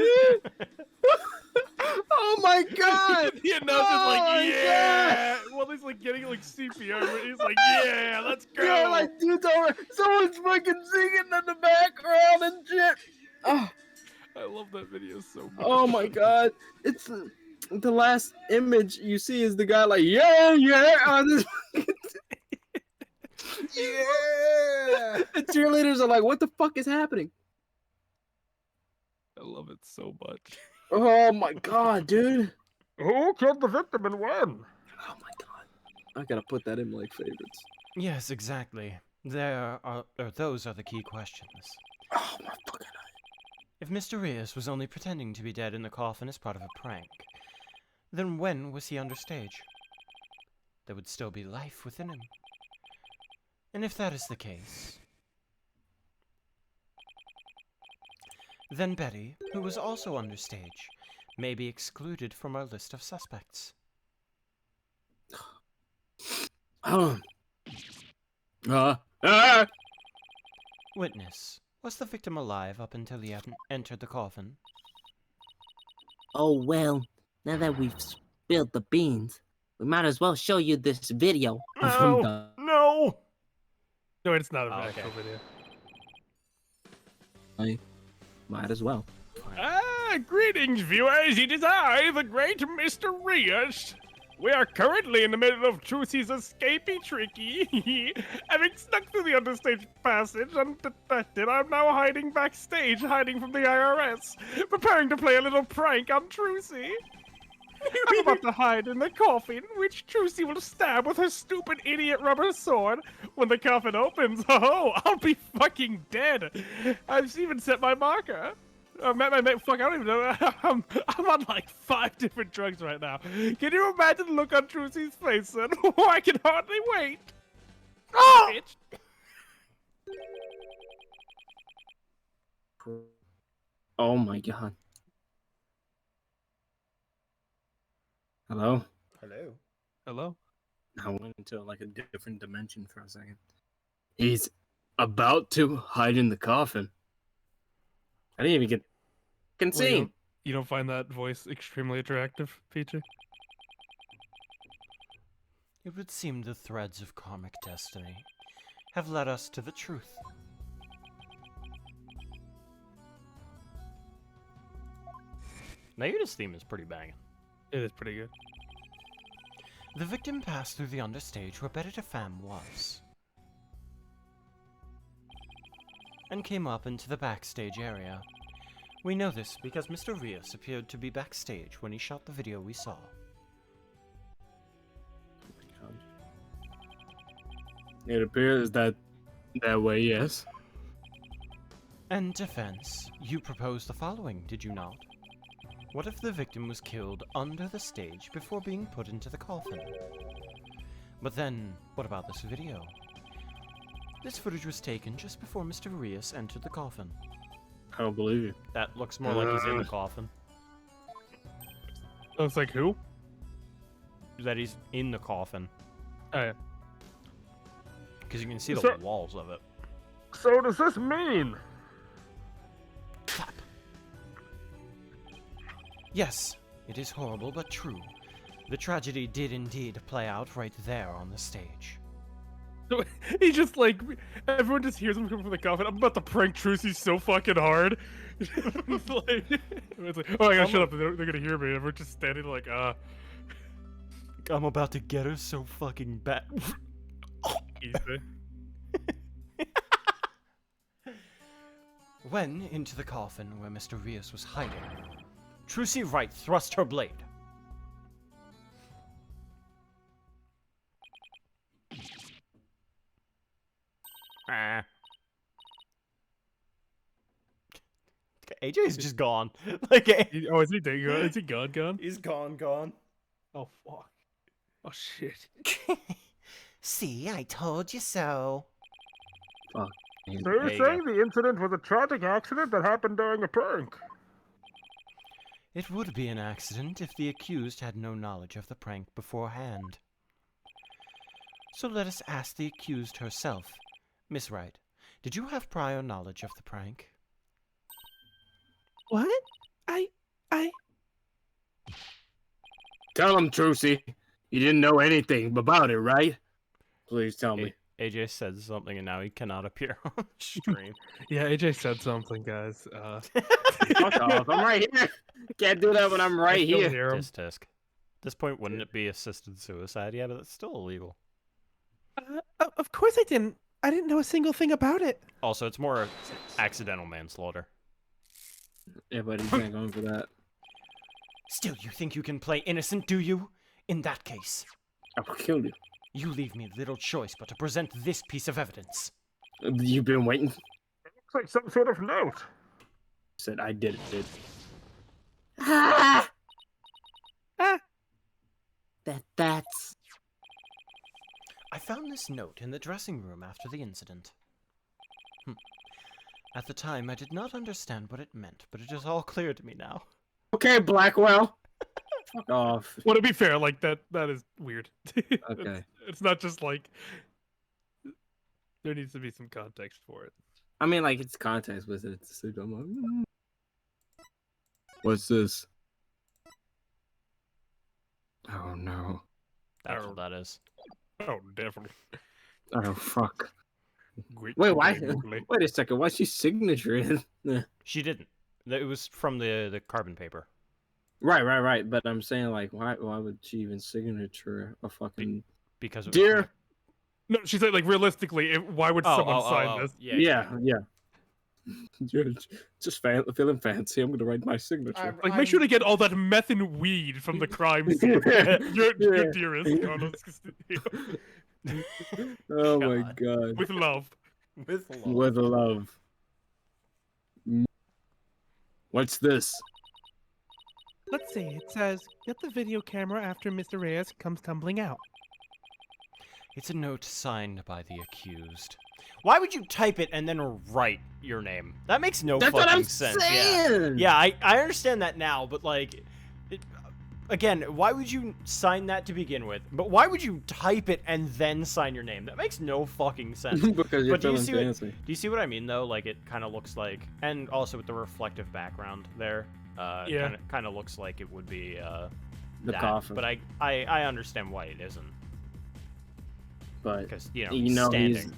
Oh my god!
Yeah, no, just
Oh my
like, yeah. Well, he's like getting like CPR. But he's like, yeah, let's go.
Yeah, like dude's over. Someone's fucking singing in the background and shit. Oh,
I love that video so much.
oh my god! It's the last image you see is the guy like, yeah, yeah, on this. Yeah. The cheerleaders are like, what the fuck is happening?
I love it so much.
Oh my god, dude.
Who killed the victim and when?
Oh my god. I gotta put that in like favorites.
Yes, exactly. Those are the key questions.
Oh my fucking
If Mr. Rios was only pretending to be dead in the coffin as part of a prank, then when was he under stage? There would still be life within him. And if that is the case, then Betty, who was also under stage, may be excluded from our list of suspects. Witness, was the victim alive up until he entered the coffin?
Oh well, now that we've spilled the beans, we might as well show you this video of him dying.
No!
No, it's not an
Oh,
actual
okay.
video.
Might as well.
Greetings, viewers. It is I, the great Mr. Rios. We are currently in the middle of Trucy's escapee tricky. Having snuck through the understage passage undetected, I'm now hiding backstage, hiding from the IRS, preparing to play a little prank on Trucy. I'm about to hide in the coffin, which Trucy will stab with her stupid idiot rubber sword. When the coffin opens, oh, I'll be fucking dead. I've even set my marker. Fuck, I don't even know. I'm on like 5 different drugs right now. Can you imagine the look on Trucy's face, son? I can hardly wait. Oh! Bitch.
Oh my god. Hello?
Hello.
Hello?
I went into like a different dimension for a second. He's about to hide in the coffin. I didn't even get
Well,
see.
you don't find that voice extremely attractive, Peachy?
It would seem the threads of karmic destiny have led us to the truth. Naya's theme is pretty banging.
It is pretty good.
The victim passed through the understage where Betty Fam was, and came up into the backstage area. We know this because Mr. Rios appeared to be backstage when he shot the video we saw.
It appears that way, yes.
And defense, you proposed the following, did you not? What if the victim was killed under the stage before being put into the coffin? But then, what about this video? This footage was taken just before Mr. Rios entered the coffin.
I don't believe you.
That looks more like he's in the coffin.
Looks like who?
That he's in the coffin.
Oh, yeah.
Because you can see the
So-
walls of it.
So does this mean?
Clap. Yes, it is horrible but true. The tragedy did indeed play out right there on the stage.
So he just like everyone just hears him come from the coffin. I'm about to prank Trucy so fucking hard. It's like, oh, I gotta shut up. They're gonna hear me. And we're just standing like,
I'm about to get her so fucking bad.
easy.
When into the coffin where Mr. Rios was hiding, Trucy Wright thrust her blade. AJ's just gone. Like,
Oh, is he dead? Is he gone?
He's gone.
Oh fuck. Oh shit.
See, I told you so.
Fuck.
They're
There you
saying the incident was a tragic accident that happened during a prank.
it would be an accident if the accused had no knowledge of the prank beforehand. So let us ask the accused herself. Miss Wright, did you have prior knowledge of the prank?
What? I.
Tell him, Trucy. You didn't know anything about it, right? Please tell me.
AJ said something and now he cannot appear on stream.
Yeah, AJ said something, guys.
Fuck off. I'm right here. Can't do that when I'm right
I still
here.
hear him.
Tisk tisk. At this point, wouldn't it be assisted suicide? Yeah, but that's still illegal.
Of course I didn't. I didn't know a single thing about it.
Also, it's more accidental manslaughter.
Yeah, but he's not going for that.
Still, you think you can play innocent, do you? In that case,
I will kill you.
you leave me little choice but to present this piece of evidence.
You've been waiting.
Looks like some sort of note.
Said I did it, dude.
That's...
I found this note in the dressing room after the incident. At the time, I did not understand what it meant, but it is all clear to me now.
Okay, Blackwell. Fuck off.
Well, to be fair, like that is weird.
Okay.
It's not just like there needs to be some context for it.
I mean, like, it's context with it. So I'm like, what's this? Oh, no.
That's
Oh.
what that is.
Oh, definitely.
Oh, fuck.
Great
Wait, why?
Googly.
Wait a second. Why's she signature in?
She didn't. It was from the carbon paper.
Right. But I'm saying, like, why would she even signature a fucking
Because it was
dear?
No, she said like realistically, why would someone sign this?
Yeah. You're just feeling fancy. I'm gonna write my signature.
Like, make sure to get all that meth and weed from the crime scene. Your dearest, Carlos Castillo.
Oh my god.
With love.
With love. What's this?
Let's see. It says, get the video camera after Mr. Reyes comes tumbling out.
It's a note signed by the accused. Why would you type it and then write your name? That makes no
That's
fucking
what I'm
sense.
saying.
Yeah, I understand that now, but like, again, why would you sign that to begin with? But why would you type it and then sign your name? That makes no fucking sense.
Because you're
But do you
feeling
see
fancy.
do you see what I mean though? Like, it kind of looks like, and also with the reflective background there,
Yeah.
kind of looks like it would be
The
that.
coffin.
But I understand why it isn't,
But
because you know,
you know,
standing.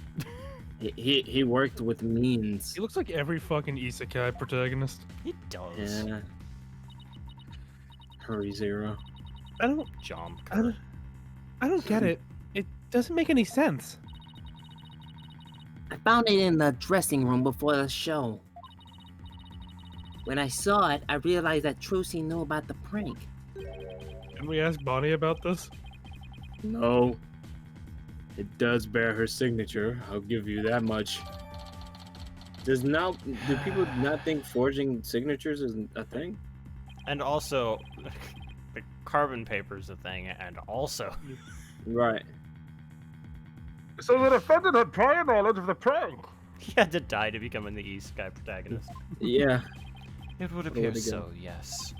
he worked with means.
He looks like every fucking isekai protagonist.
He does.
Yeah. Hurry Zero.
I don't
Jump.
I don't get it. It doesn't make any sense.
I found it in the dressing room before the show. When I saw it, I realized that Trucy knew about the prank.
Can we ask Bonnie about this?
No. It does bear her signature. I'll give you that much. Do people not think forging signatures is a thing?
And also, the carbon paper's a thing, and also,
Right.
So the defendant had prior knowledge of the prank.
he had to die to become an Isekai protagonist.
Yeah.
It would
Where
appear
would it go?
so, yes.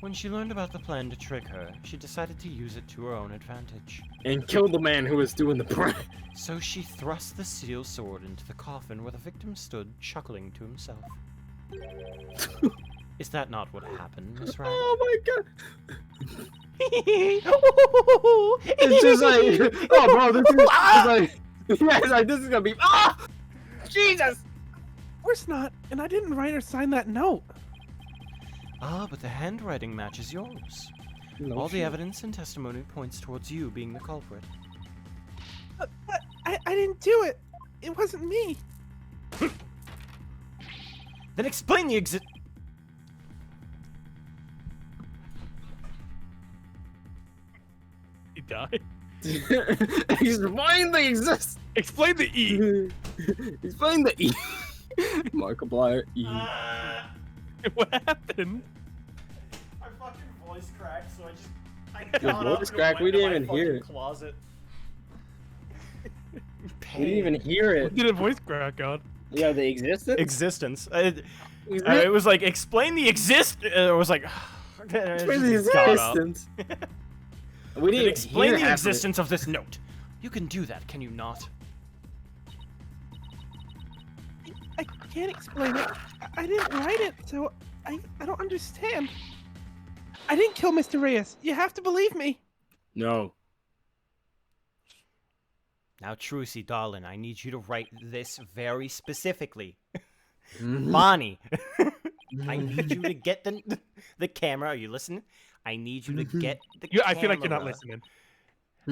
When she learned about the plan to trick her, she decided to use it to her own advantage.
And kill the man who was doing the prank.
So she thrust the steel sword into the coffin where the victim stood, chuckling to himself. Is that not what happened, Miss Wright?
Oh my god. It's just like, oh, bro, this is it's like, yeah, it's like this is gonna be. Ah, Jesus!
Of course not. And I didn't write or sign that note.
Ah, but the handwriting matches yours.
No
All the
shit.
evidence and testimony points towards you being the culprit.
But I didn't do it. It wasn't me.
Then explain the exit.
He died.
Explain the exist.
Explain the E.
Explain the E. Markiplier E.
What happened?
My fucking voice cracked, so I
Your
got up
voice
and
cracked?
went
We
to
didn't
my
even hear
fucking
it.
Closet.
We didn't even hear it.
Did a voice crack on?
Yeah, the existence.
Existence. It was like, explain the it was like,
Explain the
just got up.
existence. We
Then
didn't
explain
hear
the
half of it.
existence of this note. You can do that, can you not?
I can't explain it. I didn't write it, so I don't understand. I didn't kill Mr. Reyes. You have to believe me.
No.
Now, Trucy, darling, I need you to write this very specifically. Bonnie, I need you to get the camera. Are you listening? I need you to get the camera.
I feel like you're not listening.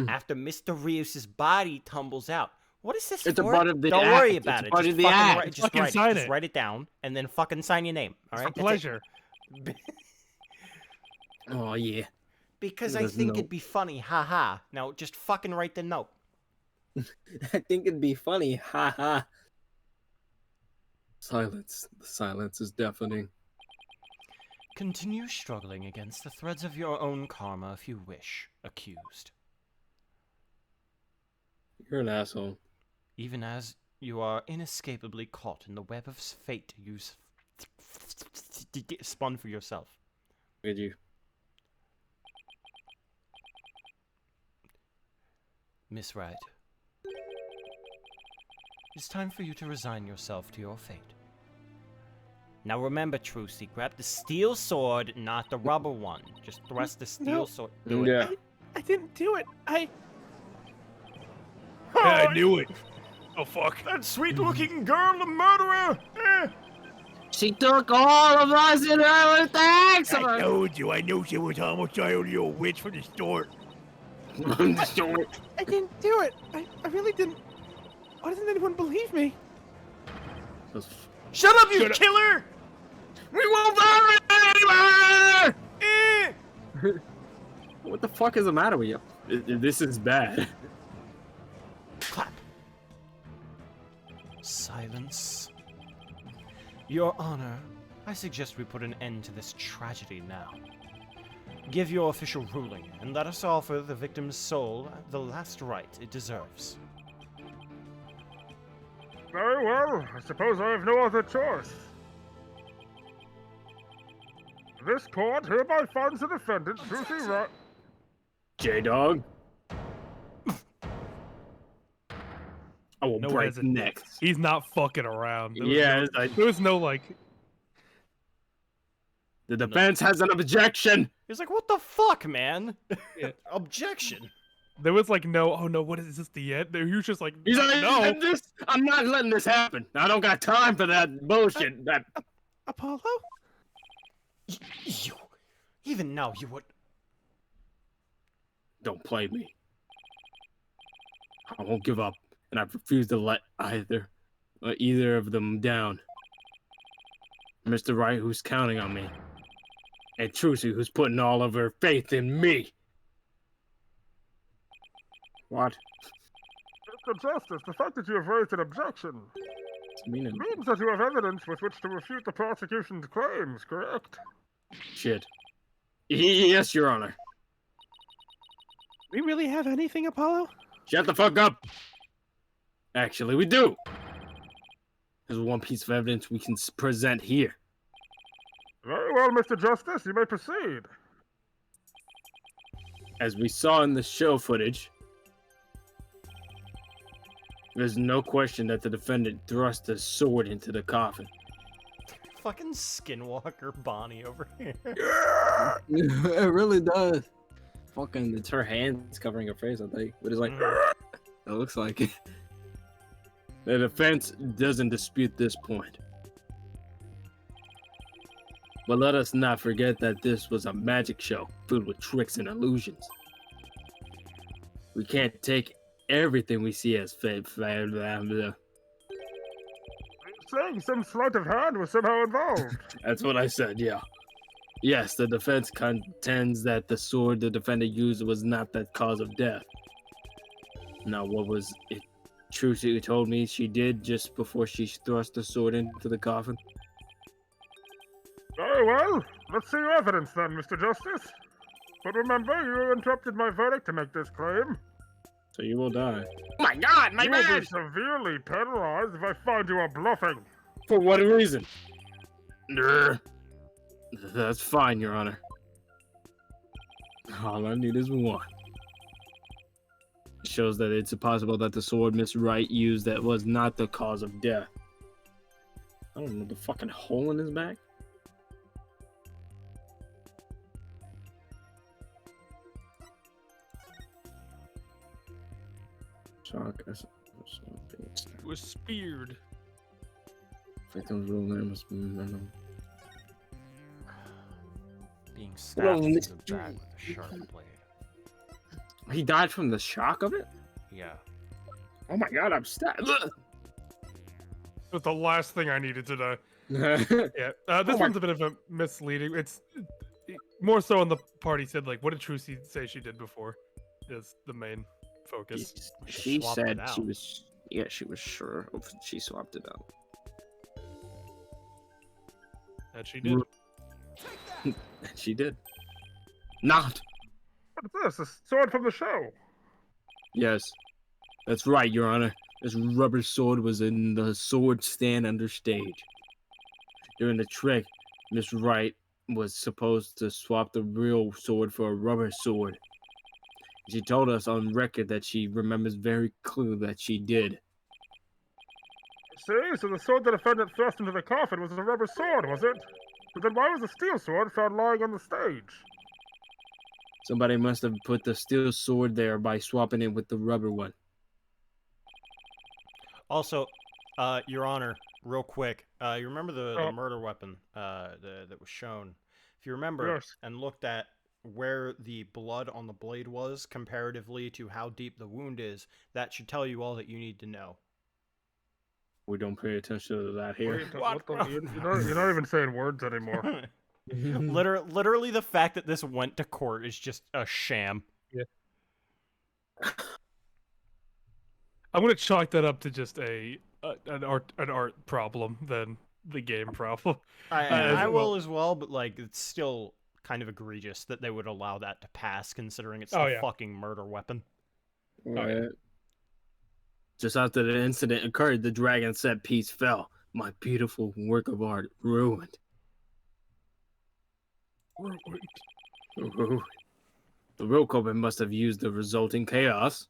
After Mr. Rios' body tumbles out. What is this
It's a
for?
part of the
Don't
act.
worry
It's
about
a
it.
part
Just
of the
fucking
act.
write, just
Fucking
write it.
sign
Just
it.
write it down, and then fucking sign your name. All
It's
right?
for pleasure.
Oh yeah.
Because
It
I
does
think
note.
it'd be funny. Haha. Now just fucking write the note.
I think it'd be funny. Ha ha. Silence. The silence is deafening.
Continue struggling against the threads of your own karma if you wish, accused.
You're an asshole.
Even as you are inescapably caught in the web of fate you spun for yourself.
Did you?
Miss Wright. It's time for you to resign yourself to your fate. Now remember, Trucy, grab the steel sword, not the rubber one. Just thrust the steel
No.
sword. Do it.
Yeah.
I didn't do it.
Yeah, I knew it. Oh fuck.
That sweet-looking girl, the murderer!
She took all of us in her thanks.
I told you. I knew she was homicidal, you witch from the store.
I didn't do it. I really didn't. Why doesn't anyone believe me?
Shut up, you
Shut up.
killer!
We won't anymore!
Eh!
What the fuck is the matter with you? This is bad.
Clap. Silence. Your Honor, I suggest we put an end to this tragedy now. Give your official ruling, and let us offer the victim's soul the last right it deserves.
Very well. I suppose I have no other choice. This court hereby finds the defendant, Trucy Wright.
J-Dog. I will
No
break
hesitation.
necks.
He's not fucking around. There was
Yeah,
no,
it's like,
there was no like.
the defense has an objection.
He's like, what the fuck, man?
Yeah.
Objection.
There was like no. Oh no, what is this? The end? He was just like,
He's like,
no.
I'm not letting this happen. I don't got time for that bullshit. That
Apollo?
You. Even now, you would.
don't play me. I won't give up, and I refuse to let either of them down. Mr. Wright, who's counting on me, and Trucy, who's putting all of her faith in me. What?
Mr. Justice, the fact that you have raised an objection
Meaning
means that you have evidence with which to refute the prosecution's claims, correct?
shit. Yes, Your Honor.
We really have anything, Apollo?
Shut the fuck up. Actually, we do. There's one piece of evidence we can present here.
Very well, Mr. Justice, you may proceed.
As we saw in the show footage, there's no question that the defendant thrust a sword into the coffin.
Fucking Skinwalker Bonnie over here.
It really does. fucking, it's her hands covering her face, I think. But it's like, it looks like it. The defense doesn't dispute this point. But let us not forget that this was a magic show filled with tricks and illusions. We can't take everything we see as fate.
Saying some sleight of hand was somehow involved.
That's what I said, yeah. Yes, the defense contends that the sword the defender used was not the cause of death. Now, what was it true she told me she did just before she thrust the sword into the coffin?
Very well. Let's see your evidence then, Mr. Justice. But remember, you interrupted my verdict to make this claim.
So you will die.
Oh my god, my
You will
man!
be severely penalized if I find you are bluffing.
For what reason? That's fine, Your Honor. All I need is one. It shows that it's possible that the sword Miss Wright used that was not the cause of death. I don't know, the fucking hole in his back? Shock.
Was speared.
Victim's real name must be unknown.
Being stabbed in the back with a sharp blade.
He died from the shock of it?
Yeah.
Oh my god, I'm stabbed.
It was the last thing I needed to know. Yeah, this
Oh my-
one's a bit of a misleading. It's more so on the part he said, like, what did Trucy say she did before? Is the main focus.
She
swapped
said
it out.
she was, yeah, she was sure she swapped it out.
That she did.
She did. Not.
What's this? A sword from the show?
Yes. That's right, Your Honor. This rubber sword was in the sword stand under stage. During the trick, Miss Wright was supposed to swap the real sword for a rubber sword. She told us on record that she remembers very clearly that she did.
See, so the sword the defendant thrust into the coffin was a rubber sword, was it? But then why was the steel sword found lying on the stage?
Somebody must have put the steel sword there by swapping it with the rubber one.
Also, Your Honor, real quick, you remember the murder weapon that was shown? If you remember
Yes.
and looked at where the blood on the blade was comparatively to how deep the wound is, that should tell you all that you need to know.
We don't pay attention to that here.
Wait, you're not even saying words anymore.
Literally, the fact that this went to court is just a sham.
I'm gonna chalk that up to just an art problem than the game problem.
I will as well, but like it's still kind of egregious that they would allow that to pass, considering it's the fucking murder weapon.
Right. Just after the incident occurred, the dragon set piece fell. My beautiful work of art ruined. Ruined. The real culprit must have used the resulting chaos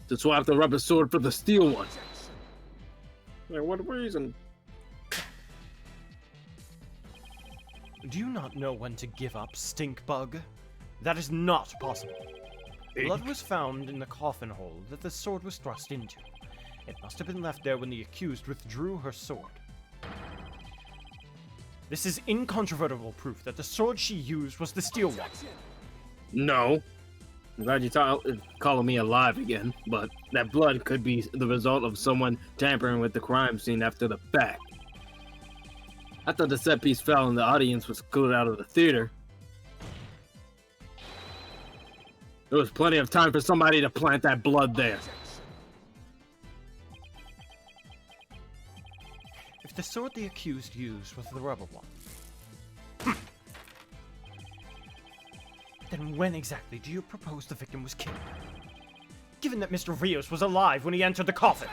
to swap the rubber sword for the steel one. For what reason?
Do you not know when to give up, stink bug? That is not possible. Blood was found in the coffin hole that the sword was thrust into. It must have been left there when the accused withdrew her sword. This is incontrovertible proof that the sword she used was the steel one.
No. I'm glad you're calling me alive again, but that blood could be the result of someone tampering with the crime scene after the fact. After the set piece fell and the audience was cleared out of the theater, there was plenty of time for somebody to plant that blood there.
If the sword the accused used was the rubber one, then when exactly do you propose the victim was killed? Given that Mr. Rios was alive when he entered the coffin.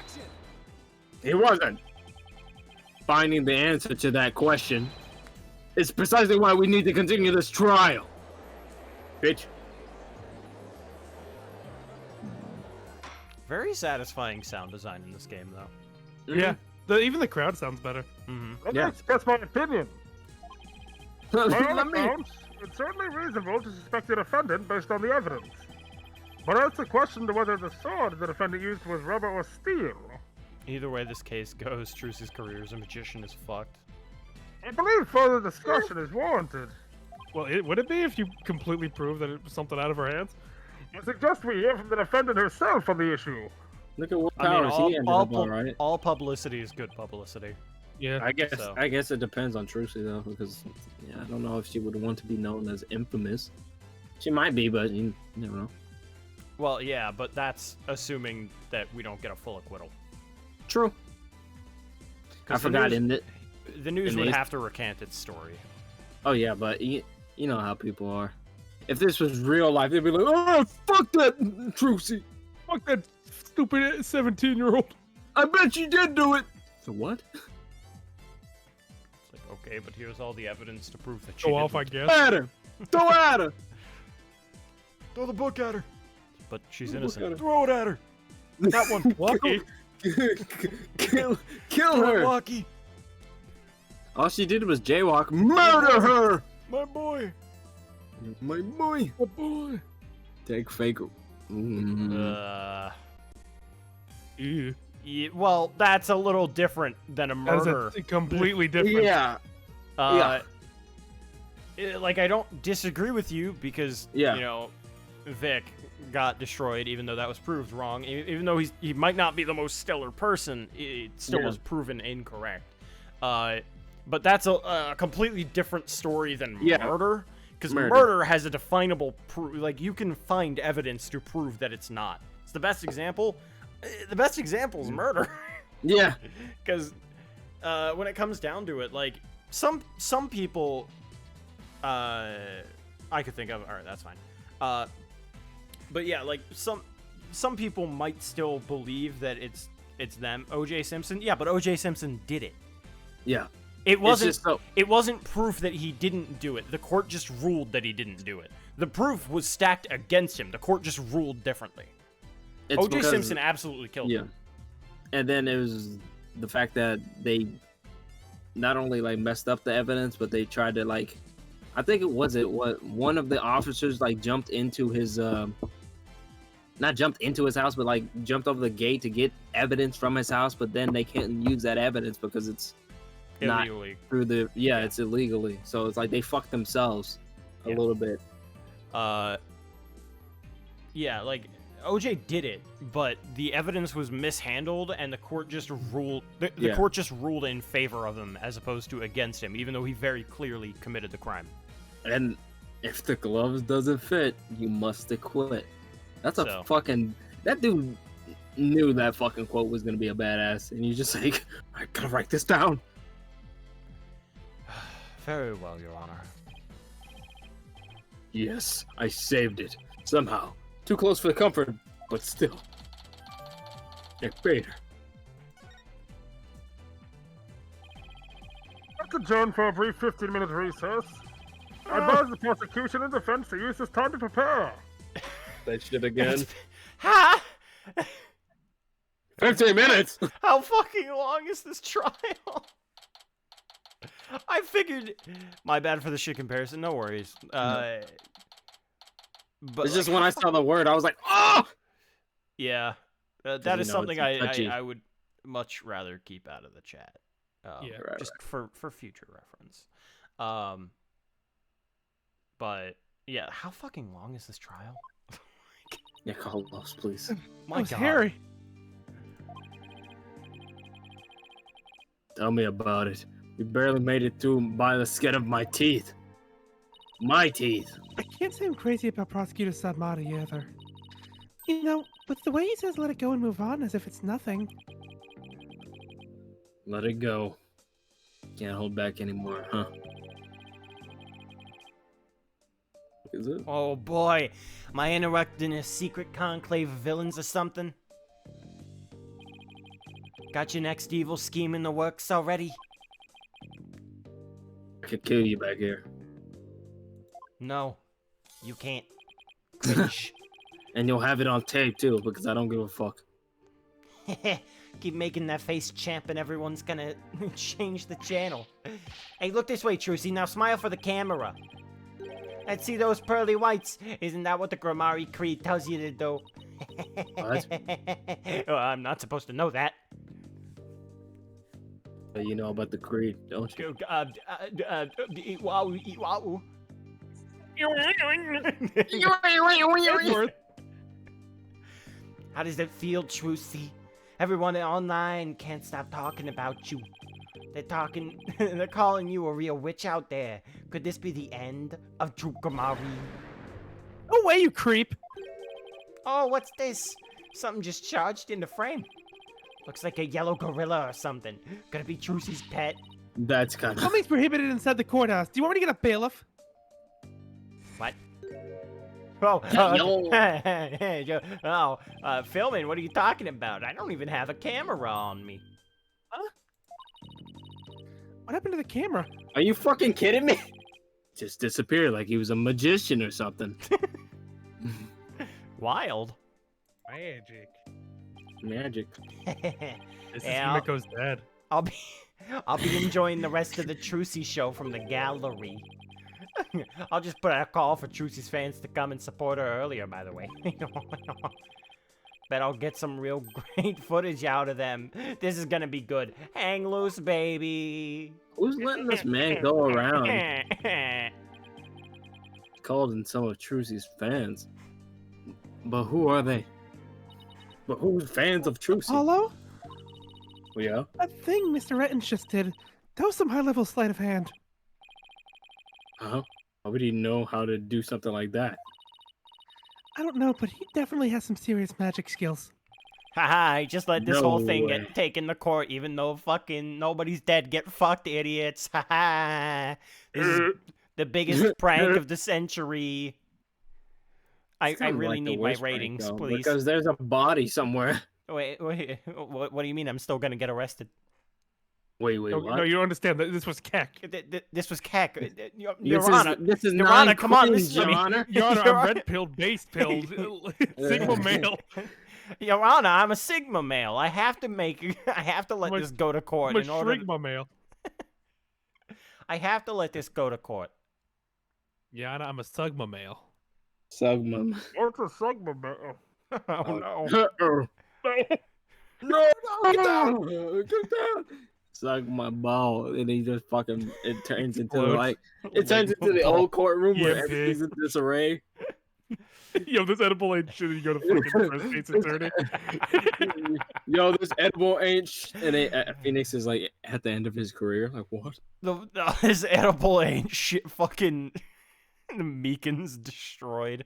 He wasn't. Finding the answer to that question is precisely why we need to continue this trial. Bitch.
Very satisfying sound design in this game, though.
Yeah, even the crowd sounds better.
Mm-hmm.
Let me express my opinion.
Let
By all
me-
accounts, it's certainly reasonable to suspect the defendant based on the evidence. But as to question to whether the sword the defendant used was rubber or steel,
Either way this case goes, Trucy's career as a magician is fucked.
I believe further discussion is warranted.
Well, would it be if you completely prove that it was something out of her hands?
I suggest we hear from the defendant herself on the issue.
Look at what
I mean,
powers he ended up on, right?
all publicity is good publicity.
Yeah.
I guess
So.
I guess it depends on Trucy though, because yeah, I don't know if she would want to be known as infamous. She might be, but you never know.
Well, yeah, but that's assuming that we don't get a full acquittal.
True. I
'Cause the
forgot
news-
in it.
The news
in
would
these-
have to recant its story.
Oh yeah, but you know how people are. If this was real life, they'd be like, "Oh, fuck that Trucy!
Fuck that stupid 17-year-old.
I bet you did do it." So what?
It's like, okay, but here's all the evidence to prove that she
Go off, I
didn't.
guess.
At her! Throw at her!
Throw the book at her. But she's
Throw the book at her.
innocent. Throw it at her. That one.
Lucky.
kill
Throw it,
her!
Lucky.
All she did was jaywalk. Murder her!
My boy.
My boy.
Oh, boy.
Take fake.
Ew.
Yeah, well, that's a little different than a
That is
murder.
completely different.
Yeah.
Like, I don't disagree with you because,
Yeah.
you know, Vic got destroyed, even though that was proved wrong. Even though he might not be the most stellar person, it still
Yeah.
was proven incorrect. But that's a completely different story than
Yeah.
murder. Because
Murder.
murder has a definable like, you can find evidence to prove that it's not. It's the best example. The best example is murder.
Yeah.
Because when it comes down to it, like, some people I could think of. All right, that's fine. But yeah, like, some people might still believe that it's them. OJ Simpson, yeah, but OJ Simpson did it.
Yeah.
It wasn't.
just so-
It wasn't proof that he didn't do it. The court just ruled that he didn't do it. The proof was stacked against him. The court just ruled differently.
It's
OJ
because-
Simpson absolutely killed
Yeah.
him.
And then it was the fact that they not only like messed up the evidence, but they tried to like, I think what one of the officers like jumped into his not jumped into his house, but like jumped over the gate to get evidence from his house, but then they can't use that evidence because it's not
Illegally.
through the it's illegally. So it's like they fucked themselves a little bit.
Yeah, like, OJ did it, but the evidence was mishandled, and the court just ruled. The court just ruled in favor of him as opposed to against him, even though he very clearly committed the crime.
And if the gloves doesn't fit, you must acquit. That's a
So-
fucking that dude knew that fucking quote was gonna be a badass, and he's just like, I gotta write this down.
Very well, Your Honor.
Yes, I saved it somehow. Too close for the comfort, but still. Nick Bader.
Let's adjourn for a brief 15-minute recess. I advise the prosecution and defense to use this time to prepare.
That shit again.
Ha!
15 minutes.
How fucking long is this trial? I figured. My bad for the shit comparison. No worries. But
It's just when I saw the word, I was like, oh.
Yeah, that
you
is
know
something
it's touchy.
I would much rather keep out of the chat.
Yeah.
Right,
just for future reference. But yeah, how fucking long is this trial?
Yeah, call us, please.
My
That was
God.
Harry.
Tell me about it. You barely made it through by the skin of my teeth. My teeth.
I can't say I'm crazy about Prosecutor Sadmati either. You know, with the way he says let it go and move on as if it's nothing.
Let it go. Can't hold back anymore, huh? Is it?
Oh boy, am I interrupting a secret conclave of villains or something? Got your next evil scheme in the works already?
I could kill you back here.
No, you can't. Cringe.
And you'll have it on tape too, because I don't give a fuck.
Keep making that face, champ, and everyone's gonna change the channel. Hey, look this way, Trucy. Now smile for the camera.
Let's see those pearly whites. Isn't that what the Grammari Creed tells you to do?
What?
Well, I'm not supposed to know that.
You know about the creed, don't you?
Eat wow, eat wow. How does it feel, Trucy? Everyone online can't stop talking about you. They're calling you a real witch out there. Could this be the end of True Grammari?
No way, you creep!
Oh, what's this? Something just charged in the frame. Looks like a yellow gorilla or something. Could it be Trucy's pet?
That's kind of.
Something's prohibited inside the courthouse. Do you want me to get a bailiff?
What? Oh, filming, what are you talking about? I don't even have a camera on me.
What happened to the camera?
Are you fucking kidding me? Just disappeared like he was a magician or something.
Wild.
Magic. This
Yeah,
is Himiko's dad.
I'll be enjoying the rest of the Trucy show from the gallery. I'll just put out a call for Trucy's fans to come and support her earlier, by the way. Bet I'll get some real great footage out of them. This is gonna be good. Hang loose, baby.
Who's letting this man go around? Called in some of Trucy's fans. But who are they? But who's fans of Trucy?
Apollo?
Yeah?
That thing Mr. Rettins just did, that was some high-level sleight of hand.
Huh? How would he know how to do something like that?
I don't know, but he definitely has some serious magic skills.
Haha, just let this
No
whole thing
way.
get taken to court even though fucking nobody's dead. Get fucked, idiots. Haha. This is the biggest prank of the century. I
Sounds
really
like the
need my
worst prank,
ratings,
though,
please.
Because there's a body somewhere.
Wait, what do you mean I'm still gonna get arrested?
Wait,
No,
what?
no, you don't understand. This was Keck.
This was Keck. Your
This
Honor.
this is
Your Honor, come on,
non-queen,
listen to
Your
me.
Honor.
Your Honor,
Your
I'm
Honor.
red-pilled, base-pilled, Sigma male.
Your Honor, I'm a Sigma male. I have to let
I'm a-
this go to court
I'm a
in order.
Shrigma male.
I have to let this go to court.
Yana, I'm a Sugma male.
Sugma.
What's a Sugma male?
Oh no.
No, get down! Get down! Suck my ball, and he just fucking. It turns into
Explodes.
like it turns into the old courtroom where
Yeah,
everything's in disarray.
Yo, this edible ain't shit. You go to fucking press state's attorney.
Yo, this edible ain't. And Phoenix is like at the end of his career. Like what?
This edible ain't shit. Fucking the Meekins destroyed.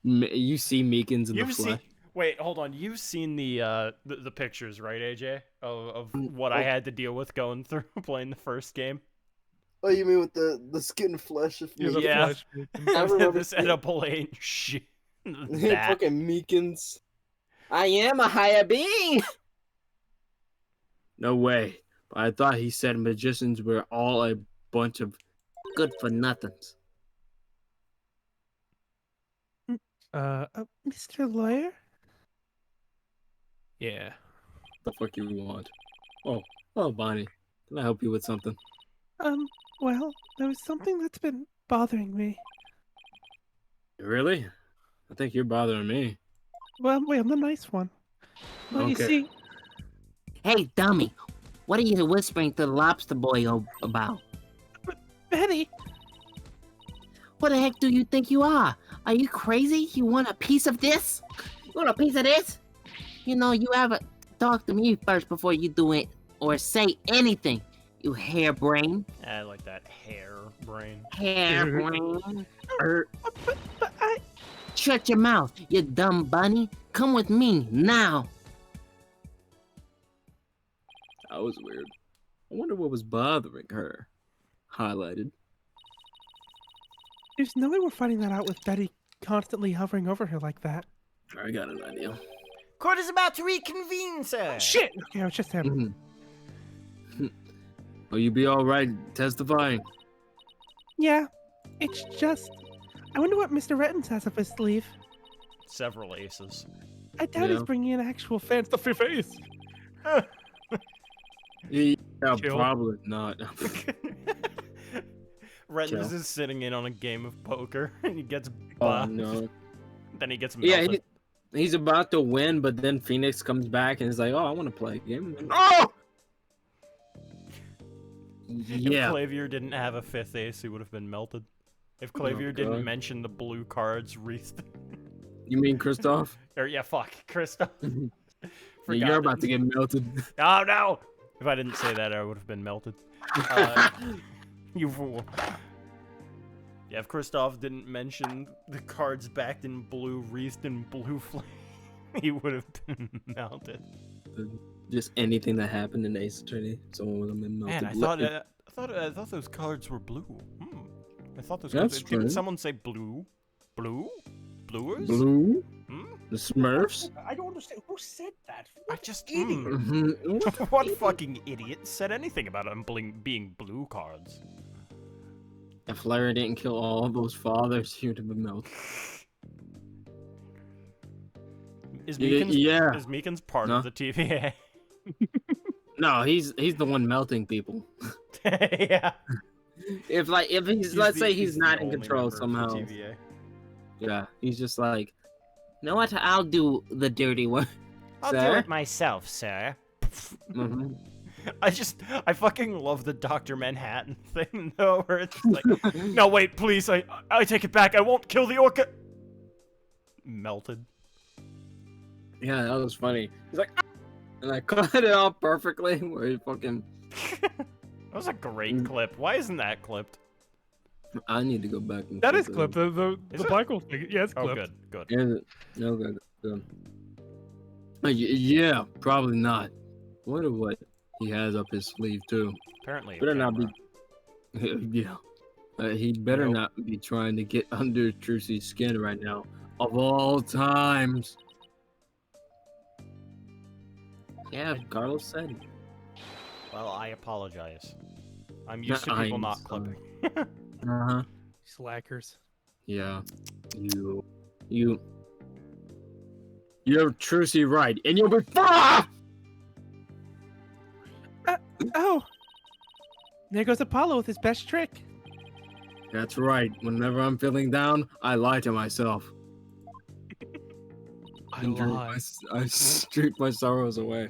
You see Meekins in the
You've
flesh.
seen. Wait, hold on. You've seen the pictures, right, AJ, of what I had to deal with going through playing the first game.
Oh, you mean with the skin and flesh of
Yeah,
me?
the
Yeah.
flesh.
I remember
This edible ain't shit.
That.
That.
Fucking Meekins.
I am a higher being. No way. But I thought he said magicians were all a bunch of good for nothings.
Mr. Lawyer?
Yeah.
The fuck you want? Oh, Bonnie. Can I help you with something?
Well, there was something that's been bothering me.
Really? I think you're bothering me.
Well, wait, I'm the nice one. Well, you
Okay.
see,
Hey, dummy, what are you whispering to the lobster boy about?
Betty,
What the heck do you think you are? Are you crazy? You want a piece of this? You want a piece of this? You know, you ever talk to me first before you do it or say anything, you harebrain.
I like that hair brain.
Harebrain.
but I...
Shut your mouth, you dumb bunny. Come with me now.
That was weird. I wonder what was bothering her. Highlighted.
There's no way we're finding that out with Betty constantly hovering over her like that.
I got an idea.
Court is about to reconvene, sir.
Shit! Okay, it was just him.
Will you be alright testifying?
Yeah, it's just... I wonder what Mr. Rettins has up his sleeve.
Several aces.
I doubt he's
Yeah.
bringing in actual fans to face.
Yeah,
Chill.
probably not.
Rettins
chill.
is sitting in on a game of poker and he gets
Oh
bombed.
no.
Then he gets
Yeah,
melted.
he's about to win, but then Phoenix comes back and is like, "Oh, I want to play a game." Oh!
If
Yeah.
Clavier didn't have a 5th ace, he would have been melted. If
Oh,
Clavier didn't
God.
mention the blue cards wreathed.
You mean Kristoff?
Or yeah, fuck, Kristoff.
Yeah,
Forgot
you're
that-
about to get melted.
Oh no! If I didn't say that, I would have been melted. You fool. Yeah, if Kristoff didn't mention the cards backed in blue, wreathed in blue flame, he would have been melted.
Just anything that happened in Ace Attorney, someone would have been melted.
Man, I thought those cards were blue. I thought those
That's
cards. Didn't
strange.
someone say blue? Blue? Bluers?
Blue?
Hmm?
The Smurfs?
I don't understand. Who said that?
I just.
Mhm.
What fucking idiot said anything about them being blue cards?
If Larry didn't kill all those fathers, he would have been melted.
Is
Yeah,
Meekins,
yeah.
is Meekins part
No.
of the TVA?
No, he's the one melting people.
Yeah.
If he's let's say he's
the
not in
only
control
member of the
somehow.
TVA.
Yeah, he's just like, you know what? I'll do the dirty work.
I'll do
Sir?
it myself, sir.
Mhm.
I fucking love the Dr. Manhattan thing though, where it's like, no wait, please, I take it back. I won't kill the orca. Melted.
Yeah, that was funny. He's like, "Ah!" And I cut it off perfectly where he fucking.
That was a great clip. Why isn't that clipped?
I need to go back and.
That
check
is clipped. The
Is
the
it?
black hole thing. Yeah, it's
Oh,
clipped.
good.
Is it? No, good. Yeah, probably not. Wonder what he has up his sleeve too.
Apparently, a
Better not be.
camera.
Yeah. He better
Nope.
not be trying to get under Trucy's skin right now. Of all times. Yeah, Carlos said.
Well, I apologize. I'm used to
I'm
people not
sorry.
clipping.
Uh-huh.
Slackers.
Yeah. You have Trucy right, and you'll be ah!
Oh! There goes Apollo with his best trick.
That's right. Whenever I'm feeling down, I lie to myself. I streak my sorrows away.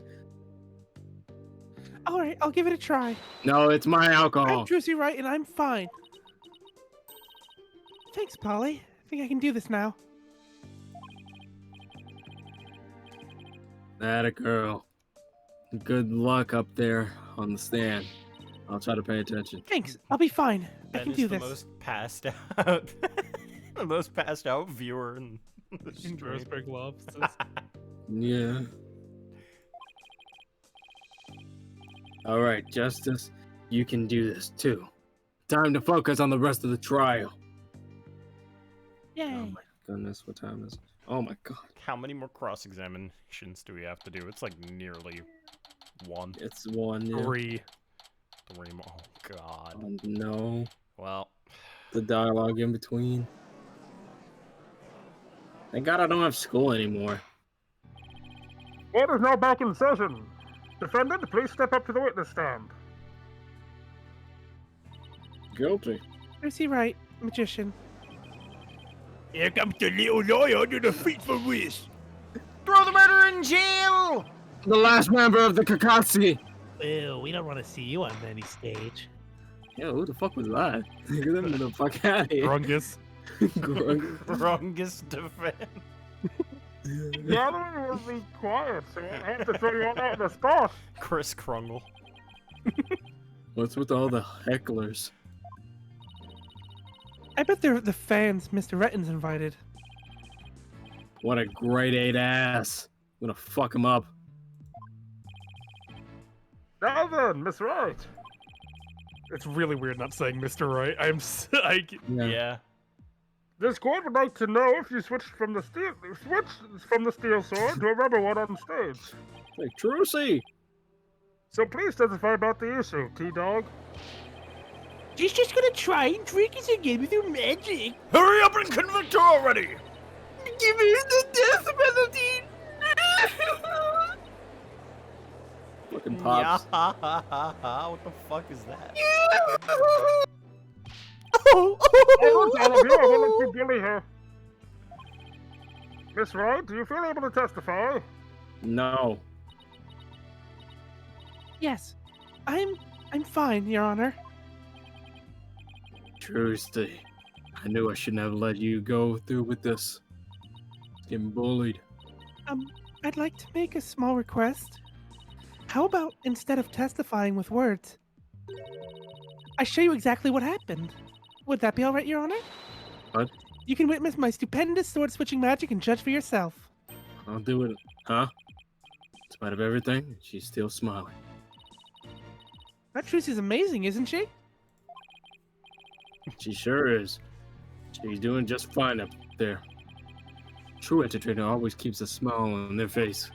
Alright, I'll give it a try.
No, it's my
I'm
alcohol.
Drusy right and I'm fine. Thanks, Polly. I think I can do this now.
That a girl. Good luck up there on the stand. I'll try to pay attention.
Thanks, I'll be fine. I
Ben
can
is
do
the
this.
most passed out, the most passed out viewer in the stream.
Strasbourg lobsters.
Yeah. All right, Justice. You can do this too. Time to focus on the rest of the trial.
Yay.
Oh my goodness, what time is it? Oh my god.
How many more cross examinations do we have to do? It's like nearly one.
It's one. Yeah.
3.
3 more. Oh god.
Oh, no.
Well,
The dialogue in between. Thank God I don't have school anymore.
Court is now back in session. Defendant, please step up to the witness stand.
Guilty.
Drusy right, magician.
Here comes the little lawyer to the feet for this.
Throw the murderer in jail!
The last member of the Kakatsuki.
Ew, we don't want to see you on any stage.
Yo, who the fuck was that? Get them the fuck out of here.
Grungus.
Grungus.
wrongest defense.
Gathering will be quiet, so I have to throw you all out on the spot.
Chris Krungle.
What's with all the hecklers?
I bet they're the fans Mr. Retton's invited.
What a grade 8 ass. I'm gonna fuck him up.
Now then, Miss Wright.
It's really weird not saying Mr. Right. I'm like,
Yeah.
This court would like to know if you switched from the steel sword to a rubber one on stage.
Hey, Trucy!
So please testify about the issue, T-Dog.
She's just gonna try and trick us again with her magic.
Hurry up and convict her already.
Give me the death penalty.
Fucking pops.
Yeah. What the fuck is that?
Hey, look, all of you, I won't let you bully her. Miss Wright, do you feel able to testify?
No.
Yes, I'm fine, Your Honor.
Tuesday. I knew I shouldn't have let you go through with this. Getting bullied.
I'd like to make a small request. How about instead of testifying with words, I show you exactly what happened? Would that be all right, Your Honor?
What?
You can witness my stupendous sword-switching magic and judge for yourself.
I'll do it. Huh? In spite of everything, she's still smiling.
That truce is amazing, isn't she?
She sure is. She's doing just fine up there. True entertainer always keeps a smile on their face.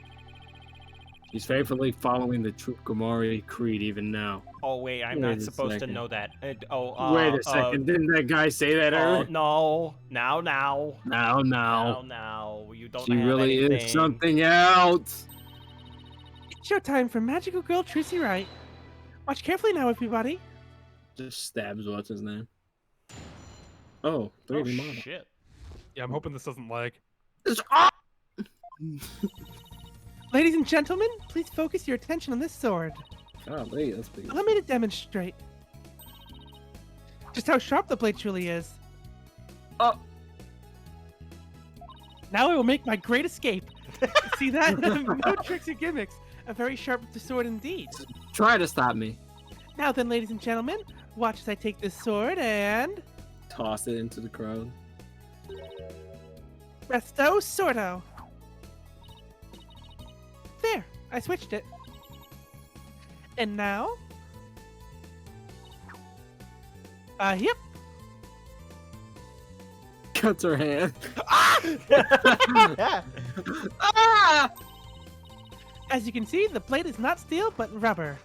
She's faithfully following the Troop Gamari creed even now.
Oh wait, I'm
Wait
not
a
supposed to
second.
know that.
Wait a second, didn't that guy say that
Oh
earlier?
no! Now.
Now.
You don't
She
have
really
anything.
is something else.
It's showtime for Magical Girl Trucy Wright. Watch carefully now, everybody.
Just stabs what's his name. Oh, 3D model.
Shit.
Yeah, I'm hoping this doesn't lag.
Ladies and gentlemen, please focus your attention on this sword.
Golly, that's big.
Allow me to demonstrate just how sharp the blade truly is.
Oh.
Now I will make my great escape. See that? No tricks or gimmicks. A very sharp sword indeed.
Try to stop me.
Now then, ladies and gentlemen, watch as I take this sword and...
Toss it into the crowd.
Presto Sordo. There, I switched it. And now... yep.
Cuts her hand.
As you can see, the blade is not steel, but rubber.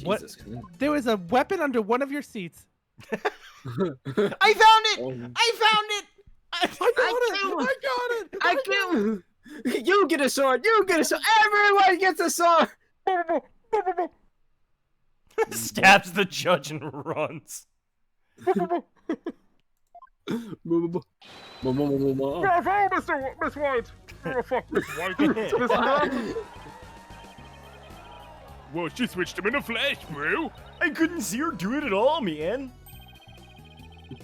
What?
Jesus Christ.
There was a weapon under one of your seats.
I found it! I found it!
I got it!
I can't. You get a sword. You get a sword. Everyone gets a sword.
Stabs the judge and runs.
Bravo, Miss White! Oh, fuck, Miss White. Miss White.
Whoa, she switched him in a flash, bro.
I couldn't see her do it at all, man.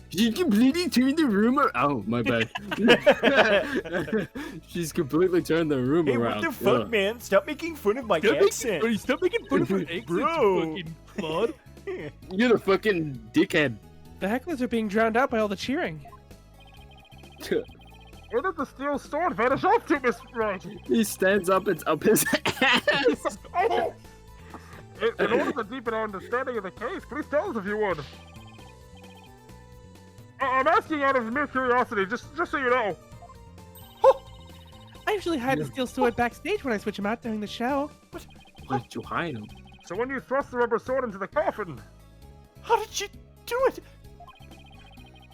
She completely turned the room around. Oh, my bad. She's completely turned the room
Hey,
around.
what the fuck, man? Stop making fun of my accent.
Stop making fun of her accent,
Bro.
you fucking clod.
You're the fucking dickhead.
The hecklers are being drowned out by all the cheering.
Where did the steel sword vanish off to, Miss Wright?
He stands up. It's up his ass.
Oh! In order to deepen our understanding of the case, please tell us if you would. I'm asking out of mere curiosity, just so you know.
I usually hide the steel sword backstage when I switch them out during the show.
Why did you hide him?
So when you thrust the rubber sword into the coffin,
How did you do it?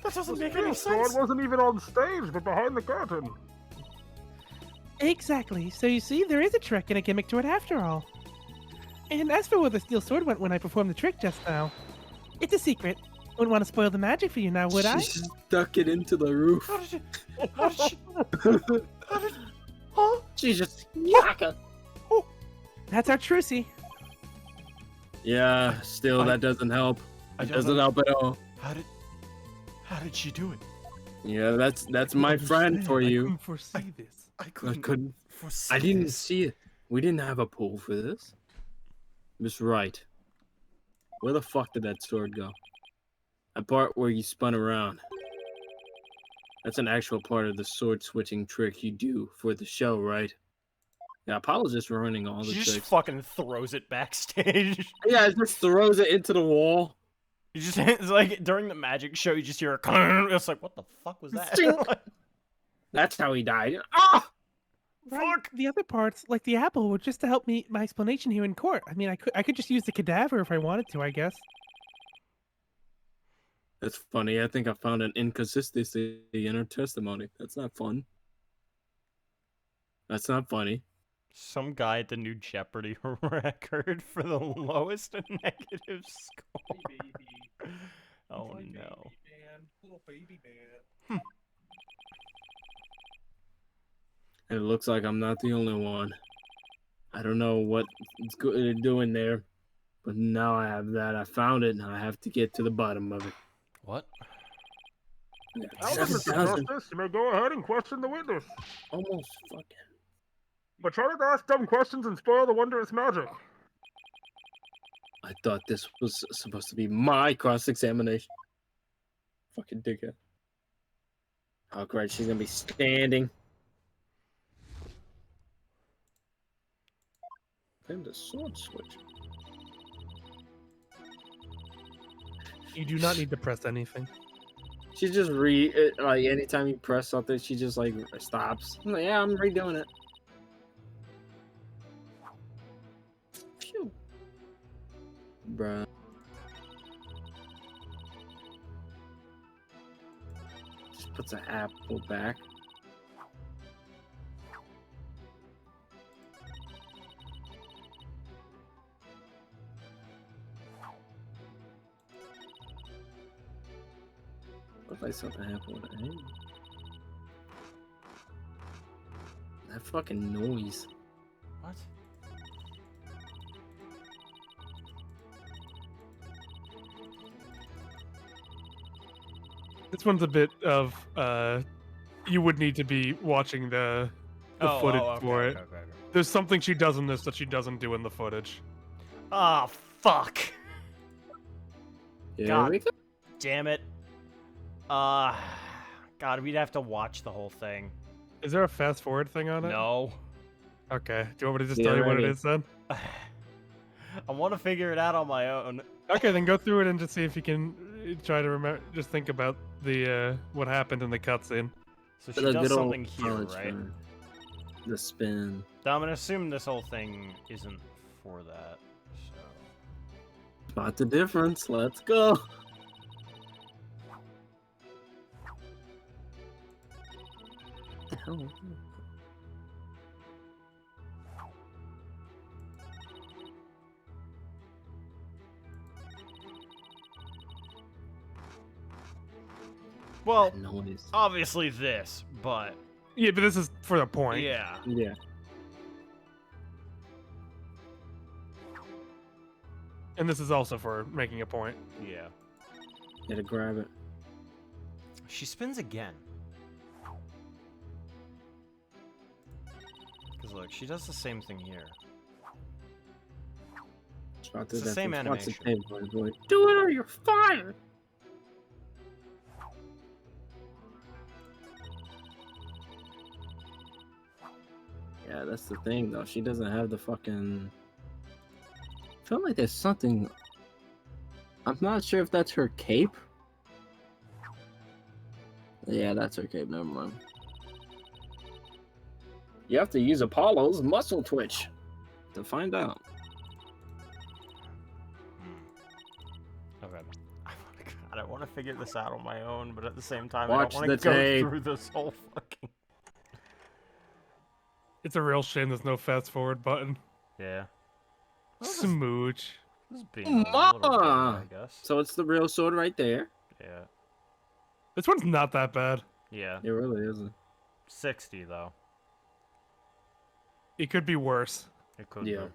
That doesn't make any
the sword
sense.
wasn't even on stage, but behind the curtain.
Exactly. So you see, there is a trick and a gimmick to it after all. And as for where the steel sword went when I performed the trick just now, it's a secret. Wouldn't want to spoil the magic for you now, would I?
She stuck it into the roof.
How did you... Huh?
She just yaka.
That's our trucy.
Yeah, still that doesn't help. It doesn't help at all.
How did she do it?
Yeah, that's my friend for
I
you.
couldn't foresee this.
I
I
couldn't.
couldn't.
foresee
I didn't
this.
see it. We didn't have a pool for this. Miss Wright, where the fuck did that sword go? That part where you spun around. That's an actual part of the sword switching trick you do for the show, right? Yeah, apologize for running all the
She just
tricks.
fucking throws it backstage.
Yeah, it just throws it into the wall.
You just it's like during the magic show, you just hear a. It's like, what the fuck was that?
Stink. That's how he died. Ah!
Right. The other parts, like the apple, were just to help me my explanation here in court. I mean, I could just use the cadaver if I wanted to, I guess.
That's funny. I think I found an inconsistency in her testimony. That's not fun. That's not funny.
Some guy at the new Jeopardy record for the lowest negative score.
Oh no.
Little baby man.
And it looks like I'm not the only one. I don't know what it's doing there, but now I have that. I found it, and I have to get to the bottom of it.
What?
Albert, Mr.
7,000.
Justice, you may go ahead and question the witness.
Almost fucking.
But try not to ask dumb questions and spoil the wondrous magic.
I thought this was supposed to be my cross-examination. Fucking dickhead. Oh, great. She's gonna be standing. Then the sword switch.
You do not need to press anything.
She just like anytime you press something, she just like stops. I'm like, yeah, I'm redoing it. Phew. Bruh. Just puts an apple back. Looks like something happened with it. That fucking noise.
What?
This one's a bit of you would need to be watching the footage for it.
Okay.
There's something she does in this that she doesn't do in the footage.
Oh, fuck.
Here
God.
we go.
Damn it. God, we'd have to watch the whole thing.
Is there a fast forward thing on it?
No.
Okay. Do you want me to just
Yeah,
tell you what it
ready.
is then?
I want to figure it out on my own.
Okay, then go through it and just see if you can try to remember. Just think about the what happened in the cutscene.
So she
The
does
good old
something here,
college
right?
friend. The spin.
So I'm gonna assume this whole thing isn't for that. So
Spot the difference. Let's go. What the hell?
well,
Noise.
obviously this, but
Yeah, but this is for the point.
yeah.
Yeah.
And this is also for making a point.
Yeah.
Gotta grab it.
She spins again. Because look, she does the same thing here.
Spot
It's the same
difference. Watch the
animation.
tape, boy. Do it or you're fired. Yeah, that's the thing though. She doesn't have the fucking. I feel like there's something. I'm not sure if that's her cape. Yeah, that's her cape. Never mind. You have to use Apollo's muscle twitch to find out.
Okay. God, I want to figure this out on my own, but at the same time,
Watch
I don't want
the
to go
tape.
through this whole fucking.
It's a real shame there's no fast forward button.
Yeah. Well, this
Smooch.
is being a little better,
Ma!
I guess.
So it's the real sword right there.
Yeah.
This one's not that bad.
Yeah.
It really isn't.
60 though.
It could be worse.
It could
Yeah.
be.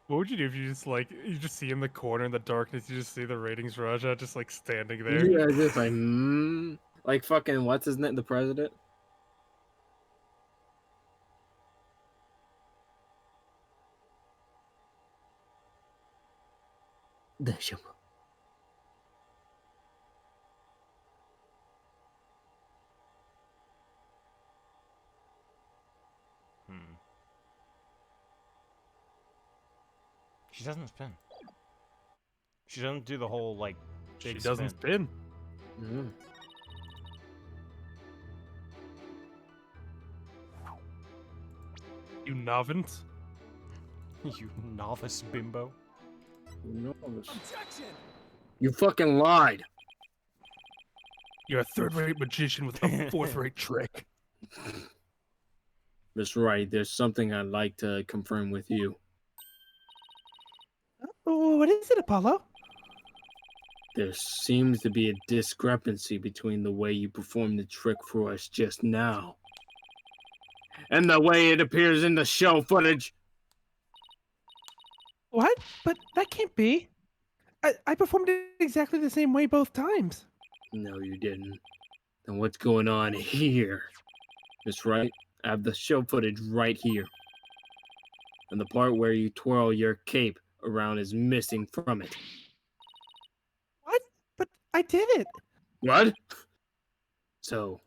What would you do if you just see in the corner in the darkness, you just see the ratings Raja just like standing there?
Yeah, just like like fucking what's his name, the president? Deja vu.
She doesn't spin. She doesn't do the whole like
She
big
doesn't spin.
Mm.
You novice.
You novice bimbo.
You fucking lied.
You're a third-rate magician with a fourth-rate trick.
That's right. There's something I'd like to confirm with you.
What is it, Apollo?
There seems to be a discrepancy between the way you performed the trick for us just now and the way it appears in the show footage.
What? But that can't be. I performed it exactly the same way both times.
No, you didn't. Then what's going on here? That's right. I have the show footage right here. And the part where you twirl your cape around is missing from it.
What? But I did it.
What? So,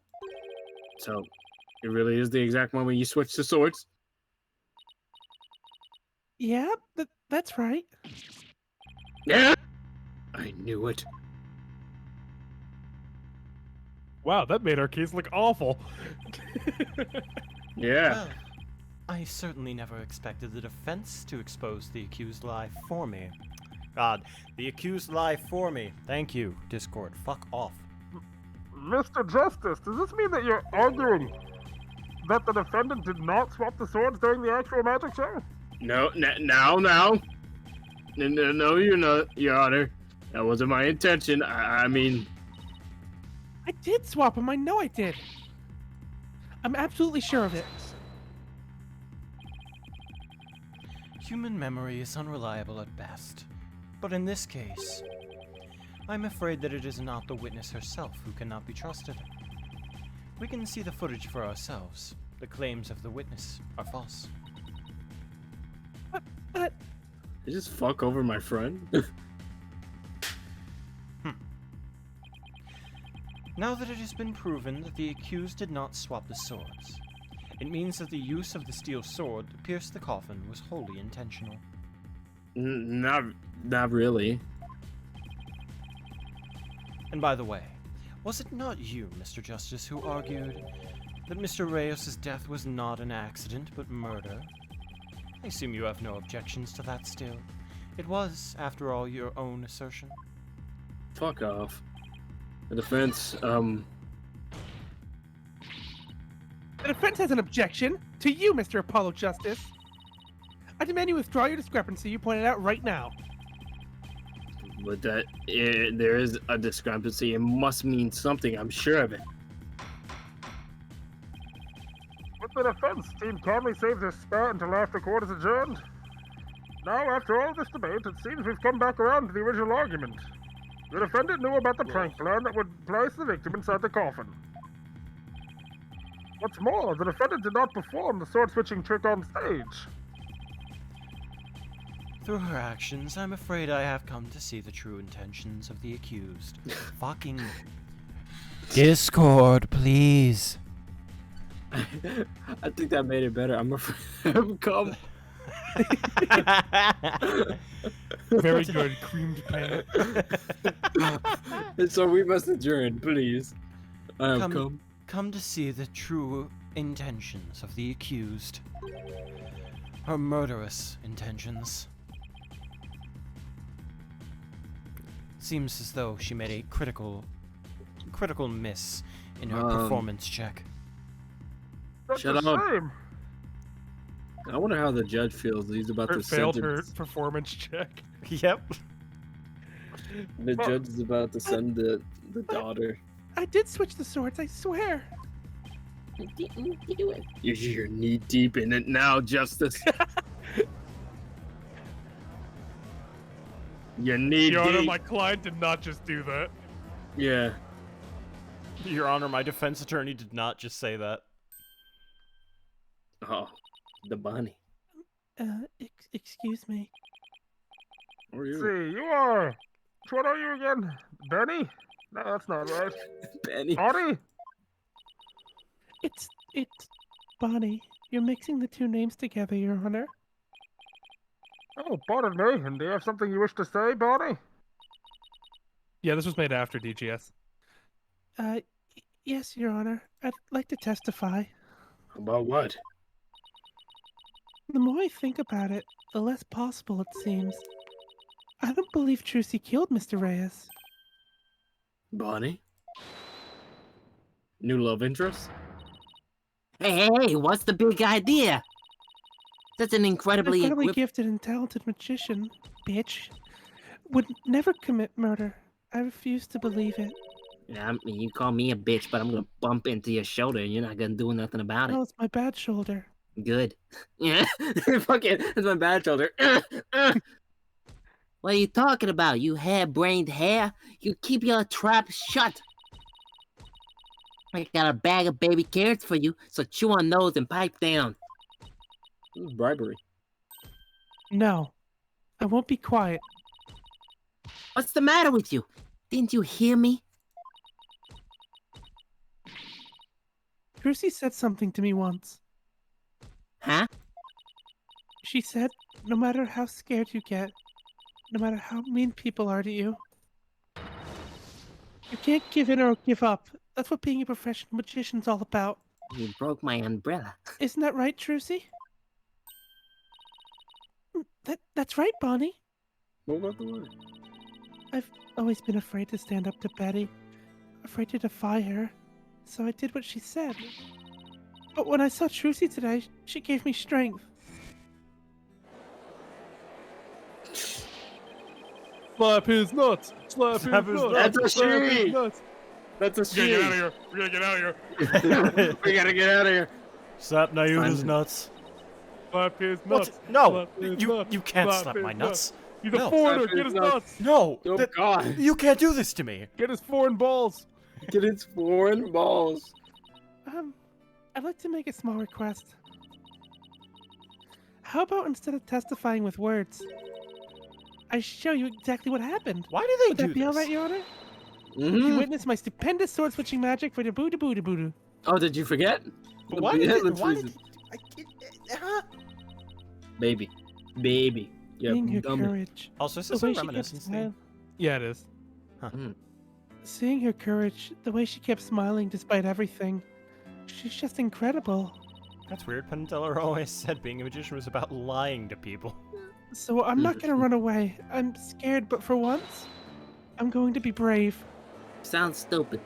it really is the exact moment you switched to swords?
Yeah, that's right.
Yeah! I knew it.
Wow, that made our case look awful.
Yeah.
Well, I certainly never expected the defense to expose the accused lie for me. God, the accused lie for me. Thank you, Discord. Fuck off.
Mr. Justice, does this mean that you're arguing that the defendant did not swap the swords during the actual magic show?
No, now. No, you're not, Your Honor. That wasn't my intention. I mean,
I did swap them. I know I did. I'm absolutely sure of it.
Human memory is unreliable at best, but in this case, I'm afraid that it is not the witness herself who cannot be trusted. We can see the footage for ourselves. The claims of the witness are false.
But
you just fuck over my friend.
Now that it has been proven that the accused did not swap the swords, it means that the use of the steel sword to pierce the coffin was wholly intentional.
Not really.
And by the way, was it not you, Mr. Justice, who argued that Mr. Reyes' death was not an accident but murder? I assume you have no objections to that still. It was, after all, your own assertion.
Fuck off. The defense,
the defense has an objection to you, Mr. Apollo Justice. I demand you withdraw your discrepancy you pointed out right now.
but there is a discrepancy. It must mean something. I'm sure of it.
But the defense team calmly saves their spat until after court is adjourned. Now, after all this debate, it seems we've come back around to the original argument. The defendant knew about the prank plan that would place the victim inside the coffin. What's more, the defendant did not perform the sword-switching trick on stage.
Through her actions, I'm afraid I have come to see the true intentions of the accused. Fucking... Discord, please.
I think that made it better. I'm afraid I've come.
Very good, creamed pan.
So we must adjourn, please. I have come.
Come to see the true intentions of the accused. Her murderous intentions. Seems as though she made a critical miss in her performance check.
That's
Shut
a
up.
shame.
I wonder how the judge feels. He's about
Her
to
failed
sentence.
her performance check.
Yep.
The judge is about to send the daughter.
I did switch the swords, I swear.
I didn't do it.
You're knee deep in it now, Justice. You're knee
Your Honor,
deep.
my client did not just do that.
Yeah.
Your Honor, my defense attorney did not just say that.
Oh, the bunny.
Excuse me.
Who are
Let's
you?
see, you are... Which one are you again? Benny? No, that's not right.
Benny.
Bonnie?
It's Bonnie. You're mixing the two names together, Your Honor.
Oh, pardon me. And do you have something you wish to say, Bonnie?
Yeah, this was made after DGS.
Yes, Your Honor. I'd like to testify.
About what?
The more I think about it, the less possible it seems. I don't believe Trucy killed Mr. Reyes.
Bonnie? New love interest?
Hey, what's the big idea? That's an incredibly
Incredibly gifted and talented magician, bitch. would never commit murder. I refuse to believe it.
Yeah, I mean, you call me a bitch, but I'm gonna bump into your shoulder and you're not gonna do nothing about it.
No, it's my bad shoulder.
Good. Yeah. Fuck it. It's my bad shoulder. What are you talking about, you hair-brained hair? You keep your trap shut. I got a bag of baby carrots for you, so chew on those and pipe down.
This is bribery.
No, I won't be quiet.
What's the matter with you? Didn't you hear me?
Trucy said something to me once.
Huh?
She said, no matter how scared you get, no matter how mean people are to you, you can't give in or give up. That's what being a professional magician's all about.
You broke my umbrella.
Isn't that right, Trucy? That's right, Bonnie.
What about the word?
I've always been afraid to stand up to Betty, afraid to defy her, so I did what she said. But when I saw Trucy today, she gave me strength.
Slap his nuts. Slap his nuts.
That's a
slap his
she.
nuts.
That's a
We gotta get out of
she.
here. We gotta get out of here.
We gotta get out of here.
Slap Nayuta's nuts.
Slap his
What?
nuts.
No,
Slap his
you
nuts.
can't slap
his
my nuts.
He's a
No.
foreigner.
Slap
Get
his
his nuts.
No,
Oh
that-
God.
you can't do this to me.
Get his foreign balls.
Get its foreign balls.
I'd like to make a small request. How about instead of testifying with words, I show you exactly what happened?
Why do they
Would
do
that be
this?
alright, Your Honor? You
Mhm.
witness my stupendous sword switching magic for the boo boo boo.
Oh, did you forget?
But why did
Yeah,
it,
let's
why
reason.
did huh?
Baby. Baby. Yeah,
Seeing her
dummy.
courage.
Also, is
The
this a
way she kept
reminiscence
smiling.
thing?
Yeah, it is.
Seeing her courage, the way she kept smiling despite everything. She's just incredible.
That's weird. Penn and Teller always said being a magician was about lying to people.
So I'm not gonna run away. I'm scared, but for once, I'm going to be brave.
Sounds stupid.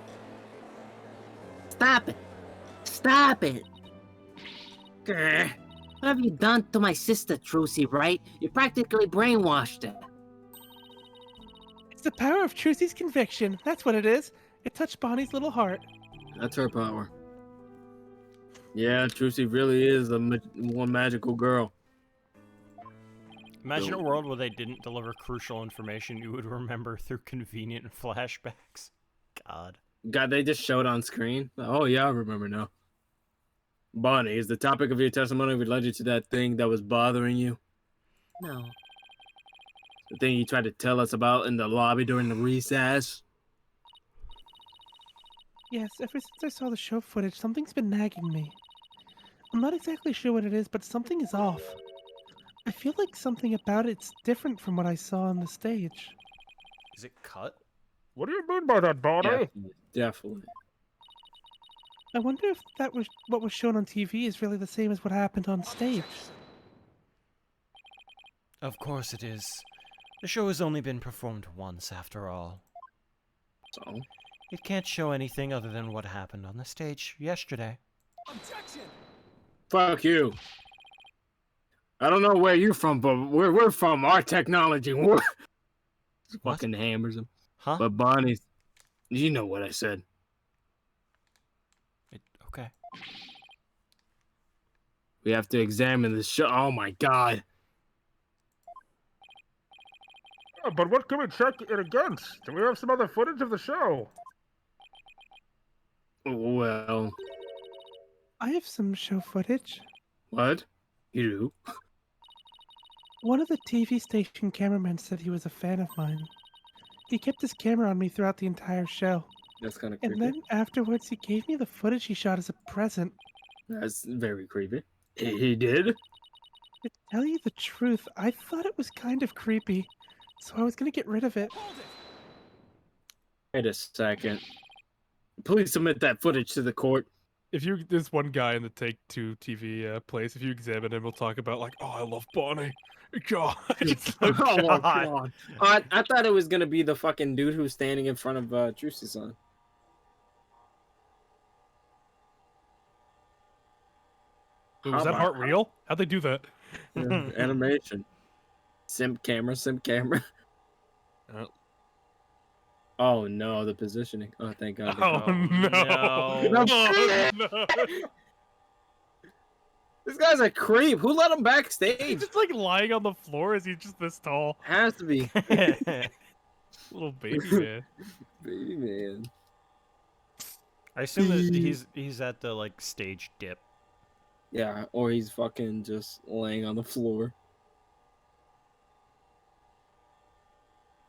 Stop it. Stop it. Grr. What have you done to my sister, Trucy, right? You practically brainwashed her.
It's the power of Trucy's conviction. That's what it is. It touched Bonnie's little heart.
That's her power. Yeah, Trucy really is one magical girl.
Imagine a world where they didn't deliver crucial information you would remember through convenient flashbacks. God.
God, they just showed on screen. Oh yeah, I remember now. Bonnie, is the topic of your testimony what led you to that thing that was bothering you?
No.
The thing you tried to tell us about in the lobby during the recess?
Yes, ever since I saw the show footage, something's been nagging me. I'm not exactly sure what it is, but something is off. I feel like something about it's different from what I saw on the stage.
Is it cut?
What do you mean by that, Bonnie?
Definitely.
I wonder if that was what was shown on TV is really the same as what happened on stage.
Of course it is. The show has only been performed once, after all.
So?
It can't show anything other than what happened on the stage yesterday.
Fuck you. I don't know where you're from, but we're from. Our technology. Fucking hammers him.
Huh?
But Bonnie's, you know what I said.
Okay.
We have to examine the show. Oh my God.
Yeah, but what can we check it against? Do we have some other footage of the show?
Well,
I have some show footage.
what? You do?
One of the TV station cameramen said he was a fan of mine. He kept his camera on me throughout the entire show.
That's kind of
And
creepy.
then afterwards, he gave me the footage he shot as a present.
That's very creepy. He did?
To tell you the truth, I thought it was kind of creepy, so I was gonna get rid of it.
Wait a second. Please submit that footage to the court.
If you there's one guy in the Take Two TV place. If you examine him, he'll talk about like, oh, I love Bonnie. God, it's
Oh
like,
my God. I thought it was gonna be the fucking dude who's standing in front of Trucy's son.
was that part real? How'd they do that?
Yeah, animation. Simp camera. Oh no, the positioning. Oh, thank God.
Oh no!
no.
Oh, no.
This guy's a creep. Who let him
He's
backstage?
just like lying on the floor. Is he just this tall?
Has to be.
Little baby man.
Baby man.
I assume that he's at the like stage dip.
Yeah, or he's fucking just laying on the floor.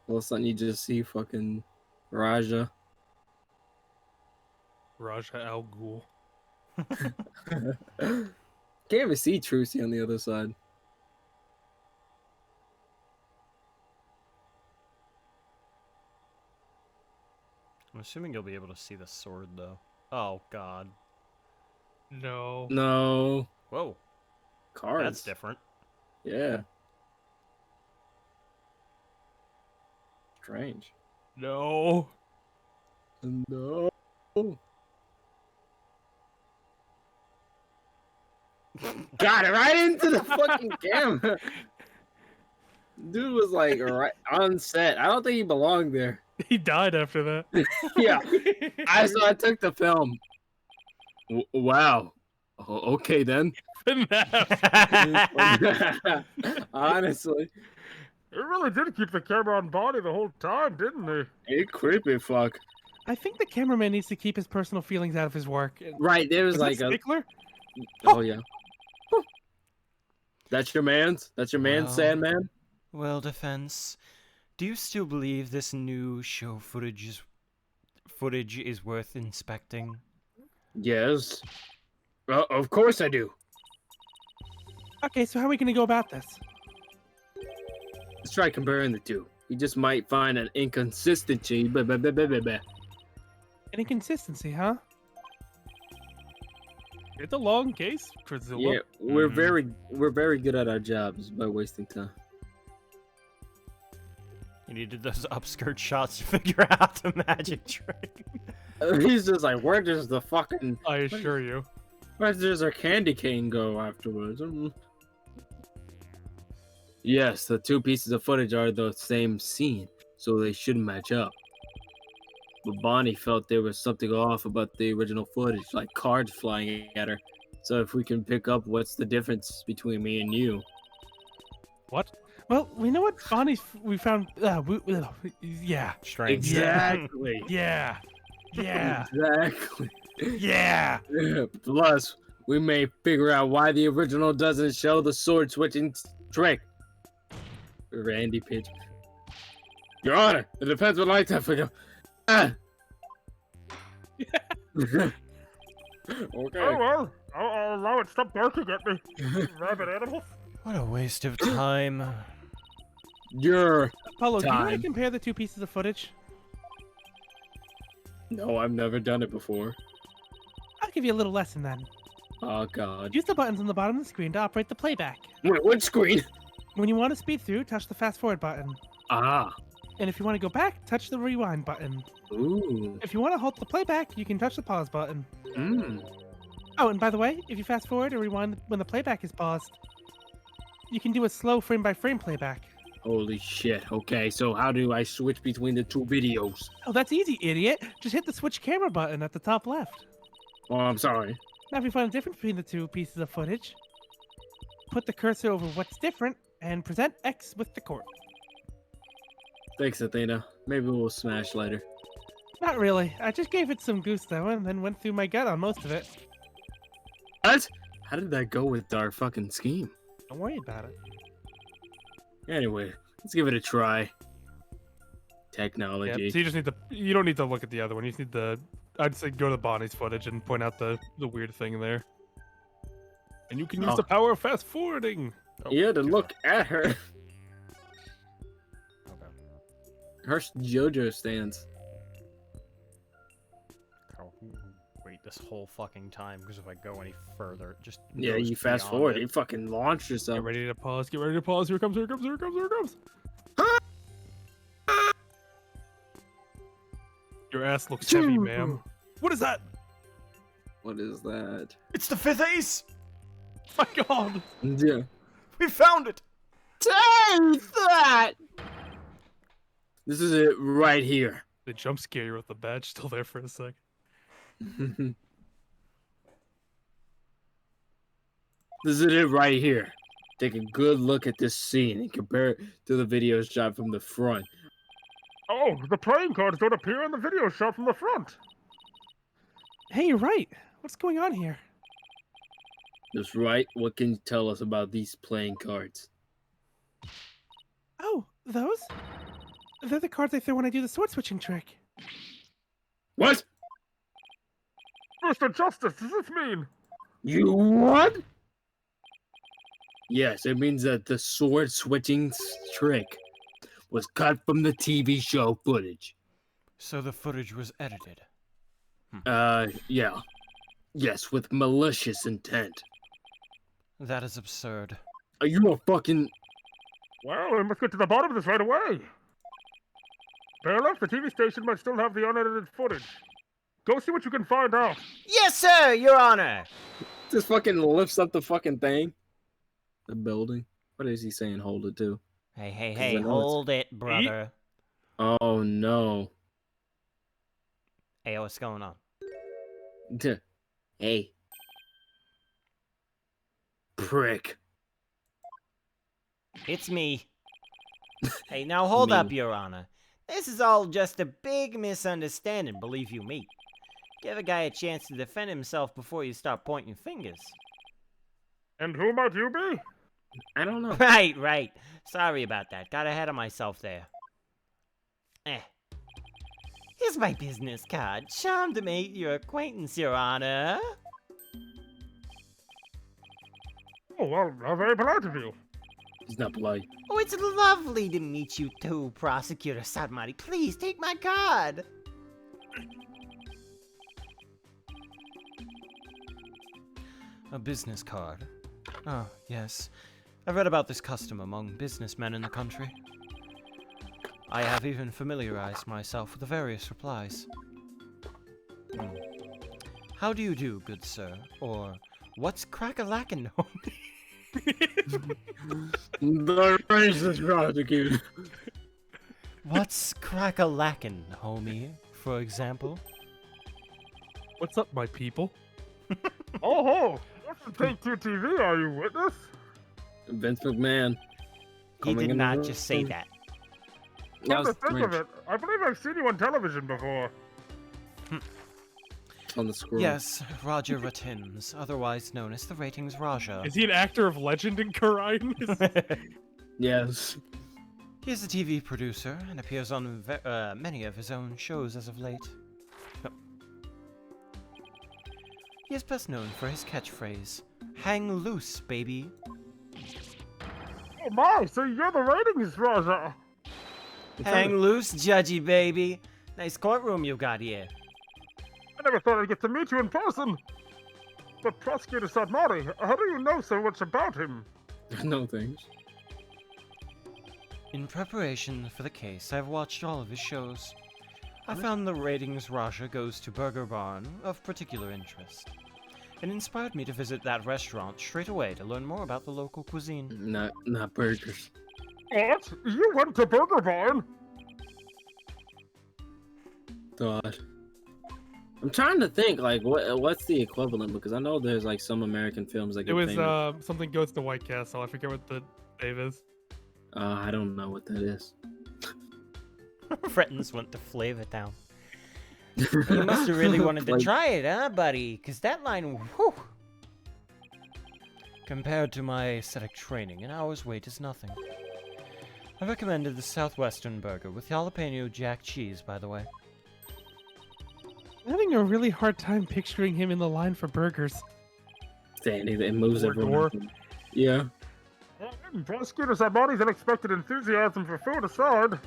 All of a sudden, you just see fucking Raja.
Raja Al Ghul.
Can't even see Trucy on the other side.
I'm assuming you'll be able to see the sword though. Oh God.
No.
No.
Whoa.
Cards.
That's different.
Yeah. Strange.
No.
No. Got it right into the fucking camera. Dude was like right on set. I don't think he belonged there.
He died after that.
Yeah. I took the film. Wow. Okay then. Honestly.
He really did keep the camera on Bonnie the whole time, didn't he?
Hey, creepy fuck.
I think the cameraman needs to keep his personal feelings out of his work.
Right, there was
Was
like
that
a
Stickler?
oh yeah. That's your man's? That's your man's
Well.
Sandman?
Well, Defense, do you still believe this new show footage is worth inspecting?
Yes. Of course I do.
Okay, so how are we going to go about this?
Let's try comparing the two. You just might find an inconsistency. Blah, blah, blah, blah, blah, blah.
An inconsistency, huh?
It's a long case, Trizilla.
Yeah, we're very good at our jobs by wasting time.
You needed those upskirt shots to figure out the magic trick.
He's just like, where does the fucking
I assure you.
where does our candy cane go afterwards? Yes, the two pieces of footage are the same scene, so they should match up. But Bonnie felt there was something off about the original footage, like cards flying at her. So if we can pick up what's the difference between me and you.
What?
Well, we know what we found. Yeah.
Strange.
Exactly.
Yeah. Yeah.
Exactly.
Yeah.
Plus, we may figure out why the original doesn't show the sword switching trick. Randy Pitch. Your Honor, the defense would like to figure. Ah. Okay.
Oh well, I'll allow it. Stop barking at me, rabbit animal.
What a waste of time.
Your
Apollo, do you want to
Time.
compare the two pieces of footage?
No, I've never done it before.
I'll give you a little lesson then.
Oh God.
Use the buttons on the bottom of the screen to operate the playback.
Wait, what screen?
When you want to speed through, touch the fast forward button.
Ah.
And if you want to go back, touch the rewind button.
Ooh.
If you want to halt the playback, you can touch the pause button.
Mmm.
Oh, and by the way, if you fast forward or rewind when the playback is paused, you can do a slow frame by frame playback.
Holy shit. Okay, so how do I switch between the two videos?
Oh, that's easy, idiot. Just hit the switch camera button at the top left.
Oh, I'm sorry.
Now, if you find a difference between the two pieces of footage, put the cursor over what's different and present X with the court.
Thanks, Athena. Maybe we'll smash later.
Not really. I just gave it some gusto and then went through my gut on most of it.
What? How did that go with our fucking scheme?
Don't worry about it.
Anyway, let's give it a try.
Yeah,
Technology.
so you just need to. You don't need to look at the other one. You just need to. I'd say go to Bonnie's footage and point out the weird thing there. And you can use
Oh.
the power of fast forwarding. Oh,
Yeah, to
okay.
look at her.
Okay.
Her JoJo stands.
Carl, wait this whole fucking time because if I go any further, it just
Yeah,
goes
you fast
beyond
forward.
it.
You fucking launch
Get
yourself.
ready to pause. Get ready to pause. Here it comes. Here it comes. Here it comes. Here it comes. Here it comes. Your ass looks heavy, ma'am. What is that?
What is that?
It's the fifth ace.
My God.
Yeah.
We found it.
Take that! This is it right here.
They jump scare you with the badge still there for a sec.
This is it right here. Take a good look at this scene and compare it to the video shot from the front.
Oh, the playing cards don't appear in the video shot from the front.
Hey, you're right. What's going on here?
That's right. What can you tell us about these playing cards?
Oh, those? They're the cards I throw when I do the sword switching trick.
What?
Mr. Justice, does this mean?
You what? Yes, it means that the sword switching trick was cut from the TV show footage.
So the footage was edited.
Yeah. Yes, with malicious intent.
That is absurd.
Are you a fucking...
Well, we must get to the bottom of this right away. Bailiff, the TV station might still have the unedited footage. Go see what you can find out.
Yes, sir, Your Honor.
Just fucking lifts up the fucking thing. The building. What is he saying hold it to?
Hey, hey,
'Cause I
hey,
know it's-
hold it, brother.
Oh, no.
Hey, what's going on?
Hey. Prick.
It's me. Hey, now hold up,
Me.
Your Honor. This is all just a big misunderstanding, believe you me. Give a guy a chance to defend himself before you start pointing fingers.
And who might you be?
I don't know.
Right. Sorry about that. Got ahead of myself there. Here's my business card. Charmed to make your acquaintance, Your Honor.
Oh, well, how very polite of you.
He's not polite.
Oh, it's lovely to meet you too, Prosecutor Sadmari. Please take my card.
A business card. Oh, yes. I've read about this custom among businessmen in the country. I have even familiarized myself with the various replies. How do you do, good sir? Or, what's crack-a-lackin'?
The racist prosecutor.
What's crack-a-lackin', homie, for example?
What's up, my people?
Oh, what's the Take Two TV? Are you witness?
Vince McMahon.
He
Coming
did
in
not
the
just say
room.
that.
That
Come
was
to think of
Grinch
it, I believe I've seen you on television before.
on the scroll.
Yes, Roger Ratins, otherwise known as the Ratings Raja.
Is he an actor of legend in Karayan?
Yes.
He is a TV producer and appears on many of his own shows as of late. He is best known for his catchphrase, "Hang loose, baby."
Oh my, so you're the ratings Raja.
Hang loose, judgy baby. Nice courtroom you got here.
I never thought I'd get to meet you in person. But Prosecutor Sadmari, how do you know so much about him?
No thanks.
In preparation for the case, I've watched all of his shows. I found the Ratings Raja Goes to Burger Barn of particular interest. It inspired me to visit that restaurant straight away to learn more about the local cuisine.
Not burgers.
What? You went to Burger Barn?
God. I'm trying to think, like, what's the equivalent? Because I know there's, like, some American films that
It
get
was
famous.
something goes to White Castle. I forget what the name is.
I don't know what that is.
Frittens went to Flavor Town. You must have really wanted to
Like-
try it, huh, buddy? Because that line, whew.
Compared to my aesthetic training, an hour's wait is nothing. I recommended the Southwestern burger with jalapeno jack cheese, by the way.
I'm having a really hard time picturing him in the line for burgers.
Standing there, it moves
Door,
everyone.
door.
up. Yeah.
Prosecutor Sadmari's unexpected enthusiasm for food aside,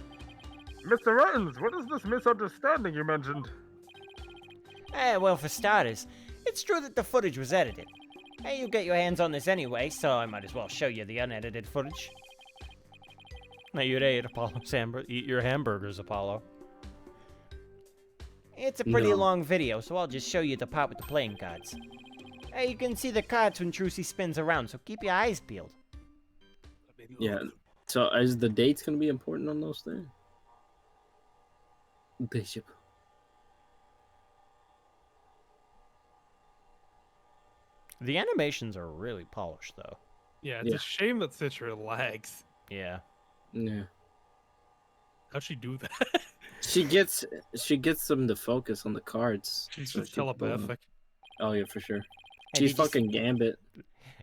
Mr. Rattins, what is this misunderstanding you mentioned?
Well, for starters, it's true that the footage was edited. Hey, you get your hands on this anyway, so I might as well show you the unedited footage.
Now you'd eat eat your hamburgers, Apollo.
It's a pretty
No.
long video, so I'll just show you the part with the playing cards. Hey, you can see the cards when Trucy spins around, so keep your eyes peeled.
Yeah. So is the dates gonna be important on those things? Bishop.
The animations are really polished, though.
Yeah, it's a shame that Citra lags.
Yeah.
Yeah.
How'd she do that?
She gets them to focus on the cards.
She's
so
just
she can pull them.
telepathic.
Oh yeah, for sure.
Hey,
She's
did you
fucking Gambit.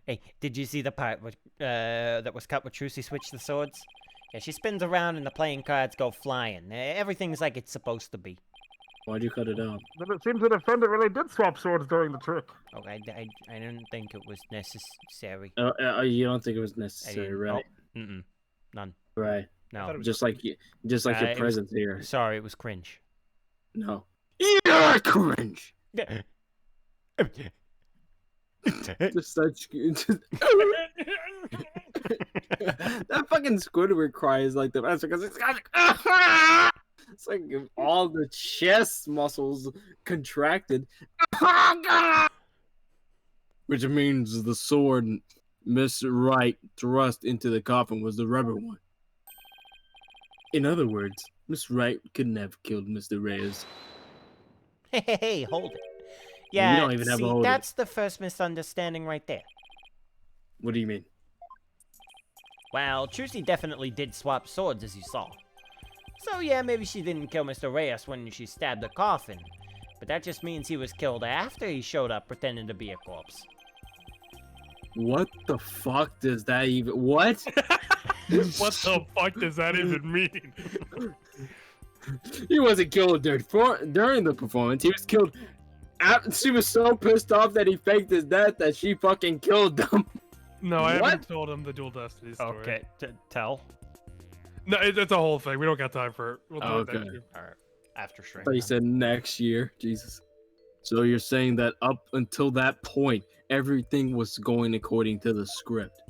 Hey, did you see the part that was cut where Trucy switched the swords? Yeah, she spins around and the playing cards go flying. Everything's like it's supposed to be.
Why'd you cut it out?
But it seems the defendant really did swap swords during the trick.
Oh, I didn't think it was necessary.
You don't think it was necessary, right?
Oh, none.
Right.
No.
Just like your presence here.
Sorry, it was cringe.
No. You're cringe. Just such. That fucking Squidward cry is like the best because it's like all the chest muscles contracted, which means the sword Miss Wright thrust into the coffin was the rubber one. In other words, Miss Wright couldn't have killed Mr. Reyes.
Hey, hold it.
We
Yeah,
don't even have a
see,
hold it.
that's the first misunderstanding right there.
What do you mean?
Well, Trucy definitely did swap swords, as you saw. So yeah, maybe she didn't kill Mr. Reyes when she stabbed the coffin. But that just means he was killed after he showed up pretending to be a corpse.
What the fuck does that even... What?
What the fuck does that even mean?
He wasn't killed during the performance. He was killed... She was so pissed off that he faked his death that she fucking killed them.
No, I
What?
haven't told him the Dual Destiny story.
Okay, tell.
No, it's a whole thing. We don't got time for it. We'll do it
Okay.
next year.
Alright, after
I
stream.
thought you said next year. Jesus. So you're saying that up until that point, everything was going according to the script.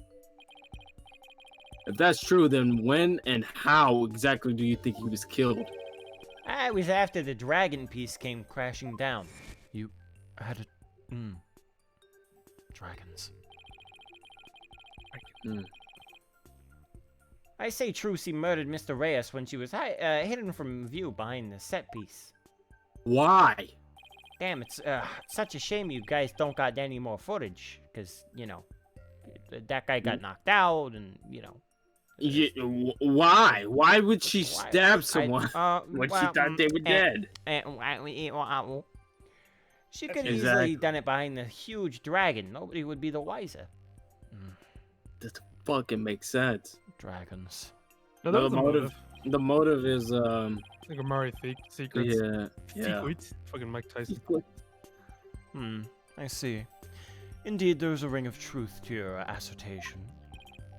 If that's true, then when and how exactly do you think he was killed?
It was after the dragon piece came crashing down.
You had a... Dragons.
Hmm.
I say Trucy murdered Mr. Reyes when she was hidden from view behind the set piece.
Why?
Damn, it's such a shame you guys don't got any more footage. Because, you know, that guy got knocked out and, you know.
Why? Why would she
Why-
stab someone when she
well,
thought they were dead?
She could have
Exactly.
easily done it behind the huge dragon. Nobody would be the wiser.
That fucking makes sense.
Dragons.
No, that
The
was the
motive-
motive.
The motive is
Like Amari Secrets.
yeah.
Secrets. Fucking Mike Tyson.
I see. Indeed, there's a ring of truth to your assertion.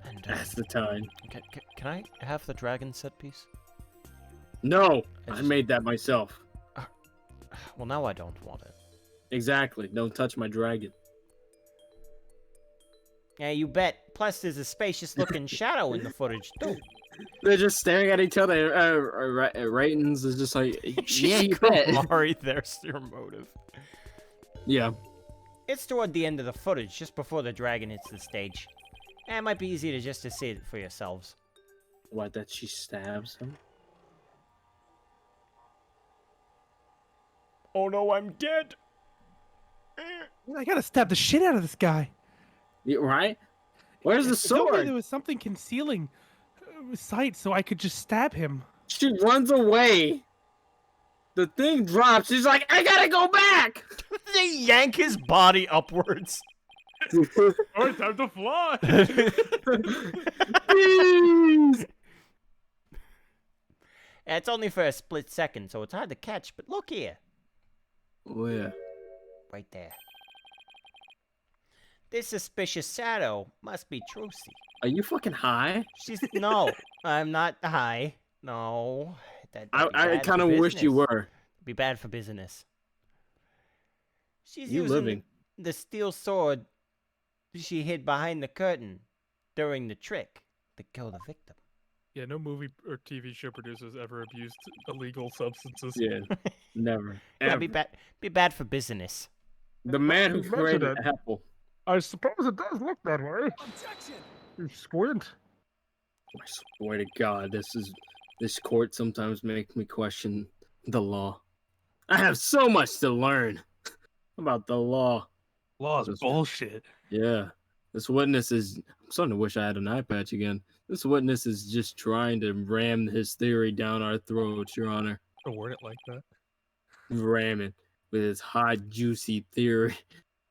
And,
That's the time.
can I have the dragon set piece?
No,
I
I
just-
made that myself.
Well, now I don't want it.
Exactly. Don't touch my dragon.
Yeah, you bet. Plus, there's a spacious-looking shadow in the footage, too.
They're just staring at each other. Ratings is just like, yeah, you bet.
Amari, there's your motive.
Yeah.
It's toward the end of the footage, just before the dragon hits the stage. It might be easy to just to see it for yourselves.
What, that she stabs him?
Oh no, I'm dead!
I gotta stab the shit out of this guy.
Yeah, right? Where's the
If only
sword?
there was something concealing sight so I could just stab him.
She runs away. The thing drops. She's like, I gotta go back.
They yank his body upwards.
Alright, time to fly!
Please.
It's only for a split second, so it's hard to catch, but look here.
Where?
Right there. This suspicious shadow must be Trucy.
Are you fucking high?
She's... No, I'm not high. No. That'd be
I
bad
kind of
for
wish you
business.
were.
Be bad for business. She's
You
using
living.
the steel sword she hid behind the curtain during the trick to kill the victim.
Yeah, no movie or TV show producers ever abused illegal substances.
Yeah. Never.
Yeah,
Ever.
be bad for business.
The man who
You mentioned
created
it.
Apple.
I suppose it does look that way. You squint.
I swear to God, this court sometimes makes me question The law. I have so much to learn about the law.
Law is
This-
bullshit.
Yeah. This witness is. I'm starting to wish I had an eye patch again. This witness is just trying to ram his theory down our throats, Your Honor.
Don't word it like that.
Ramming with his hot, juicy theory.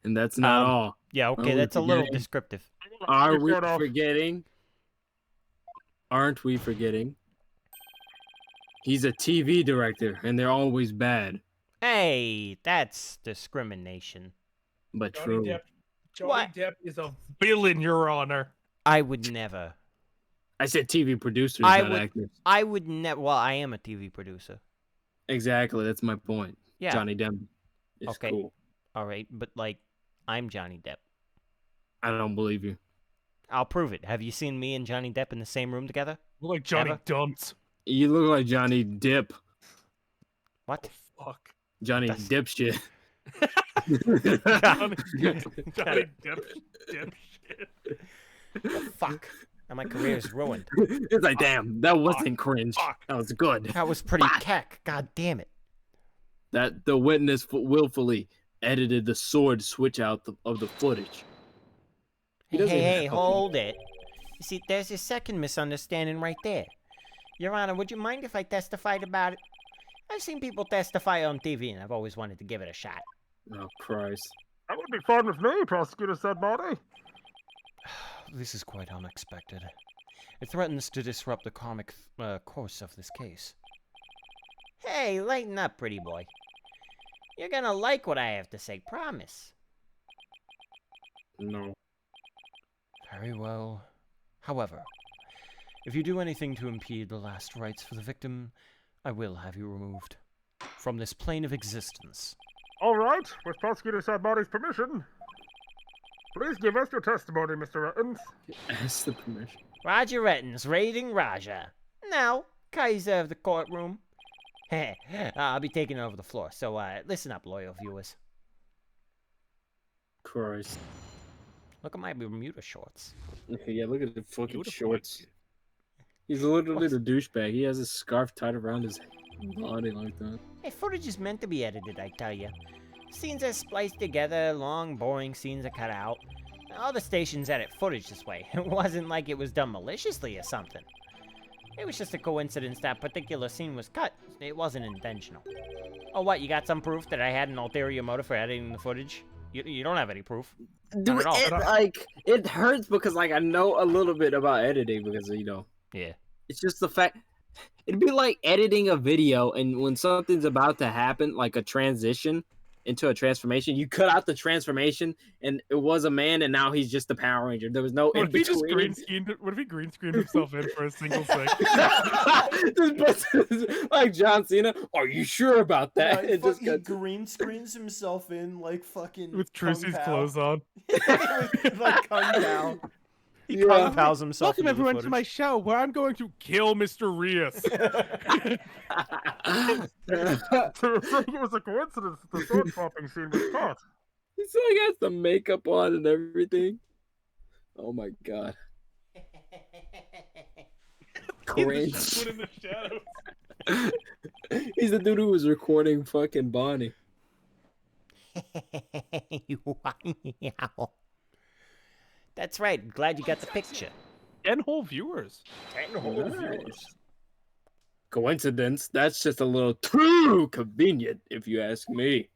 And that's not all.
Yeah, okay,
Are we
that's a little
forgetting?
descriptive.
Are we
Shut off.
forgetting? Aren't we forgetting? He's a TV director, and they're always bad.
Hey, that's discrimination.
But
Johnny
true.
Depp. Johnny
What?
Depp is a villain, Your Honor.
I would never.
I said TV producers,
I
not
would-
actors.
I would never. Well, I am a TV producer.
Exactly, that's my point.
Yeah.
Johnny Depp is
Okay.
cool.
All right, but like, I'm Johnny Depp.
I don't believe you.
I'll prove it. Have you seen me and Johnny Depp in the same room together?
Look like Johnny
Ever?
Dumps.
You look like Johnny Dip.
What?
Fuck.
Johnny
That's-
Dipshit.
Johnny Depp shit.
Oh, fuck. Now my career is ruined.
It's like, damn, that wasn't cringe.
Fuck.
That was good.
That was pretty keck. God damn it.
That the witness willfully edited the sword switch out of the footage. He
Hey,
doesn't
hey,
even
hey,
fucking-
hold it. You see, there's a second misunderstanding right there. Your Honor, would you mind if I testified about it? I've seen people testify on TV, and I've always wanted to give it a shot.
Oh, Christ.
That would be fine with me, Prosecutor said Marty.
This is quite unexpected. It threatens to disrupt the comic course of this case.
Hey, lighten up, pretty boy. You're gonna like what I have to say, promise.
No.
Very well. However, if you do anything to impede the last rites for the victim, I will have you removed from this plane of existence.
All right, with Prosecutor said Marty's permission. Please give us your testimony, Mr. Rettens.
Ask the permission.
Roger Rettens, raiding Raja. Now, Kaiser of the courtroom. Heh, I'll be taking over the floor, so listen up, loyal viewers.
Christ.
Look at my Bermuda shorts.
Yeah, look at the fucking
Beautiful.
shorts. He's literally the douchebag. He has his scarf tied around his body like that.
Hey, footage is meant to be edited, I tell you. Scenes are spliced together, long, boring scenes are cut out. All the stations edit footage this way. It wasn't like it was done maliciously or something. It was just a coincidence that particular scene was cut. It wasn't intentional. Oh, what, you got some proof that I had an ulterior motive for editing the footage? You don't have any proof.
Dude,
at all.
it, like, it hurts because, like, I know a little bit about editing because, you know,
Yeah.
it's just the fact. It'd be like editing a video, and when something's about to happen, like a transition into a transformation, you cut out the transformation, and it was a man, and now he's just a Power Ranger. There was no
What
in
if he just
between.
green screened? What if he green screened himself in for a single second?
Just puts- like John Cena. Are you sure about that? It just
he
got
green screens himself in like fucking
With
Kung
Trucy's
Pao.
clothes on.
With, like Kung Pao.
He
Yeah.
Kung Pao's himself
Welcome
into the
everyone to
footage.
my show where I'm going to
Kill Mr. Rios.
So you're saying it was a coincidence that the sword swapping scene was caught?
He still has the makeup on and everything. Oh my god. Cringe.
Put in the shadows.
He's the dude who was recording fucking Bonnie.
That's right. Glad you got the picture.
10 whole viewers.
Nice. Coincidence? That's just a little too convenient, if you ask me.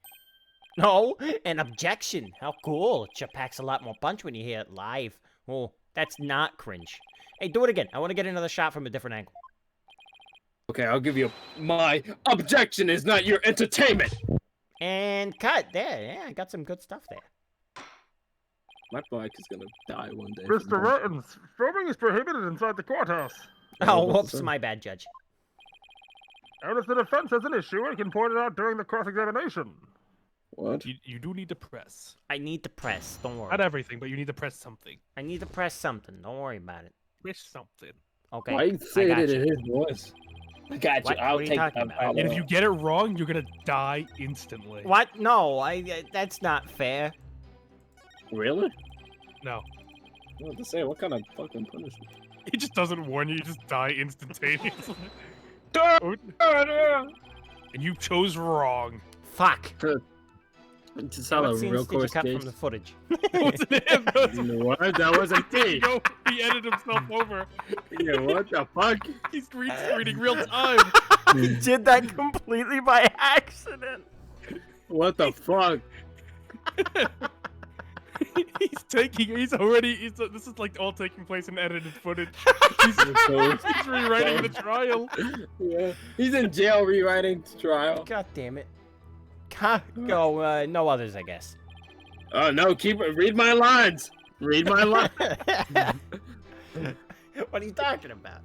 No, an objection. How cool. It sure packs a lot more punch when you hear it live. Oh, that's not cringe. Hey, do it again. I want to get another shot from a different angle.
Okay, I'll give you my objection is not your entertainment.
And cut. There. Yeah, I got some good stuff there.
My bike is gonna die one day.
Mr. Rettens, filming is prohibited inside the courthouse.
Oh,
what's
whoops.
that?
My bad, Judge.
And if the defense has an issue, it can point it out during the cross-examination.
What?
You do need to press.
I need to press. Don't worry.
Not everything, but you need to press something.
I need to press something. Don't worry about it.
Press something.
Okay.
Why you
I
say
got
it
you.
in his voice? I got
What?
you. I'll
What are you
take
talking
that.
about?
And if you get it wrong, you're gonna die instantly.
What? No, that's not fair.
Really?
No.
I was to say, what kind of fucking punishment?
He just doesn't warn you, you just die instantaneously. Oh, and you chose wrong.
Fuck.
Just saw
What
a
scenes
real
did you
course
cut
case.
from the footage?
Wasn't him.
What? That wasn't me.
No, he edited himself over.
Yeah, what the fuck?
He's green screening real time.
He did that completely by accident.
What the fuck?
This is like all taking place in edited footage. He's rewriting the trial.
Yeah. He's in jail rewriting the trial.
God damn it. Go, no others, I guess.
Oh no, read my lines. Read my lines.
What are you talking about?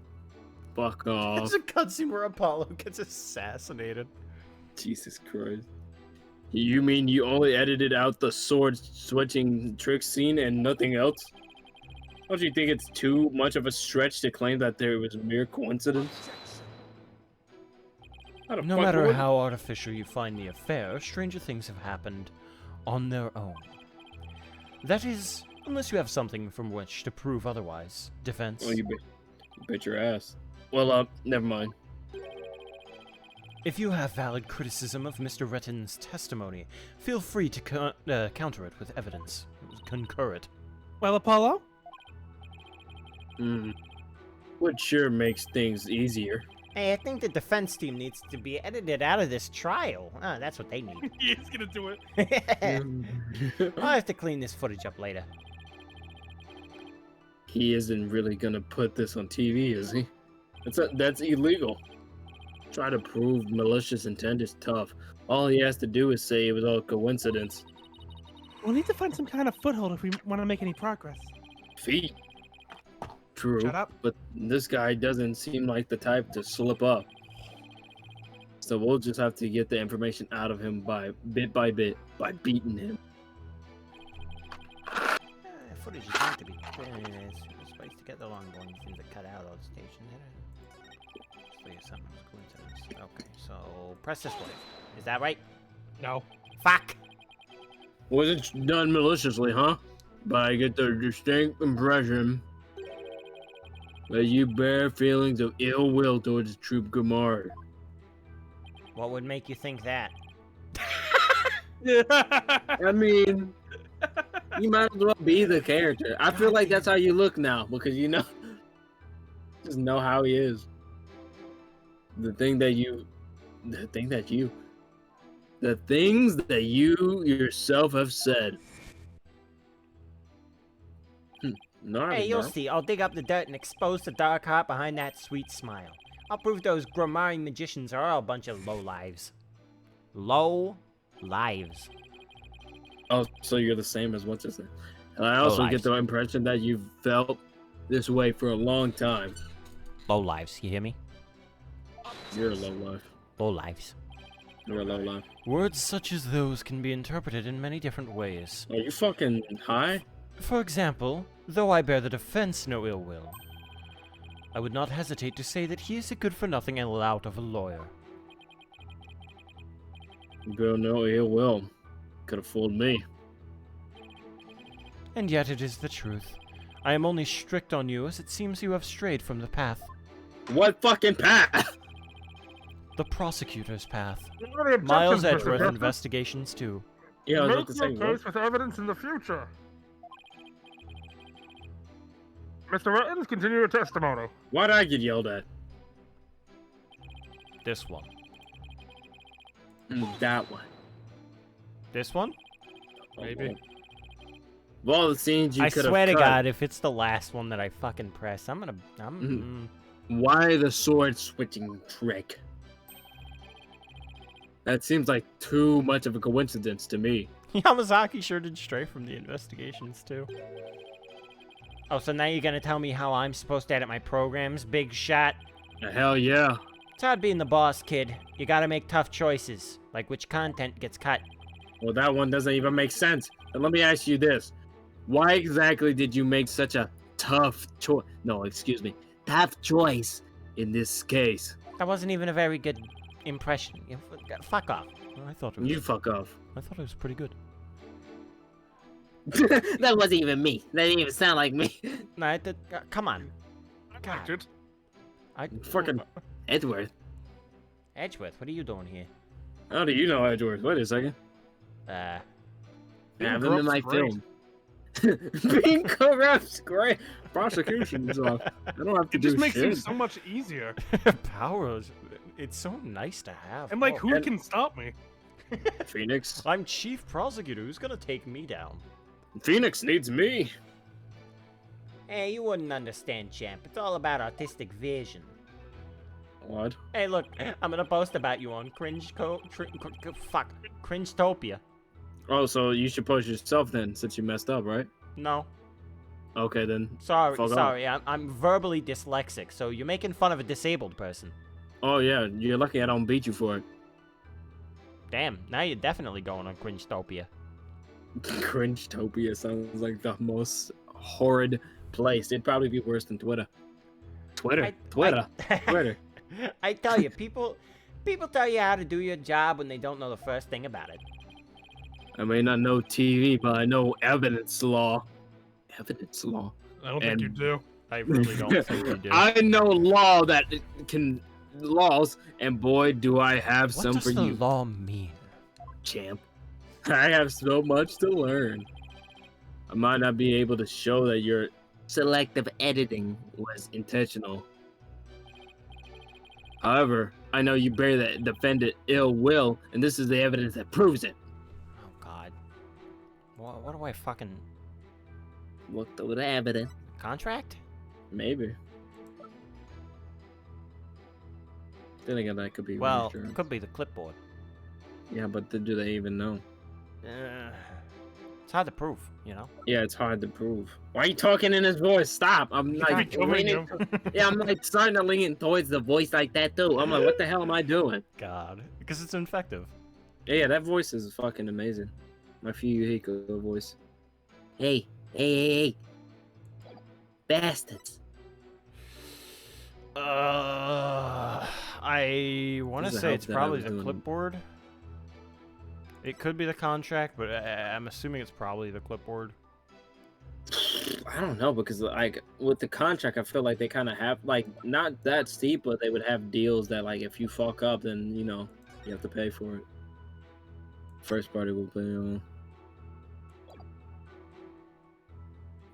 Fuck off.
It's a cutscene where Apollo gets assassinated.
Jesus Christ. You mean you only edited out the sword switching trick scene and nothing else? Don't you think it's too much of a stretch to claim that there was mere coincidence?
No matter how artificial you find the affair, stranger things have happened on their own. That is, unless you have something from which to prove otherwise. Defense.
Oh, you bet your ass. Well, never mind.
If you have valid criticism of Mr. Retton's testimony, feel free to counter it with evidence. Concur it.
Well, Apollo?
Which sure makes things easier.
Hey, I think the defense team needs to be edited out of this trial. That's what they need.
He's gonna do it.
I'll have to clean this footage up later.
He isn't really gonna put this on TV, is he? That's illegal. Try to prove malicious intent is tough. All he has to do is say it was all coincidence.
We'll need to find some kind of foothold if we want to make any progress.
Feet. True.
Shut up.
But this guy doesn't seem like the type to slip up. So we'll just have to get the information out of him by bit by beating him.
Footage is meant to be supposed to get the long ones and to cut out all the stations. So yeah, something was coincidence. Okay, so press this one. Is that right?
No.
Fuck!
Wasn't done maliciously, huh? But I get the distinct impression that you bear feelings of ill will towards Troop Gamari.
What would make you think that?
I mean, you might as well be the character. I feel like that's how you look now because just know how he is. The things that you yourself have said. No,
Hey, you'll see. I'll dig up the dirt and expose the dark heart behind that sweet smile. I'll prove those Grammari magicians are all a bunch of low lives. Low lives.
Oh, so you're the same as what's his name? And I also get the impression that you've felt this way for a long time.
Low lives, you hear me?
You're a low life.
Low lives.
You're a low life.
Words such as those can be interpreted in many different ways.
Are you fucking high?
For example, though I bear the defense no ill will, I would not hesitate to say that he is a good-for-nothing and lout of a lawyer.
Bill, no ill will. Could have fooled me.
And yet it is the truth. I am only strict on you as it seems you have strayed from the path.
What fucking path?
The prosecutor's path.
What are the
Miles
objections, Mr.
Edgeworth
Griffin?
Investigations 2.
Yeah, I was
Make
about to say,
your
what?
case with evidence in the future. Mr. Rettens, continue your testimony.
Why'd I get yelled at?
This one.
That one.
This one?
Maybe.
Of all the scenes you
I
could have
swear to
cut,
God, if it's the last one that I fucking press,
why the sword switching trick? That seems like too much of a coincidence to me.
Yamazaki sure did stray from the investigations too. Oh, so now you're gonna tell me how I'm supposed to edit my programs, big shot?
Hell yeah.
It's hard being the boss, kid. You gotta make tough choices, like which content gets cut.
Well, that one doesn't even make sense. And let me ask you this. Why exactly did you make such a tough choice? No, excuse me. Tough choice in this case.
That wasn't even a very good impression. Fuck off.
I thought it was.
You fuck off.
I thought it was pretty good.
That wasn't even me. That didn't even sound like me.
No, come on. God.
Dude.
I,
Fucking Edgeworth.
Edgeworth, what are you doing here?
How do you know Edge works? Wait a second.
Being
Have him in
corrupt's
my
great.
film. Being corrupt's great. Prosecution's off. I don't have to
It
do
just makes
shit.
things so much easier.
Powers. It's so nice to have.
And like,
Oh,
who can stop me?
Phoenix.
I'm chief prosecutor. Who's gonna take me down?
Phoenix needs me.
Hey, you wouldn't understand, champ. It's all about artistic vision.
What?
Hey, look, I'm gonna post about you on Cringetopia.
Oh, so you should post yourself then, since you messed up, right?
No,
Okay, then.
sorry,
Fuck off.
sorry. I'm verbally dyslexic, so you're making fun of a disabled person.
Oh, yeah, you're lucky I don't beat you for it.
Damn, now you're definitely going on Cringetopia.
Cringetopia sounds like the most horrid place. It'd probably be worse than Twitter. Twitter.
I tell you, people tell you how to do your job when they don't know the first thing about it.
I may not know TV, but I know evidence law. Evidence law.
I don't think you
And-
do.
I really don't think you do.
I know law that can laws, and boy, do I have
What
some
does
for
the
you,
law mean?
champ. I have so much to learn. I might not be able to show that your selective editing was intentional. However, I know you bear the defendant ill will, and this is the evidence that proves it.
Oh God. What do I fucking
Look through the evidence.
contract?
Maybe. Then again, that could be
Well,
reassurance.
it could be the clipboard.
Yeah, but do they even know?
It's hard to prove, you know.
Yeah, it's hard to prove. Why are you talking in his voice? Stop! I'm like
becoming
leaning.
him.
Yeah, I'm like starting to lean towards the voice like that too. I'm like, what the hell am I doing?
God, because it's infective.
Yeah, that voice is fucking amazing. My Fuyuhiko voice. Hey, hey, bastards!
I want to
Does it
say
help
it's
that I
probably
was
the
doing-
clipboard. It could be the contract, but I'm assuming it's probably the clipboard.
I don't know because like with the contract, I feel like they kind of have like not that steep, but they would have deals that like if you fuck up, then you know you have to pay for it. First party will pay on.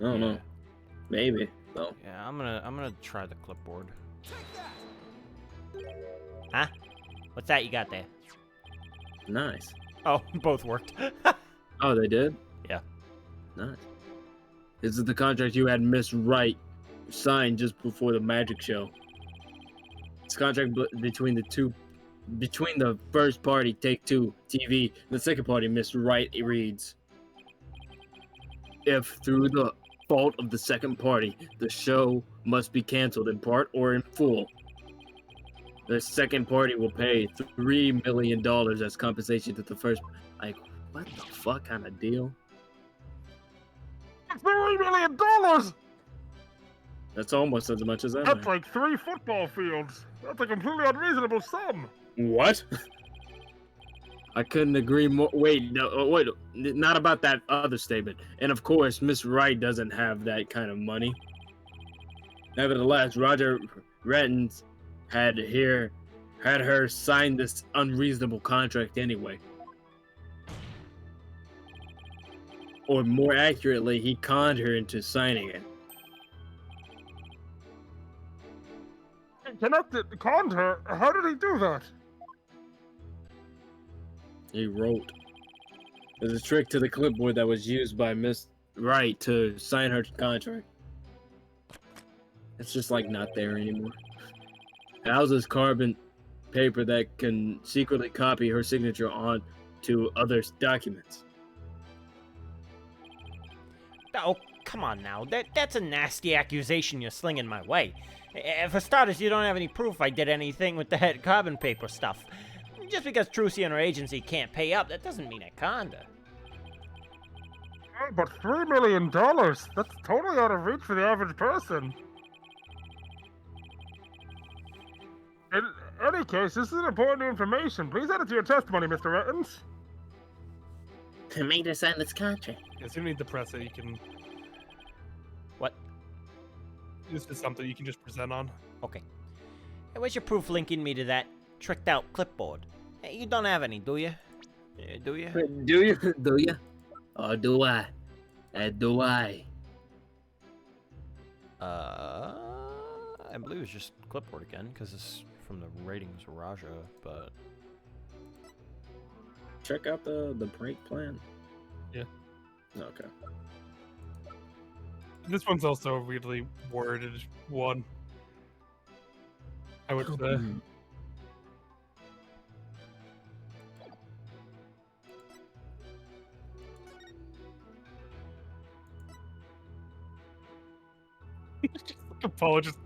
I don't know. Maybe. No.
Yeah, I'm gonna try the clipboard. Huh?
What's that you got there?
Nice.
Oh, both worked.
Oh, they did?
Yeah.
Nice. This is the contract you had Miss Wright sign just before the magic show. It's contract between the first party, Take Two TV, and the second party, Miss Wright reads. If through the fault of the second party, the show must be canceled in part or in full, the second party will pay $3 million as compensation to the first. Like, what the fuck kind of deal?
$3 million!
That's almost as much as I
That's
make.
like 3 football fields. That's a completely unreasonable sum.
What? I couldn't agree more. Wait, no, wait, not about that other statement. And of course, Miss Wright doesn't have that kind of money. Nevertheless, Roger Rettens had her sign this unreasonable contract anyway. Or more accurately, he conned her into signing it.
Connected, conned her? How did he do that?
He wrote. There's a trick to the clipboard that was used by Miss Wright to sign her contract. It's just like not there anymore. It houses carbon paper that can secretly copy her signature on to other documents.
Oh, come on now. That's a nasty accusation you're slinging my way. For starters, you don't have any proof I did anything with the head carbon paper stuff. Just because Trucy and her agency can't pay up, that doesn't mean I conned her.
Hey, but $3 million? That's totally out of reach for the average person. In any case, this is important information. Please add it to your testimony, Mr. Rettens.
I made her sign this contract.
Yes, you don't need to press it. You can.
What?
This is something you can just present on.
Okay. Hey, where's your proof linking me to that tricked out clipboard? Hey, you don't have any, do you? Do you?
Do you? Do you? Or do I? Do I?
I believe it's just clipboard again, because it's from the ratings Raja, but...
Check out the prank plan.
Yeah.
Okay.
This one's also a weirdly worded one. I would say. Just like apologist.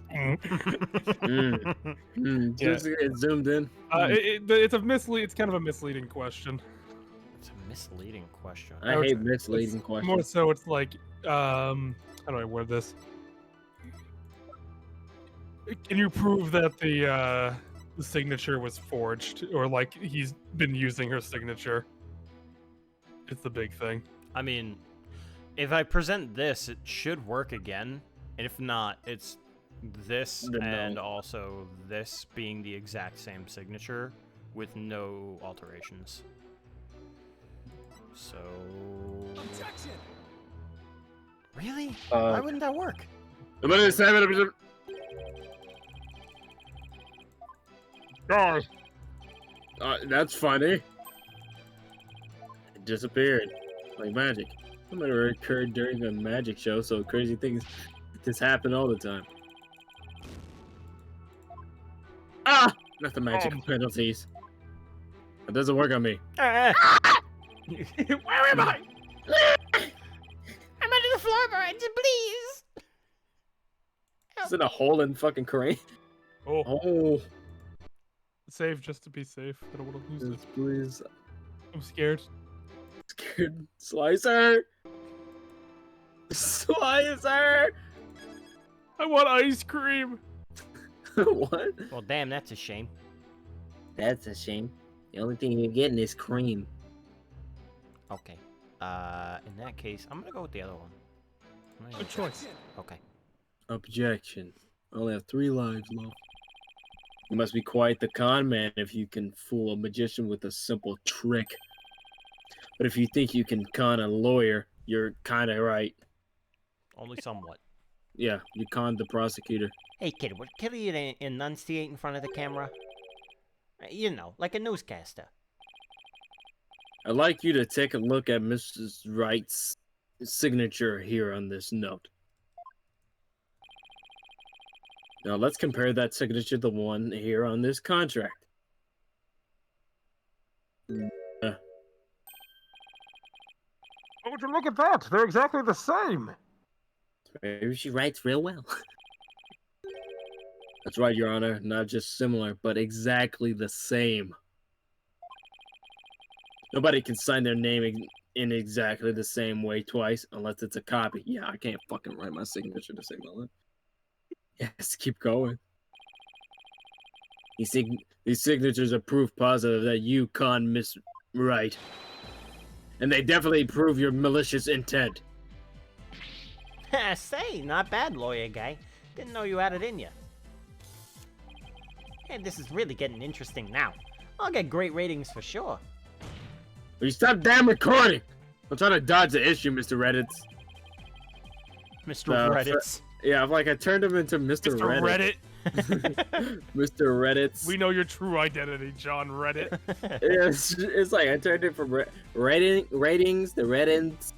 Just get zoomed in.
It's it's kind of a misleading question.
It's a misleading question.
I
would
hate
say
misleading
it's
questions.
More so, it's like, how do I word this? Can you prove that the signature was forged, or like he's been using her signature? It's the big thing.
I mean, if I present this, it should work again. And if not, it's this
Then no.
and also this being the exact same signature with no alterations. So... Really? Why wouldn't that work?
Guys,
That's funny. It disappeared like magic. It might have occurred during a magic show, so crazy things just happen all the time. Ah! Not the magical penalties. It doesn't work on me.
Where
am I?
I'm under the floorboards, please.
Is it a hole in fucking crane?
Oh,
Oh,
save just to be safe. I don't want to lose it.
please.
I'm scared.
Scared. Slicer! Slicer!
I want ice cream.
What?
Well, damn, that's a shame.
That's a shame. The only thing you're getting is cream.
Okay. In that case, I'm gonna go with the other one.
Good choice.
Okay.
Objection. I only have 3 lives left. You must be quite the con man if you can fool a magician with a simple trick. But if you think you can con a lawyer, you're kind of right.
Only somewhat.
Yeah, you conned the prosecutor.
Hey, kid, would kill you to enunciate in front of the camera? You know, like a newscaster.
I'd like you to take a look at Mrs. Wright's signature here on this note. Now let's compare that signature to the one here on this contract.
oh, would you look at that? They're exactly the same.
Maybe she writes real well. That's right, Your Honor. Not just similar, but exactly the same. Nobody can sign their name in exactly the same way twice unless it's a copy. Yeah, I can't fucking write my signature to save my life. Yes, keep going. These signatures are proof positive that you con Miss Wright. And they definitely prove your malicious intent.
Say, not bad, lawyer guy. Didn't know you had it in you. Hey, this is really getting interesting now. I'll get great ratings for sure.
Will you stop damn recording? I'm trying to dodge the issue, Mr. Reddits.
Mr. Reddits.
Yeah, I turned him into Mr.
Mr.
Reddit. Mr. Reddits.
We know your true identity, John Reddit.
It's like I turned it from ratings, the Reddits.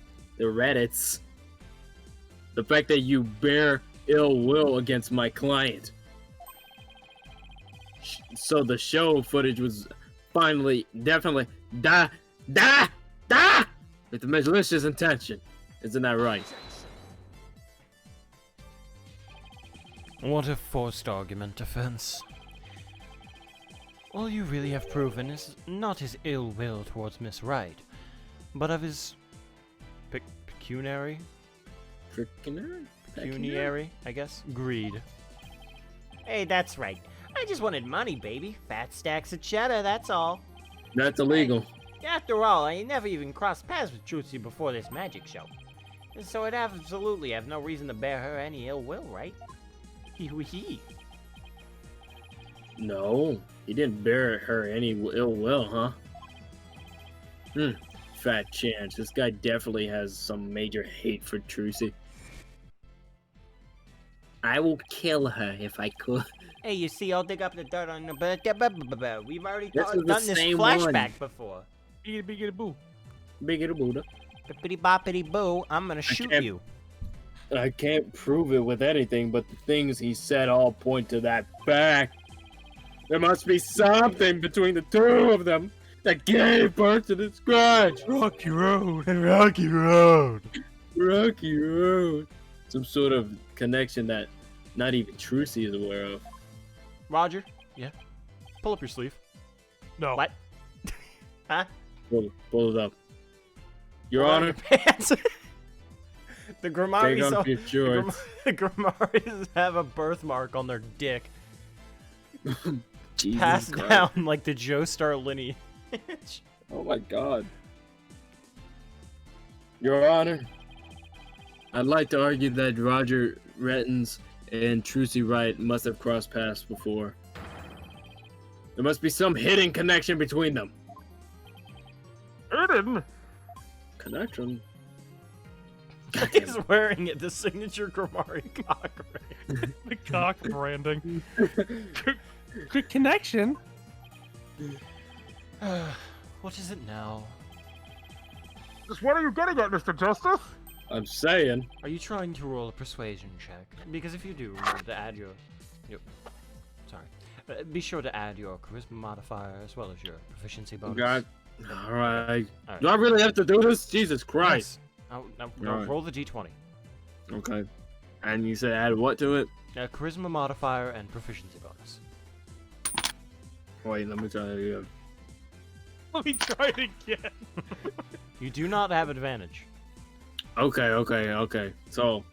The fact that you bear ill will against my client. So the show footage was finally, definitely, with malicious intention. Isn't that right?
What a forced argument, defense. All you really have proven is not his ill will towards Miss Wright, but of his pecuniary, I guess, greed.
Hey, that's right. I just wanted money, baby. Fat stacks of cheddar, that's all.
That's illegal.
After all, I never even crossed paths with Trucy before this magic show. So I'd absolutely have no reason to bear her any ill will, right? Hee.
No, he didn't bear her any ill will, huh? Fat chance. This guy definitely has some major hate for Trucy. I will kill her if I could.
Hey, you see, I'll dig up the dirt on the We've already
This was the
done this
same
flashback
one.
before.
Biggity boo.
Biggity Buddha.
Bippity boppity boo, I'm gonna shoot
can't-
you.
I can't prove it with anything, but the things he said all point to that fact. There must be something between the two of them that gave birth to this grudge.
Rocky Road. Rocky Road.
Rocky Road. Some sort of connection that not even Trucy is aware of.
Roger,
Pull up your sleeve.
No.
what? Huh?
Pull it up. Your
Pull down
Honor,
your pants. The
take
Grimaris,
off your shorts.
the Grimaris have a birthmark on their dick,
Jesus
passed
Christ.
down like the Joestar lineage.
Oh my God. Your Honor, I'd like to argue that Roger Rettens and Trucy Wright must have crossed paths before. There must be some hidden connection between them.
Hidden?
Connection?
He's wearing it, the signature Grimari cock ring.
The cock branding.
Good connection.
What is it now?
Just what are you getting at, Mr. Justice?
I'm saying.
Are you trying to roll a persuasion check? Because if you do, remember to add your sorry. Be sure to add your charisma modifier as well as your proficiency bonus.
God. Alright.
Alright.
Do I really have to do this? Jesus Christ.
Yes. Now
Alright.
roll the d20.
Okay. And you said add what to it?
Charisma modifier and proficiency bonus.
Wait, let me try that again.
Let me try it again.
You do not have advantage.
Okay. So,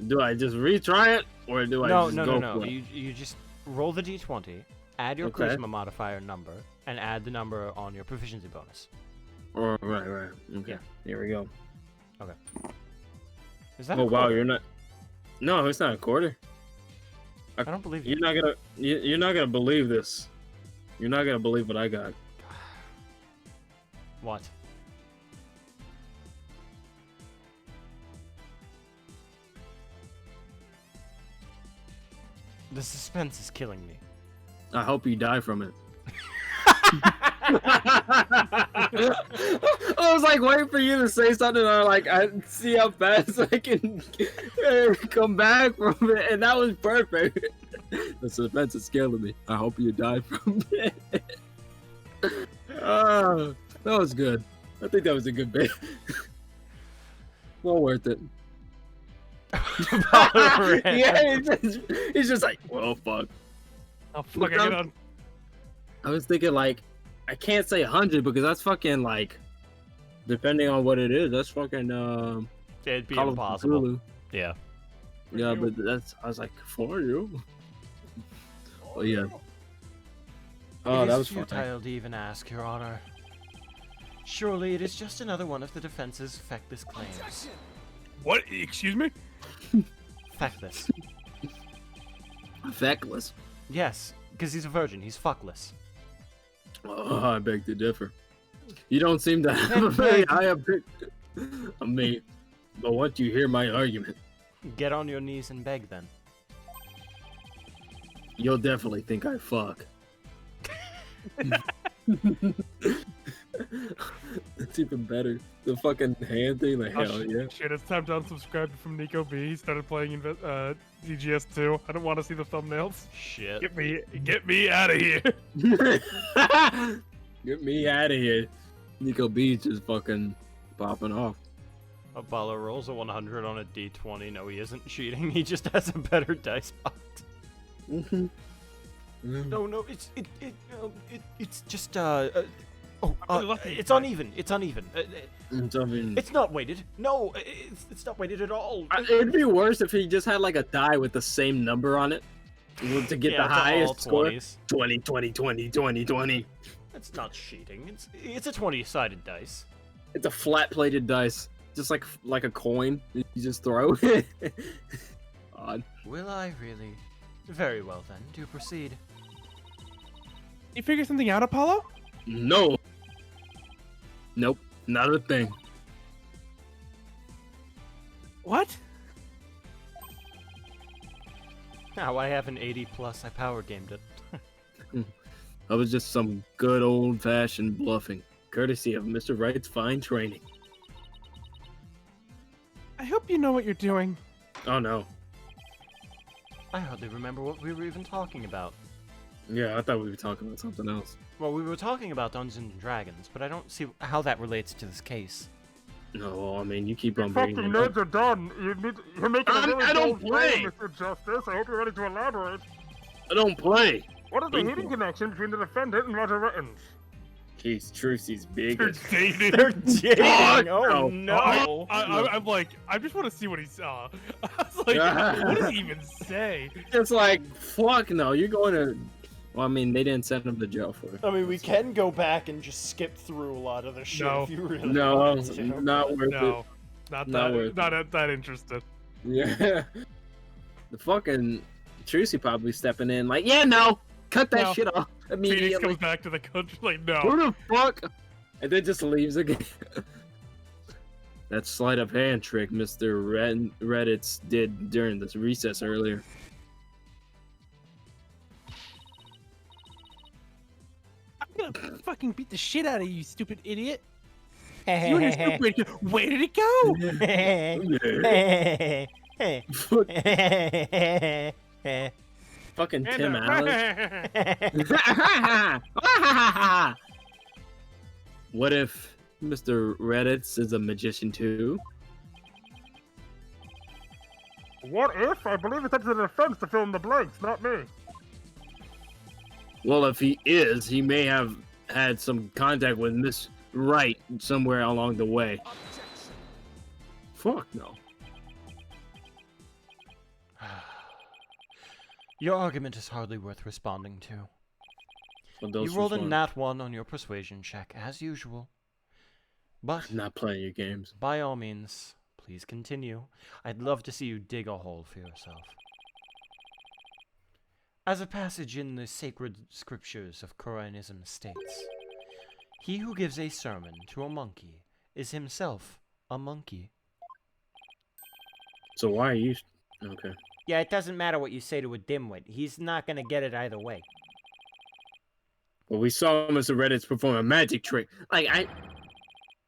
do I just retry it? Or do I just go for it?
You just roll the d20, add your
Okay.
charisma modifier number, and add the number on your proficiency bonus.
Oh, right. Okay.
Yeah.
Here we go.
Is that
Oh
a
wow,
quarter?
you're not. No, it's not a quarter.
I don't believe you.
You're not gonna believe this. You're not gonna believe what I got.
What? The suspense is killing me.
I hope you die from it. I was like waiting for you to say something. Or like I see how fast I can come back from it, and that was perfect. The suspense is killing me. I hope you die from it. Oh, that was good. I think that was a good bit. Well worth it. Yeah, he's just like, well, fuck.
Oh, fuck, I get on.
I was thinking like, I can't say 100 because that's fucking like, depending on what it is, that's fucking
It'd be
Call of
impossible.
Cthulhu.
Yeah.
Yeah, but that's I was like for you. Oh yeah. Oh,
It
that
is
was fun.
futile to even ask, Your Honor. Surely it is just another one of the defense's feckless claims.
What? Excuse me?
Feckless.
Feckless.
Yes, because he's a virgin. He's fuckless.
Oh, I beg to differ. You don't seem to have a very high opinion of me, but once you hear my argument,
Get on your knees and beg then.
you'll definitely think I fuck. That's even better. The fucking hand thing, like
Oh,
hell yeah.
Shit, it's time to unsubscribe from Nico B. He started playing DGS 2. I don't want to see the thumbnails.
Shit.
Get me out of here.
Get me out of here. Nico Beach is fucking popping off.
Apollo rolls a 100 on a d20. No, he isn't cheating. He just has a better dice box. No, it's just it's uneven. It's uneven. It's not weighted. No, it's not weighted at all.
It'd be worse if he just had like a die with the same number on it to get
Yeah,
the
it's all
highest score.
20s.
20, 20, 20, 20, 20.
That's not cheating. It's a 20-sided dice.
It's a flat-plated dice, just like a coin. You just throw it. Odd.
Will I really? Very well then. Do proceed.
You figure something out, Apollo?
No. Nope. Not a thing.
What?
Now I have an 80 plus. I power gamed it.
I was just some good old-fashioned bluffing, courtesy of Mr. Wright's fine training.
I hope you know what you're doing.
Oh no.
I hardly remember what we were even talking about.
Yeah, I thought we were talking about something else.
Well, we were talking about Dungeons and Dragons, but I don't see how that relates to this case.
No, well, I mean, you keep on
Fucking
bringing it up.
nerds are done. You're making a really
I don't
bold
play.
claim, Mr. Justice. I hope you're ready to elaborate.
I don't play.
What is the
Thank
hidden
you.
connection between the defendant and Roger Rittens?
He's Trucy's biggest.
Dating.
They're dating.
Fuck
Oh
no.
no.
I'm like, I just want to see what he saw. I was like, what does he even say?
It's like, fuck no, you're going to... Well, I mean, they didn't send him to jail for it.
I mean, we can go back and just skip through a lot of the shit
No.
if you really
No,
want to.
not worth
No, not
Not
that.
worth
Not that interested.
it. Yeah. The fucking Trucy probably stepping in like, yeah, no, cut that
No.
shit off
Phoenix
immediately.
comes back to the country like, no.
Who the fuck? And then just leaves again. That sleight of hand trick Mr. Reddit's did during this recess earlier.
I'm gonna fucking beat the shit out of you, stupid idiot. You and your stupid. Where did it go?
Fucking
And,
Tim Allen. What if Mr. Reddit's is a magician too?
What if? I believe it's up to the defense to fill in the blanks, not me.
Well, if he is, he may have had some contact with Miss Wright somewhere along the way. Fuck no.
Your argument is hardly worth responding to.
Well, those
You rolled a
was fun.
nat 1 on your persuasion check, as usual. But,
I'm not playing your games.
by all means, please continue. I'd love to see you dig a hole for yourself. As a passage in the sacred scriptures of Koranism states, he who gives a sermon to a monkey is himself a monkey.
So why are you... Okay.
Yeah, it doesn't matter what you say to a dimwit. He's not gonna get it either way.
Well, we saw Mr. Reddit's perform a magic trick. Like,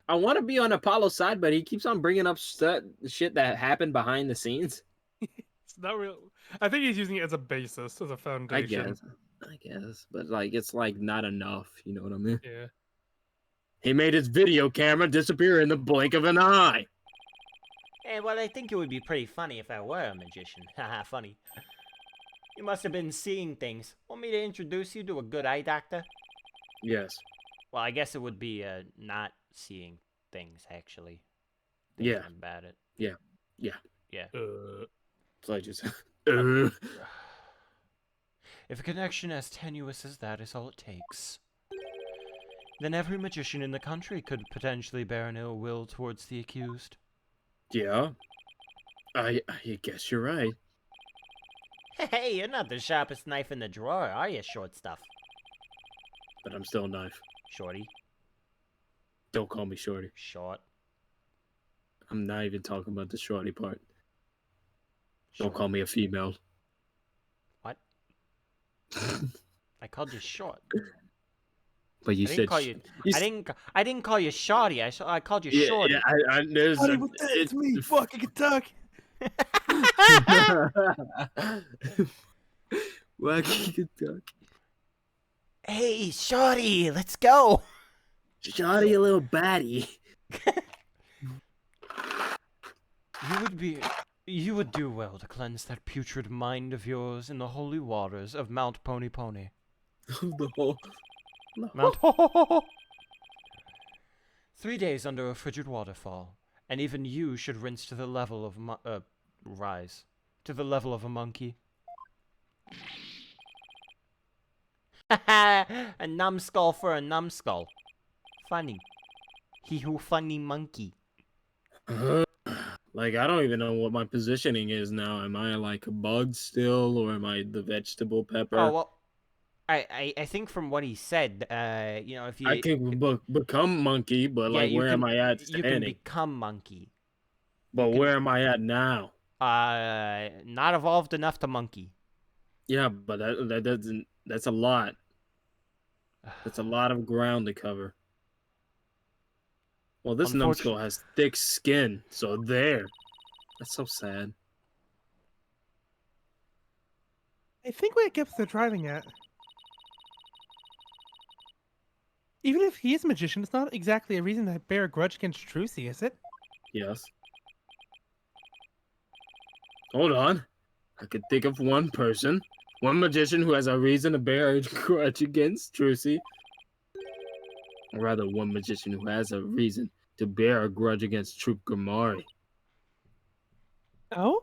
I want to be on Apollo's side, but he keeps on bringing up shit that happened behind the scenes.
It's not real. I think he's using it as a basis, as a
I
foundation.
guess. But, like, it's, like, not enough. You know what I mean?
Yeah.
He made his video camera disappear in the blink of an eye.
Eh, well, I think it would be pretty funny if I were a magician. Haha, funny. You must have been seeing things. Want me to introduce you to a good eye doctor?
Yes.
Well, I guess it would be not seeing things, actually.
Yeah.
Thinking about it.
Yeah. So I just...
If a connection as tenuous as that is all it takes, then every magician in the country could potentially bear an ill will towards the accused.
Yeah. I guess you're right.
Hey, you're not the sharpest knife in the drawer, are you, short stuff?
But I'm still a knife.
Shorty.
Don't call me shorty.
Short.
I'm not even talking about the shorty part.
Short.
Don't call me a female.
What? I called you short.
But you
I didn't
said...
call you.
you
I didn't call you shorty. I called you
Yeah,
shorty.
yeah, there's
Buddy,
a-
what's that? It's me, fucking Kentucky.
Wacky Kentucky.
Hey, shorty, let's go.
Shawty, a little baddie.
You would do well to cleanse that putrid mind of yours in the holy waters of Mount Pony Pony.
The whole...
Mount 3 days under a frigid waterfall, and even you should rinse to the level of rise to the level of a monkey.
A numbskull for a numbskull. Funny. He who funny monkey.
Like, I don't even know what my positioning is now. Am I like a bug still, or am I the vegetable pepper?
Oh well. I think from what he said, you know, if you
I can become monkey, but
yeah,
like,
you
where
can
am I at
you can
standing?
become monkey.
But
can-
where am I at now?
Not evolved enough to monkey.
Yeah, but that doesn't. That's a lot. That's a lot of ground to cover. Well, this numbskull has thick skin, so there. That's so sad.
I think what Gibbs are driving at. Even if he is a magician, it's not exactly a reason to bear a grudge against Trucy, is it?
Yes. Hold on. I could think of one person, one magician who has a reason to bear a grudge against Trucy. Or rather, one magician who has a reason to bear a grudge against Troop Gamari.
Oh?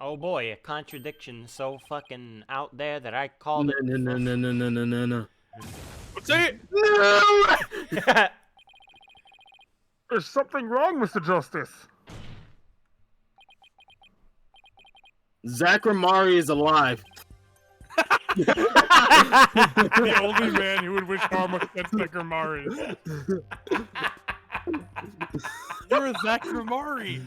Oh boy, a contradiction so fucking out there that I called it.
No.
Say it!
No!
Is something wrong, Mr. Justice?
Zach Gamari is alive.
The only man who would wish harm against the Grimari. You're a Zach Grimari.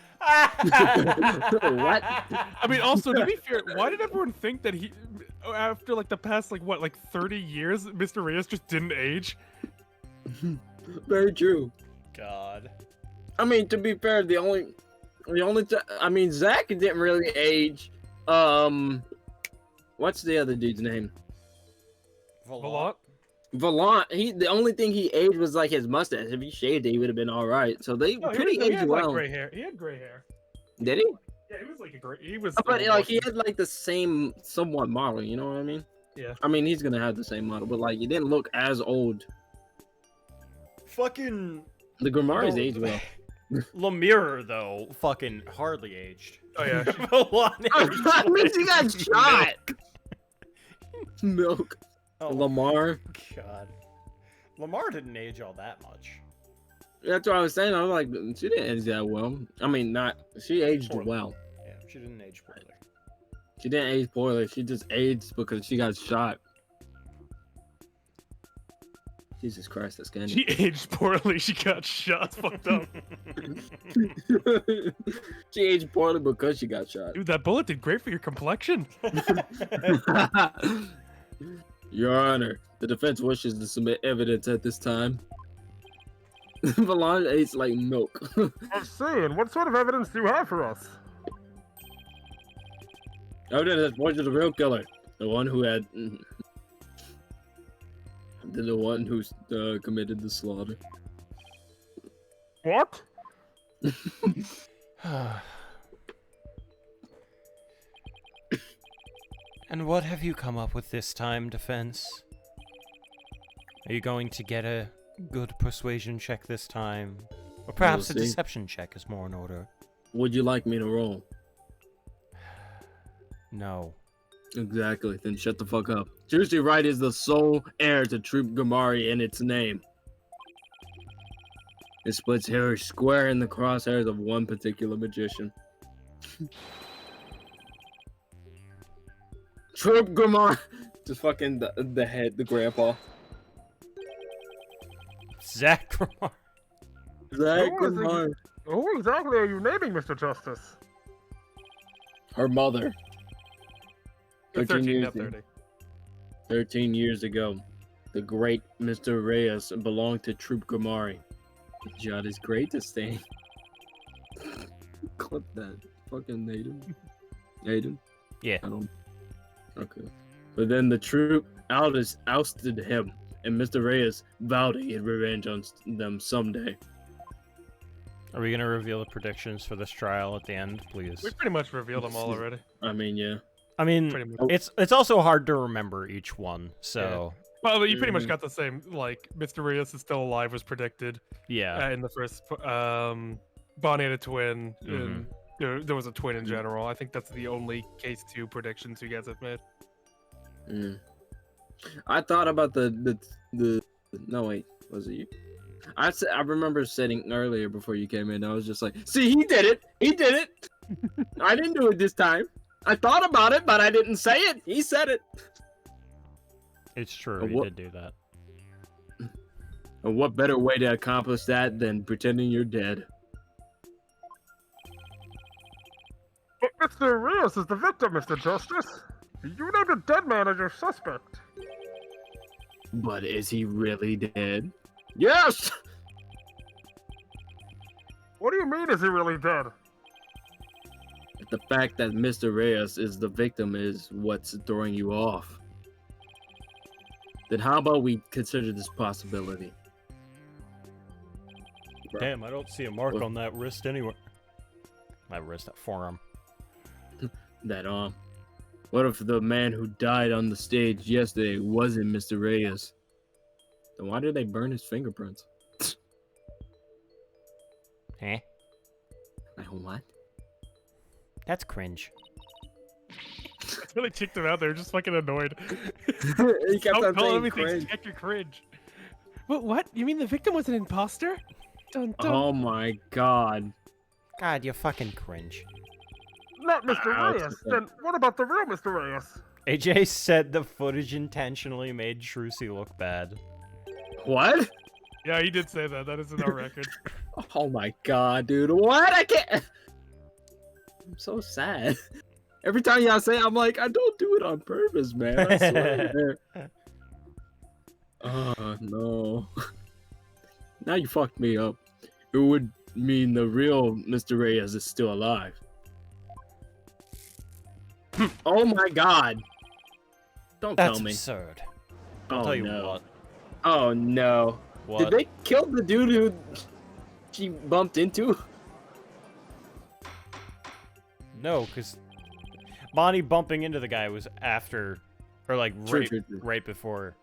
What?
I mean, also, to be fair, why did everyone think that he, after like the past, like what, like 30 years, Mr. Reyes just didn't age?
Very true.
God.
I mean, to be fair, the only I mean, Zach didn't really age. What's the other dude's name?
Volant?
Volant. The only thing he aged was like his mustache. If he shaved it, he would have been all right. So they pretty
he
aged
had,
well.
like, gray hair. He had gray hair.
Did he?
Yeah, he was like a gray. He was.
But like he had like the same somewhat model. You know what I mean?
Yeah.
I mean, he's gonna have the same model, but like he didn't look as old.
Fucking
The Grimari's aged well.
Lemire though, fucking hardly aged.
Oh yeah.
I mean, she got shot. Milk.
Oh,
Lamar.
God. Lamar didn't age all that much.
That's what I was saying. I was like, she didn't age that well. I mean, she aged
Poorly.
well.
Yeah, she didn't age poorly.
She didn't age poorly. She just aged because she got shot. Jesus Christ, that's scary.
She aged poorly. She got shot. Fucked up.
She aged poorly because she got shot.
Dude, that bullet did great for your complexion.
Your Honor, the defense wishes to submit evidence at this time. Valange ate like milk.
I'm saying, what sort of evidence do you have for us?
Evidence that points to the real killer. The one who had... the one who committed the slaughter.
What?
And what have you come up with this time, defense? Are you going to get a good persuasion check this time? Or perhaps a
We'll see.
deception check is more in order?
Would you like me to roll?
No.
Exactly. Then shut the fuck up. Juicy Wright is the sole heir to Troop Gamari in its name. It splits hair square in the crosshairs of one particular magician. Troop Gamari. Just fucking the head, the grandpa.
Zach Grimari.
Zach
Who is it?
Gamari.
Who exactly are you naming, Mr. Justice?
Her mother.
13,
years
not 30.
13 years ago, the great Mr. Reyes belonged to Troop Gamari. Jot is greatest thing. Clip that. Fucking Naden. Naden?
Yeah.
I don't... Okay. But then the troop ousted him, and Mr. Reyes vowed he'd revenge on them someday.
Are we going to reveal the predictions for this trial at the end, please?
We pretty much revealed them all already.
I mean, yeah.
I mean,
Pretty much.
it's also hard to remember each one, so...
Well, but you pretty much got the same. Like, Mr. Reyes is still alive was predicted
Yeah.
in the first. Bonnie had a twin. And there was a twin in general. I think that's the only case 2 predictions you guys have made.
Mm. I thought about the no wait, was it you? I remember sitting earlier before you came in. I was just like, see, he did it. He did it. I didn't do it this time. I thought about it, but I didn't say it. He said it.
It's true,
Uh,
he
what-
did do that.
And what better way to accomplish that than pretending you're dead?
But Mr. Rios is the victim, Mr. Justice. You named a dead man as your suspect.
But is he really dead? Yes!
What do you mean, is he really dead?
The fact that Mr. Reyes is the victim is what's throwing you off. Then how about we consider this possibility?
Damn, I don't see a mark
What?
on that wrist anywhere. That wrist, that forearm.
That what if the man who died on the stage yesterday wasn't Mr. Reyes? Then why did they burn his fingerprints?
Eh?
Like what?
That's cringe.
It's really kicked him out there, just fucking annoyed.
He kept on
Don't call
saying
everything
cringe.
check your cringe.
What? You mean the victim was an imposter? Dun, dun.
Oh my god.
God, you fucking cringe.
Not Mr.
Wow,
Reyes.
it's-
Then what about the real Mr. Reyes?
AJ said the footage intentionally made Trucy look bad.
What?
Yeah, he did say that. That is in our record.
Oh my god, dude. What? I can't. I'm so sad. Every time y'all say it, I'm like, I don't do it on purpose, man. I swear. Oh, no. Now you fucked me up. It would mean the real Mr. Reyes is still alive. Oh my god. Don't
That's
tell me.
absurd. I'll
Oh
tell you
no.
what.
Oh no.
What?
Did they kill the dude who she bumped into?
No, because Bonnie bumping into the guy was after, or like
True, true, true.
right before.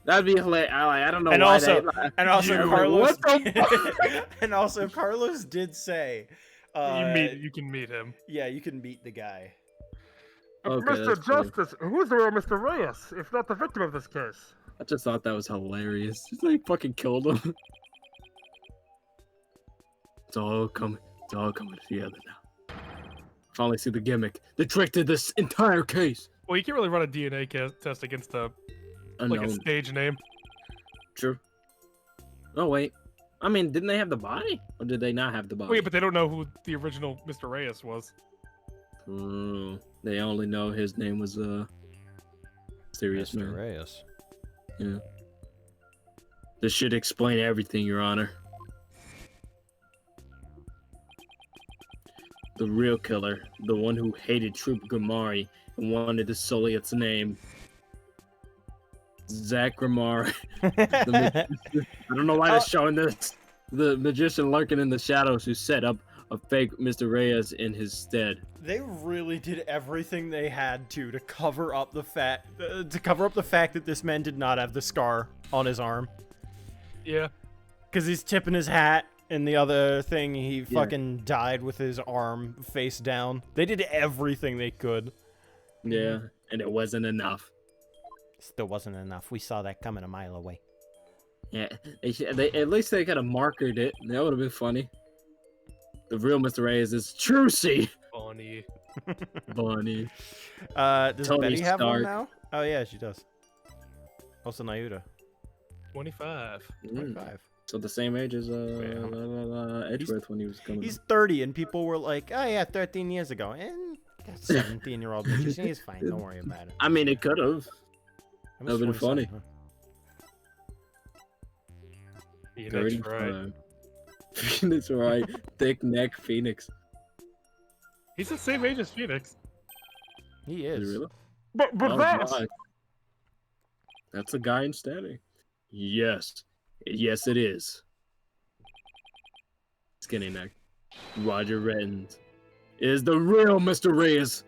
That'd be hilarious. I don't know
And
why
also-
they...
And also
You-
Carlos.
What the
And also Carlos did say,
You can meet him.
yeah, you can meet the guy.
Okay,
Mr.
that's cool.
Justice, who's the real Mr. Reyes, if not the victim of this case?
I just thought that was hilarious. Just like fucking killed him. It's all coming together now. Finally see the gimmick. The trick to this entire case.
Well, you can't really run a DNA test against a
Unknown.
stage name.
True. Oh wait. I mean, didn't they have the body? Or did they not have the body?
Wait, but they don't know who the original Mr. Reyes was.
They only know his name was Serious
Mr.
Man.
Reyes.
Yeah. This should explain everything, Your Honor. The real killer, the one who hated Troop Gamari and wanted to sully its name. Zach Gamari. I don't know why they're showing this. The magician lurking in the shadows who set up a fake Mr. Reyes in his stead.
They really did everything they had to cover up the fact that this man did not have the scar on his arm.
Yeah.
Because he's tipping his hat, and the other thing, he
Yeah.
fucking died with his arm face down. They did everything they could.
Yeah, and it wasn't enough.
Still wasn't enough. We saw that coming a mile away.
Yeah, they at least they could have marketed it. That would have been funny. The real Mr. Reyes is Trucy.
Bonnie.
Bonnie.
Does
Tony
Betty have one
Stark.
now? Oh yeah, she does. Also Nayuta.
25.
25.
So the same age as Edgeworth when he was coming.
He's 30, and people were like, "Oh yeah, 13 years ago." And that 17-year-old bitch, he's fine. Don't worry about it.
I mean, it could have.
It
That would've been
27,
funny.
huh?
Phoenix, right.
35. Phoenix, right? Thick neck Phoenix.
He's the same age as Phoenix.
He
Is
is.
he really?
But
Oh,
that's...
God. That's a guy in standing. Yes. Yes, it is. Skinny neck. Roger Reddens is the real Mr. Reyes.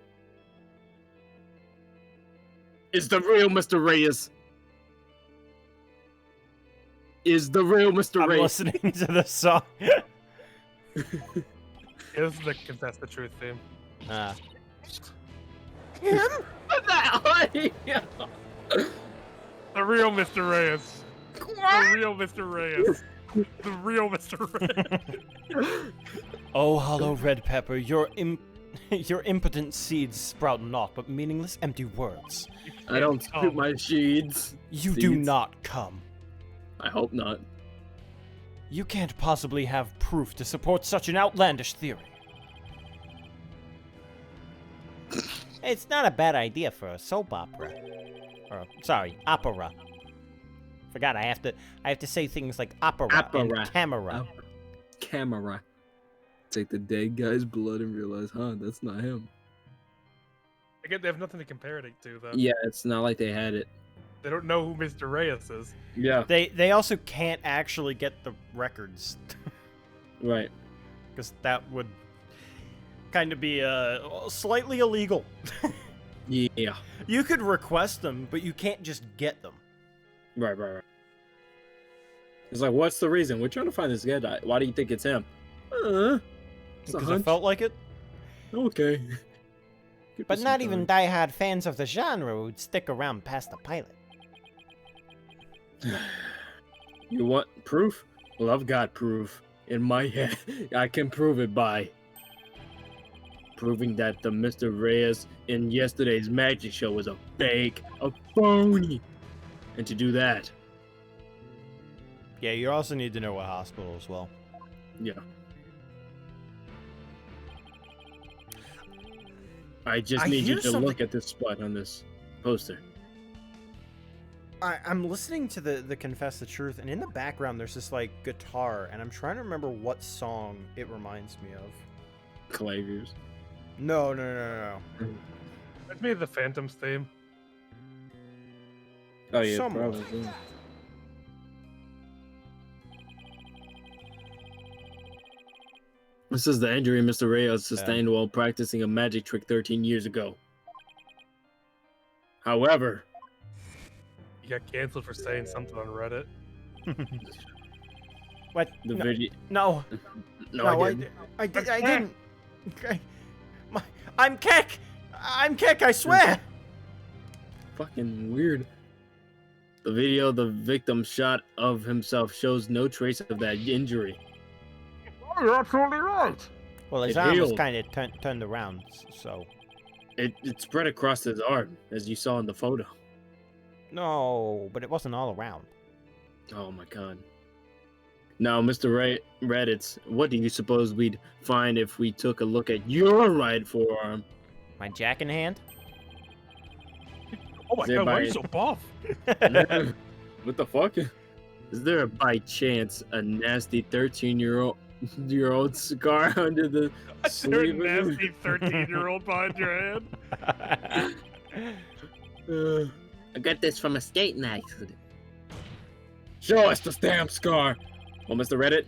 Is the real Mr. Reyes. Is the real Mr.
I'm
Reyes.
listening to the song.
Yeah, this is the Confess the Truth theme. The real Mr. Reyes. The real Mr. Reyes. The real Mr. Reyes.
Oh, Hollow Red Pepper, Your impotent seeds sprout naught but meaningless, empty words.
I don't scoop my seeds.
You do not come.
I hope not.
You can't possibly have proof to support such an outlandish theory.
It's not a bad idea for a soap opera. Or, sorry, opera. Forgot, I have to say things like opera and camera.
Camera. Take the dead guy's blood and realize, that's not him.
Again, they have nothing to compare it to, though.
Yeah, it's not like they had it.
They don't know who Mr. Reyes is.
Yeah.
They also can't actually get the records.
Right.
Because that would kind of be slightly illegal.
Yeah.
You could request them, but you can't just get them.
Right. It's like, what's the reason? We're trying to find this guy. Why do you think it's him? It's a
Because
hunch.
it felt like it.
Okay. Give
But
me
not
some
even
time.
die-hard fans of the genre would stick around past the pilot.
You want proof? Well, I've got proof. In my head, I can prove it by proving that the Mr. Reyes in yesterday's magic show was a fake, a phony. And to do that,
Yeah, you also need to know a hospital as well.
yeah. I just
I
need you
hear
to look
something-
at this spot on this poster.
I'm listening to the Confess the Truth, and in the background there's this like guitar, and I'm trying to remember what song it reminds me of.
Claviers.
No.
That's maybe the Phantom's theme.
Oh yeah,
Somewhat.
probably. Yeah. This is the injury Mr. Reyes sustained while practicing a magic trick 13 years ago. However,
He got canceled for saying something on Reddit.
What?
the
No,
video.
no,
I didn't.
I didn't. Okay. I'm Keck. I'm Keck. I swear.
Fucking weird. The video the victim shot of himself shows no trace of that injury.
Oh, you're absolutely right.
Well, his
It
arm was
healed.
kind of turned around, so...
It spread across his arm, as you saw in the photo.
No, but it wasn't all around.
Oh my god. Now, Mr. Reddit's, what do you suppose we'd find if we took a look at your right forearm?
My jack in hand?
Oh my
Is there
god, why are
by-
you so buff?
What the fuck? Is there by chance a nasty 13-year-old scar under the
Is there a
sleeve? of your-
nasty 13-year-old behind your hand?
I got this from a skating accident. Show us the stamp scar. Well, Mr. Reddit,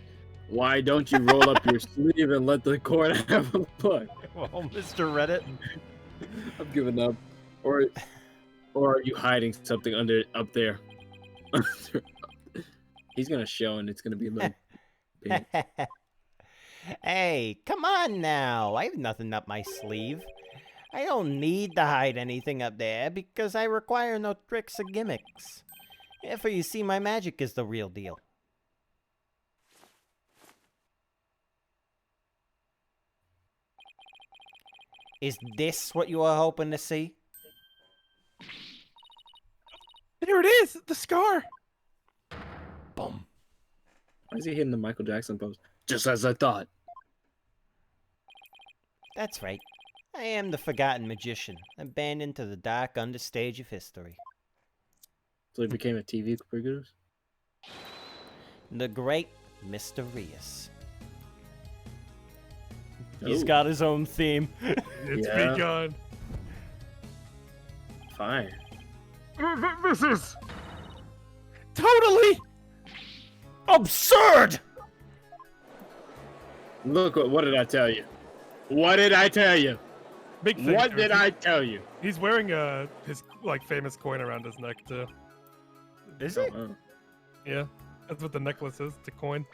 why don't you roll up your sleeve and let the court have a look?
Well, Mr. Reddit.
I'm giving up. Or are you hiding something up there? He's gonna show, and it's gonna be a little pink.
Hey, come on now. I have nothing up my sleeve. I don't need to hide anything up there because I require no tricks or gimmicks. For you see, my magic is the real deal. Is this what you were hoping to see?
There it is, the scar.
Boom. Why is he hitting the Michael Jackson pose? Just as I thought.
That's right. I am the forgotten magician, abandoned to the dark understage of history.
So he became a TV producer?
The great Mr. Reyes.
He's
Ooh,
got his own theme.
It's
Yeah.
begun.
fire.
This is...
Totally.
Absurd!
Look, what did I tell you? What did I tell you?
Big thing.
What
too.
did I tell you?
He's wearing his like famous coin around his neck too.
Is it?
Oh,
Yeah, that's what the necklace is. It's a coin.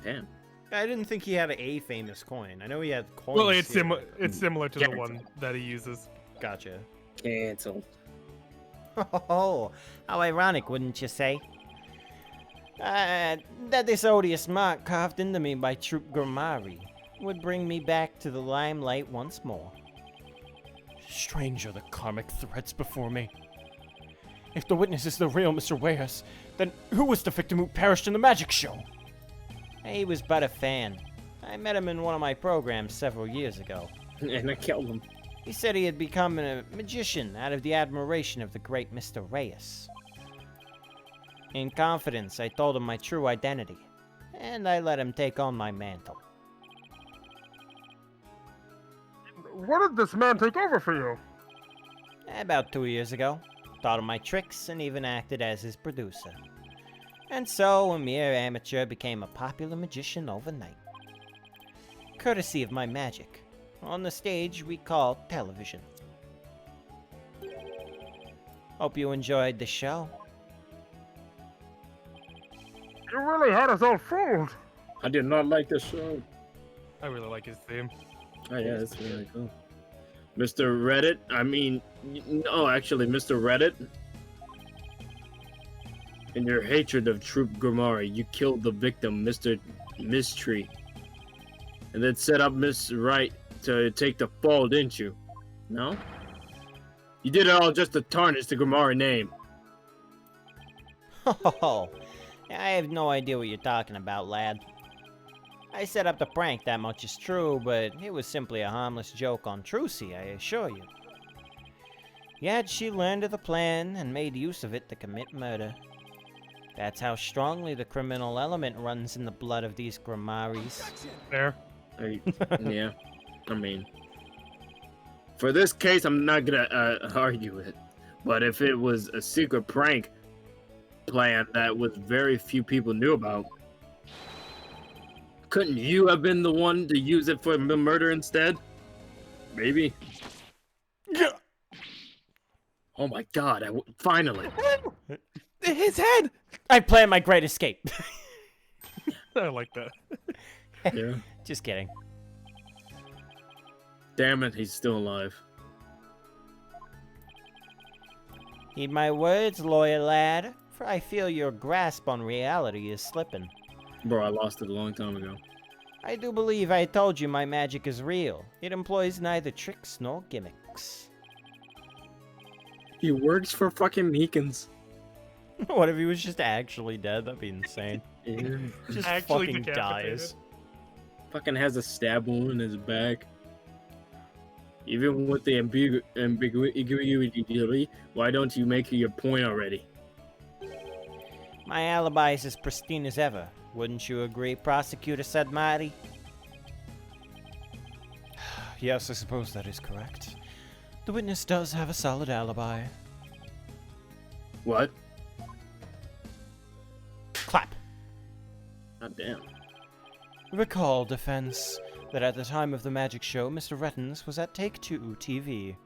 damn.
I didn't think he had a famous coin. I know he had coins.
Well, it's
here.
similar. It's similar to the
Cancel.
one that he uses.
Gotcha.
Cancel.
Oh, how ironic, wouldn't you say? That this odious mark carved into me by Troop Grimari. would bring me back to the limelight once more.
Strange are the karmic threads before me. If the witness is the real Mr. Weyers, then who was the victim who perished in the magic show?
He was but a fan. I met him in one of my programs several years ago.
And I killed him.
He said he had become a magician out of the admiration of the great Mr. Reyes. In confidence, I told him my true identity, and I let him take on my mantle.
What did this man take over for you?
About 2 years ago, taught him my tricks and even acted as his producer. And so, a mere amateur became a popular magician overnight. Courtesy of my magic, on the stage we call television. Hope you enjoyed the show.
You really had us all fooled.
I did not like the show.
I really like his theme.
Oh yeah, that's really cool. Mr. Reddit, actually, Mr. Reddit. In your hatred of Troop Grimari, you killed the victim, Mr. Mystery. And then set up Miss Wright to take the fall, didn't you? No? You did it all just to tarnish the Grimari name.
Oh, I have no idea what you're talking about, lad. I set up the prank, that much is true, but it was simply a harmless joke on Trucy, I assure you. Yet she learned of the plan and made use of it to commit murder. That's how strongly the criminal element runs in the blood of these Grimaris.
There.
Yeah, I mean, for this case, I'm not gonna argue it. But if it was a secret prank plan that was very few people knew about, couldn't you have been the one to use it for murder instead? Maybe. Oh my god, finally.
His head!
I planned my great escape.
I like that.
Yeah.
Just kidding.
Damn it, he's still alive.
Heed my words, lawyer lad, for I feel your grasp on reality is slipping.
Bro, I lost it a long time ago.
I do believe I told you my magic is real. It employs neither tricks nor gimmicks.
He works for fucking Meekins.
What if he was just actually dead? That'd be insane.
Yeah.
Just
Actually
fucking
decapitated.
dies.
Fucking has a stab wound in his back. Even with the ambiguity, why don't you make your point already?
My alibi is as pristine as ever. Wouldn't you agree, Prosecutor said Marty?
Yes, I suppose that is correct. The witness does have a solid alibi.
What?
Clap.
God damn.
Recall, defense, that at the time of the magic show, Mr. Rettens was at Take-Two TV.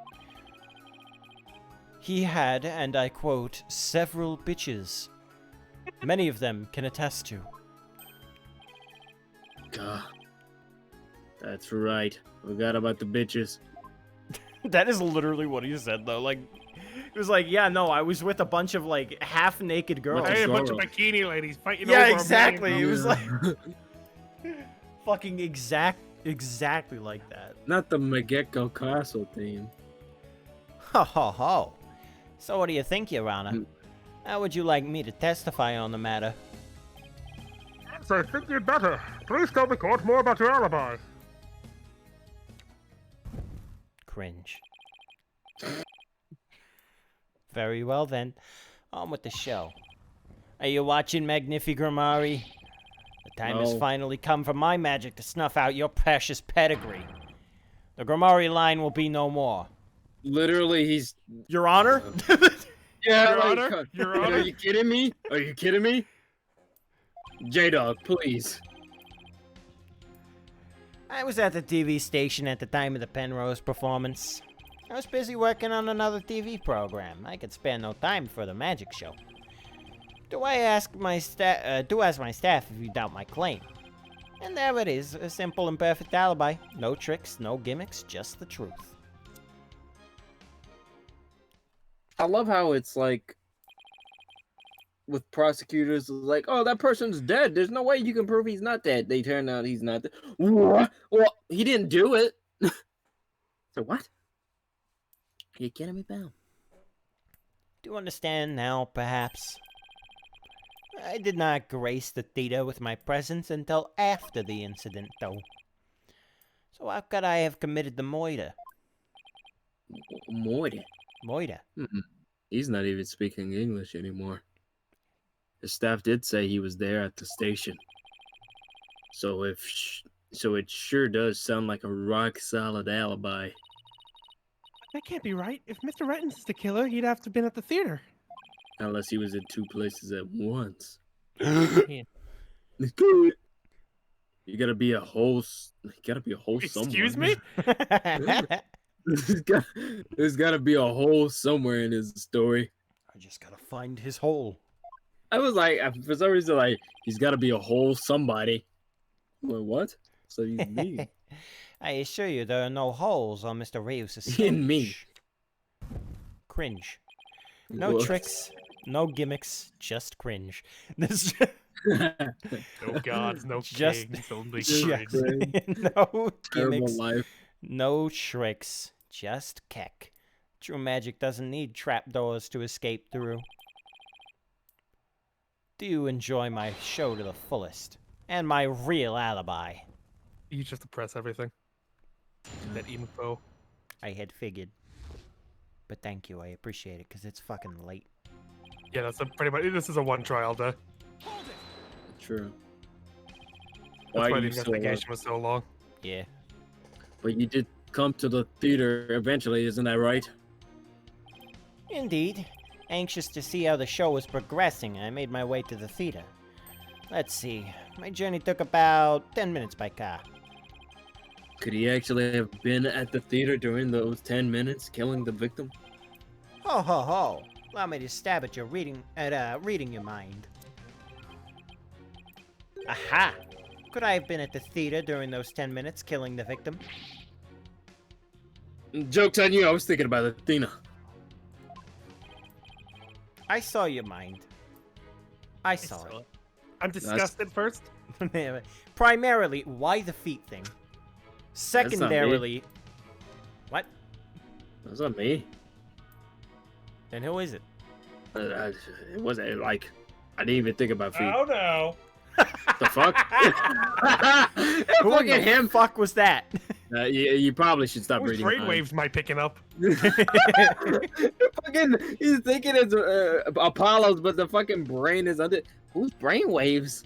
He had, and I quote, several bitches. Many of them can attest to.
God. That's right. Forgot about the bitches.
That is literally what he said, though. Like, it was like, yeah, no, I was with a bunch of, like, half-naked girls.
Bunch
Hey,
of
a bunch of
girls.
bikini ladies fighting
Yeah,
over
exactly.
a
It
man.
was like fucking exactly like that.
Not the Megekko Castle theme.
Ho ho ho. So what do you think, Your Honor?
Hmm.
How would you like me to testify on the matter?
Yes, I think you'd better. Please tell the court more about your alibi.
Cringe. Very well then. On with the show. Are you watching Magnifigramari? The time has
No.
finally come for my magic to snuff out your precious pedigree. The Grimari line will be no more.
Literally, he's...
Your Honor?
Yeah,
Your
like,
Honor? Your Honor?
Are you kidding me? Are you kidding me? J-Dog, please.
I was at the TV station at the time of the Penrose performance. I was busy working on another TV program. I could spare no time for the magic show. Do ask my staff if you doubt my claim. And there it is, a simple and perfect alibi. No tricks, no gimmicks, just the truth.
I love how it's like... with prosecutors like, oh, that person's dead. There's no way you can prove he's not dead. They turn out he's not dead. What? Well, he didn't do it. So what? You're getting me bound.
Do you understand now, perhaps? I did not grace the theater with my presence until after the incident, though. So how could I have committed the murder?
Murder?
Murder?
He's not even speaking English anymore. The staff did say he was there at the station. So so it sure does sound like a rock solid alibi.
That can't be right. If Mr. Rettins is the killer, he'd have to have been at the theater.
Unless he was in two places at once.
Man.
You gotta be a whole. You gotta be a whole.
Excuse
somewhere.
me?
There's gotta be a hole somewhere in his story.
I just gotta find his hole.
I was like, for some reason, like he's gotta be a whole somebody. Well, what? So he's me.
I assure you there are no holes on Mr. Reeves' stage.
In me.
Cringe. No
What?
tricks, no gimmicks, just cringe. This
No gods, no
Just-
kings, only
just-
cringe.
no
Terrible
gimmicks,
life.
no tricks, just keck. True magic doesn't need trapdoors to escape through. Do you enjoy my show to the fullest? And my real alibi?
You just suppress everything. That info.
I had figured. But thank you, I appreciate it, because it's fucking late.
Yeah, that's pretty much. This is a one trial day.
True.
That's why the
you so
investigation was so long.
Yeah.
But you did come to the theater eventually, isn't that right?
Indeed. Anxious to see how the show was progressing, I made my way to the theater. Let's see. My journey took about 10 minutes by car.
Could he actually have been at the theater during those 10 minutes, killing the victim?
Ho ho ho! Allow me to stab at your reading your mind. Aha! Could I have been at the theater during those 10 minutes, killing the victim?
Joke's on you, I was thinking about Athena.
I saw your mind. I saw it.
I'm disgusted first.
Primarily, why the feet thing? Secondarily, what?
That's not me.
Then who is it?
It wasn't like I didn't even think about feet.
Oh no.
The fuck?
Who
Look at
the
him.
fuck was that?
You probably should stop
Whose
reading.
brainwaves am I picking up?
Fucking, he's thinking it's Apollo's, but the fucking brain is under. Whose brainwaves?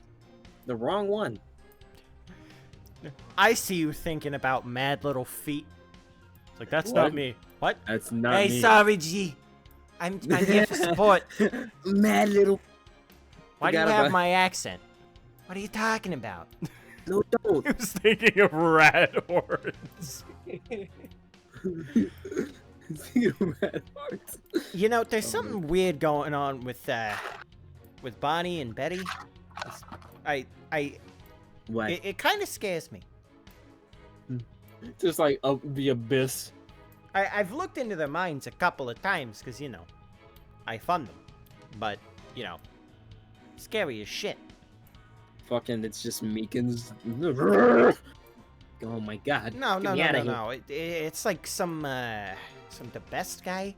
The wrong one.
I see you thinking about mad little feet. It's like, that's
What?
not me. What?
That's not
Hey,
me.
sorry, G. I'm here for support.
Mad little.
Why do you
Forgot
have
about-
my accent? What are you talking about?
No, don't.
I was thinking of rat horns.
Mad hearts.
You know, there's something weird going on with Bonnie and Betty.
What?
It kind of scares me.
Just like the abyss.
I've looked into their minds a couple of times because, you know, I fund them. But, you know, scary as shit.
Fucking, it's just Meekins. Oh my god.
No.
Get me outta here.
It's like some the best guy.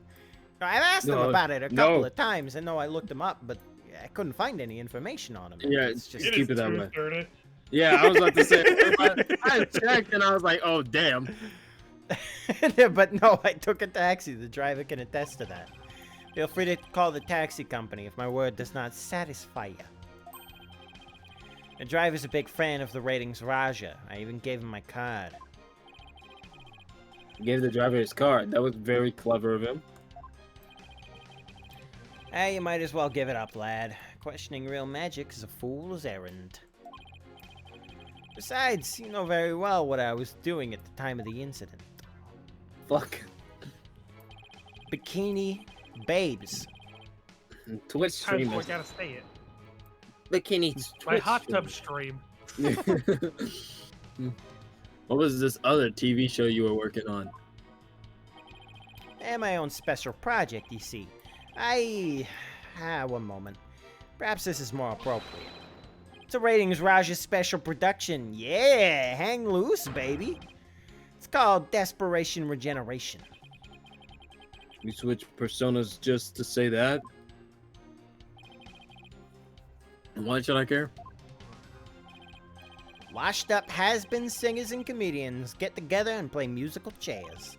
I've asked him
No,
about it a couple
no.
of times. I know I looked him up, but I couldn't find any information on him.
Yeah,
it's just
Keep it that way.
2:30.
Yeah, I was about to say. I checked and I was like, oh damn.
But no, I took a taxi. The driver can attest to that. Feel free to call the taxi company if my word does not satisfy you. The driver's a big fan of the ratings Raja. I even gave him my card.
He gave the driver his card. That was very clever of him.
Hey, you might as well give it up, lad. Questioning real magic is a fool's errand. Besides, you know very well what I was doing at the time of the incident.
Fuck.
Bikini babes.
Twitch
Times
streamers.
I gotta say it.
Bikini
My
Twitch
hot tub
streamers.
stream.
What was this other TV show you were working on?
And my own special project, you see. One moment. Perhaps this is more appropriate. It's a Ratings Raja special production. Yeah, hang loose, baby. It's called Desperation Regeneration.
You switch personas just to say that? And why should I care?
Washed up has-been singers and comedians get together and play musical chairs.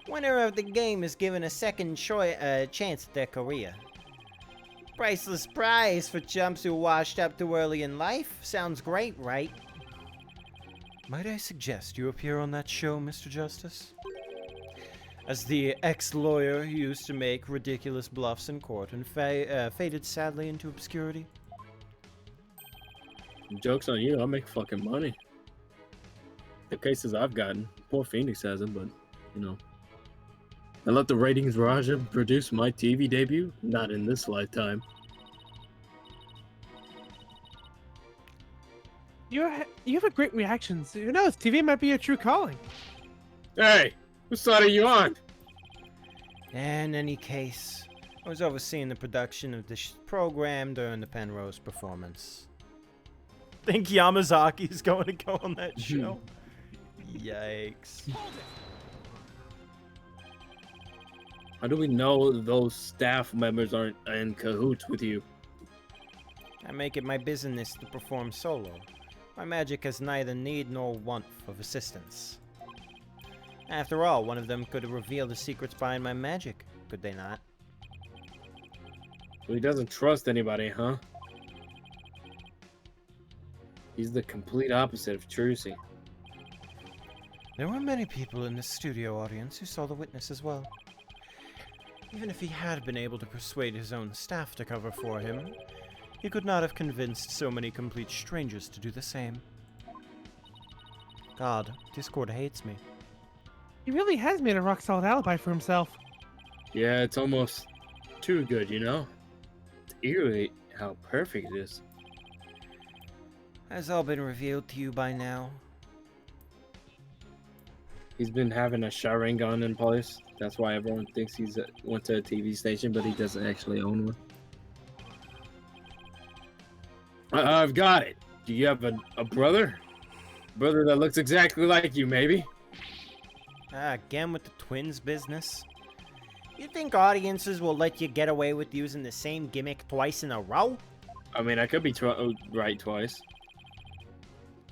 Winner of the game is given a second chance at their career. Priceless prize for chumps who washed up too early in life. Sounds great, right?
Might I suggest you appear on that show, Mr. Justice? As the ex-lawyer who used to make ridiculous bluffs in court and faded sadly into obscurity.
Joke's on you, I'll make fucking money. The cases I've gotten, poor Phoenix hasn't, but, you know. I let the Ratings Raja produce my TV debut? Not in this lifetime.
You have a great reactions. Who knows? TV might be your true calling.
Hey! Whose side are you on?
In any case, I was overseeing the production of this program during the Penrose performance. Think Yamazaki's going to go on that show? Yikes.
How do we know those staff members aren't in cahoots with you?
I make it my business to perform solo. My magic has neither need nor want of assistance. After all, one of them could reveal the secrets behind my magic, could they not?
So he doesn't trust anybody, huh? He's the complete opposite of Trucy.
There were many people in the studio audience who saw the witness as well. Even if he had been able to persuade his own staff to cover for him, he could not have convinced so many complete strangers to do the same. God, Discord hates me.
He really has made a rock-solid alibi for himself.
Yeah, it's almost too good, you know? It's eerily how perfect it is.
Has all been revealed to you by now?
He's been having a Sharingan in place. That's why everyone thinks he's went to a TV station, but he doesn't actually own one. I've got it. Do you have a brother? Brother that looks exactly like you, maybe?
Again with the twins business? You think audiences will let you get away with using the same gimmick twice in a row?
I mean, I could be right twice.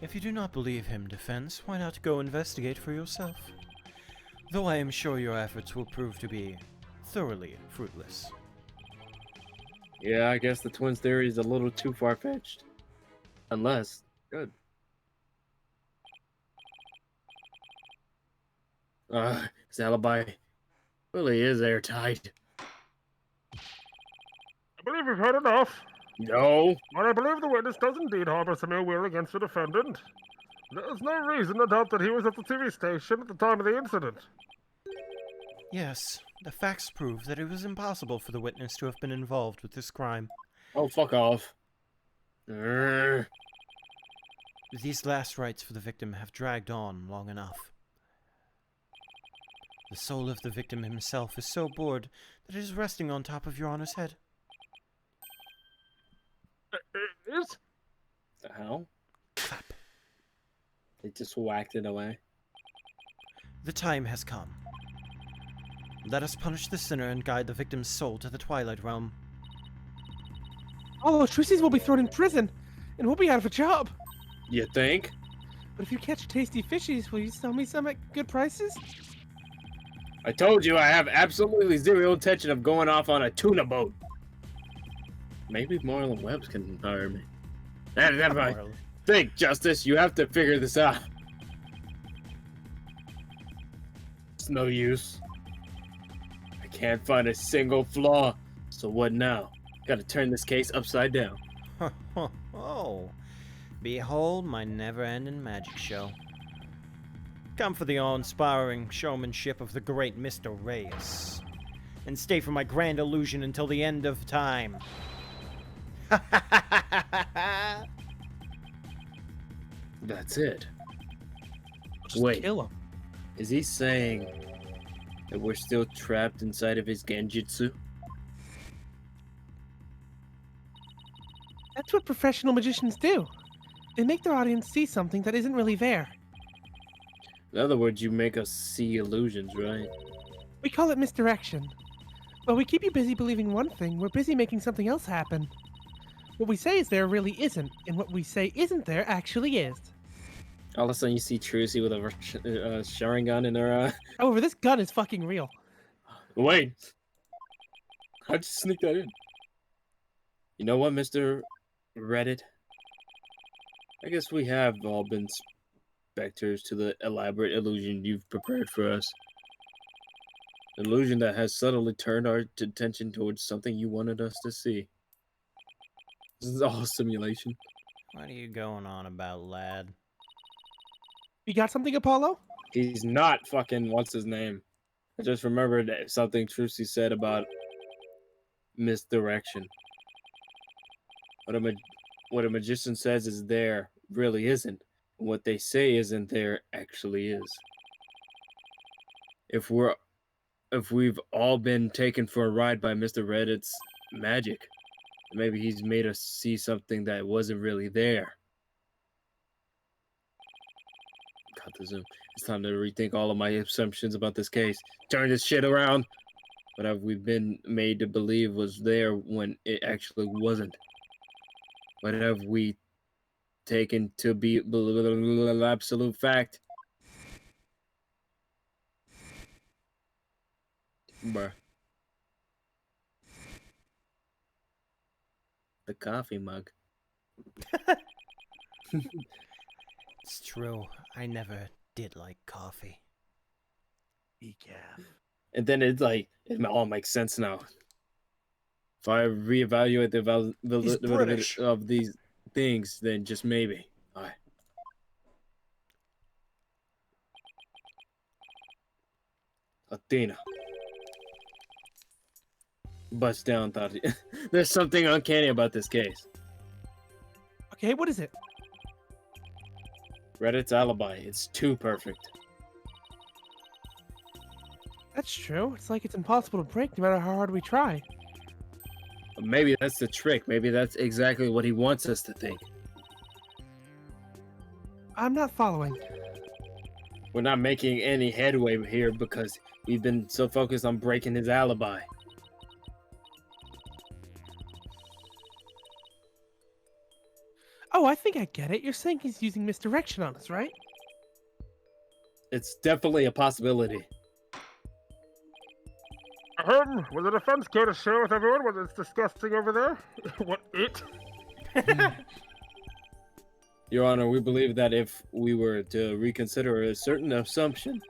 If you do not believe him, Defense, why not go investigate for yourself? Though I am sure your efforts will prove to be thoroughly fruitless.
Yeah, I guess the twins theory is a little too far-fetched. Unless, good. His alibi really is airtight.
I believe we've heard enough.
No.
But I believe the witness does indeed harbor some ill will against the defendant. There's no reason to doubt that he was at the TV station at the time of the incident.
Yes, the facts prove that it was impossible for the witness to have been involved with this crime.
Oh, fuck off.
These last rites for the victim have dragged on long enough. The soul of the victim himself is so bored that it is resting on top of Your Honor's head.
Is?
The hell? They just whacked it away.
The time has come. Let us punish the sinner and guide the victim's soul to the Twilight Realm.
All those Trucies will be thrown in prison, and we'll be out of a job.
You think?
But if you catch tasty fishies, will you sell me some at good prices?
I told you I have absolutely zero intention of going off on a tuna boat. Maybe Marlon Webbs can hire me. Never mind. Think, Justice. You have to figure this out. It's no use. I can't find a single flaw. So what now? Gotta turn this case upside down.
Oh, behold my never-ending magic show. Come for the awe-inspiring showmanship of the great Mr. Reyes, and stay for my grand illusion until the end of time.
That's it.
Just
Wait,
kill him.
is he saying that we're still trapped inside of his genjutsu?
That's what professional magicians do. They make their audience see something that isn't really there.
In other words, you make us see illusions, right?
We call it misdirection. While we keep you busy believing one thing, we're busy making something else happen. What we say is there really isn't, and what we say isn't there actually is.
All of a sudden, you see Trucy with a Sharingan in her.
However, this gun is fucking real.
Wait, how'd you sneak that in? You know what, Mr. Reddit? I guess we have all been specters to the elaborate illusion you've prepared for us. An illusion that has subtly turned our attention towards something you wanted us to see. This is all simulation.
What are you going on about, lad?
You got something, Apollo?
He's not fucking what's his name. I just remembered something Trucy said about misdirection. What a magician says is there really isn't. And what they say isn't there actually is. If we've all been taken for a ride by Mr. Reddit's magic, maybe he's made us see something that wasn't really there. Got the zoom. It's time to rethink all of my assumptions about this case. Turn this shit around. What have we been made to believe was there when it actually wasn't? What have we taken to be absolute fact? Bruh. The coffee mug.
It's true. I never did like coffee.
Decaf.
And then it's like, it all makes sense now. If I reevaluate the
He's
validity
British.
of these things, then just maybe. All right. Athena. Bust down, thought. There's something uncanny about this case.
Okay, what is it?
Reddit's alibi. It's too perfect.
That's true. It's like it's impossible to break no matter how hard we try.
But maybe that's the trick. Maybe that's exactly what he wants us to think.
I'm not following.
We're not making any headway here because we've been so focused on breaking his alibi.
Oh, I think I get it. You're saying he's using misdirection on us, right?
It's definitely a possibility.
Will the defense care to share with everyone what it's discussing over there? What it?
Your Honor, we believe that if we were to reconsider a certain assumption,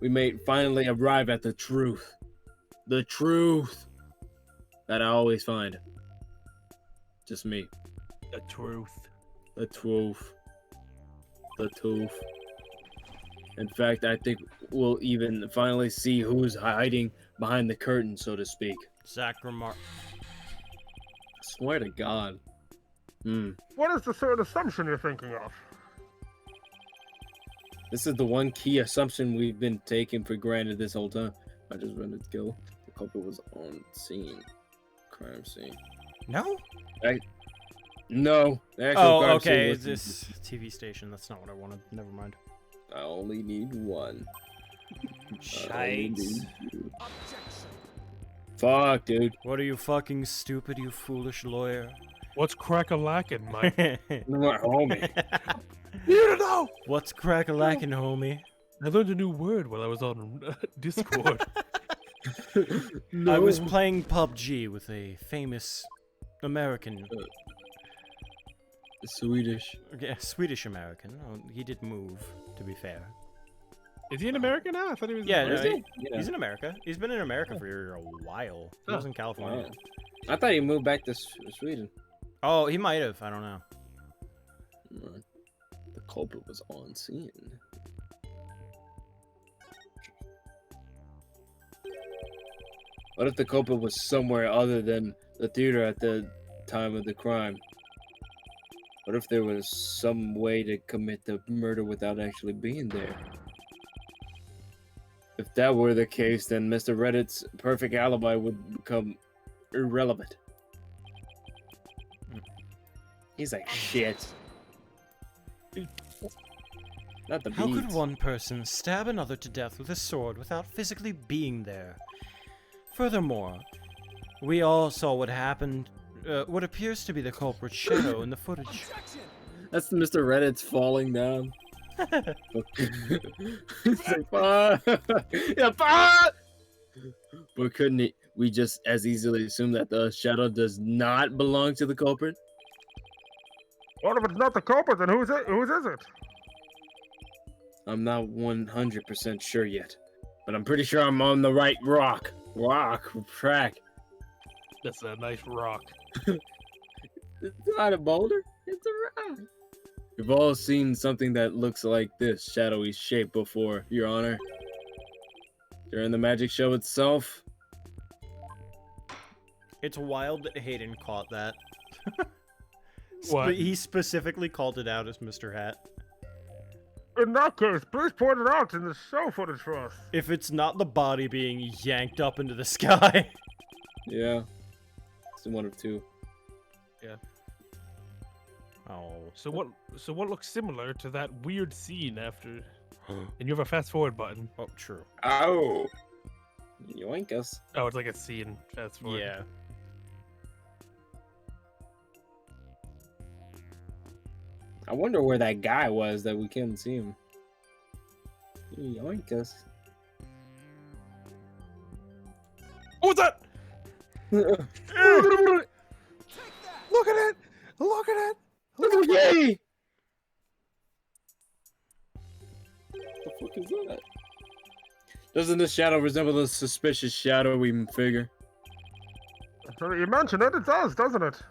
we may finally arrive at the truth. The truth that I always find. Just me.
The truth.
The truth. The truth. In fact, I think we'll even finally see who's hiding behind the curtain, so to speak.
Zach remark.
Swear to God.
What is the certain assumption you're thinking of?
This is the one key assumption we've been taking for granted this whole time. I just read it go. The culprit was on scene. Crime scene.
No?
No. The actual
Oh,
crime
okay.
scene was-
This TV station. That's not what I wanted. Never mind.
I only need one.
Shite.
Fuck, dude.
What are you fucking stupid, you foolish lawyer?
What's crack-a-lackin', Mike?
My homie.
You don't know!
What's crack-a-lackin', homie?
I learned a new word while I was on Discord.
I was playing PUBG with a famous American.
Swedish.
Yeah, Swedish American. Oh, he did move, to be fair.
Is he an American now? I thought he was.
Yeah,
in
no,
Brazil.
he's in America. He's been in America for a while. He was in California.
Wow. I thought he moved back to Sweden.
Oh, he might have. I don't know.
The culprit was on scene. What if the culprit was somewhere other than the theater at the time of the crime? What if there was some way to commit the murder without actually being there? If that were the case, then Mr. Reddit's perfect alibi would become irrelevant. He's like, shit. Not the
How could
beads.
one person stab another to death with a sword without physically being there? Furthermore, we all saw what happened, what appears to be the culprit's shadow in the footage.
That's Mr. Reddit's falling down. He's like, "Ah!" Yeah, ah! But couldn't we just as easily assume that the shadow does not belong to the culprit?
What if it's not the culprit, then whose is it?
I'm not 100% sure yet, but I'm pretty sure I'm on the right track.
That's a nice rock.
It's not a boulder, it's a rock. We've all seen something that looks like this shadowy shape before, Your Honor. During the magic show itself.
It's wild that Hayden caught that.
What?
He specifically called it out as Mr. Hat.
In that case, please point it out in the show footage for us.
If it's not the body being yanked up into the sky.
Yeah. It's one of two.
Oh.
So what looks similar to that weird scene after? And you have a fast forward button.
Oh, true.
Ow! Yoink us.
Oh, it's like a scene fast forward.
Yeah.
I wonder where that guy was that we couldn't see him. Yoink us.
What's that?
Look at it! Look at it!
Yay! What the fuck is that? Doesn't this shadow resemble the suspicious shadowy figure?
So you mentioned it, it does, doesn't it?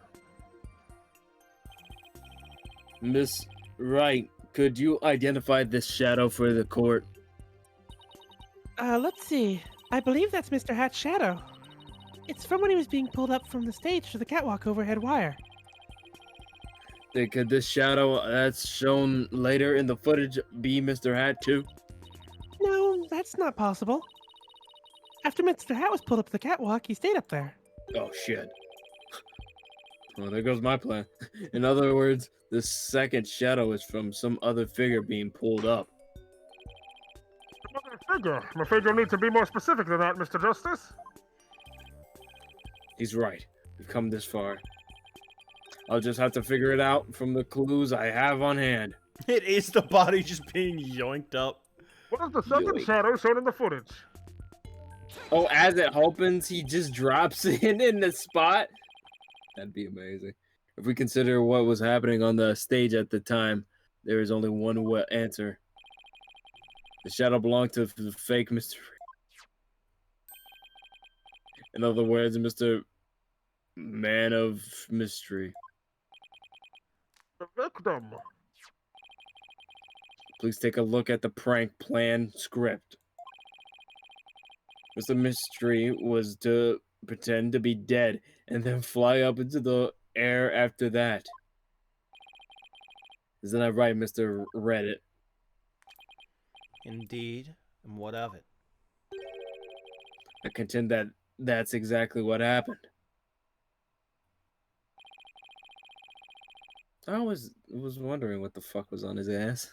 Miss Wright, could you identify this shadow for the court?
Let's see. I believe that's Mr. Hat's shadow. It's from when he was being pulled up from the stage to the catwalk overhead wire.
Could this shadow that's shown later in the footage be Mr. Hat too?
No, that's not possible. After Mr. Hat was pulled up the catwalk, he stayed up there.
Oh shit. Well, there goes my plan. In other words, the second shadow is from some other figure being pulled up.
Another figure. I'm afraid you'll need to be more specific than that, Mr. Justice.
He's right. We've come this far. I'll just have to figure it out from the clues I have on hand.
It is the body just being yoinked up.
What is the second
Yoink.
shadow shown in the footage?
Oh, as it opens, he just drops in the spot. That'd be amazing. If we consider what was happening on the stage at the time, there is only one answer. The shadow belonged to the fake Mr. In other words, Mr. Man of Mystery.
The victim.
Please take a look at the prank plan script. Mr. Mystery was to pretend to be dead and then fly up into the air after that. Isn't that right, Mr. Reddit?
Indeed. And what of it?
I contend that that's exactly what happened. I was wondering what the fuck was on his ass.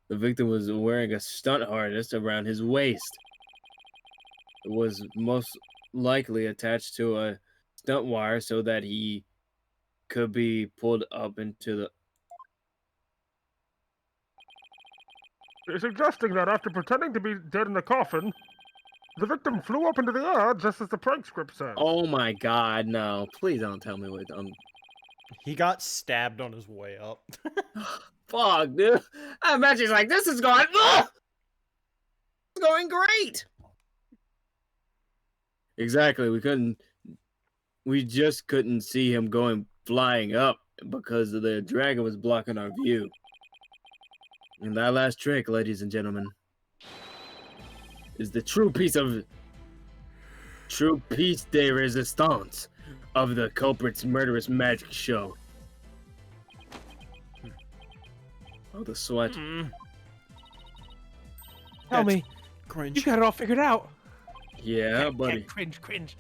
The victim was wearing a stunt harness around his waist. It was most likely attached to a stunt wire so that he could be pulled up into the...
You're suggesting that after pretending to be dead in the coffin, the victim flew up into the air just as the prank script said.
Oh my god, no. Please don't tell me what...
He got stabbed on his way up.
Fuck, dude. I imagine he's like, this is going... Ugh! It's going great! Exactly, we just couldn't see him going flying up because the dragon was blocking our view. And that last trick, ladies and gentlemen, is the true piece de resistance of the culprit's murderous magic show. Oh, the sweat.
Tell
That's
me,
Cringe.
you got it all figured out.
Yeah, buddy.
Cringe, cringe.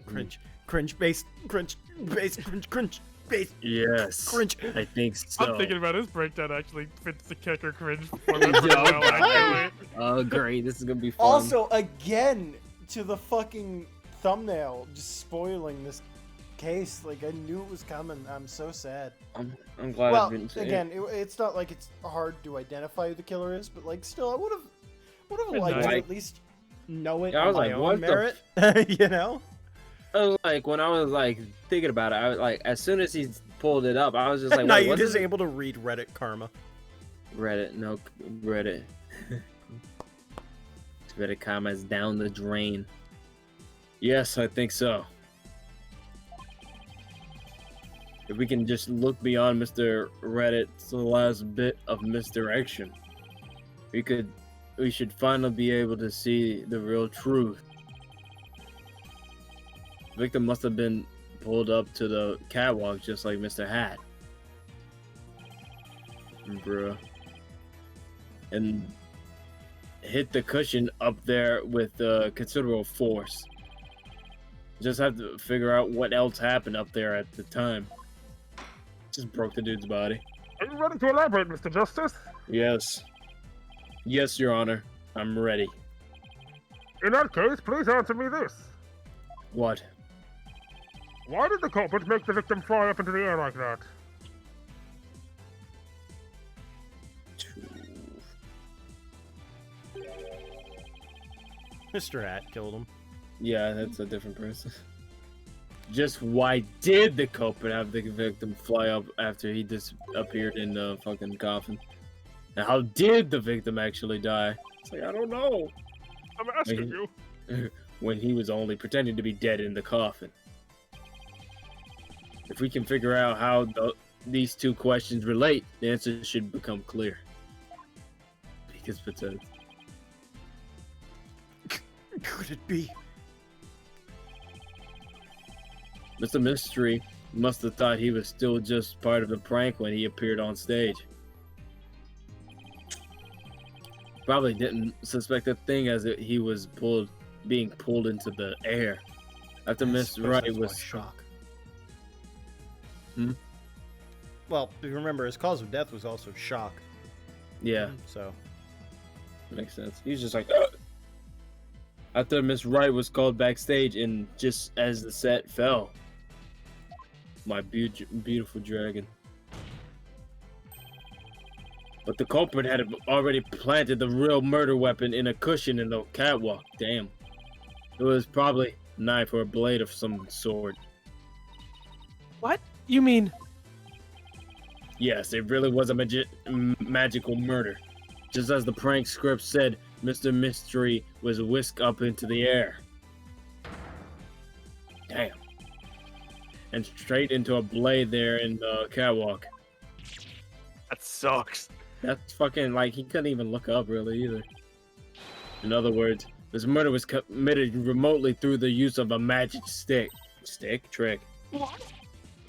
Cringe. Cringe. Base. Cringe. Base. Cringe. Cringe. Space
Yes.
cringe.
I think so.
I'm thinking about his breakdown actually fits the character cringe format
Yeah,
pretty well,
okay.
actually.
Oh, great. This is going to be fun.
Also, again, to the fucking thumbnail, just spoiling this case. Like, I knew it was coming. I'm so sad.
I'm glad I
Well,
didn't say
again, it's not like it's hard to identify who the killer is, but like, still, I would have
Good
liked to
night.
at least know it
Yeah, I
on
was
my
like,
own
what the
merit. You know?
I was like, when I was like thinking about it, I was like, as soon as he pulled it up, I was just like,
now
wait,
you're
what's
just
this?
able to read Reddit karma.
Reddit, no, Reddit. Reddit comments down the drain. Yes, I think so. If we can just look beyond Mr. Reddit's last bit of misdirection, we should finally be able to see the real truth. The victim must have been pulled up to the catwalk just like Mr. Hat. Bruh. And hit the cushion up there with considerable force. Just have to figure out what else happened up there at the time. Just broke the dude's body.
Are you ready to elaborate, Mr. Justice?
Yes. Yes, Your Honor. I'm ready.
In that case, please answer me this.
What?
Why did the culprit make the victim fly up into the air like that?
Mr. Hat killed him.
Yeah, that's a different person. Just why did the culprit have the victim fly up after he disappeared in the fucking coffin? And how did the victim actually die? It's like, I don't know.
I'm asking you.
When he was only pretending to be dead in the coffin. If we can figure out how these two questions relate, the answer should become clear. Because pretend.
Could it be?
Mr. Mystery must have thought he was still just part of the prank when he appeared on stage. Probably didn't suspect a thing as he was being pulled into the air. After Miss Wright was
shock.
Hmm?
Well, if you remember, his cause of death was also shock.
Yeah,
So,
makes sense. He's just like, ugh. After Miss Wright was called backstage, and just as the set fell, my beautiful dragon. But the culprit had already planted the real murder weapon in a cushion in the catwalk. Damn. It was probably a knife or a blade of some sort.
What? You mean
Yes, it really was a magical murder. Just as the prank script said, Mr. Mystery was whisked up into the air. Damn. And straight into a blade there in the catwalk.
That sucks.
That's fucking, like, he couldn't even look up really either. In other words, this murder was committed remotely through the use of a magic stick. Trick.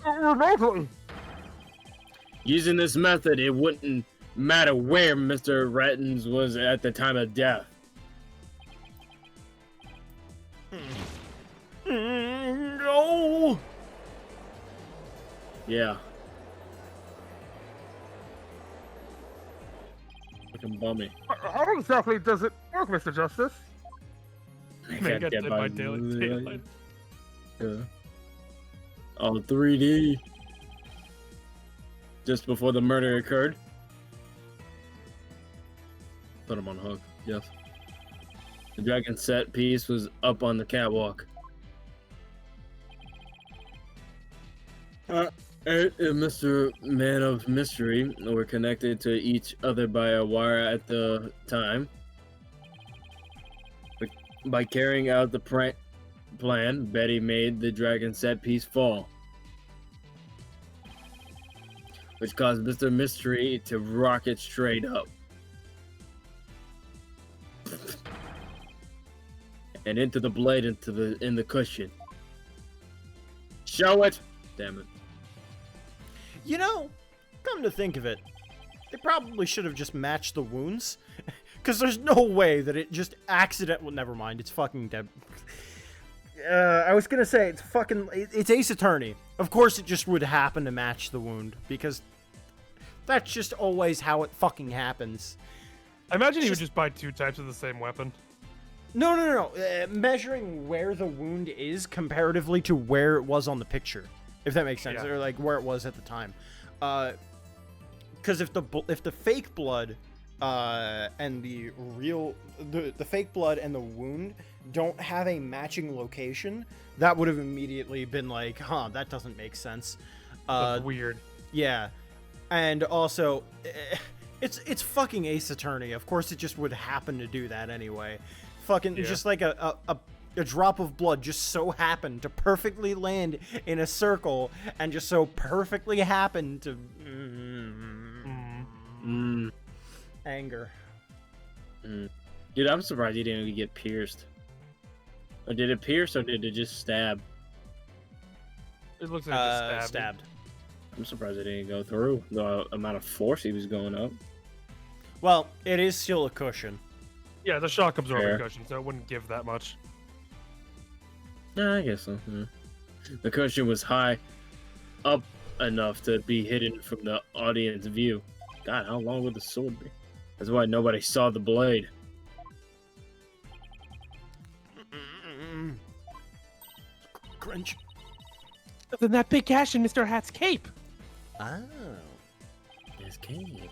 Remotely.
Using this method, it wouldn't matter where Mr. Rattens was at the time of death.
no!
Yeah. Fucking bummy.
How exactly does it work, Mr. Justice?
Man got dead by daylight.
Yeah. Oh, 3D. Just before the murder occurred. Put him on a hook. Yes. The dragon set piece was up on the catwalk. And Mr. Man of Mystery were connected to each other by a wire at the time. By carrying out the prank plan, Betty made the dragon set piece fall, which caused Mr. Mystery to rocket straight up. And into the blade in the cushion. Show it! Damn it.
You know, come to think of it, they probably should have just matched the wounds. Because there's no way that it just accidentally... Well, never mind, it's fucking dead. I was gonna say it's Ace Attorney. Of course, it just would happen to match the wound because that's just always how it fucking happens.
I imagine he would just buy 2 types of the same weapon.
No. Measuring where the wound is comparatively to where it was on the picture, if that makes sense,
Yeah.
or like where it was at the time. Because if the fake blood and the real the fake blood and the wound don't have a matching location, that would have immediately been like, huh, that doesn't make sense.
That's weird.
Yeah, and also, it's fucking Ace Attorney. Of course, it just would happen to do that anyway. Fucking just like a drop of blood just so happened to perfectly land in a circle and just so perfectly happened to anger.
Dude, I'm surprised he didn't even get pierced. Or did it pierce or did it just stab?
It looks like it just
Stabbed.
I'm surprised it didn't go through the amount of force he was going up.
Well, it is still a cushion.
Yeah, the shock absorbing
Fair.
cushion, so it wouldn't give that much.
Yeah, I guess so. Yeah. The cushion was high up enough to be hidden from the audience view. God, how long would the sword be? That's why nobody saw the blade.
Crunch.
Then that big gash in Mr. Hat's cape.
Oh.
His cape.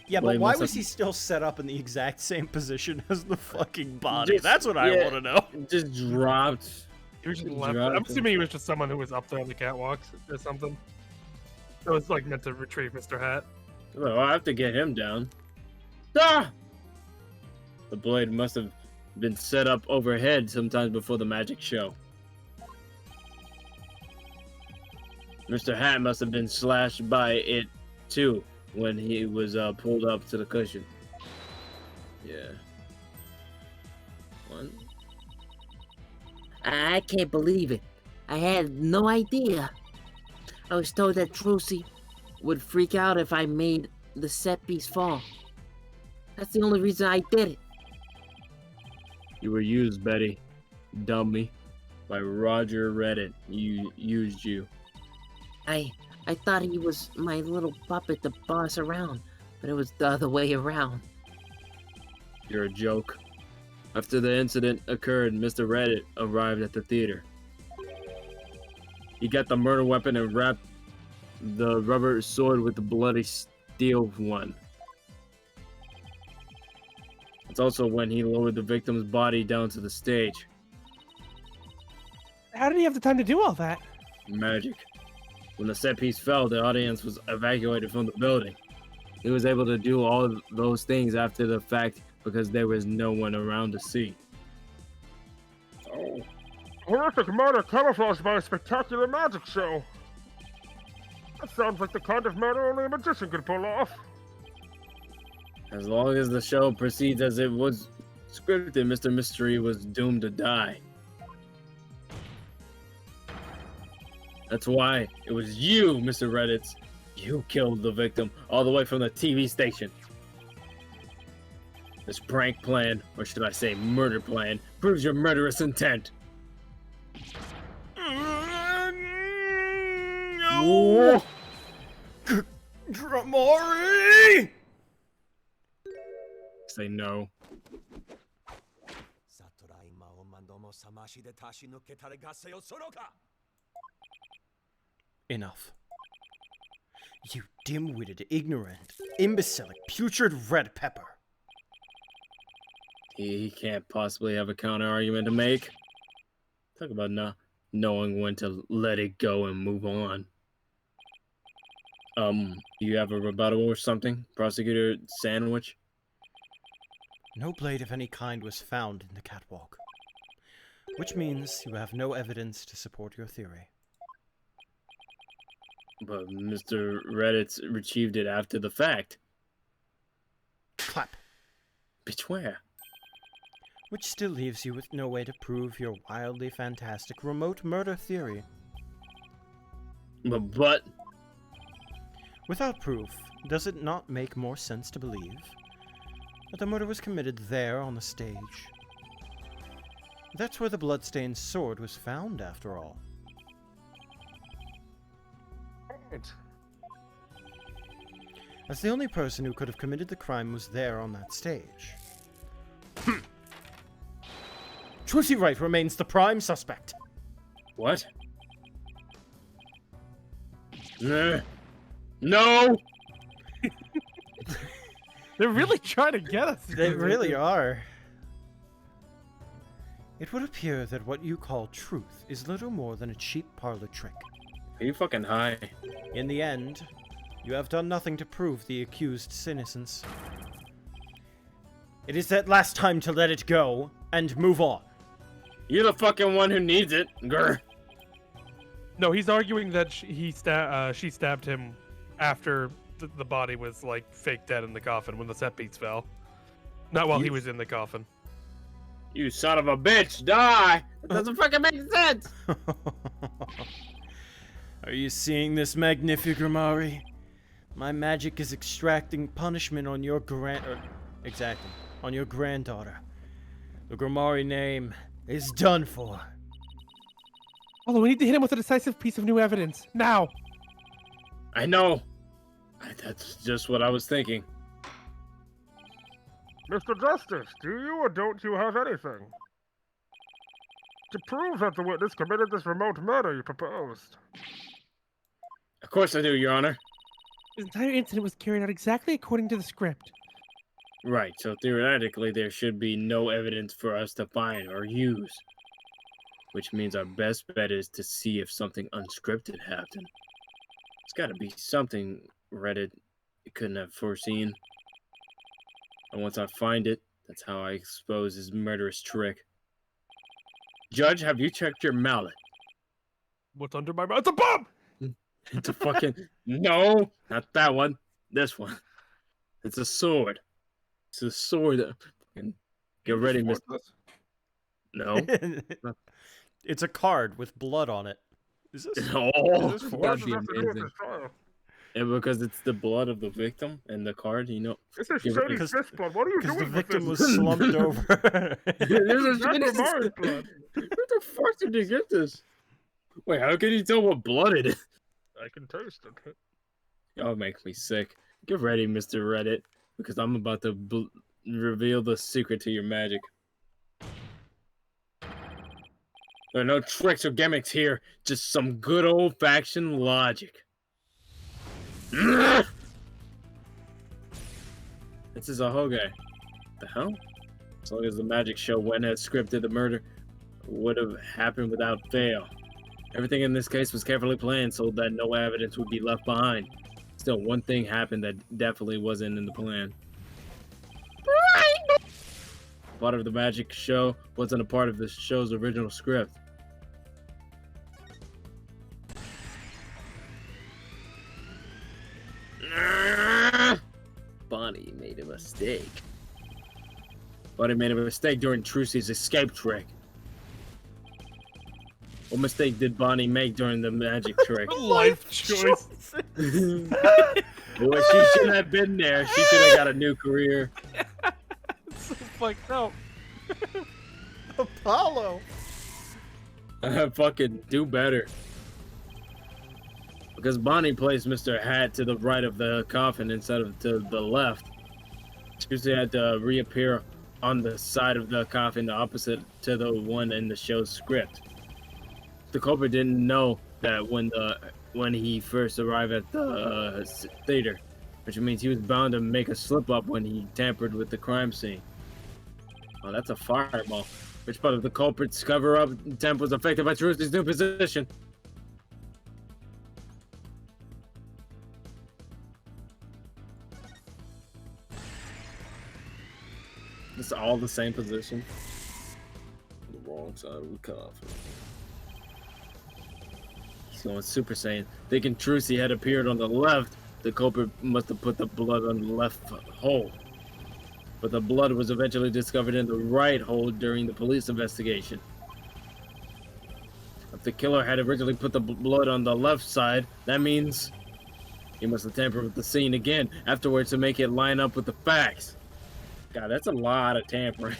Yeah,
Well,
but
he
why
must
was
have-
he still set up in the exact same position as the fucking body?
Just-
That's what I
yeah.
want to know.
Just dropped.
He was just
He
left.
dropped
I'm
it.
assuming he was just someone who was up there on the catwalks or something. It was like meant to retrieve Mr. Hat.
Well, I have to get him down. Ah! The blade must have been set up overhead sometimes before the magic show. Mr. Hat must have been slashed by it too when he was pulled up to the cushion. Yeah. One.
I can't believe it. I had no idea. I was told that Trucy would freak out if I made the set piece fall. That's the only reason I did it.
You were used, Betty. Dummy. By Roger Reddit. You used you.
I thought he was my little puppet to boss around, but it was the other way around.
You're a joke. After the incident occurred, Mr. Reddit arrived at the theater. He got the murder weapon and wrapped the rubber sword with the bloody steel one. It's also when he lowered the victim's body down to the stage.
How did he have the time to do all that?
Magic. When the set piece fell, the audience was evacuated from the building. He was able to do all those things after the fact because there was no one around to see.
Oh. Horrific murder camouflaged by a spectacular magic show. That sounds like the kind of murder only a magician could pull off.
As long as the show proceeds as it was scripted, Mr. Mystery was doomed to die. That's why it was you, Mr. Reddit. You killed the victim all the way from the TV station. This prank plan, or should I say murder plan, proves your murderous intent.
No! Dramori!
Say no.
Enough. You dim-witted, ignorant, imbecilic, putrid red pepper.
He can't possibly have a counter argument to make. Talk about not knowing when to let it go and move on. Do you have a rebuttal or something, Prosecutor Sandwich?
No blade of any kind was found in the catwalk, which means you have no evidence to support your theory.
But Mr. Reddit retrieved it after the fact.
Clap.
Bitch, where?
Which still leaves you with no way to prove your wildly fantastic remote murder theory.
But
Without proof, does it not make more sense to believe that the murder was committed there on the stage? That's where the bloodstained sword was found, after all.
Right.
As the only person who could have committed the crime was there on that stage. Trucy Wright remains the prime suspect.
What? No!
They're really trying to get us.
They really are. It would appear that what you call truth is little more than a cheap parlor trick.
Are you fucking high?
In the end, you have done nothing to prove the accused's innocence. It is that last time to let it go and move on.
You're the fucking one who needs it, grr.
No, he's arguing that she stabbed him after the body was like fake dead in the coffin when the set beats fell. Not while he was in the coffin.
You son of a bitch, die! That doesn't fucking make sense!
Are you seeing this, Magnific Grimari? My magic is extracting punishment on your on your granddaughter. The Grimari name is done for.
Although we need to hit him with a decisive piece of new evidence. Now!
I know. That's just what I was thinking.
Mr. Justice, do you or don't you have anything to prove that the witness committed this remote murder you proposed?
Of course I do, Your Honor.
This entire incident was carried out exactly according to the script.
Right, so theoretically there should be no evidence for us to find or use. Which means our best bet is to see if something unscripted happened. It's gotta be something Reddit couldn't have foreseen. And once I find it, that's how I expose his murderous trick. Judge, have you checked your mallet?
What's under my mouth? It's a bomb!
It's a fucking... No! Not that one. This one. It's a sword. It's a sword. Get ready, Mr. No.
It's a card with blood on it. Is this?
Oh,
is this
What
that'd
does
be
that have to do with
amazing.
this trial?
Yeah, because it's the blood of the victim and the card, you know.
This is
Give
Shady
it-
Smith's blood. What are you
Because
doing
the victim
with
was
this?
slumped over.
There's a
That's
shit-
Grimari's blood.
Where the fuck did you get this? Wait, how can you tell what blood it is?
I can taste it.
Y'all make me sick. Get ready, Mr. Reddit, because I'm about to reveal the secret to your magic. There are no tricks or gimmicks here, just some good old-fashioned logic. This is a Hoge. The hell? As long as the magic show went as scripted, the murder would have happened without fail. Everything in this case was carefully planned so that no evidence would be left behind. Still, one thing happened that definitely wasn't in the plan. Part of the magic show wasn't a part of the show's original script. Bonnie made a mistake. Bonnie made a mistake during Trucy's escape trick. What mistake did Bonnie make during the magic trick?
Life choice.
Well, she shouldn't have been there. She should have got a new career.
It's so fucked up.
Apollo.
Fucking do better. Because Bonnie placed Mr. Hat to the right of the coffin instead of to the left. Tuesday had to reappear on the side of the coffin, the opposite to the one in the show's script. The culprit didn't know that when he first arrived at the theater, which means he was bound to make a slip up when he tampered with the crime scene. Oh, that's a fireball. Which part of the culprit's cover-up attempt was affected by Trucy's new position? It's all the same position. The wrong side of the coffin. So in Super Saiyan, thinking Trucy had appeared on the left, the culprit must have put the blood on the left hole. But the blood was eventually discovered in the right hole during the police investigation. If the killer had originally put the blood on the left side, that means he must have tampered with the scene again afterwards to make it line up with the facts. God, that's a lot of tampering.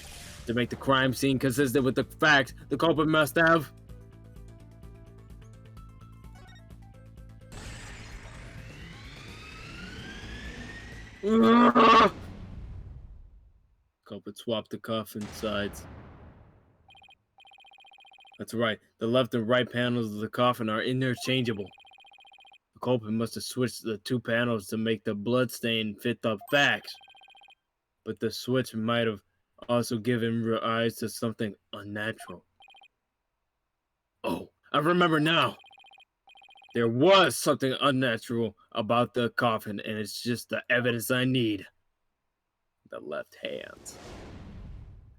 To make the crime scene consistent with the facts, the culprit must have... Culprit swapped the coffin sides. That's right. The left and right panels of the coffin are interchangeable. The culprit must have switched the two panels to make the bloodstain fit the facts. But the switch might have also given rise to something unnatural. Oh, I remember now. There was something unnatural about the coffin, and it's just the evidence I need. The left hand.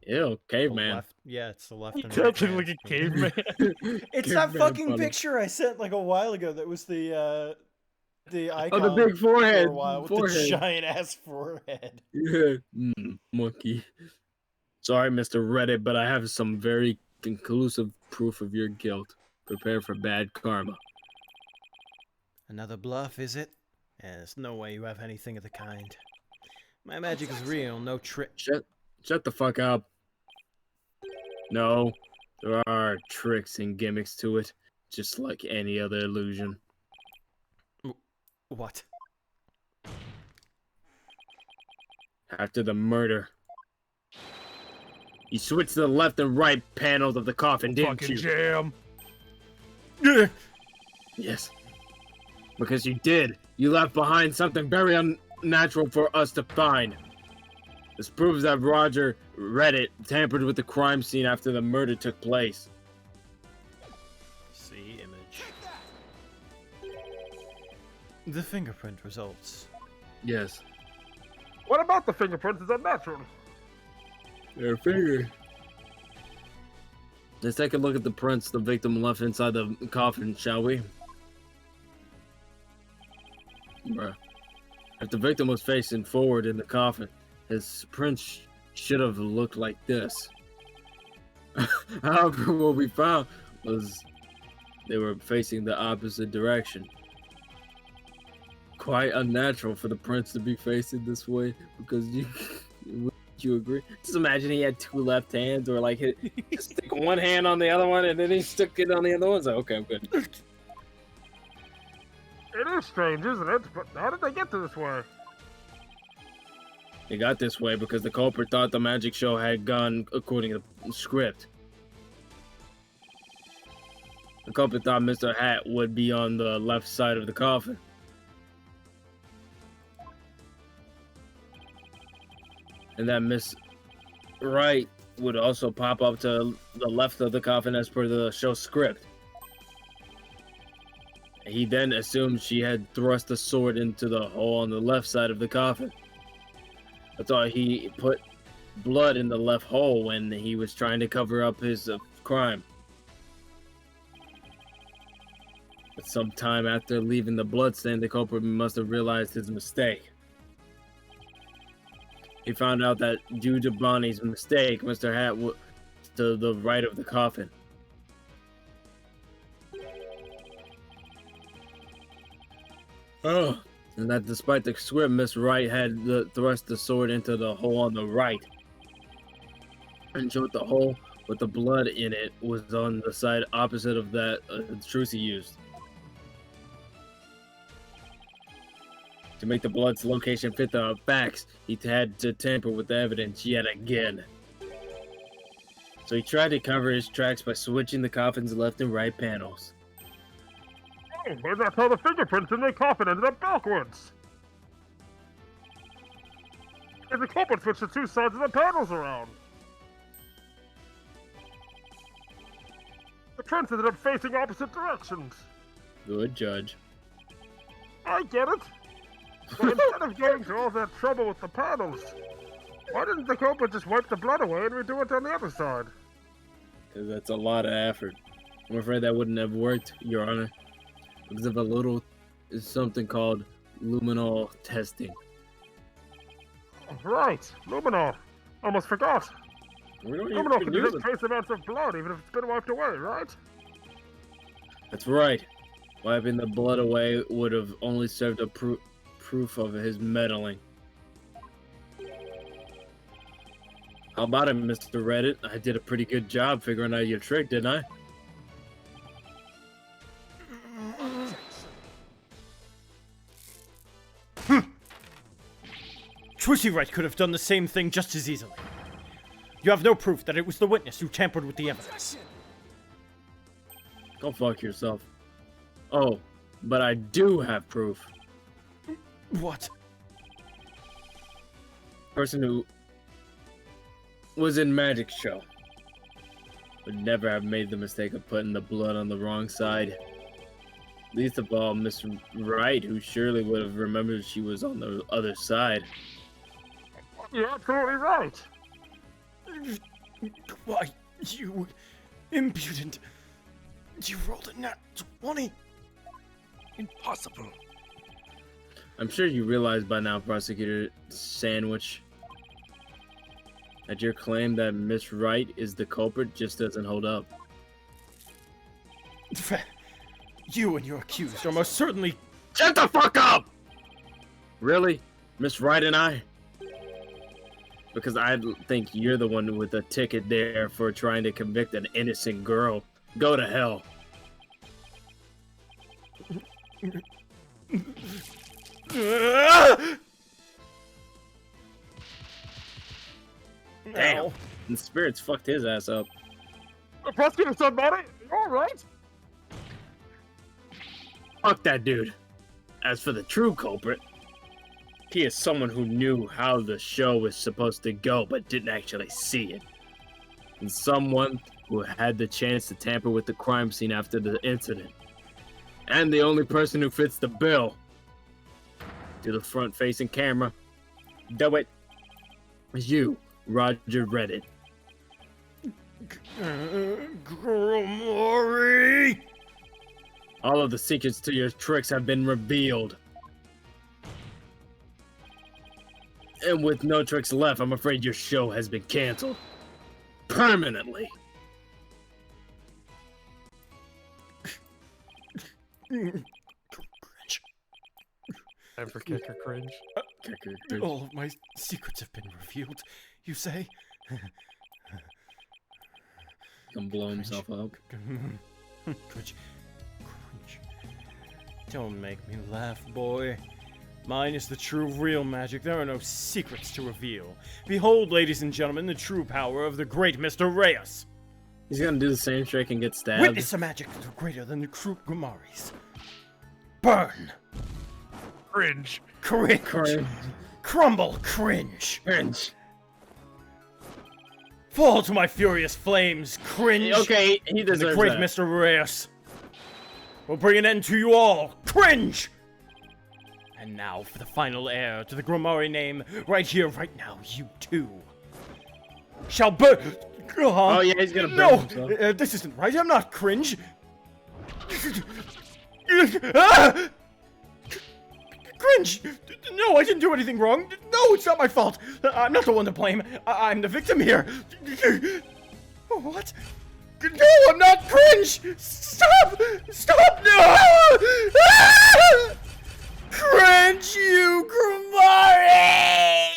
Ew, caveman.
Yeah, it's the left
He
and right.
tilted like a caveman.
It's that
Caveman
fucking
funny.
picture I sent like a while ago. That was the icon.
Oh, the big forehead.
For a while with
Forehead.
the giant ass forehead.
Yeah. Monkey. Sorry, Mr. Reddit, but I have some very conclusive proof of your guilt. Prepare for bad karma.
Another bluff, is it? Yeah, there's no way you have anything of the kind. My magic is real, no trick.
Shut the fuck up. No, there are tricks and gimmicks to it, just like any other illusion.
What?
After the murder, you switched the left and right panels of the coffin, didn't
Fucking
you?
jam.
Yes. Because you did. You left behind something very unnatural for us to find. This proves that Roger Reddit tampered with the crime scene after the murder took place.
See image. The fingerprint results.
Yes.
What about the fingerprints? Is that natural?
Their finger. Let's take a look at the prints the victim left inside the coffin, shall we? Bruh. If the victim was facing forward in the coffin, his prints should have looked like this. However, what we found was they were facing the opposite direction. Quite unnatural for the prints to be facing this way, because would you agree? Just imagine he had two left hands, or like just stick one hand on the other one and then he stuck it on the other one. So okay, I'm good.
It is strange, isn't it? But how did they get to this way?
They got this way because the culprit thought the magic show had gone according to the script. The culprit thought Mr. Hat would be on the left side of the coffin. And that Miss Right would also pop up to the left of the coffin as per the show script. He then assumed she had thrust the sword into the hole on the left side of the coffin. That's why he put blood in the left hole when he was trying to cover up his crime. But sometime after leaving the bloodstain, the culprit must have realized his mistake. He found out that due to Bonnie's mistake, Mr. Hat was to the right of the coffin. Oh, and that despite the script, Miss Wright had thrust the sword into the hole on the right. And showed the hole with the blood in it was on the side opposite of that truce he used. To make the blood's location fit the facts, he had to tamper with the evidence yet again. So he tried to cover his tracks by switching the coffin's left and right panels.
Oh, maybe that's how the fingerprints in the coffin ended up backwards. And the culprit switched the two sides of the panels around. The prints ended up facing opposite directions.
Good judge.
I get it. But instead of going to all that trouble with the panels, why didn't the culprit just wipe the blood away and redo it on the other side?
Because that's a lot of effort. I'm afraid that wouldn't have worked, Your Honor. Because of a little something called luminol testing.
Right, luminol. Almost forgot. Luminol can
use
detect trace amounts of blood even if it's been wiped away, right?
That's right. Wiping the blood away would have only served a proof of his meddling. How about it, Mr. Reddit? I did a pretty good job figuring out your trick, didn't I?
Trucy Wright could have done the same thing just as easily. You have no proof that it was the witness who tampered with the evidence.
Go fuck yourself. Oh, but I do have proof.
What?
Person who was in Magic Show would never have made the mistake of putting the blood on the wrong side. Least of all, Miss Wright, who surely would have remembered she was on the other side.
You're absolutely right.
Why, you impudent. You rolled a nat 20.
Impossible.
I'm sure you realize by now, Prosecutor Sandwich, that your claim that Miss Wright is the culprit just doesn't hold up.
You and your accused are most certainly...
Shut the fuck up! Really? Miss Wright and I? Because I think you're the one with the ticket there for trying to convict an innocent girl. Go to hell. Damn. And spirits fucked his ass up.
The prosecutor said, buddy, you alright?
Fuck that dude. As for the true culprit, he is someone who knew how the show was supposed to go but didn't actually see it. And someone who had the chance to tamper with the crime scene after the incident. And the only person who fits the bill. To the front-facing camera. Do it. Is you, Roger Reddit.
Grimory!
All of the secrets to your tricks have been revealed. And with no tricks left, I'm afraid your show has been canceled. Permanently.
Time for kicker cringe.
All of my secrets have been revealed, you say?
Gonna blow himself up.
Cringe. Don't make me laugh, boy. Mine is the true, real magic. There are no secrets to reveal. Behold, ladies and gentlemen, the true power of the great Mr. Reyes.
He's gonna do the same trick and get stabbed.
Witness a magic greater than the true Grimoires. Burn!
Cringe.
Cringe!
Cringe.
Crumble! Cringe!
Cringe.
Fall to my furious flames! Cringe!
Okay, he
And the
deserves
great
that.
Mr. Reyes will bring an end to you all! Cringe! And now for the final heir to the Grimoire name, right here, right now, you too shall burn.
Oh yeah, he's gonna burn
No,
himself.
this isn't right. I'm not cringe. Ah! Cringe! No, I didn't do anything wrong. No, it's not my fault. I'm not the one to blame. I'm the victim here. What? No, I'm not cringe! Stop! Stop! No! Ah! Cringe, you Grimoire!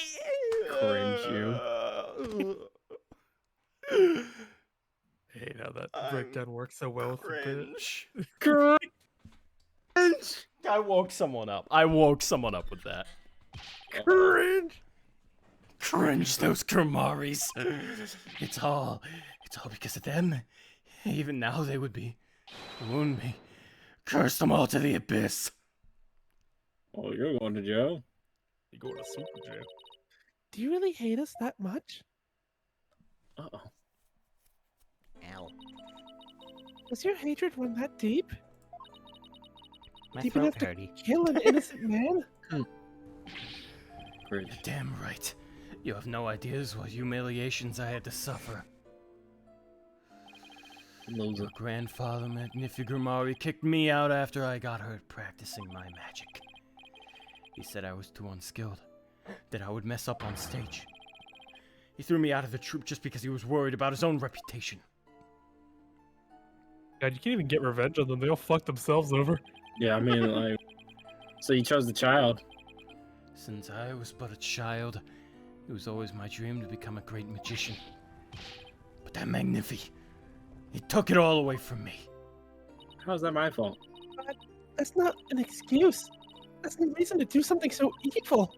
Cringe, you.
I hate how that breakdown works so well with the bit.
Cringe.
Cringe.
I woke someone up. I woke someone up with that.
Cringe.
Cringe, those Grimoires. It's all because of them. Even now they would wound me. Curse them all to the abyss.
Oh, you're going to jail.
You go to super jail.
Do you really hate us that much?
Uh-oh.
Ow.
Does your hatred run that deep?
My
Deep
throat
enough to
hurty.
kill an innocent man?
Cringe.
You're damn right. You have no ideas what humiliations I had to suffer.
Loser.
Your grandfather, Magnific Grimoire, kicked me out after I got hurt practicing my magic. He said I was too unskilled, that I would mess up on stage. He threw me out of the troupe just because he was worried about his own reputation.
God, you can't even get revenge on them. They all fucked themselves over.
Yeah, I mean, like, so you chose the child.
Since I was but a child,
It was always my dream to become a great magician. But that Magnifi, he took it all away from me.
How's that my fault?
That's not an excuse. That's no reason to do something so evil.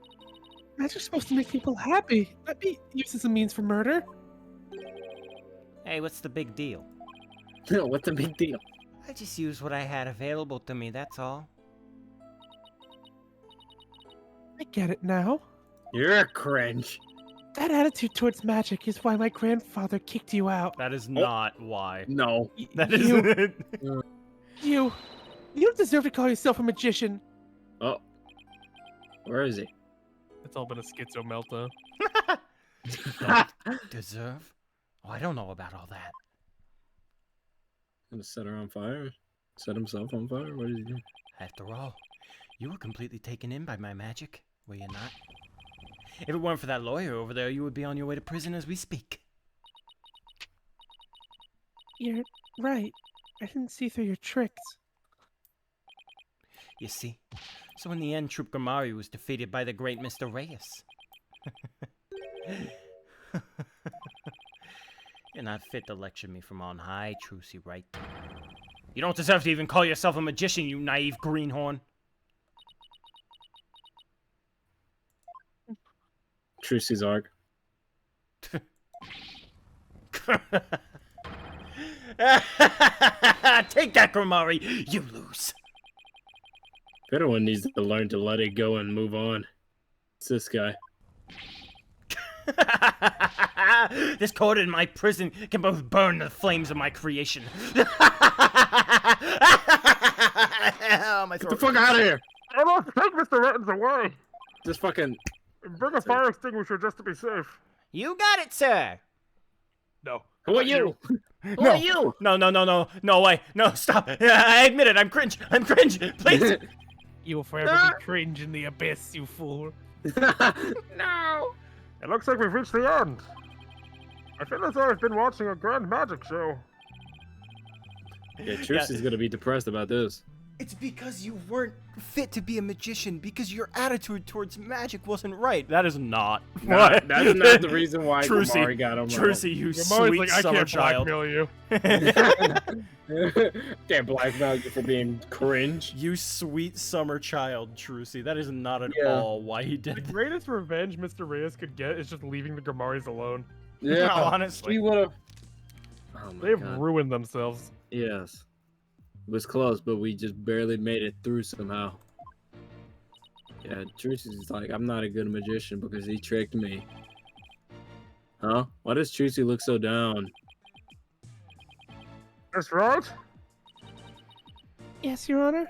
Magic's supposed to make people happy, not be used as a means for murder.
Hey, what's the big deal?
What's the big deal?
I just used what I had available to me, that's all.
I get it now.
You're a cringe.
That attitude towards magic is why my grandfather kicked you out.
That is not why.
No.
That
you,
isn't.
you don't deserve to call yourself a magician.
Oh. Where is he?
It's all been a schizo meltdown.
Deserve? Oh, I don't know about all that.
Gonna set her on fire? Set himself on fire? What is he doing?
After all, you were completely taken in by my magic, were you not? If it weren't for that lawyer over there, you would be on your way to prison as we speak.
You're right. I didn't see through your tricks.
You see? So in the end, Troop Grimari was defeated by the great Mr. Reyes. You're not fit to lecture me from on high, Trucy, right? You don't deserve to even call yourself a magician, you naive greenhorn.
Trucy's arc.
Take that, Grimari! You lose!
If anyone needs to learn to let it go and move on, it's this guy.
This court and my prison can both burn the flames of my creation.
Get the fuck out of here!
I don't take Mr. Rettins away.
Just fucking...
Bring a fire extinguisher just to be safe.
You got it, sir!
No.
Who are you? Who
No.
are you?
No way. No, stop. I admit it, I'm cringe. Please.
You will forever be cringe in the abyss, you fool.
No!
It looks like we've reached the end. I feel as though I've been watching a grand magic show.
Yeah, Trucy's gonna be depressed about this.
It's because you weren't fit to be a magician, because your attitude towards magic wasn't right. That is not.
That's not the reason why
Trucy,
Grimari got him.
Trucy, you
Grimari's
sweet
like, I
summer
can't
child.
blackmail you.
Can't blackmail you for being cringe.
You sweet summer child, Trucy. That is not at
Yeah.
all why he
The
did that.
greatest revenge Mr. Reyes could get is just leaving the Grimaris alone.
Yeah,
honestly.
he would have. Oh my
They've
god.
ruined themselves.
Yes. It was close, but we just barely made it through somehow. Yeah, Trucy's like, I'm not a good magician because he tricked me. Huh? Why does Trucy look so down?
That's right.
Yes, Your Honor?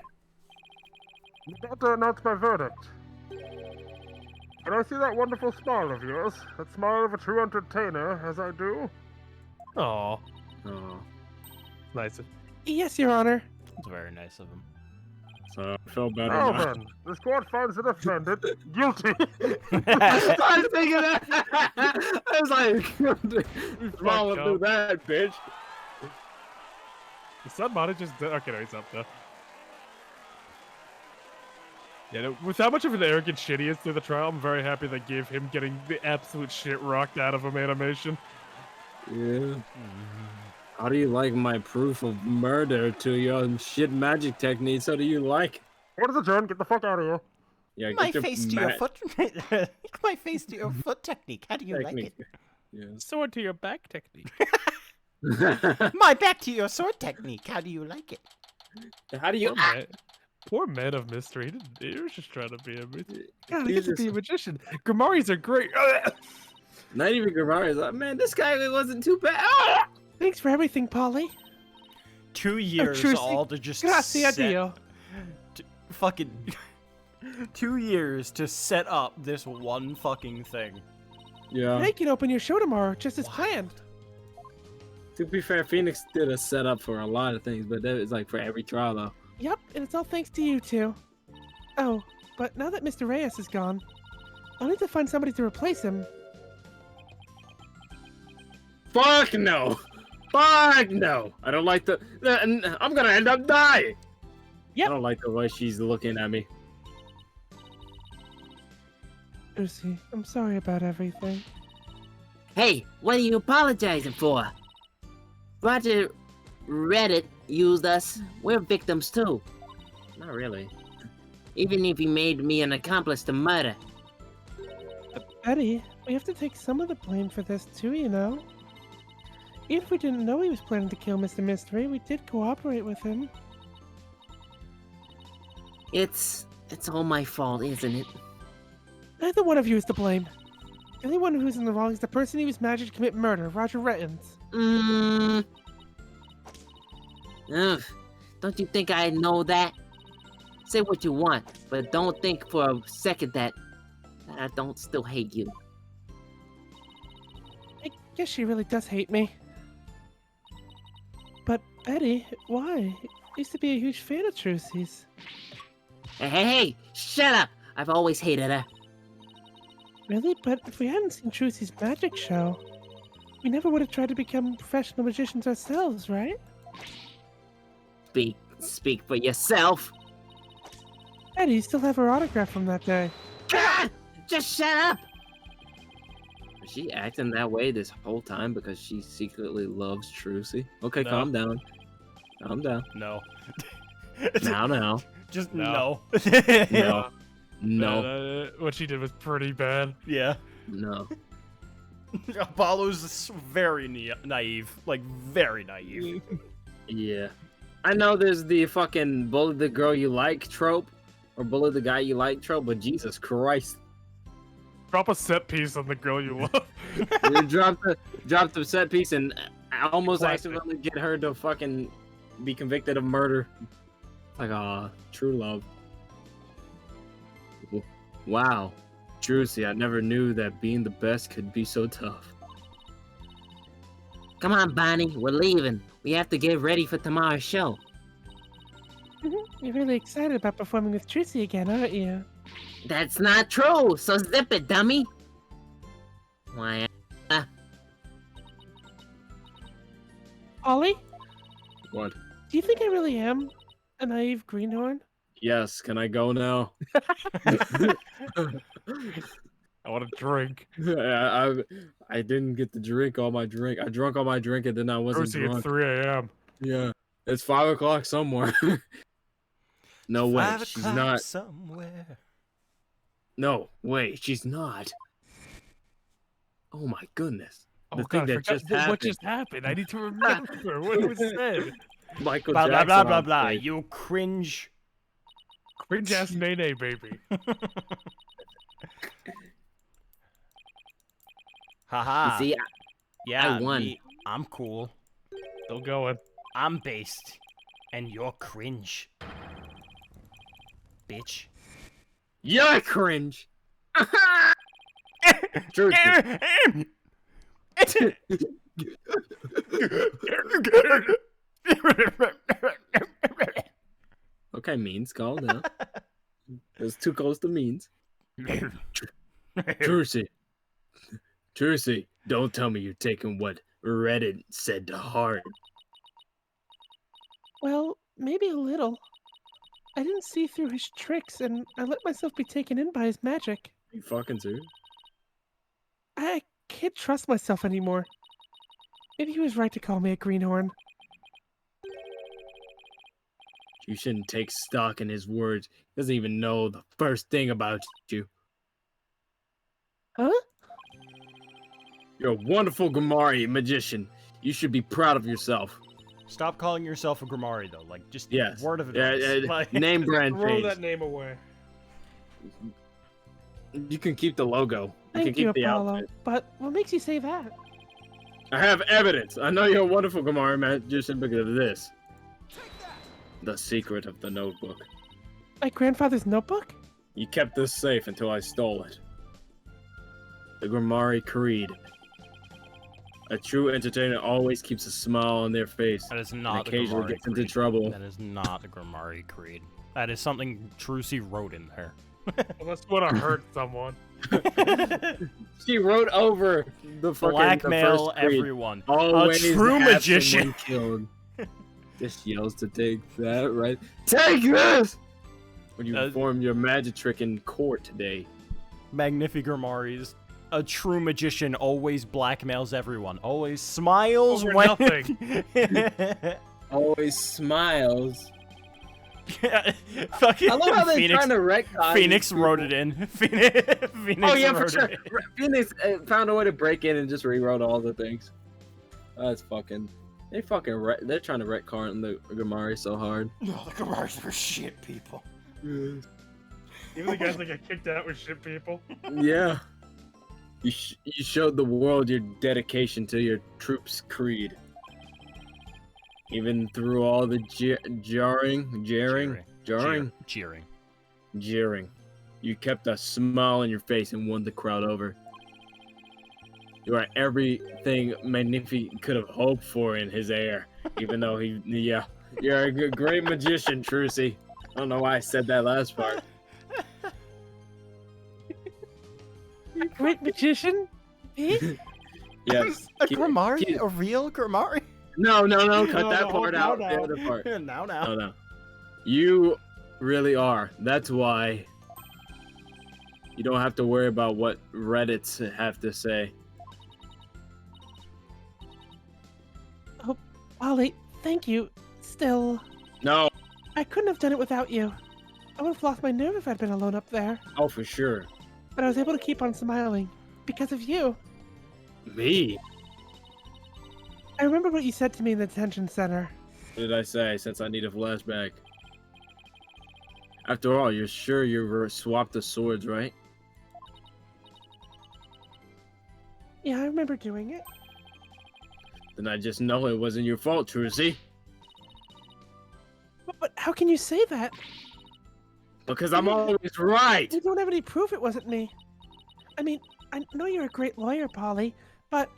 I'm about to announce my verdict. Can I see that wonderful smile of yours? That smile of a true entertainer, as I do?
Aw,
Oh,
nice.
Yes, Your Honor.
It's very nice of him.
so I felt better
Now
now.
then, this court finds the defendant guilty.
I was thinking that. I was like, what's wrong
fucked
with that, bitch?
The sun mod just okay, no, he's up though. Yeah, no, with how much of an arrogant shit he is through the trial, I'm very happy they gave him getting the absolute shit rocked out of him animation.
Yeah. How do you like my proof of murder to your shit magic techniques? How do you like?
What is it, John? Get the fuck out of here.
Yeah,
My
get your
face to your foot. My face to your foot technique. How do you like it?
Yeah.
Sword to your back technique.
My back to your sword technique. How do you like it?
How do you?
Poor man of mystery. He was just trying to be a magician. God, he
He's
gets to
just-
be a magician. Grimaris are great.
Not even Grimari is like, man, this guy wasn't too bad. Ah!
Thanks for everything, Polly.
2 years
Trucy.
all to just
Gracias,
set,
Dio.
fucking 2 years to set up this one fucking thing.
Yeah.
They can open your show tomorrow, just as planned.
To be fair, Phoenix did a setup for a lot of things, but that was like for every trial though.
Yep, and it's all thanks to you two. Oh, but now that Mr. Reyes is gone, I'll need to find somebody to replace him.
Fuck no! Fuck no! I don't like the. I'm gonna end up dying.
Yep.
I don't like the way she's looking at me.
Lucy, I'm sorry about everything.
Hey, what are you apologizing for? Roger Reddit used us. We're victims too.
Not really.
Even if he made me an accomplice to murder.
Betty, we have to take some of the blame for this too, you know? Even if we didn't know he was planning to kill Mr. Mystery, we did cooperate with him.
It's all my fault, isn't it?
Neither one of you is to blame. The only one who's in the wrong is the person who was magic to commit murder, Roger Rettins.
Ugh, don't you think I know that? Say what you want, but don't think for a second that I don't still hate you.
I guess she really does hate me. But, Betty, why? I used to be a huge fan of Trucy's.
Hey, shut up! I've always hated her.
Really? But if we hadn't seen Trucy's magic show, we never would have tried to become professional magicians ourselves, right?
Speak for yourself.
Betty, you still have her autograph from that day.
God! Just shut up! Is she acting that way this whole time because she secretly loves Trucy? Okay,
No.
calm down. Calm down.
No.
Now.
Just
No.
no.
No.
What she did was pretty bad.
Yeah.
No.
Apollo's very naive. Like, very naive.
Yeah. I know there's the fucking bully the girl you like trope, or bully the guy you like trope, but Jesus Christ.
Drop a set piece on the girl you love.
You drop the set piece and almost
Classic.
accidentally get her to fucking be convicted of murder. Like, true love. Wow. Trucy, I never knew that being the best could be so tough.
Come on, Bonnie, we're leaving. We have to get ready for tomorrow's show.
You're really excited about performing with Trucy again, aren't you?
That's not true, so zip it, dummy. Why?
Ollie,
What?
do you think I really am a naive greenhorn?
Yes, can I go now?
I want a drink.
I didn't get to drink all my drink. I drank all my drink and then I wasn't
Lucy,
drunk.
it's 3 a.m.
Yeah, it's 5 o'clock somewhere. No way,
5
she's
o'clock
not.
somewhere.
No way, she's not. Oh my goodness.
Oh
The
god,
thing
I
that
forgot
just happened.
what just happened. I need to remember what was said.
Michael
Blah, blah,
Jackson.
blah, blah,
on
blah.
stage.
You cringe.
Cringe ass Nene, baby.
Haha.
You see,
Yeah,
I won.
I'm cool.
Still going.
I'm based. And you're cringe. Bitch.
Yeah, cringe. Truth. Okay, means, calm down. It's too close to means. Trucy, don't tell me you're taking what Reddit said to heart.
Well, maybe a little. I didn't see through his tricks, and I let myself be taken in by his magic.
You fucking serious?
I can't trust myself anymore. Maybe he was right to call me a greenhorn.
You shouldn't take stock in his words. He doesn't even know the first thing about you.
Huh?
You're a wonderful Gamari magician. You should be proud of yourself.
Stop calling yourself a Grimari, though. Like, just
Yes.
word of advice. Like-
Name brand
Throw
change.
that name away.
You can keep the logo. You can
Thank
keep
you,
the
Apollo.
outfit.
But what makes you say that?
I have evidence. I know you're a wonderful Gamari magician because of this. The secret of the notebook.
My grandfather's notebook?
You kept this safe until I stole it. The Grimari Creed. A true entertainer always keeps a smile on their face.
That is
And
not the
occasionally
Grimari
gets into
Creed.
trouble.
That is not the Grimari Creed. That is something Trucy wrote in there.
Unless want to hurt someone.
She wrote over the fucking
Blackmail
the first Creed.
everyone.
Always
a true
have
magician.
someone killed. Just yells to take that, right? Take this! When you
Uh,
perform your magic trick in court today.
Magnificurmaris. A true magician always blackmails everyone. Always smiles
Over
when
nothing.
Always smiles.
Fucking
I love how they're
Phoenix,
trying to retcon
Phoenix
these
wrote
people.
it in. Phoenix
Oh yeah, for
wrote
sure.
it in.
Phoenix found a way to break in and just rewrote all the things. That's fucking. They're trying to retcon the Gamari so hard.
No, the Gamaris are shit people.
Even the guys that get kicked out with shit people.
Yeah. You showed the world your dedication to your troops' creed. Even through all the jeering. You kept a smile on your face and won the crowd over. You are everything Magnifi could have hoped for in his heir. Even though you're a great magician, Trucy. I don't know why I said that last part.
A great magician? Me?
Yes.
A Gramari? A real Gramari?
No, cut
No,
that
no,
part
no,
out.
no.
The other part.
Now.
No. You really are. That's why you don't have to worry about what Reddits have to say.
Oh, Ollie, thank you. Still,
No.
I couldn't have done it without you. I would have lost my nerve if I'd been alone up there.
Oh, for sure.
But I was able to keep on smiling. Because of you.
Me?
I remember what you said to me in the detention center.
What did I say since I need a flashback? After all, you're sure you swapped the swords, right?
Yeah, I remember doing it.
Then I just know it wasn't your fault, Trucy.
But how can you say that?
Because I'm always right!
You don't have any proof it wasn't me. I mean, I know you're a great lawyer, Polly, but...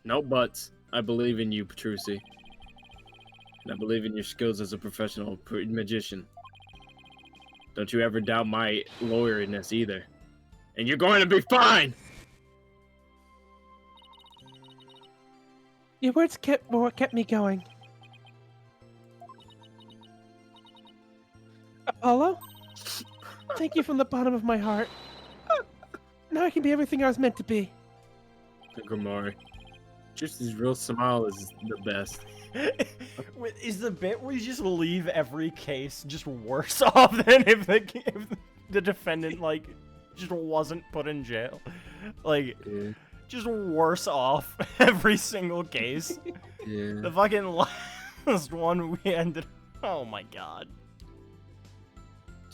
No buts. I believe in you, Trucy. And I believe in your skills as a professional magician. Don't you ever doubt my lawyeriness either. And you're going to be fine!
Your words were what kept me going. Apollo? Thank you from the bottom of my heart. Now I can be everything I was meant to be.
Gramari. Trucy's real smile is the best.
Is the bit where you just leave every case just worse off than if the defendant, like, just wasn't put in jail? Like,
Yeah.
just worse off every single case.
Yeah.
The fucking last one we ended. Oh my god.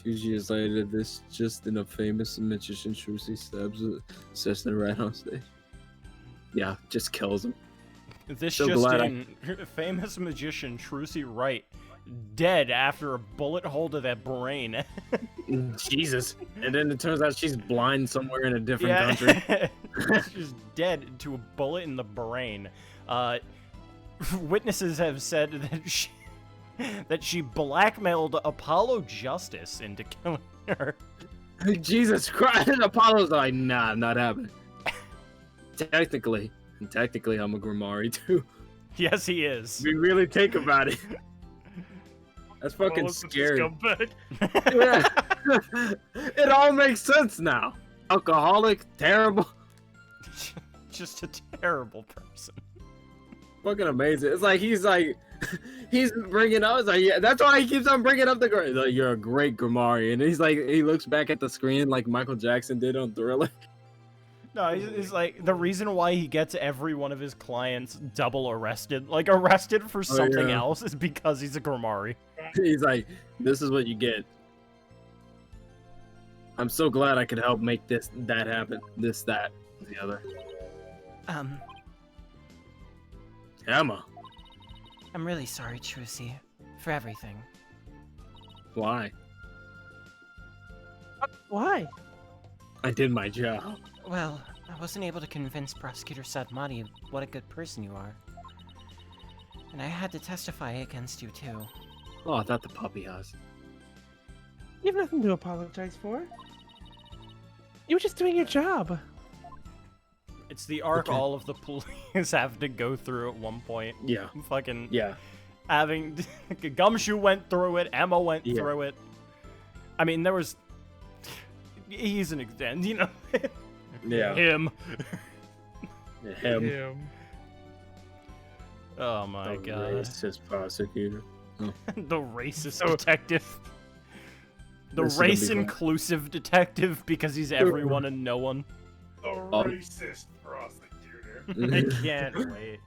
2 years later, this just in a famous magician Trucy stabs a assistant right on stage. Yeah, just kills him.
This
So
just
glad
in. Famous magician Trucy Wright dead after a bullet hole to that brain.
Jesus. And then it turns out she's blind somewhere in a different country.
She's dead to a bullet in the brain. Witnesses have said that she blackmailed Apollo Justice into killing her.
Jesus Christ. And Apollo's like, nah, not happening. Technically, I'm a Gramari too.
Yes, he is.
We really think about it. That's fucking
Apollo's such a
scary.
scumbag.
Yeah. It all makes sense now. Alcoholic, terrible.
Just a terrible person.
Fucking amazing. It's like he's bringing up. It's like, yeah, that's why he keeps on bringing up the like, you're a great Gramari, and he's like, he looks back at the screen like Michael Jackson did on Thriller.
No, he's like, the reason why he gets every one of his clients double arrested, like arrested for something
yeah.
else, is because he's a Gramari.
He's like, this is what you get. I'm so glad I could help make that happen. This, that, the other. Emma,
I'm really sorry, Trucy, for everything.
why?
Why?
I did my job.
Well, I wasn't able to convince Prosecutor Sadmati what a good person you are. And I had to testify against you, too.
Oh, I thought the puppy house.
You have nothing to apologize for. You were just doing your job.
It's the arc
Okay.
all of the police have to go through at one point.
Yeah.
Fucking
Yeah.
having Gumshoe went through it, Emma went
Yeah.
through it. I mean, there was
He's an example, you know.
Yeah.
Him.
Him.
Him.
Oh my
The
god.
racist prosecutor.
The racist
Oh.
detective. The
This is gonna be
race
fun.
inclusive detective because he's everyone and no one.
The
Oh.
racist prosecutor.
I can't wait.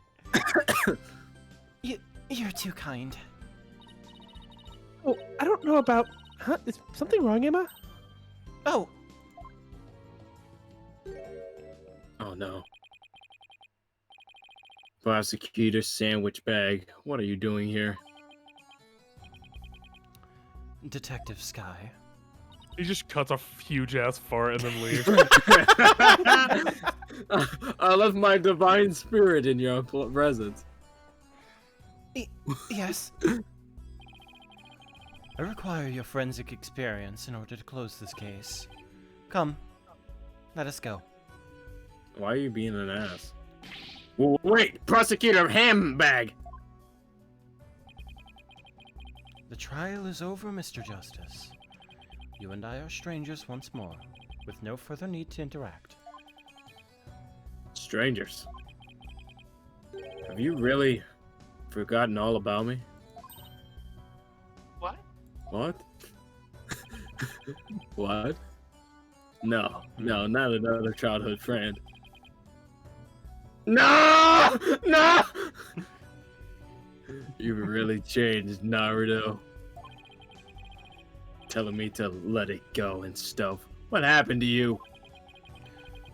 You're too kind.
Oh, I don't know about. Huh? Is something wrong, Emma?
Oh,
Oh no. Prosecutor sandwich bag. What are you doing here?
Detective Sky.
He just cuts a huge ass fart and then leaves.
I left my divine spirit in your presence.
yes.
I require your forensic experience in order to close this case. Come, let us go.
Why are you being an ass? Wait, prosecutor handbag.
The trial is over, Mr. Justice. You and I are strangers once more, with no further need to interact.
Strangers. Have you really forgotten all about me?
What?
What? What? No, not another childhood friend. No! No! You've really changed, Naruto. Telling me to let it go and stuff. What happened to you?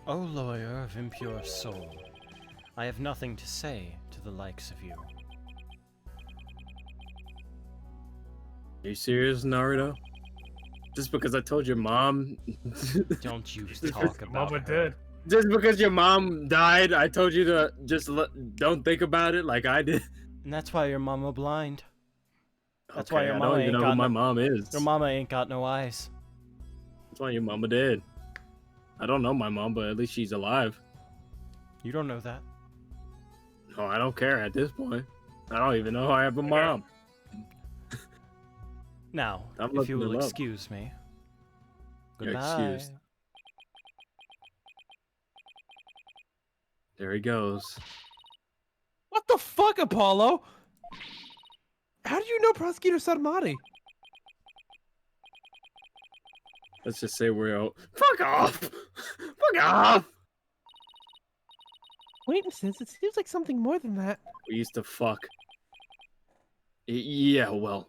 O lawyer of impure soul, I have nothing to say to the likes of you.
Are you serious, Naruto? Just because I told your mom...
Don't you talk about
Mama
her.
did.
Just because your mom died, I told you to just don't think about it like I did.
And that's why your mama blind. That's
Okay,
why your
I
mama
don't even
ain't
know who
got
my
no,
mom is.
your mama ain't got no eyes.
That's why your mama did. I don't know my mom, but at least she's alive.
You don't know that.
No, I don't care at this point. I don't even know I have a mom.
Now,
I'm
if
looking
you will
it up.
excuse me.
You're
Goodbye.
excused. There he goes.
What the fuck, Apollo? How do you know Prosecutor Satomati?
Let's just say we're all... Fuck off! Fuck off!
Acquaintances? It seems like something more than that.
We used to fuck. Yeah, well.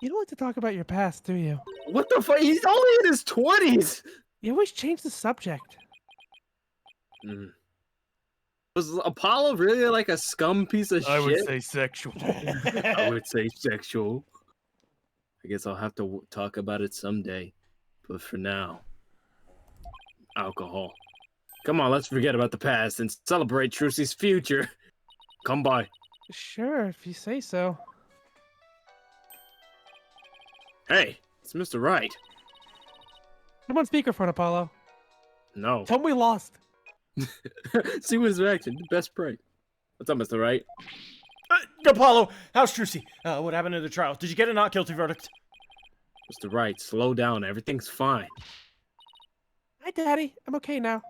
You don't like to talk about your past, do you?
What the fuck? He's only in his 20s!
You always change the subject.
Mm. Was Apollo really like a scum piece of
I would
shit?
say sexual.
I would say sexual. I guess I'll have to talk about it someday. But for now, alcohol. Come on, let's forget about the past and celebrate Trucy's future. Come by.
Sure, if you say so.
Hey, it's Mr. Wright.
I'm on speakerphone, Apollo.
No.
Tell him we lost.
See his reaction. Best prank. What's up, Mr. Wright?
Apollo, how's Trucy? What happened to the trial? Did you get a not guilty verdict?
Mr. Wright, slow down. Everything's fine.
Hi, Daddy. I'm okay now.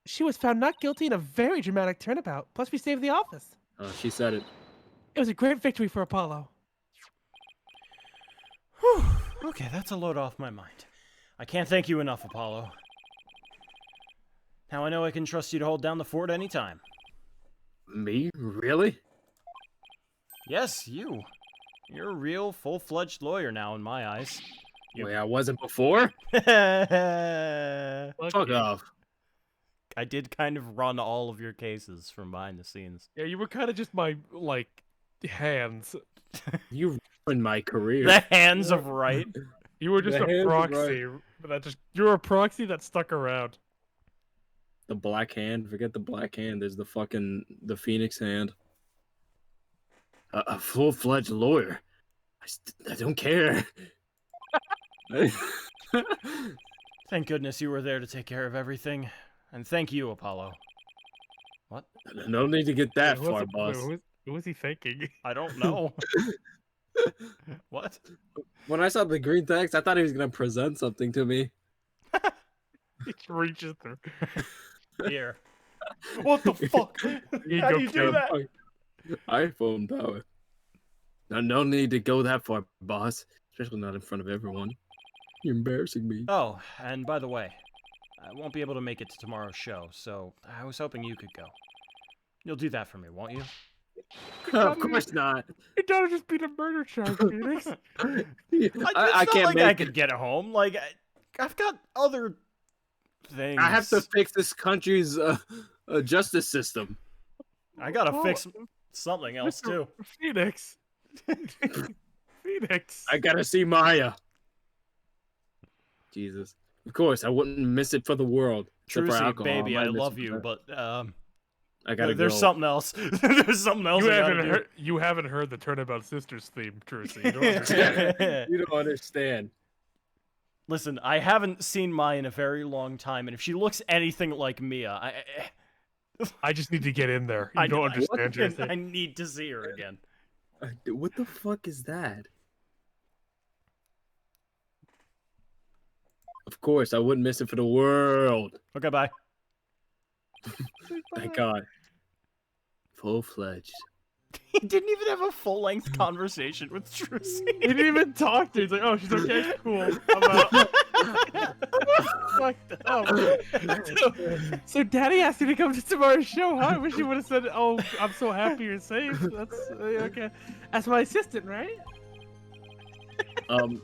She was found not guilty in a very dramatic turnabout. Plus, we saved the office.
She said it.
It was a great victory for Apollo.
Whew. Okay, that's a load off my mind. I can't thank you enough, Apollo. Now I know I can trust you to hold down the fort anytime.
Me? Really?
Yes, you. You're a real, full-fledged lawyer now in my eyes.
Wait, I wasn't before? Fuck off.
I did kind of run all of your cases from behind the scenes.
Yeah, you were kind of just my, like, hands.
You ruined my career.
The hands of right.
You were just
The hands
a
of
proxy. You were a proxy that stuck around.
The black hand. Forget the black hand. There's the Phoenix hand. A full-fledged lawyer. I don't care.
Thank goodness you were there to take care of everything. And thank you, Apollo. What?
No need to get that
Wait,
far, boss.
Who was he thinking?
I don't know. What?
When I saw the green text, I thought he was gonna present something to me.
It reaches through.
Here. What the fuck? How do you do that?
iPhone power. Now, no need to go that far, boss. Especially not in front of everyone. You're embarrassing me.
Oh, and by the way, I won't be able to make it to tomorrow's show, so I was hoping you could go. You'll do that for me, won't you?
Of course not.
It doesn't just be a murder charge, Phoenix.
It's not
can't
like
make
I could get it home. Like, I've got other things.
I have to fix this country's justice system.
I gotta fix something else, too.
Phoenix. Phoenix.
I gotta see Maya. Jesus. Of course, I wouldn't miss it for the world. Except for
Trucy,
alcohol.
baby, I
might miss
love
it
you,
for
but
I gotta
there's
go.
something else. There's something else.
You haven't heard the Turnabout Sisters theme, Trucy. You don't understand.
You don't understand.
Listen, I haven't seen Maya in a very long time, and if she looks anything like Mia,
I just need to get in there. You don't understand, Trucy.
I need to see her again.
What the fuck is that? Of course, I wouldn't miss it for the world.
Okay, bye.
Thank God. Full-fledged.
He didn't even have a full-length conversation with Trucy.
He didn't even talk to her. He's like, oh, she's okay? Cool. I'm out. Fucked up. So Daddy asked you to come to tomorrow's show, huh? I wish you would have said, oh, I'm so happy you're safe. That's okay. That's my assistant, right?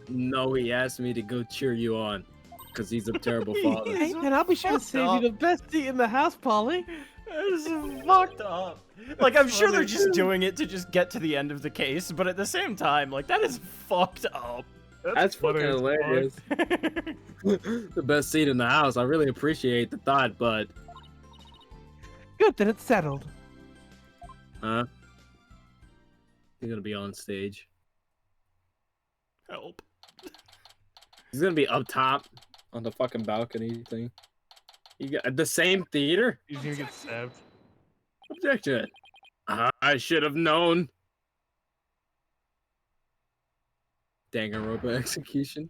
No, he asked me to go cheer you on. Because he's a terrible father.
Hey, and I'll be sure to save you the best seat in the house, Polly.
This is fucked up. Like, I'm sure they're just doing it to just get to the end of the case, but at the same time, like, that is fucked up.
That's fucking hilarious. The best seat in the house. I really appreciate the thought, but...
Good, then it's settled.
Huh? He's gonna be on stage.
Help.
He's gonna be up top on the fucking balcony thing. You got the same theater?
He's gonna get stabbed.
Objection. I should have known. Danganronpa execution.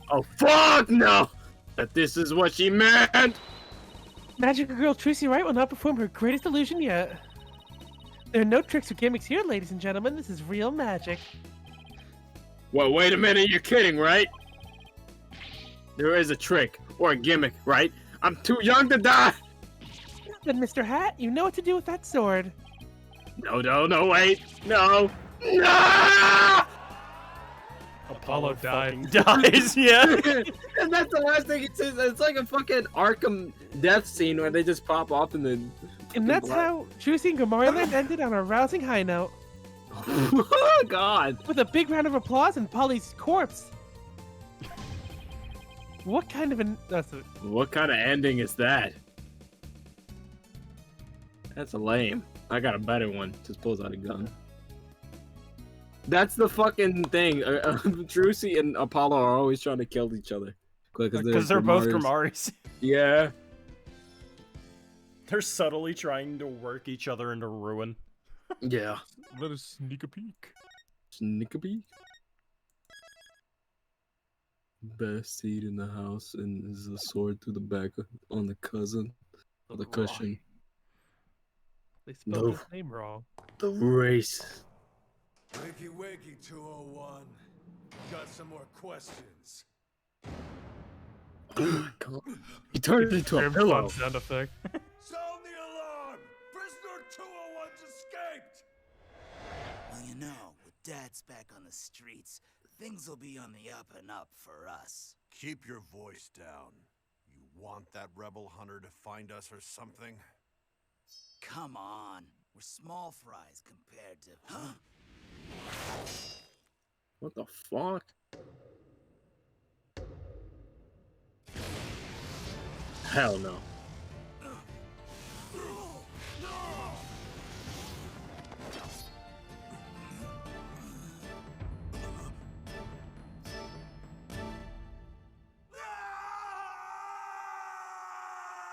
Oh fuck no! That this is what she meant.
Magical girl Trucy Wright will not perform her greatest illusion yet. There are no tricks or gimmicks here, ladies and gentlemen. This is real magic.
Well, wait a minute. You're kidding, right? There is a trick or a gimmick, right? I'm too young to die.
Then, Mr. Hat, you know what to do with that sword.
No, wait. No. No!
Apollo died.
Dies, yeah.
And that's the last thing he says. It's like a fucking Arkham death scene where they just pop off in the...
And that's how Trucy and Gamorrean ended on a rousing high note.
Oh, God.
With a big round of applause and Polly's corpse. What kind of an...
What kind of ending is that? That's lame. I got a better one. Just pulls out a gun. That's the fucking thing. Trucy and Apollo are always trying to kill each other.
Because they're both Grimoires.
Yeah.
They're subtly trying to work each other into ruin.
Yeah.
Let us sneak a peek.
Sneak a peek. Best seat in the house and is a sword through the back on the cousin of the cushion.
They spelled his name wrong.
The race.
Wakey, wakey, 201. Got some more questions.
Oh my God. He turned into a pillow.
Sound effect.
Sound the alarm! Prisoner 201's escaped!
Well, you know, with Dad's back on the streets, things will be on the up and up for us.
Keep your voice down. You want that rebel hunter to find us or something?
Come on. We're small fries compared to... Huh?
What the fuck? Hell no.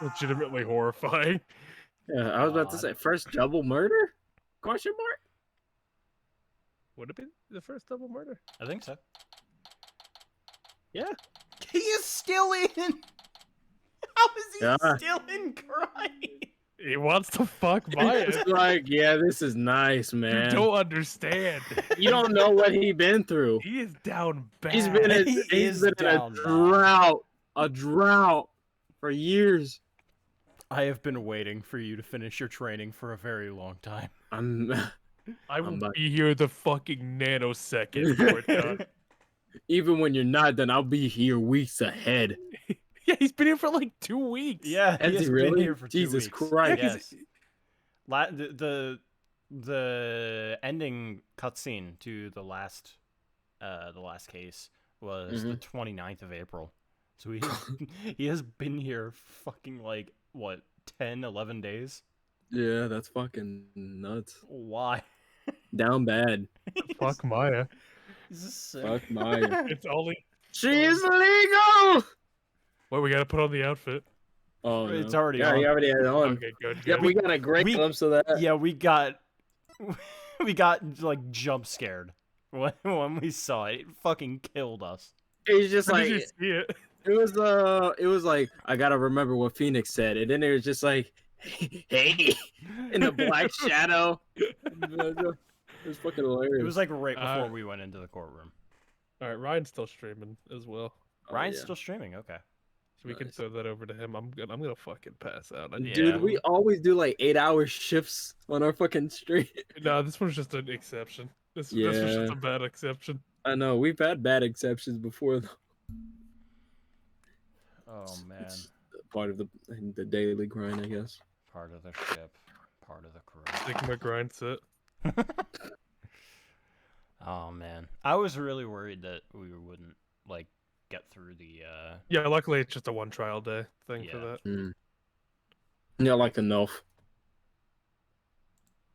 Legitimately horrifying.
Yeah, I was about to say, first double murder? Question mark?
Would have been. The first double murder.
I think so.
Yeah.
He is still in. How is he
Yeah.
still in crying?
He wants to fuck Maya.
It's like, yeah, this is nice,
You
man.
don't understand.
You don't know what he's been through.
He is down bad.
He's been in,
He
he's
is
been in a
down bad.
drought for years.
I have been waiting for you to finish your training for a very long time.
I will
about-
be here the fucking nanosecond before it's done.
Even when you're not done, I'll be here weeks ahead.
Yeah, he's been here for like 2 weeks.
Yeah,
Has
he has
he really?
been here for
Jesus
2 weeks.
Christ.
Yes. The ending cutscene to the last case was the 29th of April. So he has been here fucking like what 10, 11 days.
Yeah, that's fucking nuts.
Why?
Down bad.
Fuck Maya.
Fuck Maya.
It's only.
She's legal.
What, we gotta put on the outfit?
Oh,
It's
no.
already
yeah,
on.
you already had it on.
Okay, good.
Yeah,
good.
we got a great glimpse of that.
Yeah, we got like jump scared when we saw it. It fucking killed us.
It's just
When
like
did you see it?
it was like I gotta remember what Phoenix said, and then it was just like, hey, in the black shadow. It was fucking hilarious.
It was like right before we went into the courtroom.
All right, Ryan's still streaming as well.
Ryan's still streaming. Okay.
So we can throw that over to him. I'm gonna fucking pass out.
Dude, we always do like 8-hour shifts on our fucking stream.
No, this one's just an exception. This was just a bad exception.
I know we've had bad exceptions before, though.
Oh man.
It's part of the daily grind, I guess.
Part of the ship, part of the crew.
Take my grind set.
Oh man, I was really worried that we wouldn't like get through the.
Yeah, luckily it's just a one trial day thing for that.
Yeah, like the Nelf.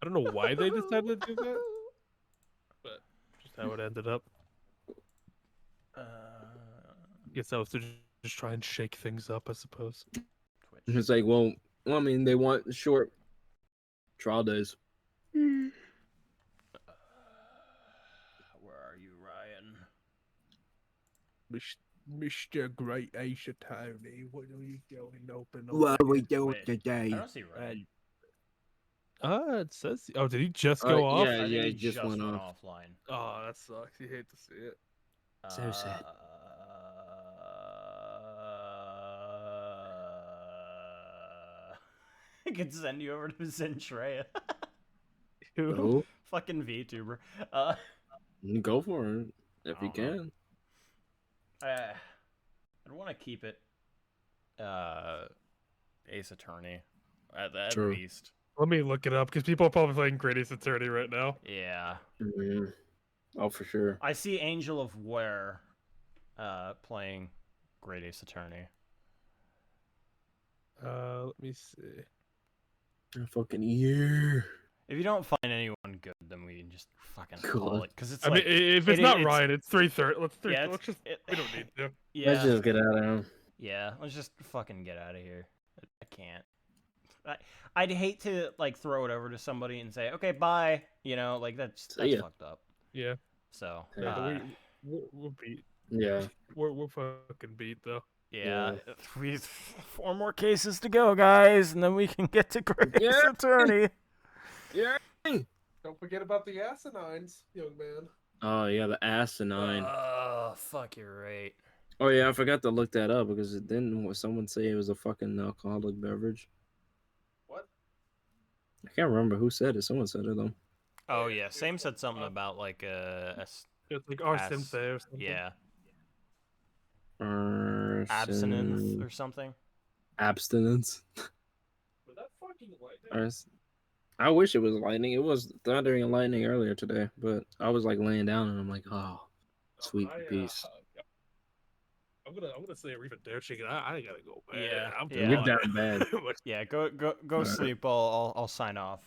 I don't know why they decided to do that, but just how it ended up. Guess that was to just try and shake things up, I suppose.
It's like, well, I mean, they want short trial days.
Where are you, Ryan?
Mr. Great Ace Attorney, what are you doing open?
What are we doing
Wait,
today?
I don't see Ryan.
It says. Oh, did he just go off?
Yeah,
I think
yeah,
he
he just went off.
offline.
Oh, that sucks. You hate to see it.
So sad.
I could send you over to Zentreya.
Who?
Fucking VTuber.
Go for it if you can.
I don't want to keep it Ace Attorney at
True.
least.
Let me look it up because people are probably playing Great Ace Attorney right now.
Yeah.
Oh, for sure.
I see Angel of Ware playing Great Ace Attorney.
Let me see.
A fucking year.
If you don't find anyone good, then we can just fucking call it. Because it's
I
like,
mean, if it's not Ryan, it's 3:30. Let's just. We don't need to.
Yeah.
Let's just get out of here.
Yeah, let's just fucking get out of here. I can't. I'd hate to like throw it over to somebody and say, "Okay, bye." You know, like that's fucked up.
Yeah.
So
we're beat.
Yeah.
We're fucking beat though.
Yeah, we have 4 more cases to go, guys, and then we can get to Great Ace Attorney.
Yeah.
Don't forget about the asinines, young man.
Oh yeah, the asinine.
Oh fuck, you're right.
Oh yeah, I forgot to look that up because it didn't someone say it was a fucking alcoholic beverage.
What?
I can't remember who said it. Someone said it though.
Oh yeah, Same said something about like
It's like arsenic or something.
Yeah. Abstinence or something.
Abstinence.
Was that fucking lightning?
I wish it was lightning. It was thundering and lightning earlier today, but I was like laying down and I'm like, oh, sweet peace.
I'm gonna say Reaper Dare Chicken. I gotta go. Man.
Yeah,
You're down bad.
Yeah, go sleep. I'll sign off.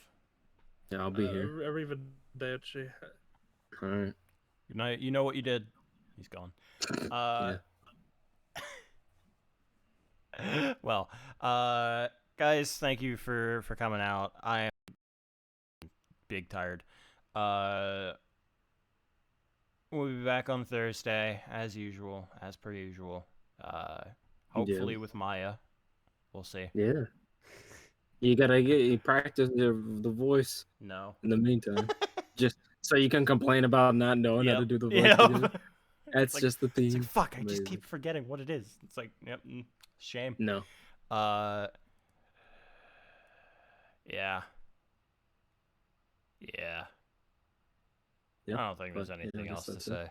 Yeah, I'll be here.
Reaper Dare Chicken.
All right.
Good night. You know what you did. He's gone. Well, guys, thank you for coming out. I am big tired. we'll be back on Thursday, as usual, as per usual. Hopefully with Maya. We'll see.
Yeah. You practice the voice.
No.
In the meantime, just so you can complain about not knowing how to do the voice. Again. That's
like,
just the theme.
It's like, fuck, I
Amazing.
just keep forgetting what it is. It's like, yep, shame.
No.
Yeah. Yeah.
Yep.
I don't think there's anything else to say.